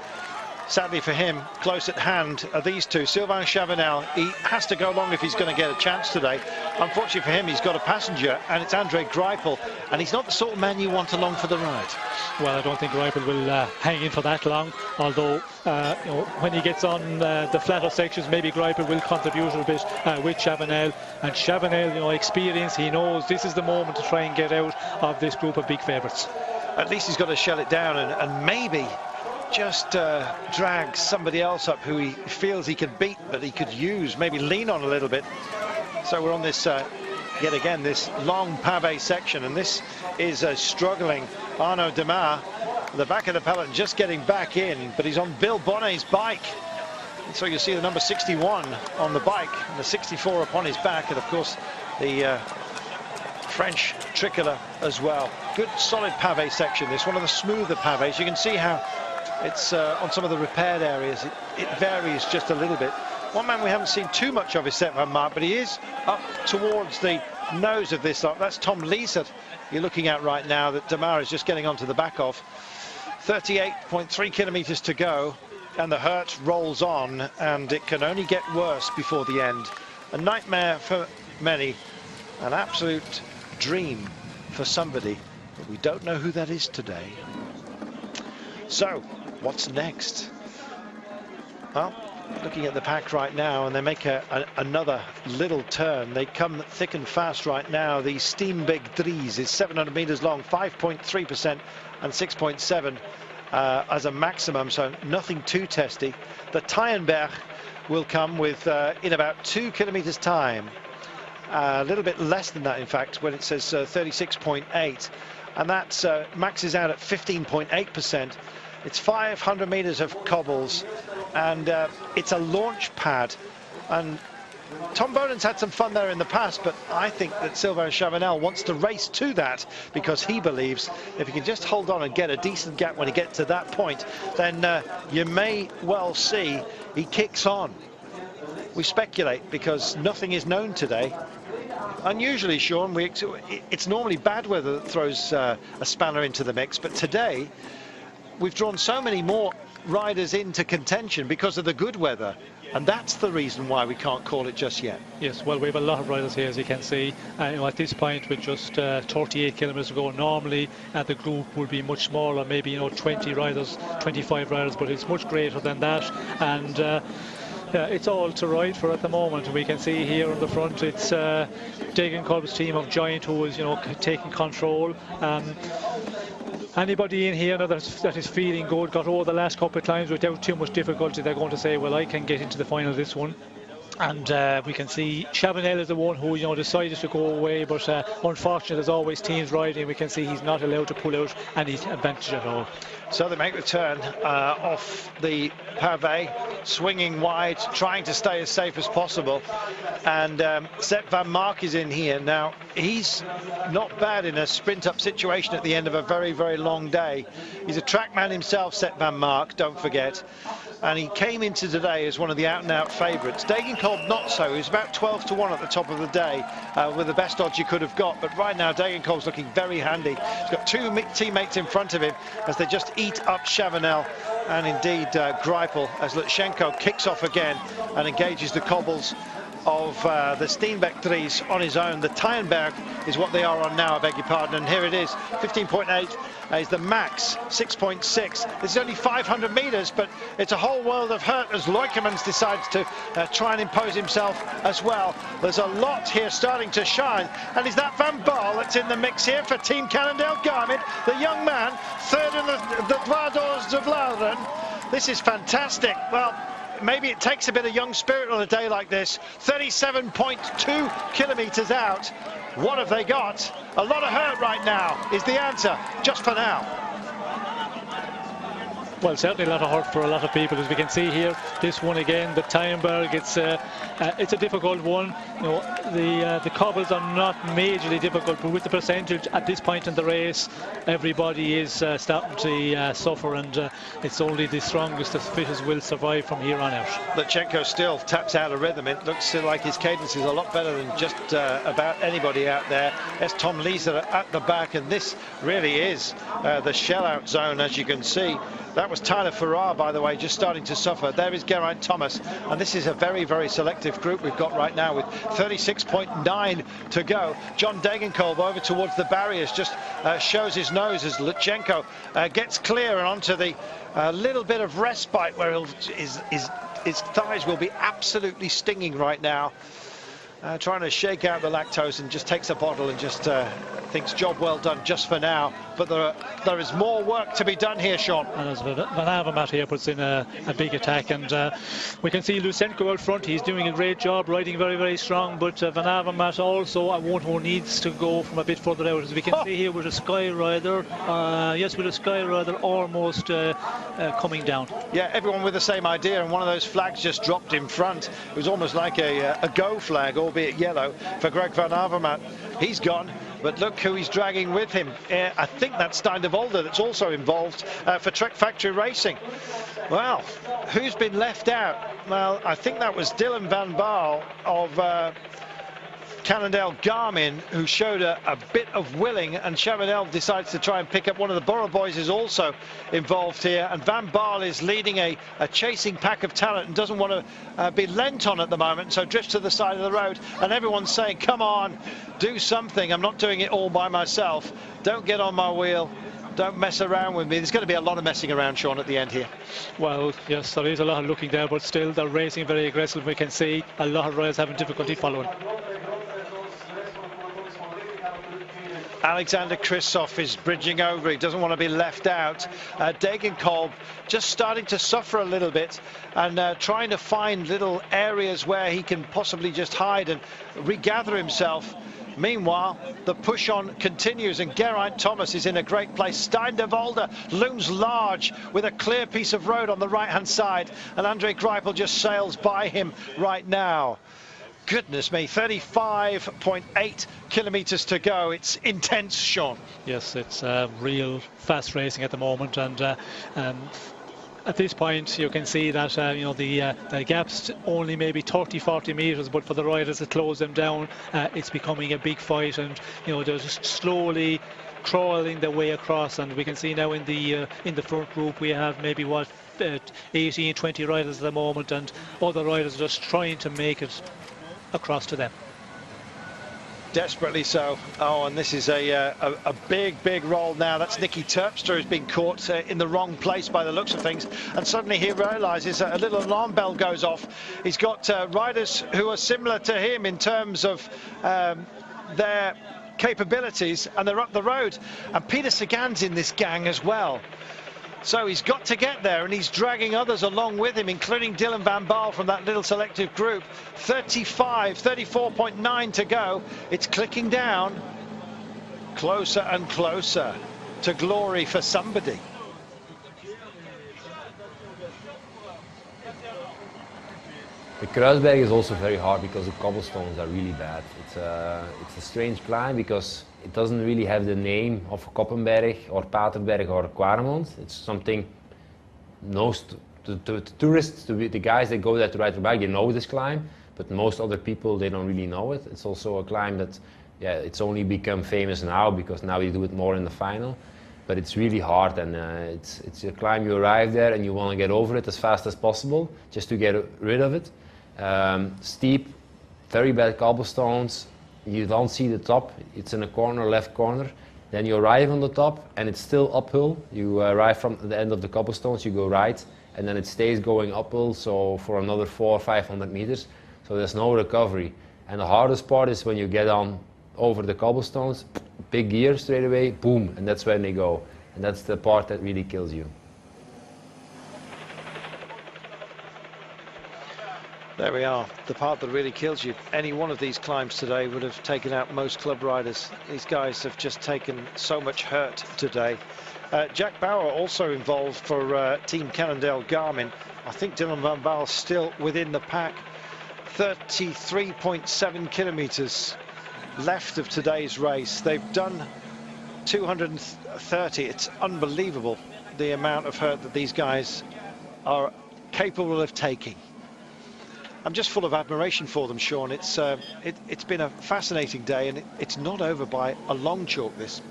Sadly for him, close at hand are these two. Sylvain Chavanel, he has to go long if he's going to get a chance today. Unfortunately for him, he's got a passenger, and it's Andrei Greipel, and he's not the sort of man you want along for the ride. Well, I don't think Greipel will hang in for that long, although you know, when he gets on the flatter sections, maybe Greipel will contribute a bit with Chavanel. And Chavanel, you know, experience, he knows this is the moment to try and get out of this group of big favourites. At least he's got to shell it down and maybe just drag somebody else up who he feels he could beat, but he could use, maybe lean on a little bit. So we're on this, yet again, this long pavé section, and this is a struggling Arnaud Démare, the back of the peloton, just getting back in, but he's on Bill Bonnet's bike. And so you see the number 61 on the bike, and the 64 upon his back, and of course the French tricolour as well. Good solid pavé section, this one of the smoother pavés. You can see how it's on some of the repaired areas, it varies just a little bit. One man we haven't seen too much of is Sepp van Maat, but he is up towards the nose of this lot. That's Tom Liesert you're looking at right now, that Démare is just getting onto the back of. 38.3 kilometres to go, and the hurt rolls on, and it can only get worse before the end. A nightmare for many, an absolute dream for somebody, but we don't know who that is today. So, what's next? Well, looking at the pack right now, and they make another little turn. They come thick and fast right now. The Steenbig Dries is 700 meters long, 5.3% and 6.7 as a maximum, so nothing too testy. The Tyenberg will come with in about 2 kilometers time. A little bit less than that, in fact, when it says 36.8, and that maxes out at 15.8%. It's 500 meters of cobbles, and it's a launch pad. And Tom Bonen's had some fun there in the past, but I think that Sylvain Chavanel wants to race to that, because he believes if he can just hold on and get a decent gap when he gets to that point, then you may well see he kicks on. We speculate because nothing is known today. unusually, Sean, it's normally bad weather that throws a spanner into the mix, but today we've drawn so many more riders into contention because of the good weather, and that's the reason why we can't call it just yet. Yes, well, we have a lot of riders here, as you can see. At this point, with just 38 kilometres to go, normally the group would be much smaller, maybe 20 riders, 25 riders, but it's much greater than that, and it's all to ride for at the moment. We can see here on the front, it's Degenkolb's team of Giant who is, taking control. Anybody in here that is feeling good, got over the last couple of times without too much difficulty, they're going to say, well, I can get into the final of this one. And we can see Chavanel is the one who decided to go away, but unfortunately there's always teams riding. We can see he's not allowed to pull out any advantage at all. So they make the turn off the pavé, swinging wide, trying to stay as safe as possible. And Sepp van Mark is in here. Now, he's not bad in a sprint-up situation at the end of a very, very long day. He's a trackman himself, Sepp van Mark, don't forget. And he came into today as one of the out-and-out favourites. Degenkolb not so. He's about 12 to 1 at the top of the day with the best odds you could have got. But right now, Degenkolb's looking very handy. He's got two teammates in front of him as they just eat up Chavanel and indeed Greipel as Lutsenko kicks off again and engages the cobbles of the Steenbeck trees on his own. The Tyenberg is what they are on now, I beg your pardon, and here it is. 15.8 is the max, 6.6. This is only 500 metres, but it's a whole world of hurt as Leukemans decides to try and impose himself as well. There's a lot here starting to shine, and is that Van Baal that's in the mix here for Team Cannondale-Garmin, the young man, third in the Dwarsdorps de Vlaanderen. This is fantastic. Well, maybe it takes a bit of young spirit on a day like this. 37.2 kilometres out. What have they got? A lot of hurt right now is the answer, just for now. Well, certainly a lot of hurt for a lot of people, as we can see here. This one again, the Tyenberg, it's a difficult one. The cobbles are not majorly difficult, but with the percentage at this point in the race, everybody is starting to suffer, and it's only the strongest, the fittest will survive from here on out. Lutsenko still taps out of rhythm. It looks like his cadence is a lot better than just about anybody out there. There's Tom Leeser at the back, and this really is the shell-out zone, as you can see. That was Tyler Farrar, by the way, just starting to suffer. There is Geraint Thomas, and this is a very, very selective group we've got right now with 36.9 to go. John Degenkolb over towards the barriers, just shows his nose as Lutsenko gets clear and onto the little bit of respite where his thighs will be absolutely stinging right now. Trying to shake out the lactose and just takes a bottle and just thinks job well done just for now. But there is more work to be done here, Sean. And as Van Avermaet here puts in a big attack, and we can see Lutsenko out front. He's doing a great job, riding very, very strong. But Van Avermaet also at one who needs to go from a bit further out, as we can see here with a Skyrider. Yes, with a Skyrider almost coming down. Yeah, everyone with the same idea, and one of those flags just dropped in front. It was almost like a go flag, albeit yellow, for Greg Van Avermaet. He's gone. But look who he's dragging with him. I think that's Stein de Volder that's also involved for Trek Factory Racing. Well, who's been left out? Well, I think that was Dylan Van Baal of Cannondale-Garmin, who showed a bit of willing, and Chavanel decides to try and pick up. One of the Borough boys is also involved here, and Van Baal is leading a chasing pack of talent and doesn't want to be lent on at the moment, so drifts to the side of the road, and everyone's saying, come on, do something. I'm not doing it all by myself. Don't get on my wheel. Don't mess around with me. There's going to be a lot of messing around, Sean, at the end here. Well, yes, there is a lot of looking there, but still they're racing very aggressive. We can see a lot of riders having difficulty following. Alexander Kristoff is bridging over. He doesn't want to be left out. Degenkolb just starting to suffer a little bit and trying to find little areas where he can possibly just hide and regather himself. Meanwhile, the push on continues, and Geraint Thomas is in a great place. Stein de Volder looms large with a clear piece of road on the right-hand side, and Andre Greipel just sails by him right now. Goodness me, 35.8 kilometres to go. It's intense, Sean. Yes, it's real fast racing at the moment, and At this point, you can see that you know, the gap's only maybe 30-40 metres, but for the riders to close them down, it's becoming a big fight, and you know, they're just slowly crawling their way across. And we can see now in the front group we have maybe 18-20 riders at the moment, and other riders are just trying to make it across to them. Desperately so. Oh, and this is a big roll now. That's Nicky Terpstra, who's been caught in the wrong place by the looks of things, and suddenly he realises a little alarm bell goes off. He's got riders who are similar to him in terms of their capabilities, and they're up the road, and Peter Sagan's in this gang as well. So he's got to get there, and he's dragging others along with him, including Dylan van Baal from that little selective group. 34.9 to go. It's clicking down. Closer and closer to glory for somebody. The Kruisberg is also very hard because the cobblestones are really bad. It's a strange climb because it doesn't really have the name of Koppenberg or Paterberg or Quaremont. It's something most the tourists, the guys that go there to ride their bike, they know this climb, but most other people, they don't really know it. It's also a climb that, yeah, it's only become famous now because now we do it more in the final. But it's really hard, and it's a climb. You arrive there and you want to get over it as fast as possible just to get rid of it. Steep, very bad cobblestones. You don't see the top. It's in a corner, left corner. Then you arrive on the top and it's still uphill. You arrive from the end of the cobblestones, you go right, and then it stays going uphill, so for another 400 or 500 meters. So there's no recovery. And the hardest part is when you get on over the cobblestones, big gear straight away, boom, and that's when they go. And that's the part that really kills you. There we are, the part that really kills you. Any one of these climbs today would have taken out most club riders. These guys have just taken so much hurt today. Jack Bauer also involved for Team Cannondale Garmin. I think Dylan van Baal still within the pack. 33.7 kilometers left of today's race. They've done 230. It's unbelievable the amount of hurt that these guys are capable of taking. I'm just full of admiration for them, Sean. It's been a fascinating day, and it's not over by a long chalk, this.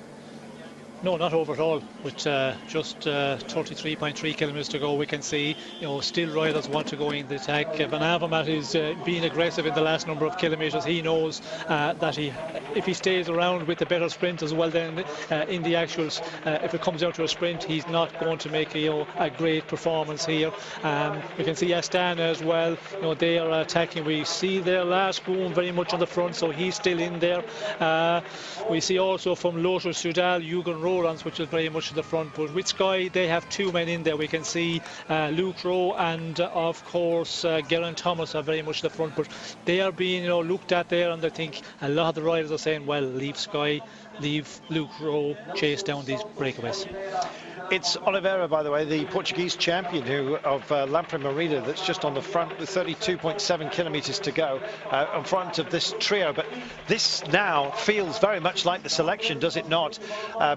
No, not over at all. With just 33.3 kilometers to go, we can see, you know, still riders want to go in the attack. Van Avermaet is being aggressive in the last number of kilometers. He knows that if he stays around with the better sprint as well, then in the actuals, if it comes down to a sprint, he's not going to make a great performance here. We can see Astana as well. You know, they are attacking. We see their last Groom very much on the front, so he's still in there. We see also from Lothar Sudal, Jürgen Roland, which is very much to the front, but with Sky they have two men in there. We can see Luke Rowe and of course Geraint Thomas are very much to the front, but they are being looked at there, and I think a lot of the riders are saying, well, leave Sky, leave Luke Rowe, chase down these breakaways. It's Oliveira, by the way, the Portuguese champion of Lampre Marina, that's just on the front with 32.7 kilometers to go in front of this trio. But this now feels very much like the selection, does it not?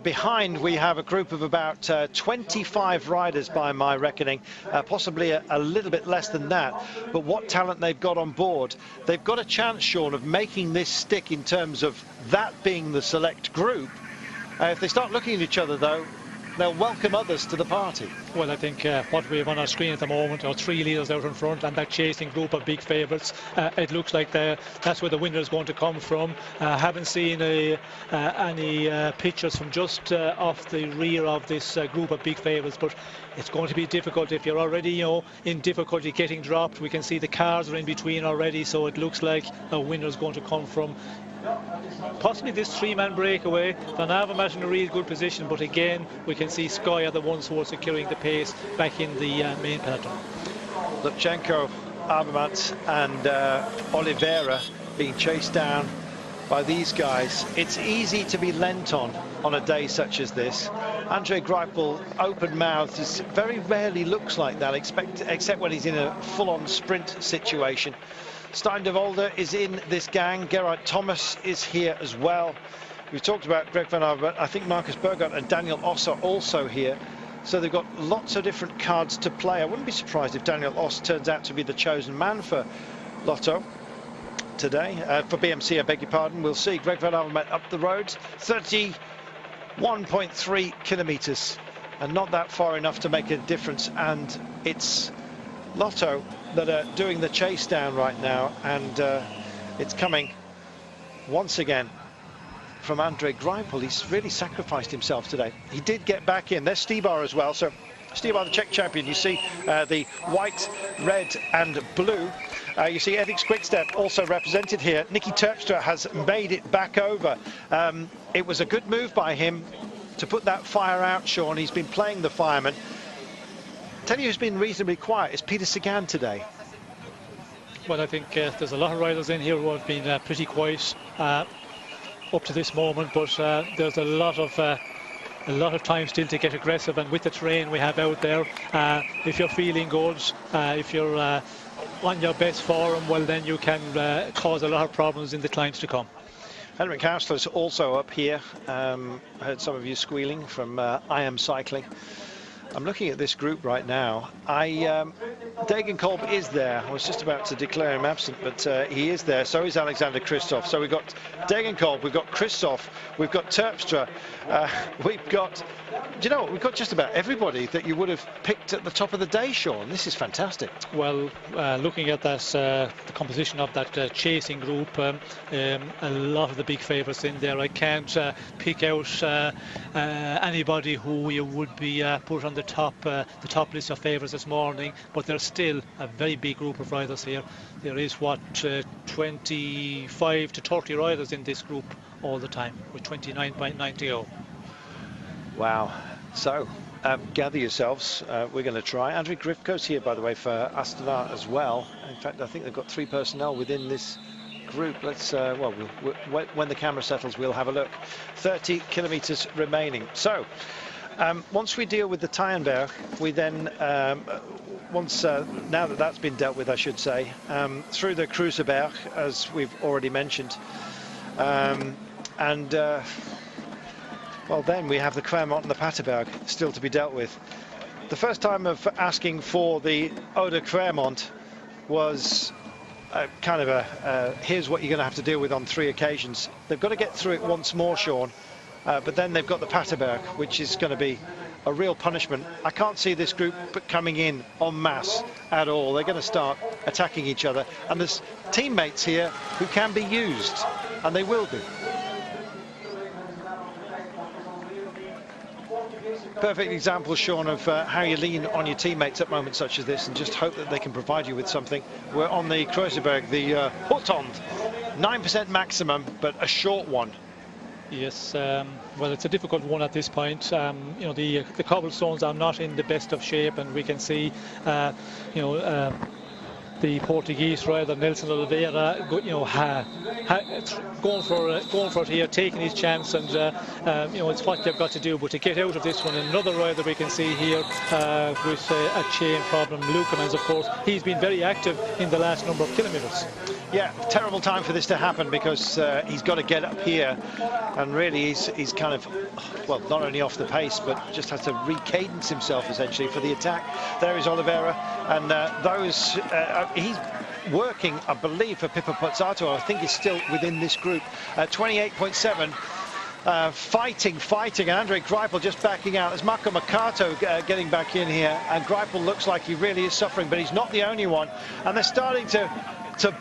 Behind we have a group of about 25 riders by my reckoning, possibly a little bit less than that. But what talent they've got on board. They've got a chance, Sean, of making this stick in terms of that being the select group. If they start looking at each other, though, they'll welcome others to the party. Well, I think what we have on our screen at the moment are three leaders out in front and that chasing group of big favourites. It looks like that's where the winner is going to come from. Haven't seen any pictures from just off the rear of this group of big favourites, but it's going to be difficult if you're already in difficulty getting dropped. We can see the cars are in between already, so it looks like a winner is going to come from possibly this three-man breakaway. Van Avermaet in a really good position, but again we can see Sky are the ones who are securing the pace back in the main peloton. Lutsenko, Avermaet and Oliveira being chased down by these guys. It's easy to be lent on a day such as this. Andre Greipel, open-mouthed, very rarely looks like that, except when he's in a full-on sprint situation. Stein de Volder is in this gang. Geraint Thomas is here as well. We've talked about Greg Van Avermaet. I think Marcus Burghardt and Daniel Oss are also here. So they've got lots of different cards to play. I wouldn't be surprised if Daniel Oss turns out to be the chosen man for Lotto today. For BMC, I beg your pardon. We'll see. Greg Van Avermaet up the road. 31.3 kilometres. And not that far enough to make a difference. And it's Lotto that are doing the chase down right now. And it's coming once again from Andre Greipel. He's really sacrificed himself today. He did get back in. There's Stibar as well. So Stibar, the Czech champion. You see the white, red and blue. You see Ethics Quickstep also represented here. Nicky Terpstra has made it back over. It was a good move by him to put that fire out, Sean. He's been playing the fireman. Tell you who's been reasonably quiet is Peter Sagan today. Well, I think there's a lot of riders in here who have been pretty quiet up to this moment, but there's a lot of time still to get aggressive, and with the terrain we have out there, if you're feeling good, if you're on your best form, well then you can cause a lot of problems in the climbs to come. Henrik Hausler's also up here. I heard some of you squealing from I Am Cycling. I'm looking at this group right now. Degenkolb is there. I was just about to declare him absent, but he is there. So is Alexander Kristoff. So we've got Degenkolb, we've got Kristoff, we've got Terpstra, we've got, do you know what? We've got just about everybody that you would have picked at the top of the day, Sean. This is fantastic. Well, looking at that, the composition of that chasing group, a lot of the big favourites in there. I can't pick out anybody who you would be put on the top list of favourites this morning, but there's still a very big group of riders here. There is what 25 to 30 riders in this group all the time, with 29.90. Wow. So gather yourselves. We're going to try. Andrew Grifko's here, by the way, for Astana as well. In fact, I think they've got 3 personnel within this group. Let's well, when the camera settles, we'll have a look. 30 kilometers remaining. So once we deal with the Tyenberg, we then now that that's been dealt with, I should say, through the Kruseberg, as we've already mentioned, well, then we have the Claremont and the Paterberg still to be dealt with. The first time of asking for the Oder Claremont was kind of here's what you're going to have to deal with on 3 occasions. They've got to get through it once more, Sean, but then they've got the Paterberg, which is going to be a real punishment. I can't see this group coming in en masse at all. They're going to start attacking each other, and there's teammates here who can be used, and they will be. Perfect example, Sean, of how you lean on your teammates at moments such as this and just hope that they can provide you with something. We're on the Kruseberg, the Hotond, 9% maximum, but a short one. Yes, well, it's a difficult one at this point. You know, the cobblestones are not in the best of shape, and we can see, you know, the Portuguese rider Nelson Oliveira, you know, going for it here, taking his chance, and you know, it's what they've got to do. But to get out of this one, another rider we can see here with a chain problem, Lukemans, of course, he's been very active in the last number of kilometres. Yeah, terrible time for this to happen, because he's got to get up here, and really he's kind of, well, not only off the pace, but just has to recadence himself essentially for the attack. There is Oliveira, and those he's working, I believe, for Pippo Pozzato. I think he's still within this group. 28.7. Fighting, and Andre Greipel just backing out. There's Marco Mercato getting back in here, and Greipel looks like he really is suffering, but he's not the only one. And they're starting to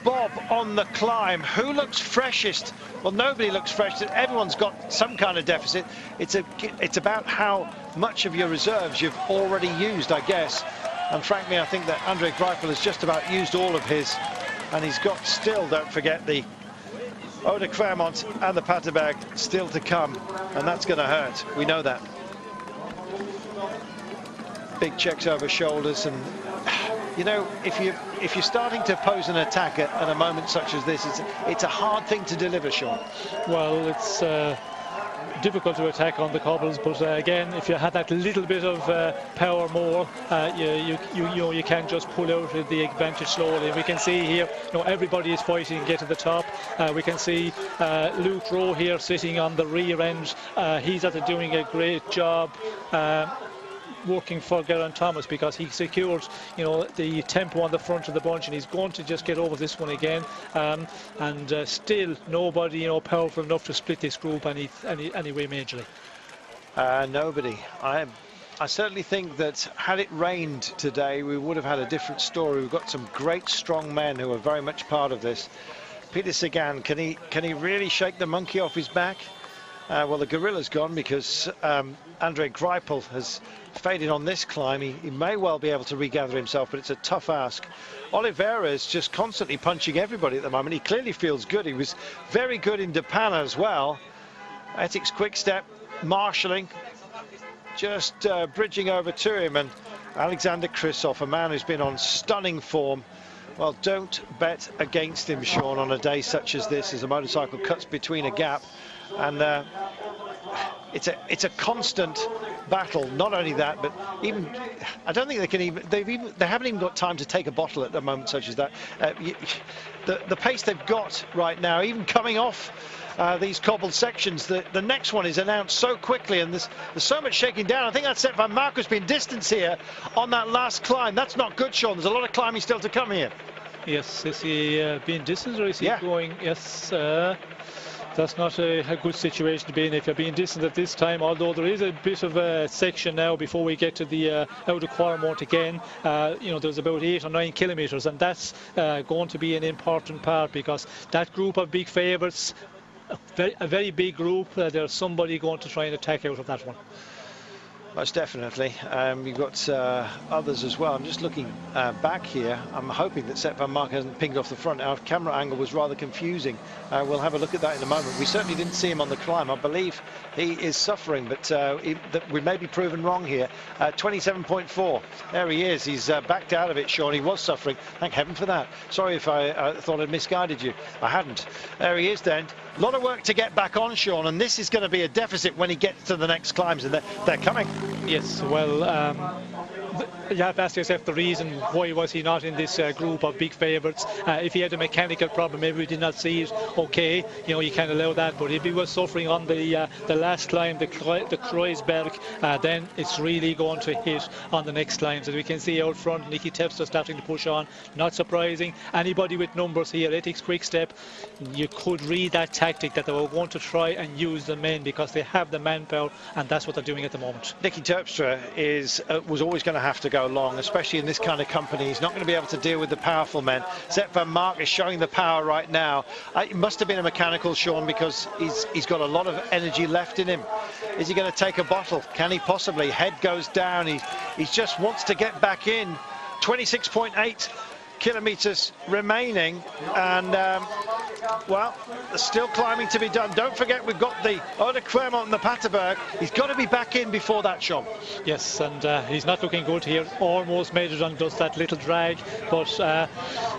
bob on the climb. Who looks freshest? Well, nobody looks fresh. Everyone's got some kind of deficit. It's about how much of your reserves you've already used, I guess. And frankly, I think that Andre Greipel has just about used all of his, and he's got still, don't forget, the Oder Claremont and the Paterberg still to come, and that's going to hurt. We know that. Big checks over shoulders, and you know, if you're starting to pose an attack at a moment such as this, it's a hard thing to deliver, Sean. Well, it's difficult to attack on the cobbles, but again, if you had that little bit of power more, you can just pull out the advantage slowly. We can see here, you know, everybody is fighting to get to the top. We can see Luke Rowe here sitting on the rear end. He's after doing a great job. working for Geraint Thomas, because he secured, you know, the tempo on the front of the bunch, and he's going to just get over this one again. Still nobody, you know, powerful enough to split this group anyway majorly. Nobody. I certainly think that had it rained today, we would have had a different story. We've got some great strong men who are very much part of this. Peter Sagan, can he really shake the monkey off his back? Well, the gorilla's gone because Andre Greipel has faded on this climb. He may well be able to regather himself, but it's a tough ask. Oliveira is just constantly punching everybody at the moment. He clearly feels good. He was very good in Depana as well. Ethics quick step, marshalling, just bridging over to him. And Alexander Kristoff, a man who's been on stunning form. Well, don't bet against him, Sean, on a day such as this, as the motorcycle cuts between a gap. And it's a constant battle. Not only that, but even I don't think they can even they haven't even got time to take a bottle at a moment such as that. The pace they've got right now, even coming off these cobbled sections, the next one is announced so quickly, and there's so much shaking down. I think that's Sepp van Marker's been distanced here on that last climb. That's not good, Sean. There's a lot of climbing still to come here. Yes, is he being distanced, or is he going? Yes. That's not a good situation to be in if you're being distant at this time, although there is a bit of a section now before we get to the outer Quarmont again. You know, there's about 8 or 9 kilometres, and that's going to be an important part, because that group of big favourites, a very big group, there's somebody going to try and attack out of that one. Most definitely. You've got others as well. I'm just looking back here. I'm hoping that Sepp van Marker hasn't pinged off the front. Our camera angle was rather confusing. We'll have a look at that in a moment. We certainly didn't see him on the climb. I believe he is suffering, but we may be proven wrong here. 27.4. There he is. He's backed out of it, Sean. He was suffering. Thank heaven for that. Sorry if I thought I'd misguided you. I hadn't. There he is then. A lot of work to get back on, Sean, and this is going to be a deficit when he gets to the next climbs, and they're coming. Yes, well, you have to ask yourself the reason why was he not in this group of big favourites. If he had a mechanical problem, maybe we did not see it. Okay, you know, you can't allow that. But if he was suffering on the last climb, the Kreuzberg, then it's really going to hit on the next climbs. As we can see out front, Nicky Terpstra starting to push on. Not surprising. Anybody with numbers here, Ethics Quick Step, you could read that tactic that they were going to try and use the men because they have the manpower, and that's what they're doing at the moment. Nicky Terpstra was always going to have to go long, especially in this kind of company. He's not going to be able to deal with the powerful men. Sepp van Mark is showing the power right now. It must have been a mechanical, Sean, because he's got a lot of energy left in him. Is he going to take a bottle? Can he possibly? Head goes down. He just wants to get back in. 26.8 kilometres remaining, and well, there's still climbing to be done. Don't forget, we've got the Oude Quarmont and the Paterberg. He's got to be back in before that, Sean. Yes, and he's not looking good here. Almost made it on just that little drag, but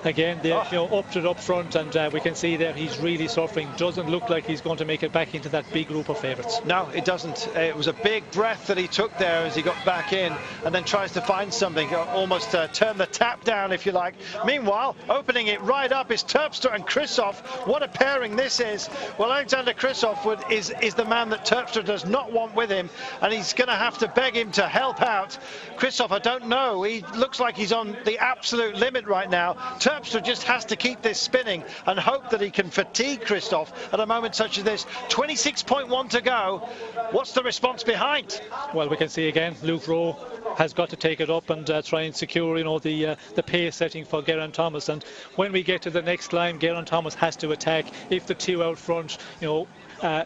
again, you know, upped it up front, and we can see there he's really suffering. Doesn't look like he's going to make it back into that big group of favourites. No, it doesn't. It was a big breath that he took there as he got back in, and then tries to find something, almost turn the tap down, if you like. Meanwhile, opening it right up is Terpstra and Kristoff. What a pairing this is. Well, Alexander Kristoff is the man that Terpstra does not want with him, and he's going to have to beg him to help out. Kristoff, I don't know. He looks like he's on the absolute limit right now. Terpstra just has to keep this spinning and hope that he can fatigue Kristoff at a moment such as this. 26.1 to go. What's the response behind? Well, we can see again, Luke Rowe has got to take it up and try and secure, you know, the pace setting for Geraint Thomas. And when we get to the next climb, Geraint Thomas has to attack. If the two out front, you know,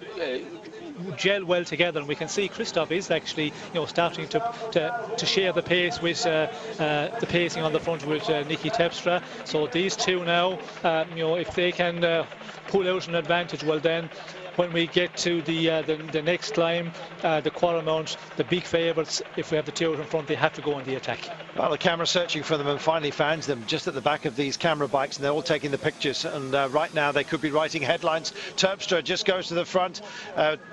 gel well together, and we can see Kristoff is actually, you know, starting to share the pace with the pacing on the front with Nicky Terpstra. So these two now, you know, if they can pull out an advantage, well then, when we get to the next climb, the Quarmont, the big favourites, if we have the two out in front, they have to go on the attack. Well, the camera searching for them and finally finds them just at the back of these camera bikes, and they're all taking the pictures, and right now they could be writing headlines. Terpstra just goes to the front,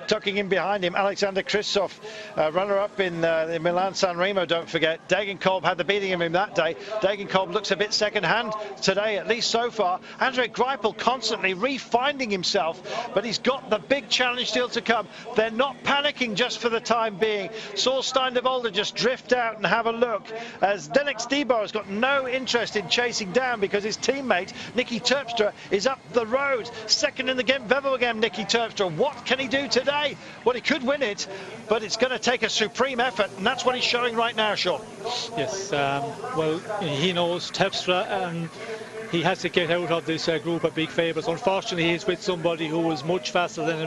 tucking in behind him Alexander Kristoff, runner-up in Milan-San Remo, don't forget. Degenkolb had the beating of him that day. Degenkolb looks a bit second-hand today, at least so far. Andre Greipel constantly refinding himself, but he's got the The big challenge still to come. They're not panicking just for the time being. Saw Stein de Volder just drift out and have a look as Denik Stibar has got no interest in chasing down because his teammate Nicky Terpstra is up the road. Second in the game, Wevelgem, Nicky Terpstra. What can he do today? Well, he could win it, but it's going to take a supreme effort, and that's what he's showing right now, Sean. Yes, well, he knows Terpstra, he has to get out of this group of big favourites. Unfortunately, he's with somebody who is much faster than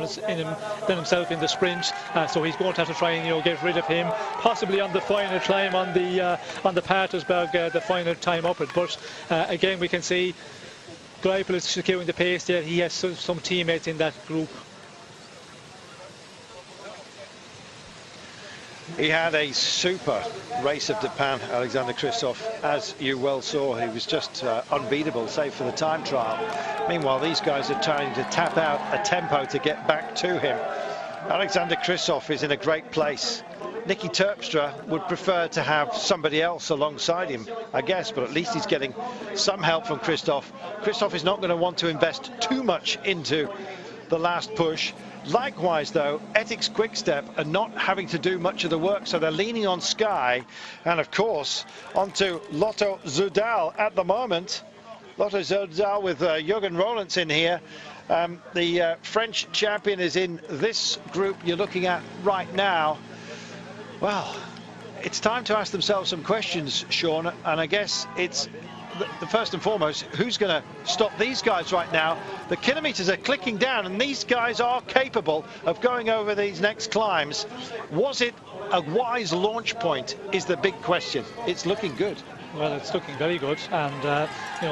himself in the sprint, so he's going to have to try and get rid of him, possibly on the final climb on the Patersberg, the final time up it. But again, we can see Greipel is securing the pace there. He has some teammates in that group. He had a super race of Japan, Alexander Kristoff, as you well saw. He was just unbeatable, save for the time trial. Meanwhile, these guys are trying to tap out a tempo to get back to him. Alexander Kristoff is in a great place. Nicky Terpstra would prefer to have somebody else alongside him, I guess, but at least he's getting some help from Kristoff. Kristoff is not going to want to invest too much into the last push. Likewise, though, Ethics Quickstep are not having to do much of the work, so they're leaning on Sky and, of course, onto Lotto Soudal at the moment. Lotto Soudal with Jürgen Rollins in here. The French champion is in this group you're looking at right now. Well, it's time to ask themselves some questions, Sean, and I guess it's the first and foremost, who's going to stop these guys right now? The kilometres are clicking down, and these guys are capable of going over these next climbs. Was it a wise launch point is the big question. It's looking good. Well, it's looking very good, and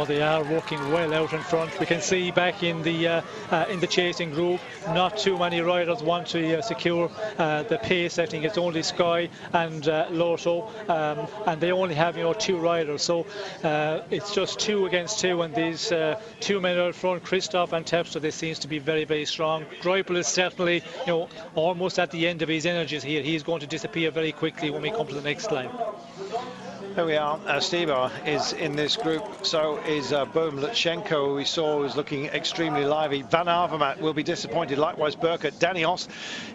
they are working well out in front. We can see back in the chasing group, not too many riders want to secure the pace. I think it's only Sky and Lotto, and they only have 2 riders, so it's just 2 against 2, and these 2 men out front, Kristoff and Terpstra, they seems to be very, very strong. Greipel is certainly almost at the end of his energies here. He's going to disappear very quickly when we come to the next line. There we are. Stibar is in this group. So is Bohm Lutsenko, who we saw was looking extremely lively. Van Avermaet will be disappointed. Likewise, Burkert. Danny Os,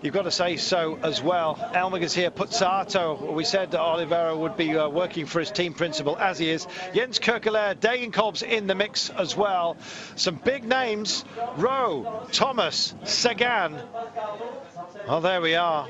you've got to say so as well. Elmig is here. Puzzato, we said that Oliveira would be working for his team principal, as he is. Jens Kerkelaer, Degenkolb's in the mix as well. Some big names. Rowe, Thomas, Sagan. Oh, there we are.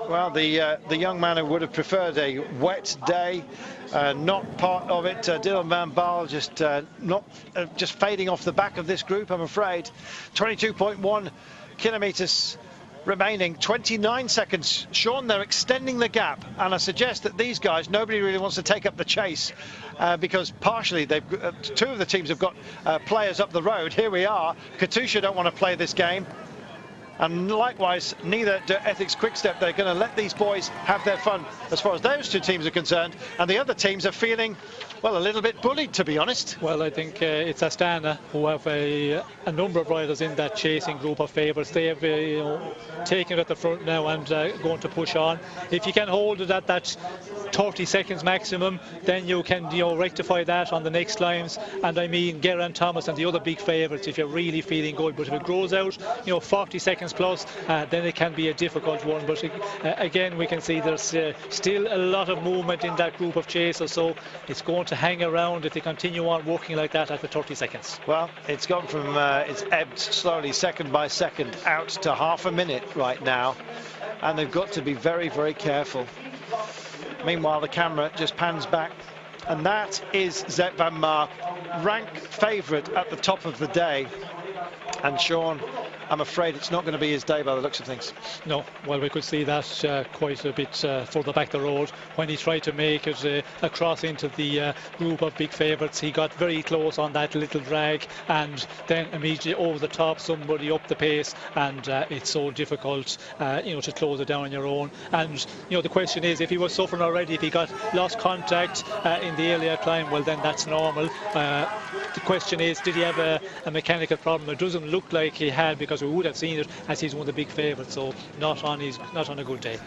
Well, the young man who would have preferred a wet day, not part of it. Dylan van Baal just fading off the back of this group, I'm afraid. 22.1 kilometres remaining, 29 seconds. Sean, they're extending the gap, and I suggest that these guys, nobody really wants to take up the chase because partially they've 2 of the teams have got players up the road. Here we are. Katusha don't want to play this game. And likewise, neither do Ethics Quickstep. They're going to let these boys have their fun as far as those 2 teams are concerned. And the other teams are feeling, well, a little bit bullied, to be honest. Well, I think it's Astana who have a number of riders in that chasing group of favourites. They have taken it at the front now and going to push on. If you can hold it at that 30 seconds maximum, then you can rectify that on the next climbs. And I mean Geraint Thomas and the other big favourites if you're really feeling good. But if it grows out 40 seconds plus, then it can be a difficult one. But again, we can see there's still a lot of movement in that group of chasers, so it's going to hang around if they continue on working like that after 30 seconds. Well, it's gone from it's ebbed slowly second by second out to half a minute right now, and they've got to be very, very careful. Meanwhile, the camera just pans back, and that is Zet van Mark, rank favourite at the top of the day. And Sean, I'm afraid it's not going to be his day by the looks of things. No, well, we could see that quite a bit further back the road when he tried to make it across into the group of big favourites. He got very close on that little drag, and then immediately over the top, somebody up the pace, and it's so difficult, to close it down on your own. And the question is, if he was suffering already, if he got lost contact in the earlier climb, well, then that's normal. The question is, did he have a mechanical problem? It doesn't look like he had, because we would have seen it, as he's one of the big favourites, so not on a good day.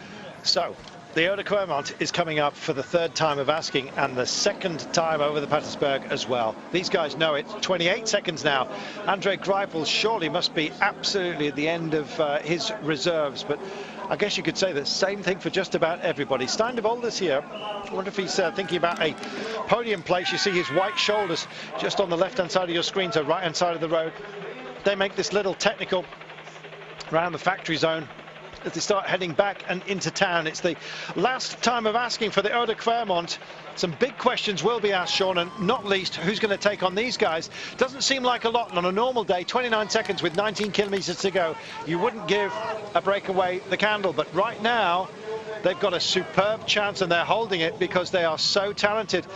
So The Eau de Clermont is coming up for the 3rd time of asking and the 2nd time over the Patersburg as well. These guys know it. 28 seconds now. Andre Greipel surely must be absolutely at the end of his reserves, but I guess you could say the same thing for just about everybody. Stein de Volder's here. I wonder if he's thinking about a podium place. You see his white shoulders just on the left-hand side of your screen, so right-hand side of the road. They make this little technical around the factory zone as they start heading back and into town. It's the last time of asking for the Eau de Clermont. Some big questions will be asked, Sean, and not least, who's going to take on these guys? Doesn't seem like a lot. And on a normal day, 29 seconds with 19 kilometres to go, you wouldn't give a breakaway the candle. But right now, they've got a superb chance, and they're holding it because they are so talented.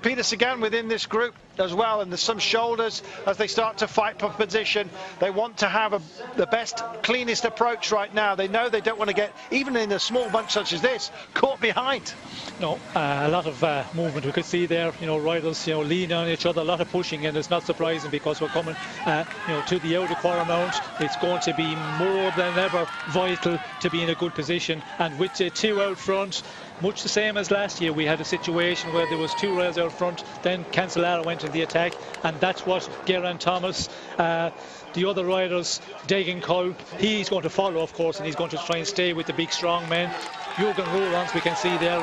Peter Sagan within this group as well, and there's some shoulders as they start to fight for position. They want to have the best, cleanest approach right now. They know they don't want to get, even in a small bunch such as this, caught behind. No, a lot of movement we could see there. You know, riders, you know, leaning on each other, a lot of pushing, and it's not surprising because we're coming, you know, to the Eau de Clermont. It's going to be more than ever vital to be in a good position, and with the 2 out front, much the same as last year, we had a situation where there was 2 riders out front, then Cancellara went in the attack, and that's what Geraint Thomas, the other riders, Dagan Kolb, he's going to follow, of course, and he's going to try and stay with the big strong men. Jürgen Roelands, we can see there,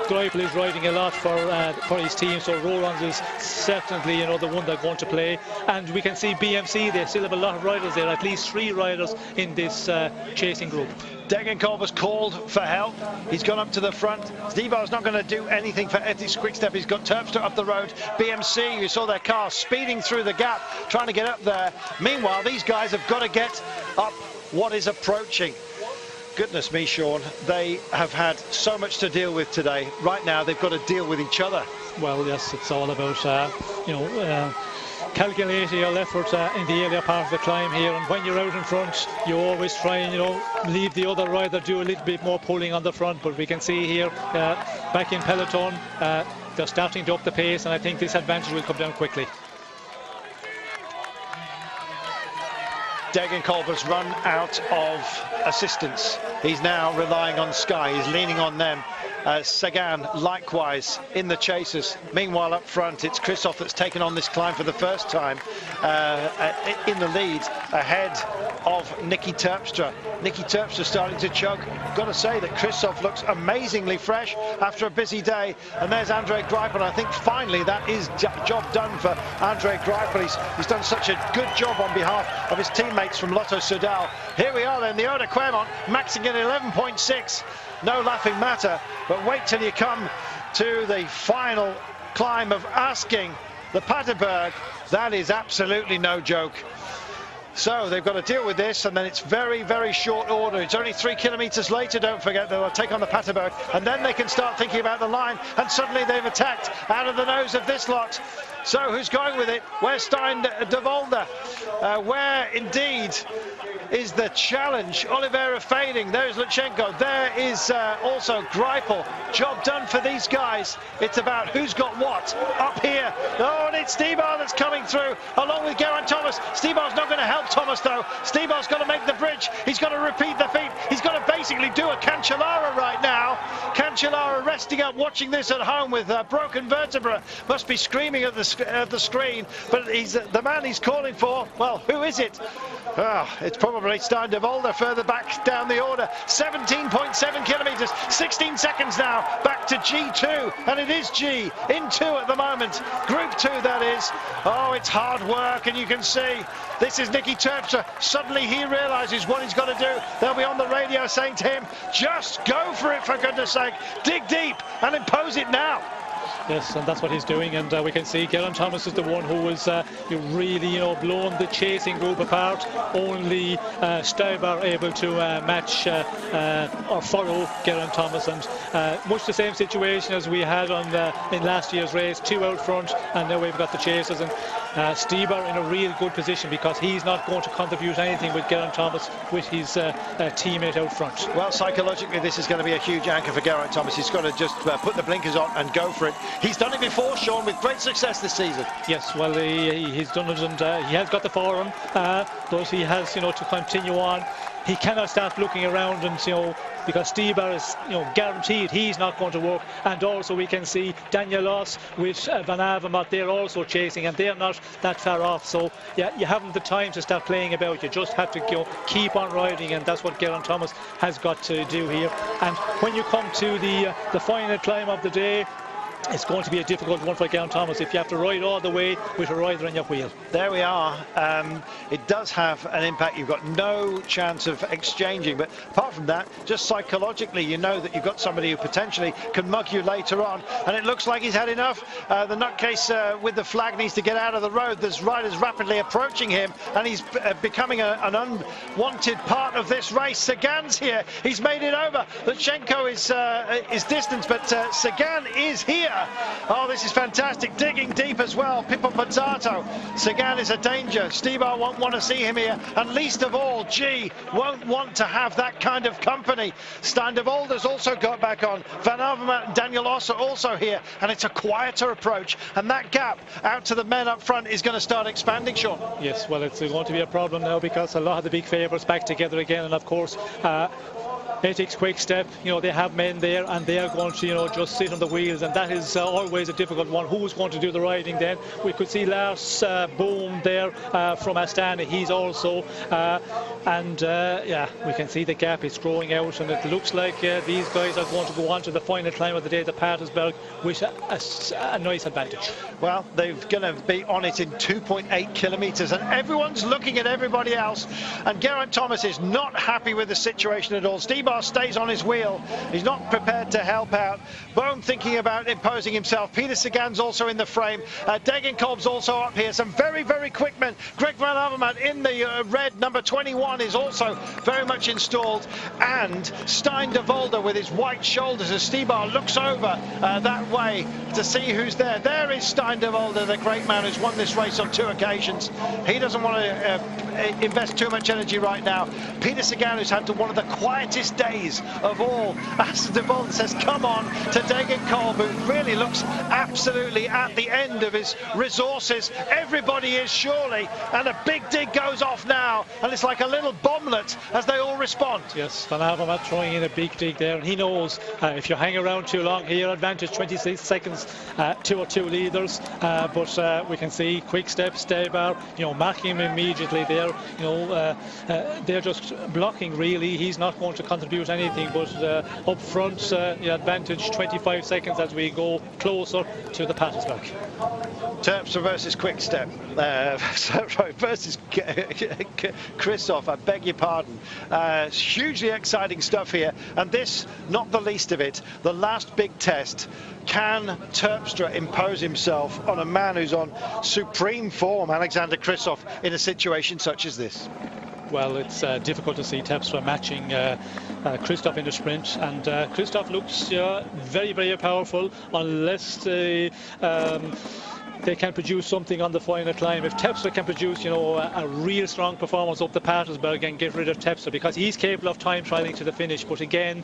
Greipel is riding a lot for his team, so Roelands is certainly, you know, the one they're going to play. And we can see BMC, they still have a lot of riders there, at least 3 riders in this chasing group. Degenkolb has called for help. He's gone up to the front. Stibar's not going to do anything for Ethisch Quickstep. He's got Terpstra up the road. BMC, you saw their car speeding through the gap, trying to get up there. Meanwhile, these guys have got to get up what is approaching. Goodness me, Sean, they have had so much to deal with today. Right now, they've got to deal with each other. Well, yes, it's all about, you know, calculating your effort in the earlier part of the climb here, and when you're out in front, you always try and, you know, leave the other rider do a little bit more pulling on the front. But we can see here, back in peloton, they're starting to up the pace, and I think this advantage will come down quickly. Degenkolb has run out of assistance. He's now relying on Sky. He's leaning on them. Sagan likewise in the chasers. Meanwhile up front, it's Christoph that's taken on this climb for the first time in the lead ahead of Nicky Terpstra. Nicky Terpstra starting to chug. Got to say that Christoph looks amazingly fresh after a busy day. And there's Andre Greipel. I think finally that is job done for Andre Greipel. He's done such a good job on behalf of his teammates from Lotto Soudal. Here we are then, the Eau de Clermont maxing at 11.6. No laughing matter, but wait till you come to the final climb of asking the Paterberg. That is absolutely no joke. So they've got to deal with this, and then it's very, very short order. It's only 3 kilometres later, don't forget, they'll take on the Paterberg, and then they can start thinking about the line, and suddenly they've attacked out of the nose of this lot. So who's going with it? Where's Stein de Volder? Where indeed is the challenge? Oliveira fading. There's Lutsenko. There is also Greipel. Job done for these guys. It's about who's got what up here. Oh, and it's Stibar that's coming through along with Geraint Thomas. Stibar's not going to help Thomas though. Stibar's got to make the bridge. He's got to repeat the feat. He's got to basically do a Cancellara right now. Cancellara resting up, watching this at home with broken vertebra. Must be screaming at the screen, but he's the man he's calling for. Well, who is it? It's probably Stein de Volder further back down the order. 17.7 kilometres, 16 seconds now, back to G2, and it is G in 2 at the moment. Group 2, that is. Oh, it's hard work, and you can see this is Nicky Terpstra. Suddenly he realises what he's got to do. They'll be on the radio saying to him, just go for it, for goodness sake. Dig deep and impose it now. Yes, and that's what he's doing, and we can see Geraint Thomas is the one who was really, you know, blown the chasing group apart. Only Stibar able to match or follow Geraint Thomas, and much the same situation as we had on in last year's race. 2 out front, and now we've got the chasers, and Stibar in a real good position because he's not going to contribute anything with Geraint Thomas with his teammate out front. Well, psychologically this is going to be a huge anchor for Geraint Thomas. He's got to just put the blinkers on and go for it. He's done it before, Sean, with great success this season. Yes, well, he's done it, and he has got the form, but he has, to continue on. He cannot start looking around, and because Stibar is, guaranteed he's not going to work. And also we can see Daniel Oss with Van Avermaet, they're also chasing, and they're not that far off. So yeah, you haven't the time to start playing about. You just have to keep on riding, and that's what Geraint Thomas has got to do here. And when you come to the final climb of the day, it's going to be a difficult one for Geraint Thomas if you have to ride all the way with a rider on your wheel. There we are. It does have an impact. You've got no chance of exchanging, but apart from that, just psychologically, you know that you've got somebody who potentially can mug you later on, and it looks like he's had enough. The nutcase with the flag needs to get out of the road. There's riders rapidly approaching him, and he's becoming an unwanted part of this race. Sagan's here. He's made it over. Lutsenko is distant, but Sagan is here. Oh, this is fantastic. Digging deep as well. Pippo Pozzato. Sagan is a danger. Stibar won't want to see him here. And least of all, G won't want to have that kind of company. Stein de Volder's also got back on. Van Avermaet and Daniel Oss are also here. And it's a quieter approach. And that gap out to the men up front is going to start expanding, Sean. Yes, well, it's going to be a problem now because a lot of the big favourites back together again. And of course, Ethics Quick Step, they have men there, and they are going to, just sit on the wheels, and that is always a difficult one. Who's going to do the riding then? We could see Lars Boom there from Astana. He's also, yeah, we can see the gap is growing out, and it looks like these guys are going to go on to the final climb of the day, the Patersberg, with a nice advantage. Well, they're going to be on it in 2.8 kilometres, and everyone's looking at everybody else, and Geraint Thomas is not happy with the situation at all. Stibar stays on his wheel. He's not prepared to help out. Bohm thinking about imposing himself. Peter Sagan's also in the frame. Degenkolb's also up here. Some very, very quick men. Greg Van Avermaet in the red, number 21, is also very much installed. And Stein de Volder with his white shoulders as Stibar looks over that way to see who's there. There is Stein de Volder, the great man who's won this race on 2 occasions. He doesn't want to invest too much energy right now. Peter Sagan, who's had one of the quietest days of all, as de Volder says come on to Degenkolb, who really looks absolutely at the end of his resources. Everybody is surely, and a big dig goes off now, and it's like a little bomblet as they all respond. Yes, Van Avermaet throwing in a big dig there, and he knows if you hang around too long here, advantage 26 seconds to 2 leaders, but we can see Quick Step, Stibar, marking him immediately there. They're just blocking really. He's not going to contribute anything, but up front, the advantage 25 seconds as we go closer to the Patersberg. Terpstra versus Quick Step versus Christoph, I beg your pardon. Hugely exciting stuff here, and this, not the least of it, the last big test. Can Terpstra impose himself on a man who's on supreme form, Alexander Christoph, in a situation such as this? Well, it's difficult to see Terpstra matching Christoph in the sprint, and Christoph looks very, very powerful unless they can produce something on the final climb. If Terpstra can produce, a real strong performance up the Patersberg and get rid of Terpstra, because he's capable of time trialing to the finish. But again,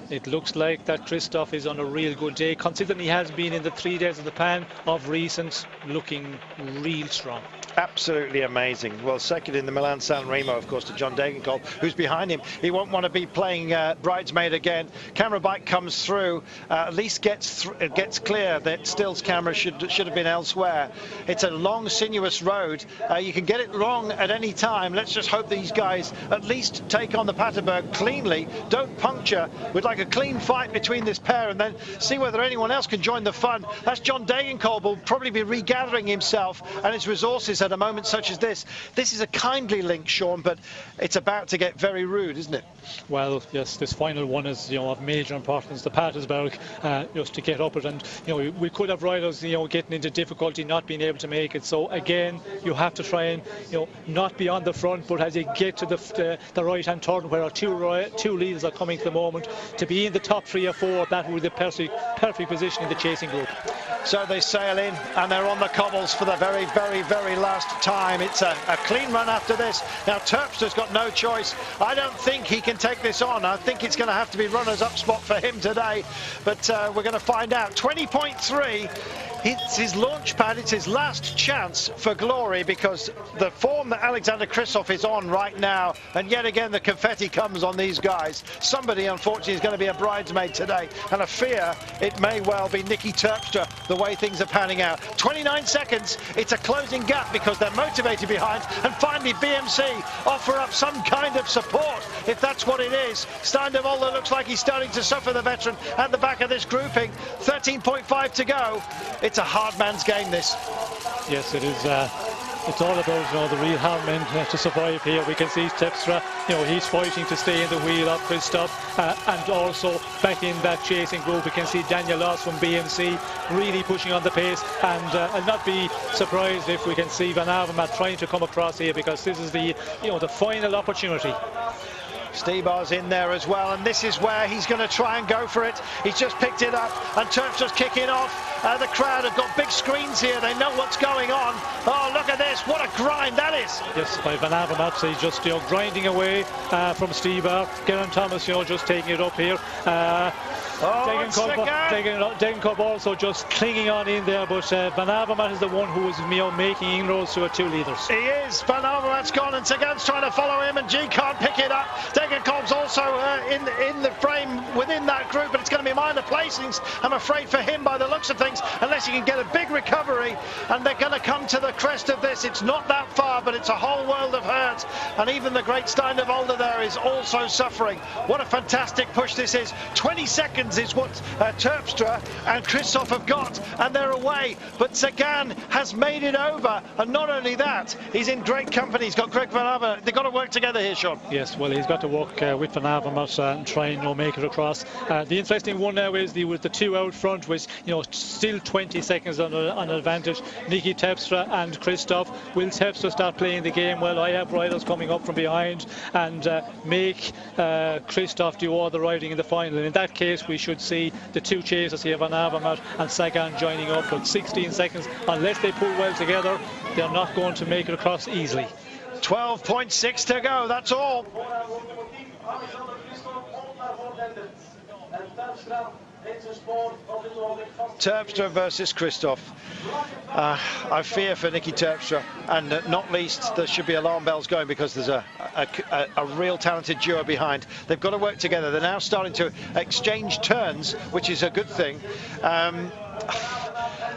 it looks like that Christoph is on a real good day, considering he has been in the 3 days of the Pan of recent, looking real strong. Absolutely amazing. Well, second in the Milan-San Remo, of course, to John Degenkolb, who's behind him. He won't want to be playing bridesmaid again. Camera bike comes through, at least gets clear that Still's camera should have been elsewhere. It's a long, sinuous road. You can get it wrong at any time. Let's just hope these guys at least take on the Patersberg cleanly, don't puncture. We'd like a clean fight between this pair, and then see whether anyone else can join the fun. That's John Degenkolb, will probably be regathering himself and his resources at a moment such as this. This is a kindly link, Sean, but it's about to get very rude, isn't it? Well, yes, this final one is, of major importance. The Patersberg, just to get up it, and we could have riders, getting into difficulty, not being able to make it. So again, you have to try and, not be on the front, but as you get to the right-hand turn where our two leaders are coming to the moment, to be in the top 3 or 4, that would be the perfect position in the chasing group. So they sail in, and they're on the cobbles for the very, very, very last time. It's a clean run after this. Now Terpstra's got no choice. I don't think he can take this on. I think it's going to have to be runners-up spot for him today. But we're going to find out. 20.3. It's his launch pad. It's his last chance for glory, because the form that Alexander Kristoff is on right now, and yet again the confetti comes on these guys. Somebody unfortunately is going to be a bridesmaid today, and I fear it may well be Nicky Terpstra, the way things are panning out. 29 seconds. It's a closing gap because they're motivated behind, and finally BMC offer up some kind of support, if that's what it is. Stein de Volder looks like he's starting to suffer, the veteran, at the back of this grouping. 13.5 to go. It's a hard man's game, this. Yes, it is. It's all about, the real hard men to survive here. We can see Terpstra, he's fighting to stay in the wheel of Kristoff, and also back in that chasing group we can see Daniel Loss from BMC really pushing on the pace, and I'll not be surprised if we can see Van Avermaet trying to come across here, because this is the final opportunity. Stebar's in there as well, and this is where he's going to try and go for it. He's just picked it up, and Terpstra's kicking off. The crowd have got big screens here. They know what's going on. Oh, look at this. What a grind that is. Yes, by Van Avermaet, he's just grinding away from Stebar. Geraint Thomas, just taking it up here. Degenkolb also just clinging on in there, but Van Avermaet is the one who is making inroads to our two leaders. He is. Van Avermaet's gone, and Sagan's trying to follow him, and G can't pick it up. Degenkolb's also in the frame within that group, but it's going to be minor placings, I'm afraid, for him by the looks of things, unless he can get a big recovery, and they're going to come to the crest of this. It's not that far, but it's a whole world of hurt, and even the great Stein de Volder there is also suffering. What a fantastic push this is. 20 seconds is what Terpstra and Kristoff have got, and they're away, but Sagan has made it over, and not only that, he's in great company. He's got Greg Van Avermaet. They've got to work together here, Sean. Yes, well, he's got to work with Van Avermaet and try and make it across. The interesting one now is with the two out front, with still 20 seconds on an advantage. Nicky Terpstra and Kristoff. Will Terpstra start playing the game? Well, I have riders coming up from behind and make Kristoff do all the riding in the final. And in that case, we should see the two chasers here, Van Avermaet and Sagan, joining up. But 16 seconds, unless they pull well together, they're not going to make it across easily. 12.6 to go, that's all. Terpstra versus Kristoff. I fear for Nicky Terpstra, and not least there should be alarm bells going, because there's a real talented duo behind. They've got to work together. They're now starting to exchange turns, which is a good thing.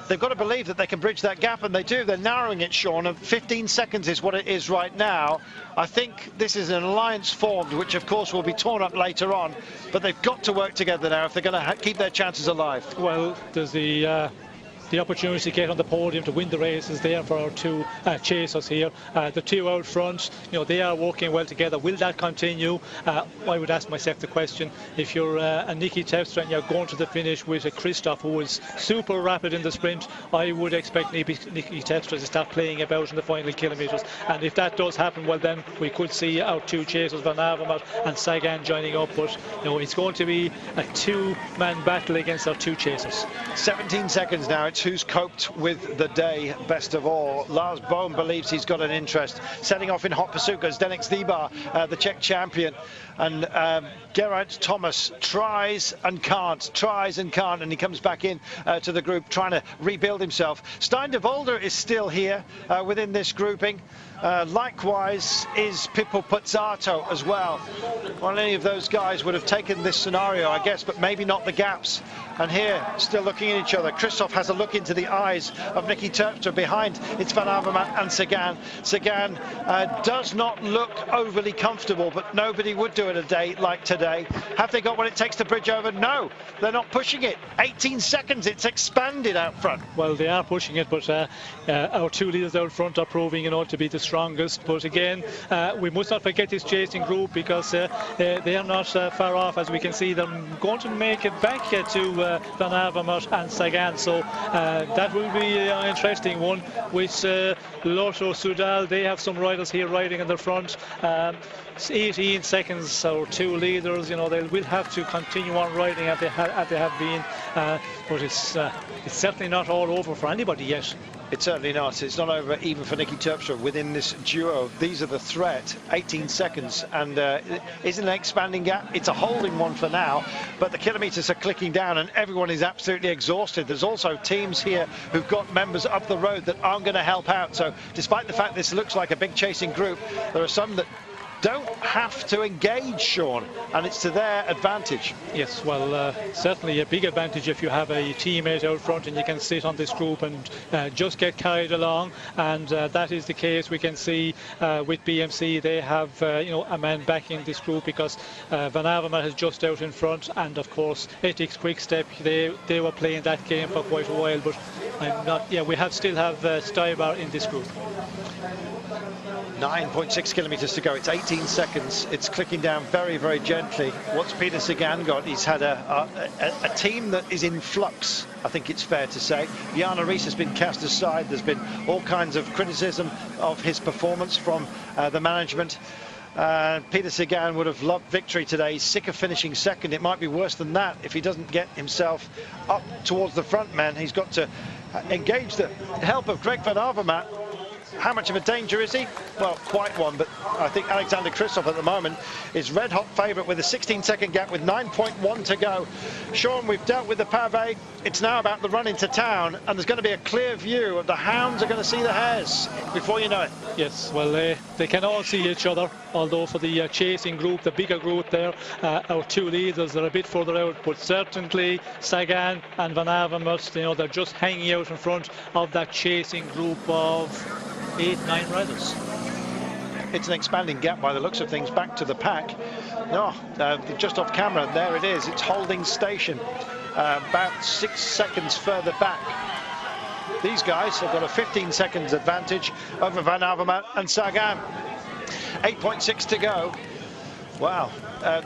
They've got to believe that they can bridge that gap, and they do. They're narrowing it, Sean, and 15 seconds is what it is right now. I think this is an alliance formed, which of course will be torn up later on, but they've got to work together now if they're going to keep their chances alive. Well, there's the opportunity to get on the podium to win the race is there for our two chasers here. The two out front, they are working well together. Will that continue? I would ask myself the question, if you're a Nicky Terpstra and you're going to the finish with a Kristoff who is super rapid in the sprint, I would expect Nicky Terpstra to start playing about in the final kilometres. And if that does happen, well then we could see our two chasers, Van Avermaet and Sagan, joining up. But it's going to be a two-man battle against our two chasers. 17 seconds now. It's who's coped with the day best of all. Lars Bohm believes he's got an interest. Setting off in hot pursuit goes Zdeněk Stybar, the Czech champion. And Geraint Thomas tries and can't, and he comes back in to the group trying to rebuild himself. Stein de Volder is still here within this grouping. Likewise is Pippo Pozzato as well. Well, any of those guys would have taken this scenario, I guess, but maybe not the gaps. And here, still looking at each other, Kristoff has a look into the eyes of Nicky Terpstra. Behind, it's Van Avermaet and Sagan. Sagan does not look overly comfortable, but nobody would do it a day like today. Have they got what it takes to bridge over? No, they're not pushing it. 18 seconds, it's expanded out front. Well, they are pushing it, but our two leaders out front are proving to be the strongest. But again, we must not forget this chasing group, because they are not far off. As we can see, they're going to make it back to Van Avermaet and Sagan. So That will be an interesting one with Lotto Soudal. They have some riders here riding in the front. It's 18 seconds, our two leaders, you know, they will have to continue on riding as they have been, but it's certainly not all over for anybody yet. It's certainly not. It's not over even for Nicky Terpstra within this duo. These are the threat. 18 seconds, and isn't an expanding gap. It's a holding one for now, but the kilometres are clicking down and everyone is absolutely exhausted. There's also teams here who've got members up the road that aren't going to help out. So despite the fact this looks like a big chasing group, there are some that don't have to engage, Sean, and it's to their advantage. Yes, well, certainly a big advantage if you have a teammate out front and you can sit on this group and just get carried along, and that is the case. We can see with BMC they have you know, a man back in this group because Van Avermaet is just out in front, and of course Ethics Quickstep, they were playing that game for quite a while, but I'm not. Yeah, we still have Stuybar in this group. 9.6 kilometres to go. It's 18 seconds. It's clicking down very, very gently. What's Peter Sagan got? He's had a team that is in flux, I think it's fair to say. Jana Rees has been cast aside. There's been all kinds of criticism of his performance from the management. Peter Sagan would have loved victory today. He's sick of finishing second. It might be worse than that if he doesn't get himself up towards the front man. He's got to engage the help of Greg Van Avermaet. How much of a danger is he? Well, quite one, but I think Alexander Kristoff at the moment is red-hot favourite with a 16-second gap with 9.1 to go. Sean, we've dealt with the pavé. It's now about the run into town, and there's going to be a clear view of the hounds are going to see the hares before you know it. Yes, well, they can all see each other, although for the chasing group, the bigger group there, our two leaders are a bit further out, but certainly Sagan and Van Avermaet, you know, they're just hanging out in front of that chasing group of 8-9 riders. It's an expanding gap by the looks of things back to the pack. No, just off camera, there it is. It's holding station about 6 seconds further back. These guys have got a 15 seconds advantage over Van Avermaet and Sagan. 8.6 to go. Wow,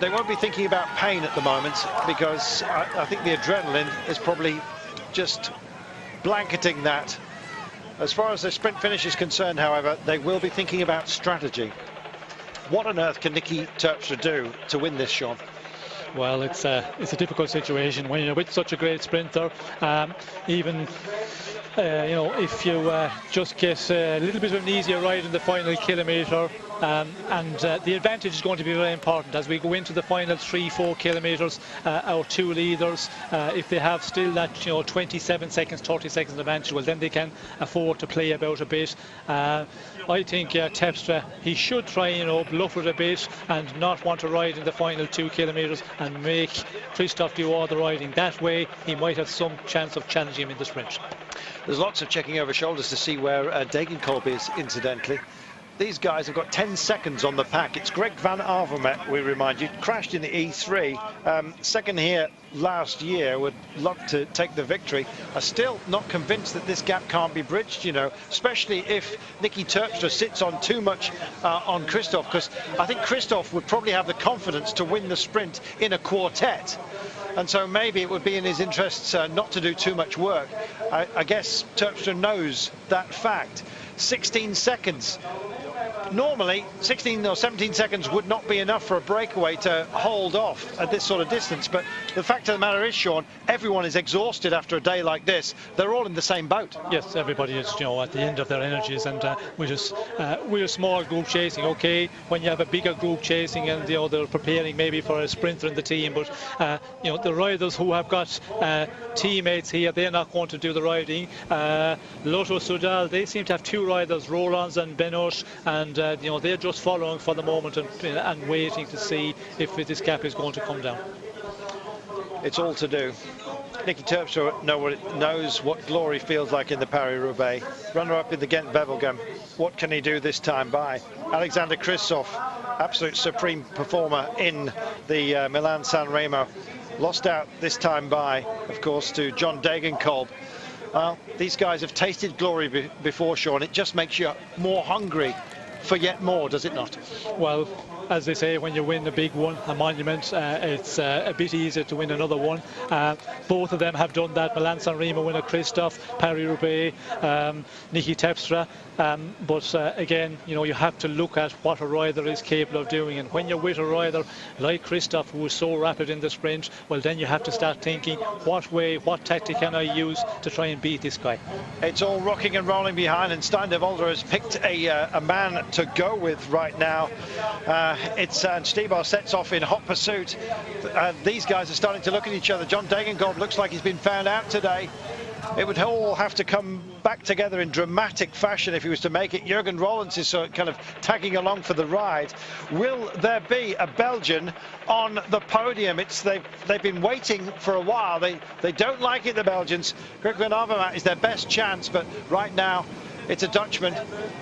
they won't be thinking about pain at the moment because I think the adrenaline is probably just blanketing that. As far as the sprint finish is concerned, however, they will be thinking about strategy. What on earth can Nicky Terpstra do to win this, Sean? Well, it's a difficult situation when you're with such a great sprinter. Even you know, if you just get a little bit of an easier ride in the final kilometre, and the advantage is going to be very important as we go into the final 3-4 kilometres. Our two leaders, if they have still that, you know, 27 seconds, 30 seconds advantage, well, then they can afford to play about a bit. I think Terpstra, he should try, you know, bluff it a bit and not want to ride in the final 2 kilometres and make Kristoff do all the riding. That way, he might have some chance of challenging him in the sprint. There's lots of checking over shoulders to see where Degenkolb is, incidentally. These guys have got 10 seconds on the pack. It's Greg Van Avermaet, we remind you, crashed in the E3. Second here last year, would love to take the victory. I'm still not convinced that this gap can't be bridged, you know, especially if Nicky Terpstra sits on too much on Kristoff, because I think Kristoff would probably have the confidence to win the sprint in a quartet. And so maybe it would be in his interests not to do too much work. I guess Terpstra knows that fact. 16 seconds. Normally, 16 or 17 seconds would not be enough for a breakaway to hold off at this sort of distance. But the fact of the matter is, Sean, everyone is exhausted after a day like this. They're all in the same boat. Yes, everybody is, you know, at the end of their energies, and we're a small group chasing. Okay, when you have a bigger group chasing, and you know they're preparing maybe for a sprinter in the team, but you know, the riders who have got teammates here, they're not going to do the riding. Lotto Soudal, they seem to have 2 riders, Rolands and Benoit, and you know, they're just following for the moment and waiting to see if this gap is going to come down. It's all to do. Nicky Terpstra knows what glory feels like in the Paris-Roubaix. Runner-up in the Ghent-Wevelgem. What can he do this time by? Alexander Kristoff, absolute supreme performer in the Milan-San Remo. Lost out this time by, of course, to John Degenkolb. Well, these guys have tasted glory before, Sean. It just makes you more hungry for yet more, does it not? Well, as they say, when you win a big one, a monument, it's a bit easier to win another one. Both of them have done that. Milan-San Remo winner Christoph, Paris-Roubaix, Niki Terpstra. But again, you know, you have to look at what a rider is capable of doing. And when you're with a rider like Christoph, who is so rapid in the sprint, well, then you have to start thinking, what tactic can I use to try and beat this guy? It's all rocking and rolling behind, and Stein de Volder has picked a man to go with right now. It's Stibar sets off in hot pursuit. These guys are starting to look at each other. John Degenkolb looks like he's been found out today. It would all have to come back together in dramatic fashion if he was to make it. Jürgen Rollins is kind of tagging along for the ride. Will there be a Belgian on the podium? They've been waiting for a while. They don't like it, the Belgians. Greg van Avermaet is their best chance, but right now it's a Dutchman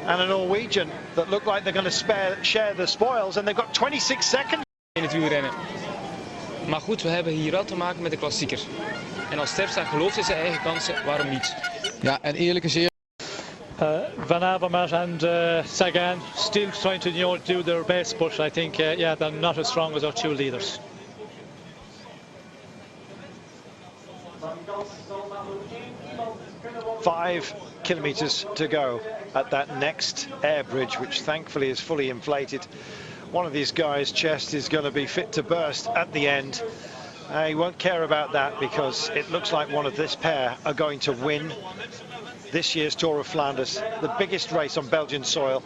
and a Norwegian that look like they're going to share the spoils, and they've got 26 seconds. In het wielrennen. Maar goed, we hebben hier wel te maken met de klassieker. En als Terpstra gelooft in zijn eigen kansen, waarom niet? Ja, en eerlijk is Van Avermaet and Sagan still trying to do their best, but I think yeah, they're not as strong as our two leaders. Five kilometers to go at that next air bridge, which thankfully is fully inflated. One of these guys' chest is going to be fit to burst at the end. He won't care about that because it looks like one of this pair are going to win this year's Tour of Flanders, the biggest race on Belgian soil.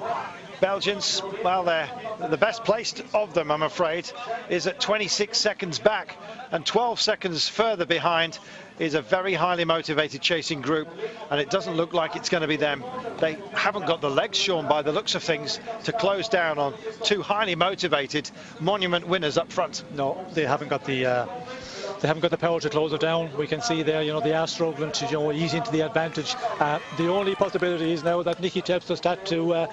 Belgians, well, they're the best placed of them, I'm afraid, is at 26 seconds back, and 12 seconds further behind is a very highly motivated chasing group, and it doesn't look like it's going to be them. They haven't got the legs, Sean, by the looks of things, to close down on two highly motivated monument winners up front. No, they haven't got the power to close it down. We can see there, you know, they are struggling to, you know, ease into the advantage. The only possibility is now that Niki Terpstra start to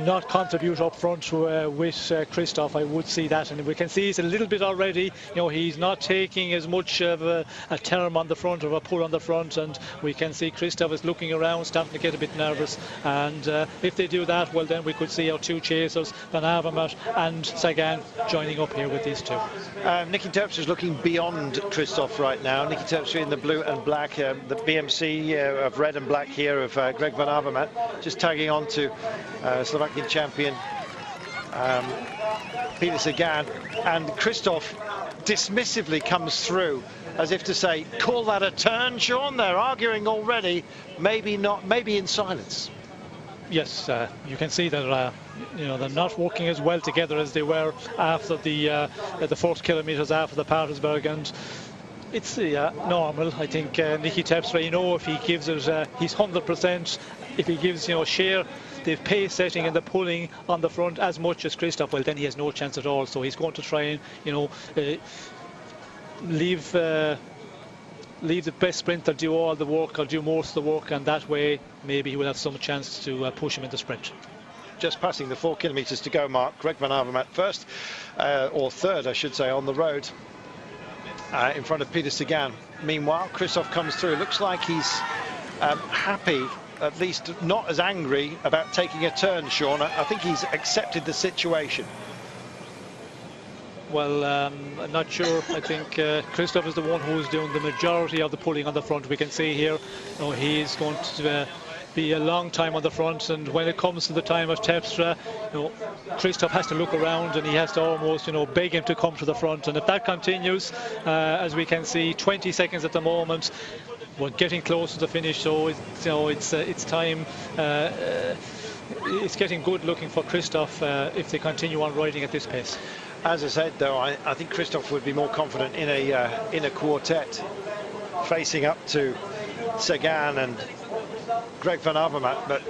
not contribute up front with Christoph. I would see that, and we can see he's a little bit already, you know, he's not taking as much of a term on the front or a pull on the front, and we can see Christoph is looking around, starting to get a bit nervous. And if they do that, well, then we could see our two chasers, Van Avermaet and Sagan, joining up here with these two. Niki Terpstra is looking beyond Christoph right now. Niki Terpstra in the blue and black, the BMC of red and black here of Greg van Avermaet, just tagging on to Slovakian champion Peter Sagan, and Christoph dismissively comes through as if to say, call that a turn, Sean? They're arguing already, maybe not, maybe in silence. Yes, you can see that you know, they're not working as well together as they were after the first kilometres after the Patersberg, and it's normal. I think Niki Terpstra, you know, if he gives it his 100%, if he gives, you know, share the pace setting and the pulling on the front as much as Christoph, well, then he has no chance at all. So he's going to try and, you know, leave the best sprinter do all the work, or do most of the work, and that way maybe he will have some chance to push him in the sprint. Just passing the 4 kilometres to go mark. Greg van Avermaet first, or third I should say, on the road in front of Peter Sagan. Meanwhile, Christoph comes through. Looks like he's happy, at least not as angry about taking a turn, Sean. I think he's accepted the situation. Well, I'm not sure. I think Christoph is the one who's doing the majority of the pulling on the front. We can see here, you know, he's going to be a long time on the front, and when it comes to the time of Terpstra, you know, Christoph has to look around and he has to almost, you know, beg him to come to the front. And if that continues, as we can see, 20 seconds at the moment, we're getting close to the finish. So it's, you know, it's time. It's getting good looking for Christoph if they continue on riding at this pace. As I said, though, I think Christoph would be more confident in a quartet, facing up to Sagan and Greg van Avermaet, but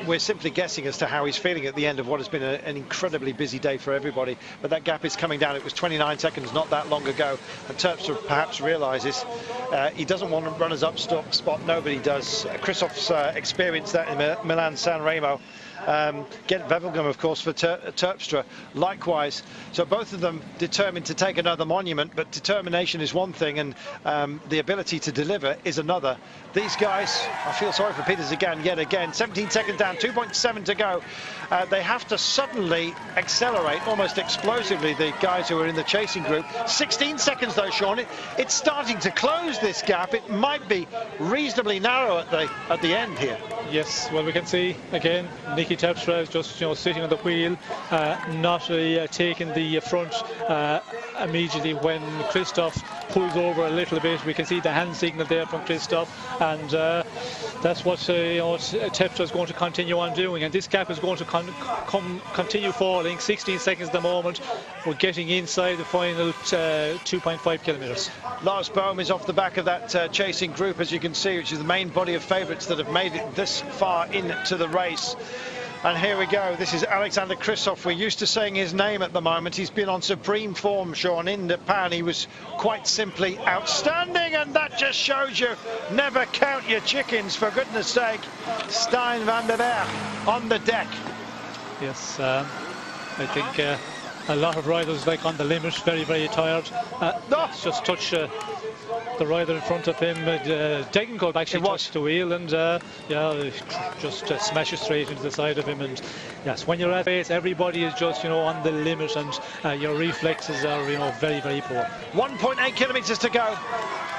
we're simply guessing as to how he's feeling at the end of what has been an incredibly busy day for everybody. But that gap is coming down. It was 29 seconds not that long ago, and Terpstra perhaps realises he doesn't want to runners up spot. Nobody does. Christoph's experienced that in Milan-San Remo, Gent Wevelgem, of course, for Terpstra, likewise. So both of them determined to take another monument, but determination is one thing, and the ability to deliver is another. These guys, I feel sorry for Peter Sagan yet again. 17 seconds down, 2.7 to go. They have to suddenly accelerate, almost explosively, the guys who are in the chasing group. 16 seconds though, Sean. It's starting to close this gap. It might be reasonably narrow at the end here. Yes, well, we can see again Nicky Terpstra is just sitting on the wheel, not taking the front immediately when Christoph pulls over a little bit. We can see the hand signal there from Christoph, and that's what Terpstra is going to continue on doing, and this gap is going to continue falling. 16 seconds at the moment. We're getting inside the final 2.5 kilometres. Lars Bohm is off the back of that chasing group, as you can see, which is the main body of favourites that have made it this far into the race. And here we go. This is Alexander Kristoff. We're used to saying his name at the moment. He's been on supreme form, Sean. In Japan, he was quite simply outstanding, and that just shows you never count your chickens, for goodness sake. Stijn van der Berg on the deck. Yes, I think a lot of riders like on the limit, very, very tired. Just touch the rider in front of him. Degenkolb actually touched the wheel, and yeah, just smashes straight into the side of him. And yes, when you're at base, everybody is just on the limit, and your reflexes are very, very poor. 1.8 kilometres to go.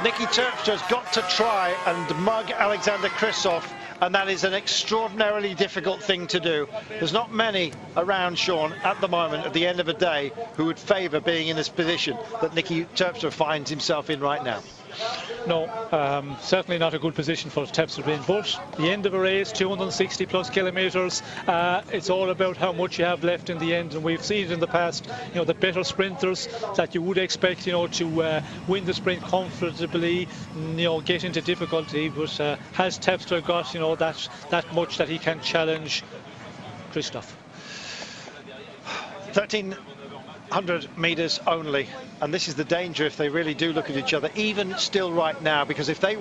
Nicky Terpstra's got to try and mug Alexander Kristoff, and that is an extraordinarily difficult thing to do. There's not many around, Sean, at the moment, at the end of a day, who would favour being in this position that Nicky Terpstra finds himself in right now. No, certainly not a good position for Terpstra to be in, but the end of a race, 260 plus kilometres, it's all about how much you have left in the end, and we've seen it in the past, the better sprinters that you would expect, to win the sprint comfortably, get into difficulty, but has Terpstra got, that much that he can challenge Christoph? 1,300 metres only, and this is the danger if they really do look at each other, even still right now, because if they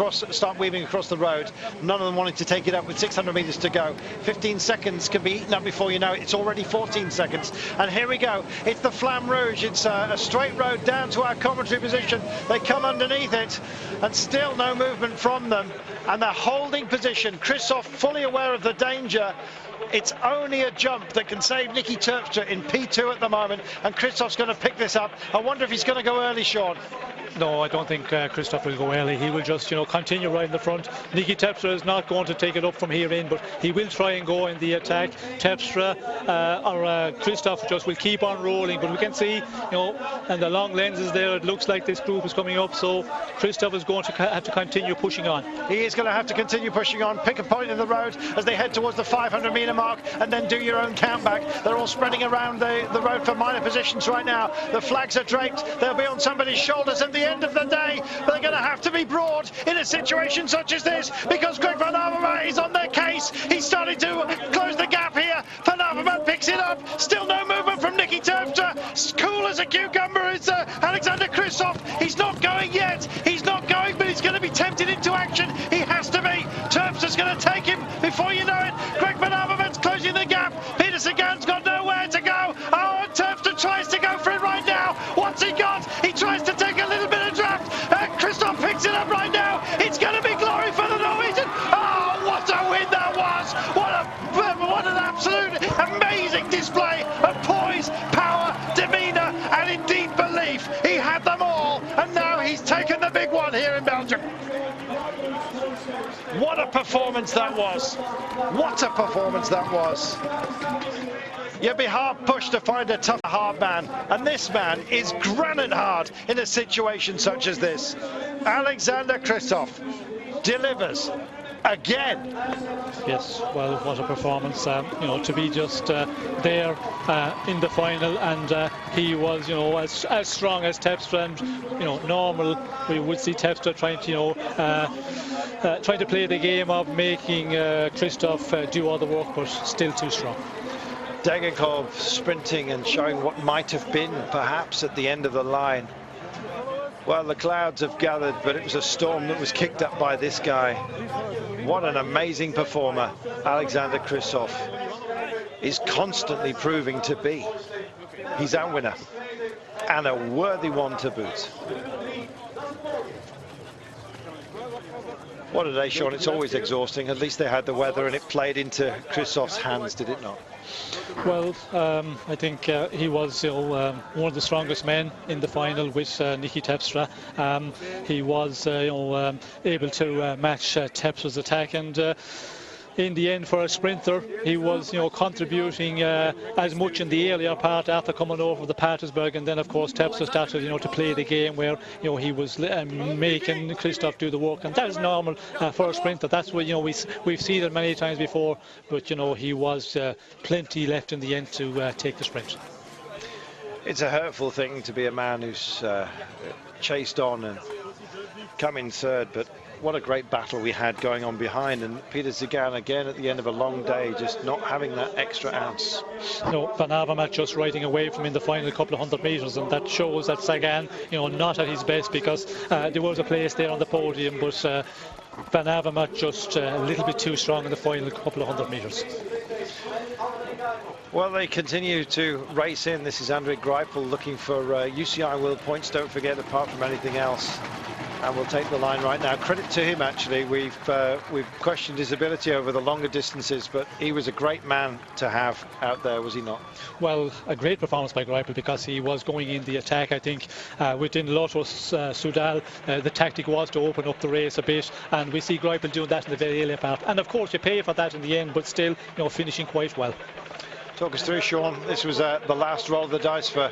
start weaving across the road, none of them wanting to take it up with 600 metres to go. 15 seconds can be eaten up before you know it. It's already 14 seconds, and here we go. It's the Flamme Rouge. It's a straight road down to our commentary position. They come underneath it, and still no movement from them, and they're holding position. Kristoff fully aware of the danger. It's only a jump that can save Nicky Terpstra in P2 at the moment, and Kristoff's going to pick this up. I wonder if he's going to go early, Sean. No, I don't think Kristoff will go early. He will just, continue right in the front. Nicky Terpstra is not going to take it up from here in, but he will try and go in the attack. Terpstra or Kristoff just will keep on rolling, but we can see, and the long lenses there, it looks like this group is coming up, so Kristoff is going to have to continue pushing on. He is going to have to continue pushing on. Pick a point in the road as they head towards the 500-metre mark, and then do your own count back. They're all spreading around the road for minor positions right now. The flags are draped. They'll be on somebody's shoulders at the end of the day. They're going to have to be broad in a situation such as this, because Greg van Avermaet is on their case. He's starting to close the gap here. Van Avermaet picks it up. Still no movement from Nicky Terpstra. Cool as a cucumber is Alexander Kristoff. He's not going yet. He's not going, but he's going to be tempted into action. He has to be. Terpstra's going to take him before you know it. Greg van Avermaet's closing the gap. Peter Sagan's got nowhere to go. Oh, and Terpstra tries to go for it right now. What's he got? He tries to take a little bit of draft. Kristoff picks it up right now. It's going to be glory for the Norwegian. Oh, what a win that was. What an absolute amazing display of poise, power, demeanour, and indeed belief. He had them all, and now he's taken the big one here in Belgium. What a performance that was. What a performance that was. You'd be hard pushed to find a tough, hard man, and this man is granite hard in a situation such as this. Alexander Kristoff delivers again. Yes, well, what a performance, to be just there in the final, and he was, as strong as Terpstra, and, normal, we would see Terpstra trying to play the game of making Kristoff do all the work, but still too strong. Degenkolb sprinting and showing what might have been, perhaps, at the end of the line. Well, the clouds have gathered, but it was a storm that was kicked up by this guy. What an amazing performer Alexander Kristoff is constantly proving to be. He's our winner, and a worthy one to boot. What a day, Sean. It's always exhausting. At least they had the weather, and it played into Kristoff's hands, did it not? Well, I think he was one of the strongest men in the final with Nicky Terpstra. He was able to match Terpstra's attack, and in the end, for a sprinter, he was contributing as much in the earlier part after coming over the Patersburg, and then of course Terpstra started to play the game where he was making Kristoff do the work, and that is normal for a sprinter. That's what we've seen it many times before, but he was plenty left in the end to take the sprint. It's a hurtful thing to be a man who's chased on and come in third, but what a great battle we had going on behind, and Peter Sagan again at the end of a long day just not having that extra ounce. No, Van Avermaet just riding away from in the final couple of 100 metres, and that shows that Sagan not at his best, because there was a place there on the podium, but Van Avermaet just a little bit too strong in the final couple of 100 metres. Well, they continue to race in. This is Andre Greipel looking for UCI World points, don't forget, apart from anything else. And we'll take the line right now. Credit to him, actually. We've questioned his ability over the longer distances, but he was a great man to have out there, was he not? Well, a great performance by Greipel, because he was going in the attack. I think within Lotus Soudal, the tactic was to open up the race a bit, and we see Greipel doing that in the very early part. And of course, you pay for that in the end, but still, finishing quite well. Talk us through, Sean. This was the last roll of the dice for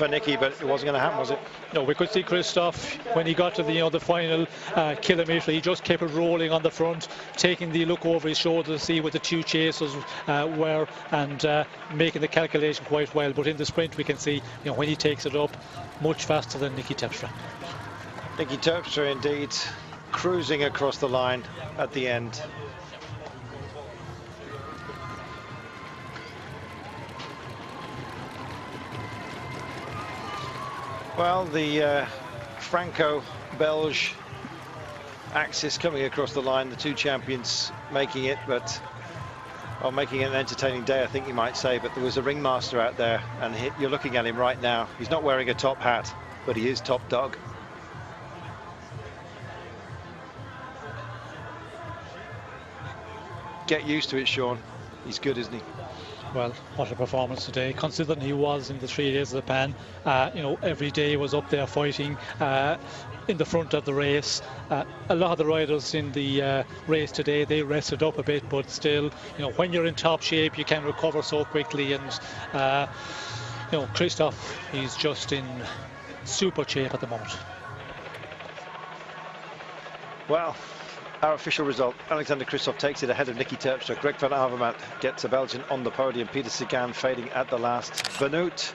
Nicky, but it wasn't going to happen, was it? No, we could see Kristoff when he got to the final kilometre. He just kept it rolling on the front, taking the look over his shoulder to see what the two chasers were, and making the calculation quite well. But in the sprint, we can see when he takes it up, much faster than Nicky Terpstra. Nicky Terpstra, indeed, cruising across the line at the end. Well, the Franco-Belge axis coming across the line, the two champions making it, but making it an entertaining day, I think you might say. But there was a ringmaster out there, and you're looking at him right now. He's not wearing a top hat, but he is top dog. Get used to it, Sean. He's good, isn't he? Well, what a performance today, considering he was in the 3 days of the Pan. Every day was up there fighting in the front of the race. A lot of the riders in the race today, they rested up a bit, but still, when you're in top shape, you can recover so quickly. And Kristoff, he's just in super shape at the moment. Well, our official result, Alexander Kristoff takes it ahead of Nicky Terpstra. Greg van Avermaet gets a Belgian on the podium. Peter Sagan fading at the last. Benoot,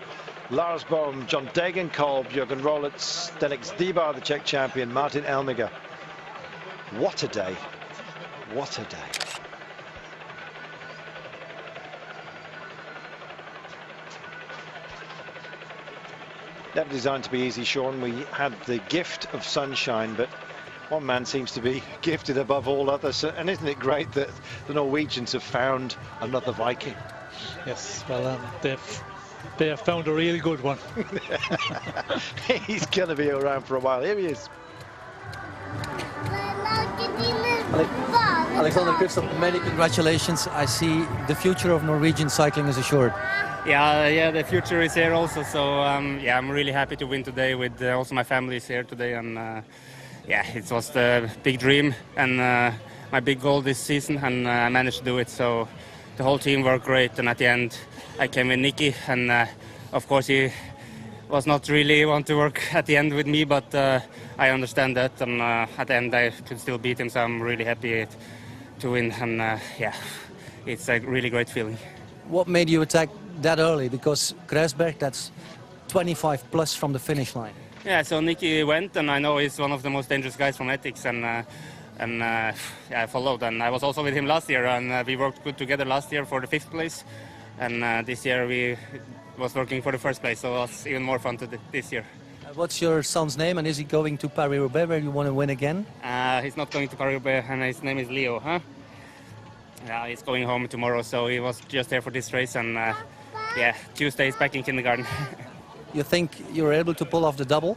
Lars Boom, John Degenkolb, Jürgen Rohlitz, Zdeněk Zdybar, the Czech champion, Martin Elmiger. What a day. What a day. Never designed to be easy, Sean. We had the gift of sunshine, but one man seems to be gifted above all others, and isn't it great that the Norwegians have found another Viking? Yes, well, they have found a really good one. He's going to be around for a while. Here he is. Alexander Kristoff, many congratulations. I see the future of Norwegian cycling is assured. Yeah, the future is here also. So I'm really happy to win today. With also my family is here today, and it was the big dream and my big goal this season, and I managed to do it. So the whole team worked great, and at the end I came with Nicky, and of course he was not really want to work at the end with me, but I understand that, and at the end I could still beat him, so I'm really happy to win, and it's a really great feeling. What made you attack that early? Because Kruisberg, that's 25 plus from the finish line. Yeah, so Nicky went, and I know he's one of the most dangerous guys from Ethics, and I followed, and I was also with him last year, and we worked good together last year for the 5th place, and this year we was working for the 1st place, so it was even more fun this year. What's your son's name, and is he going to Paris-Roubaix where you want to win again? He's not going to Paris-Roubaix, and his name is Leo, huh? Yeah, he's going home tomorrow, so he was just there for this race, and yeah, Tuesday he's back in kindergarten. You think you're able to pull off the double?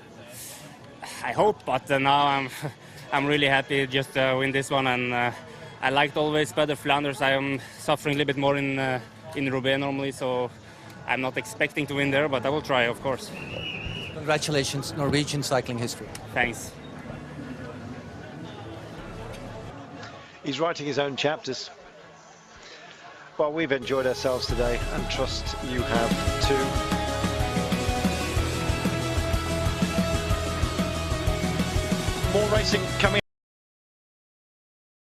I hope, but now I'm really happy just win this one, and I liked always better Flanders. I am suffering a little bit more in Roubaix normally, so I'm not expecting to win there, but I will try, of course. Congratulations, Norwegian cycling history. Thanks. He's writing his own chapters. Well, we've enjoyed ourselves today, and trust you have too. More racing coming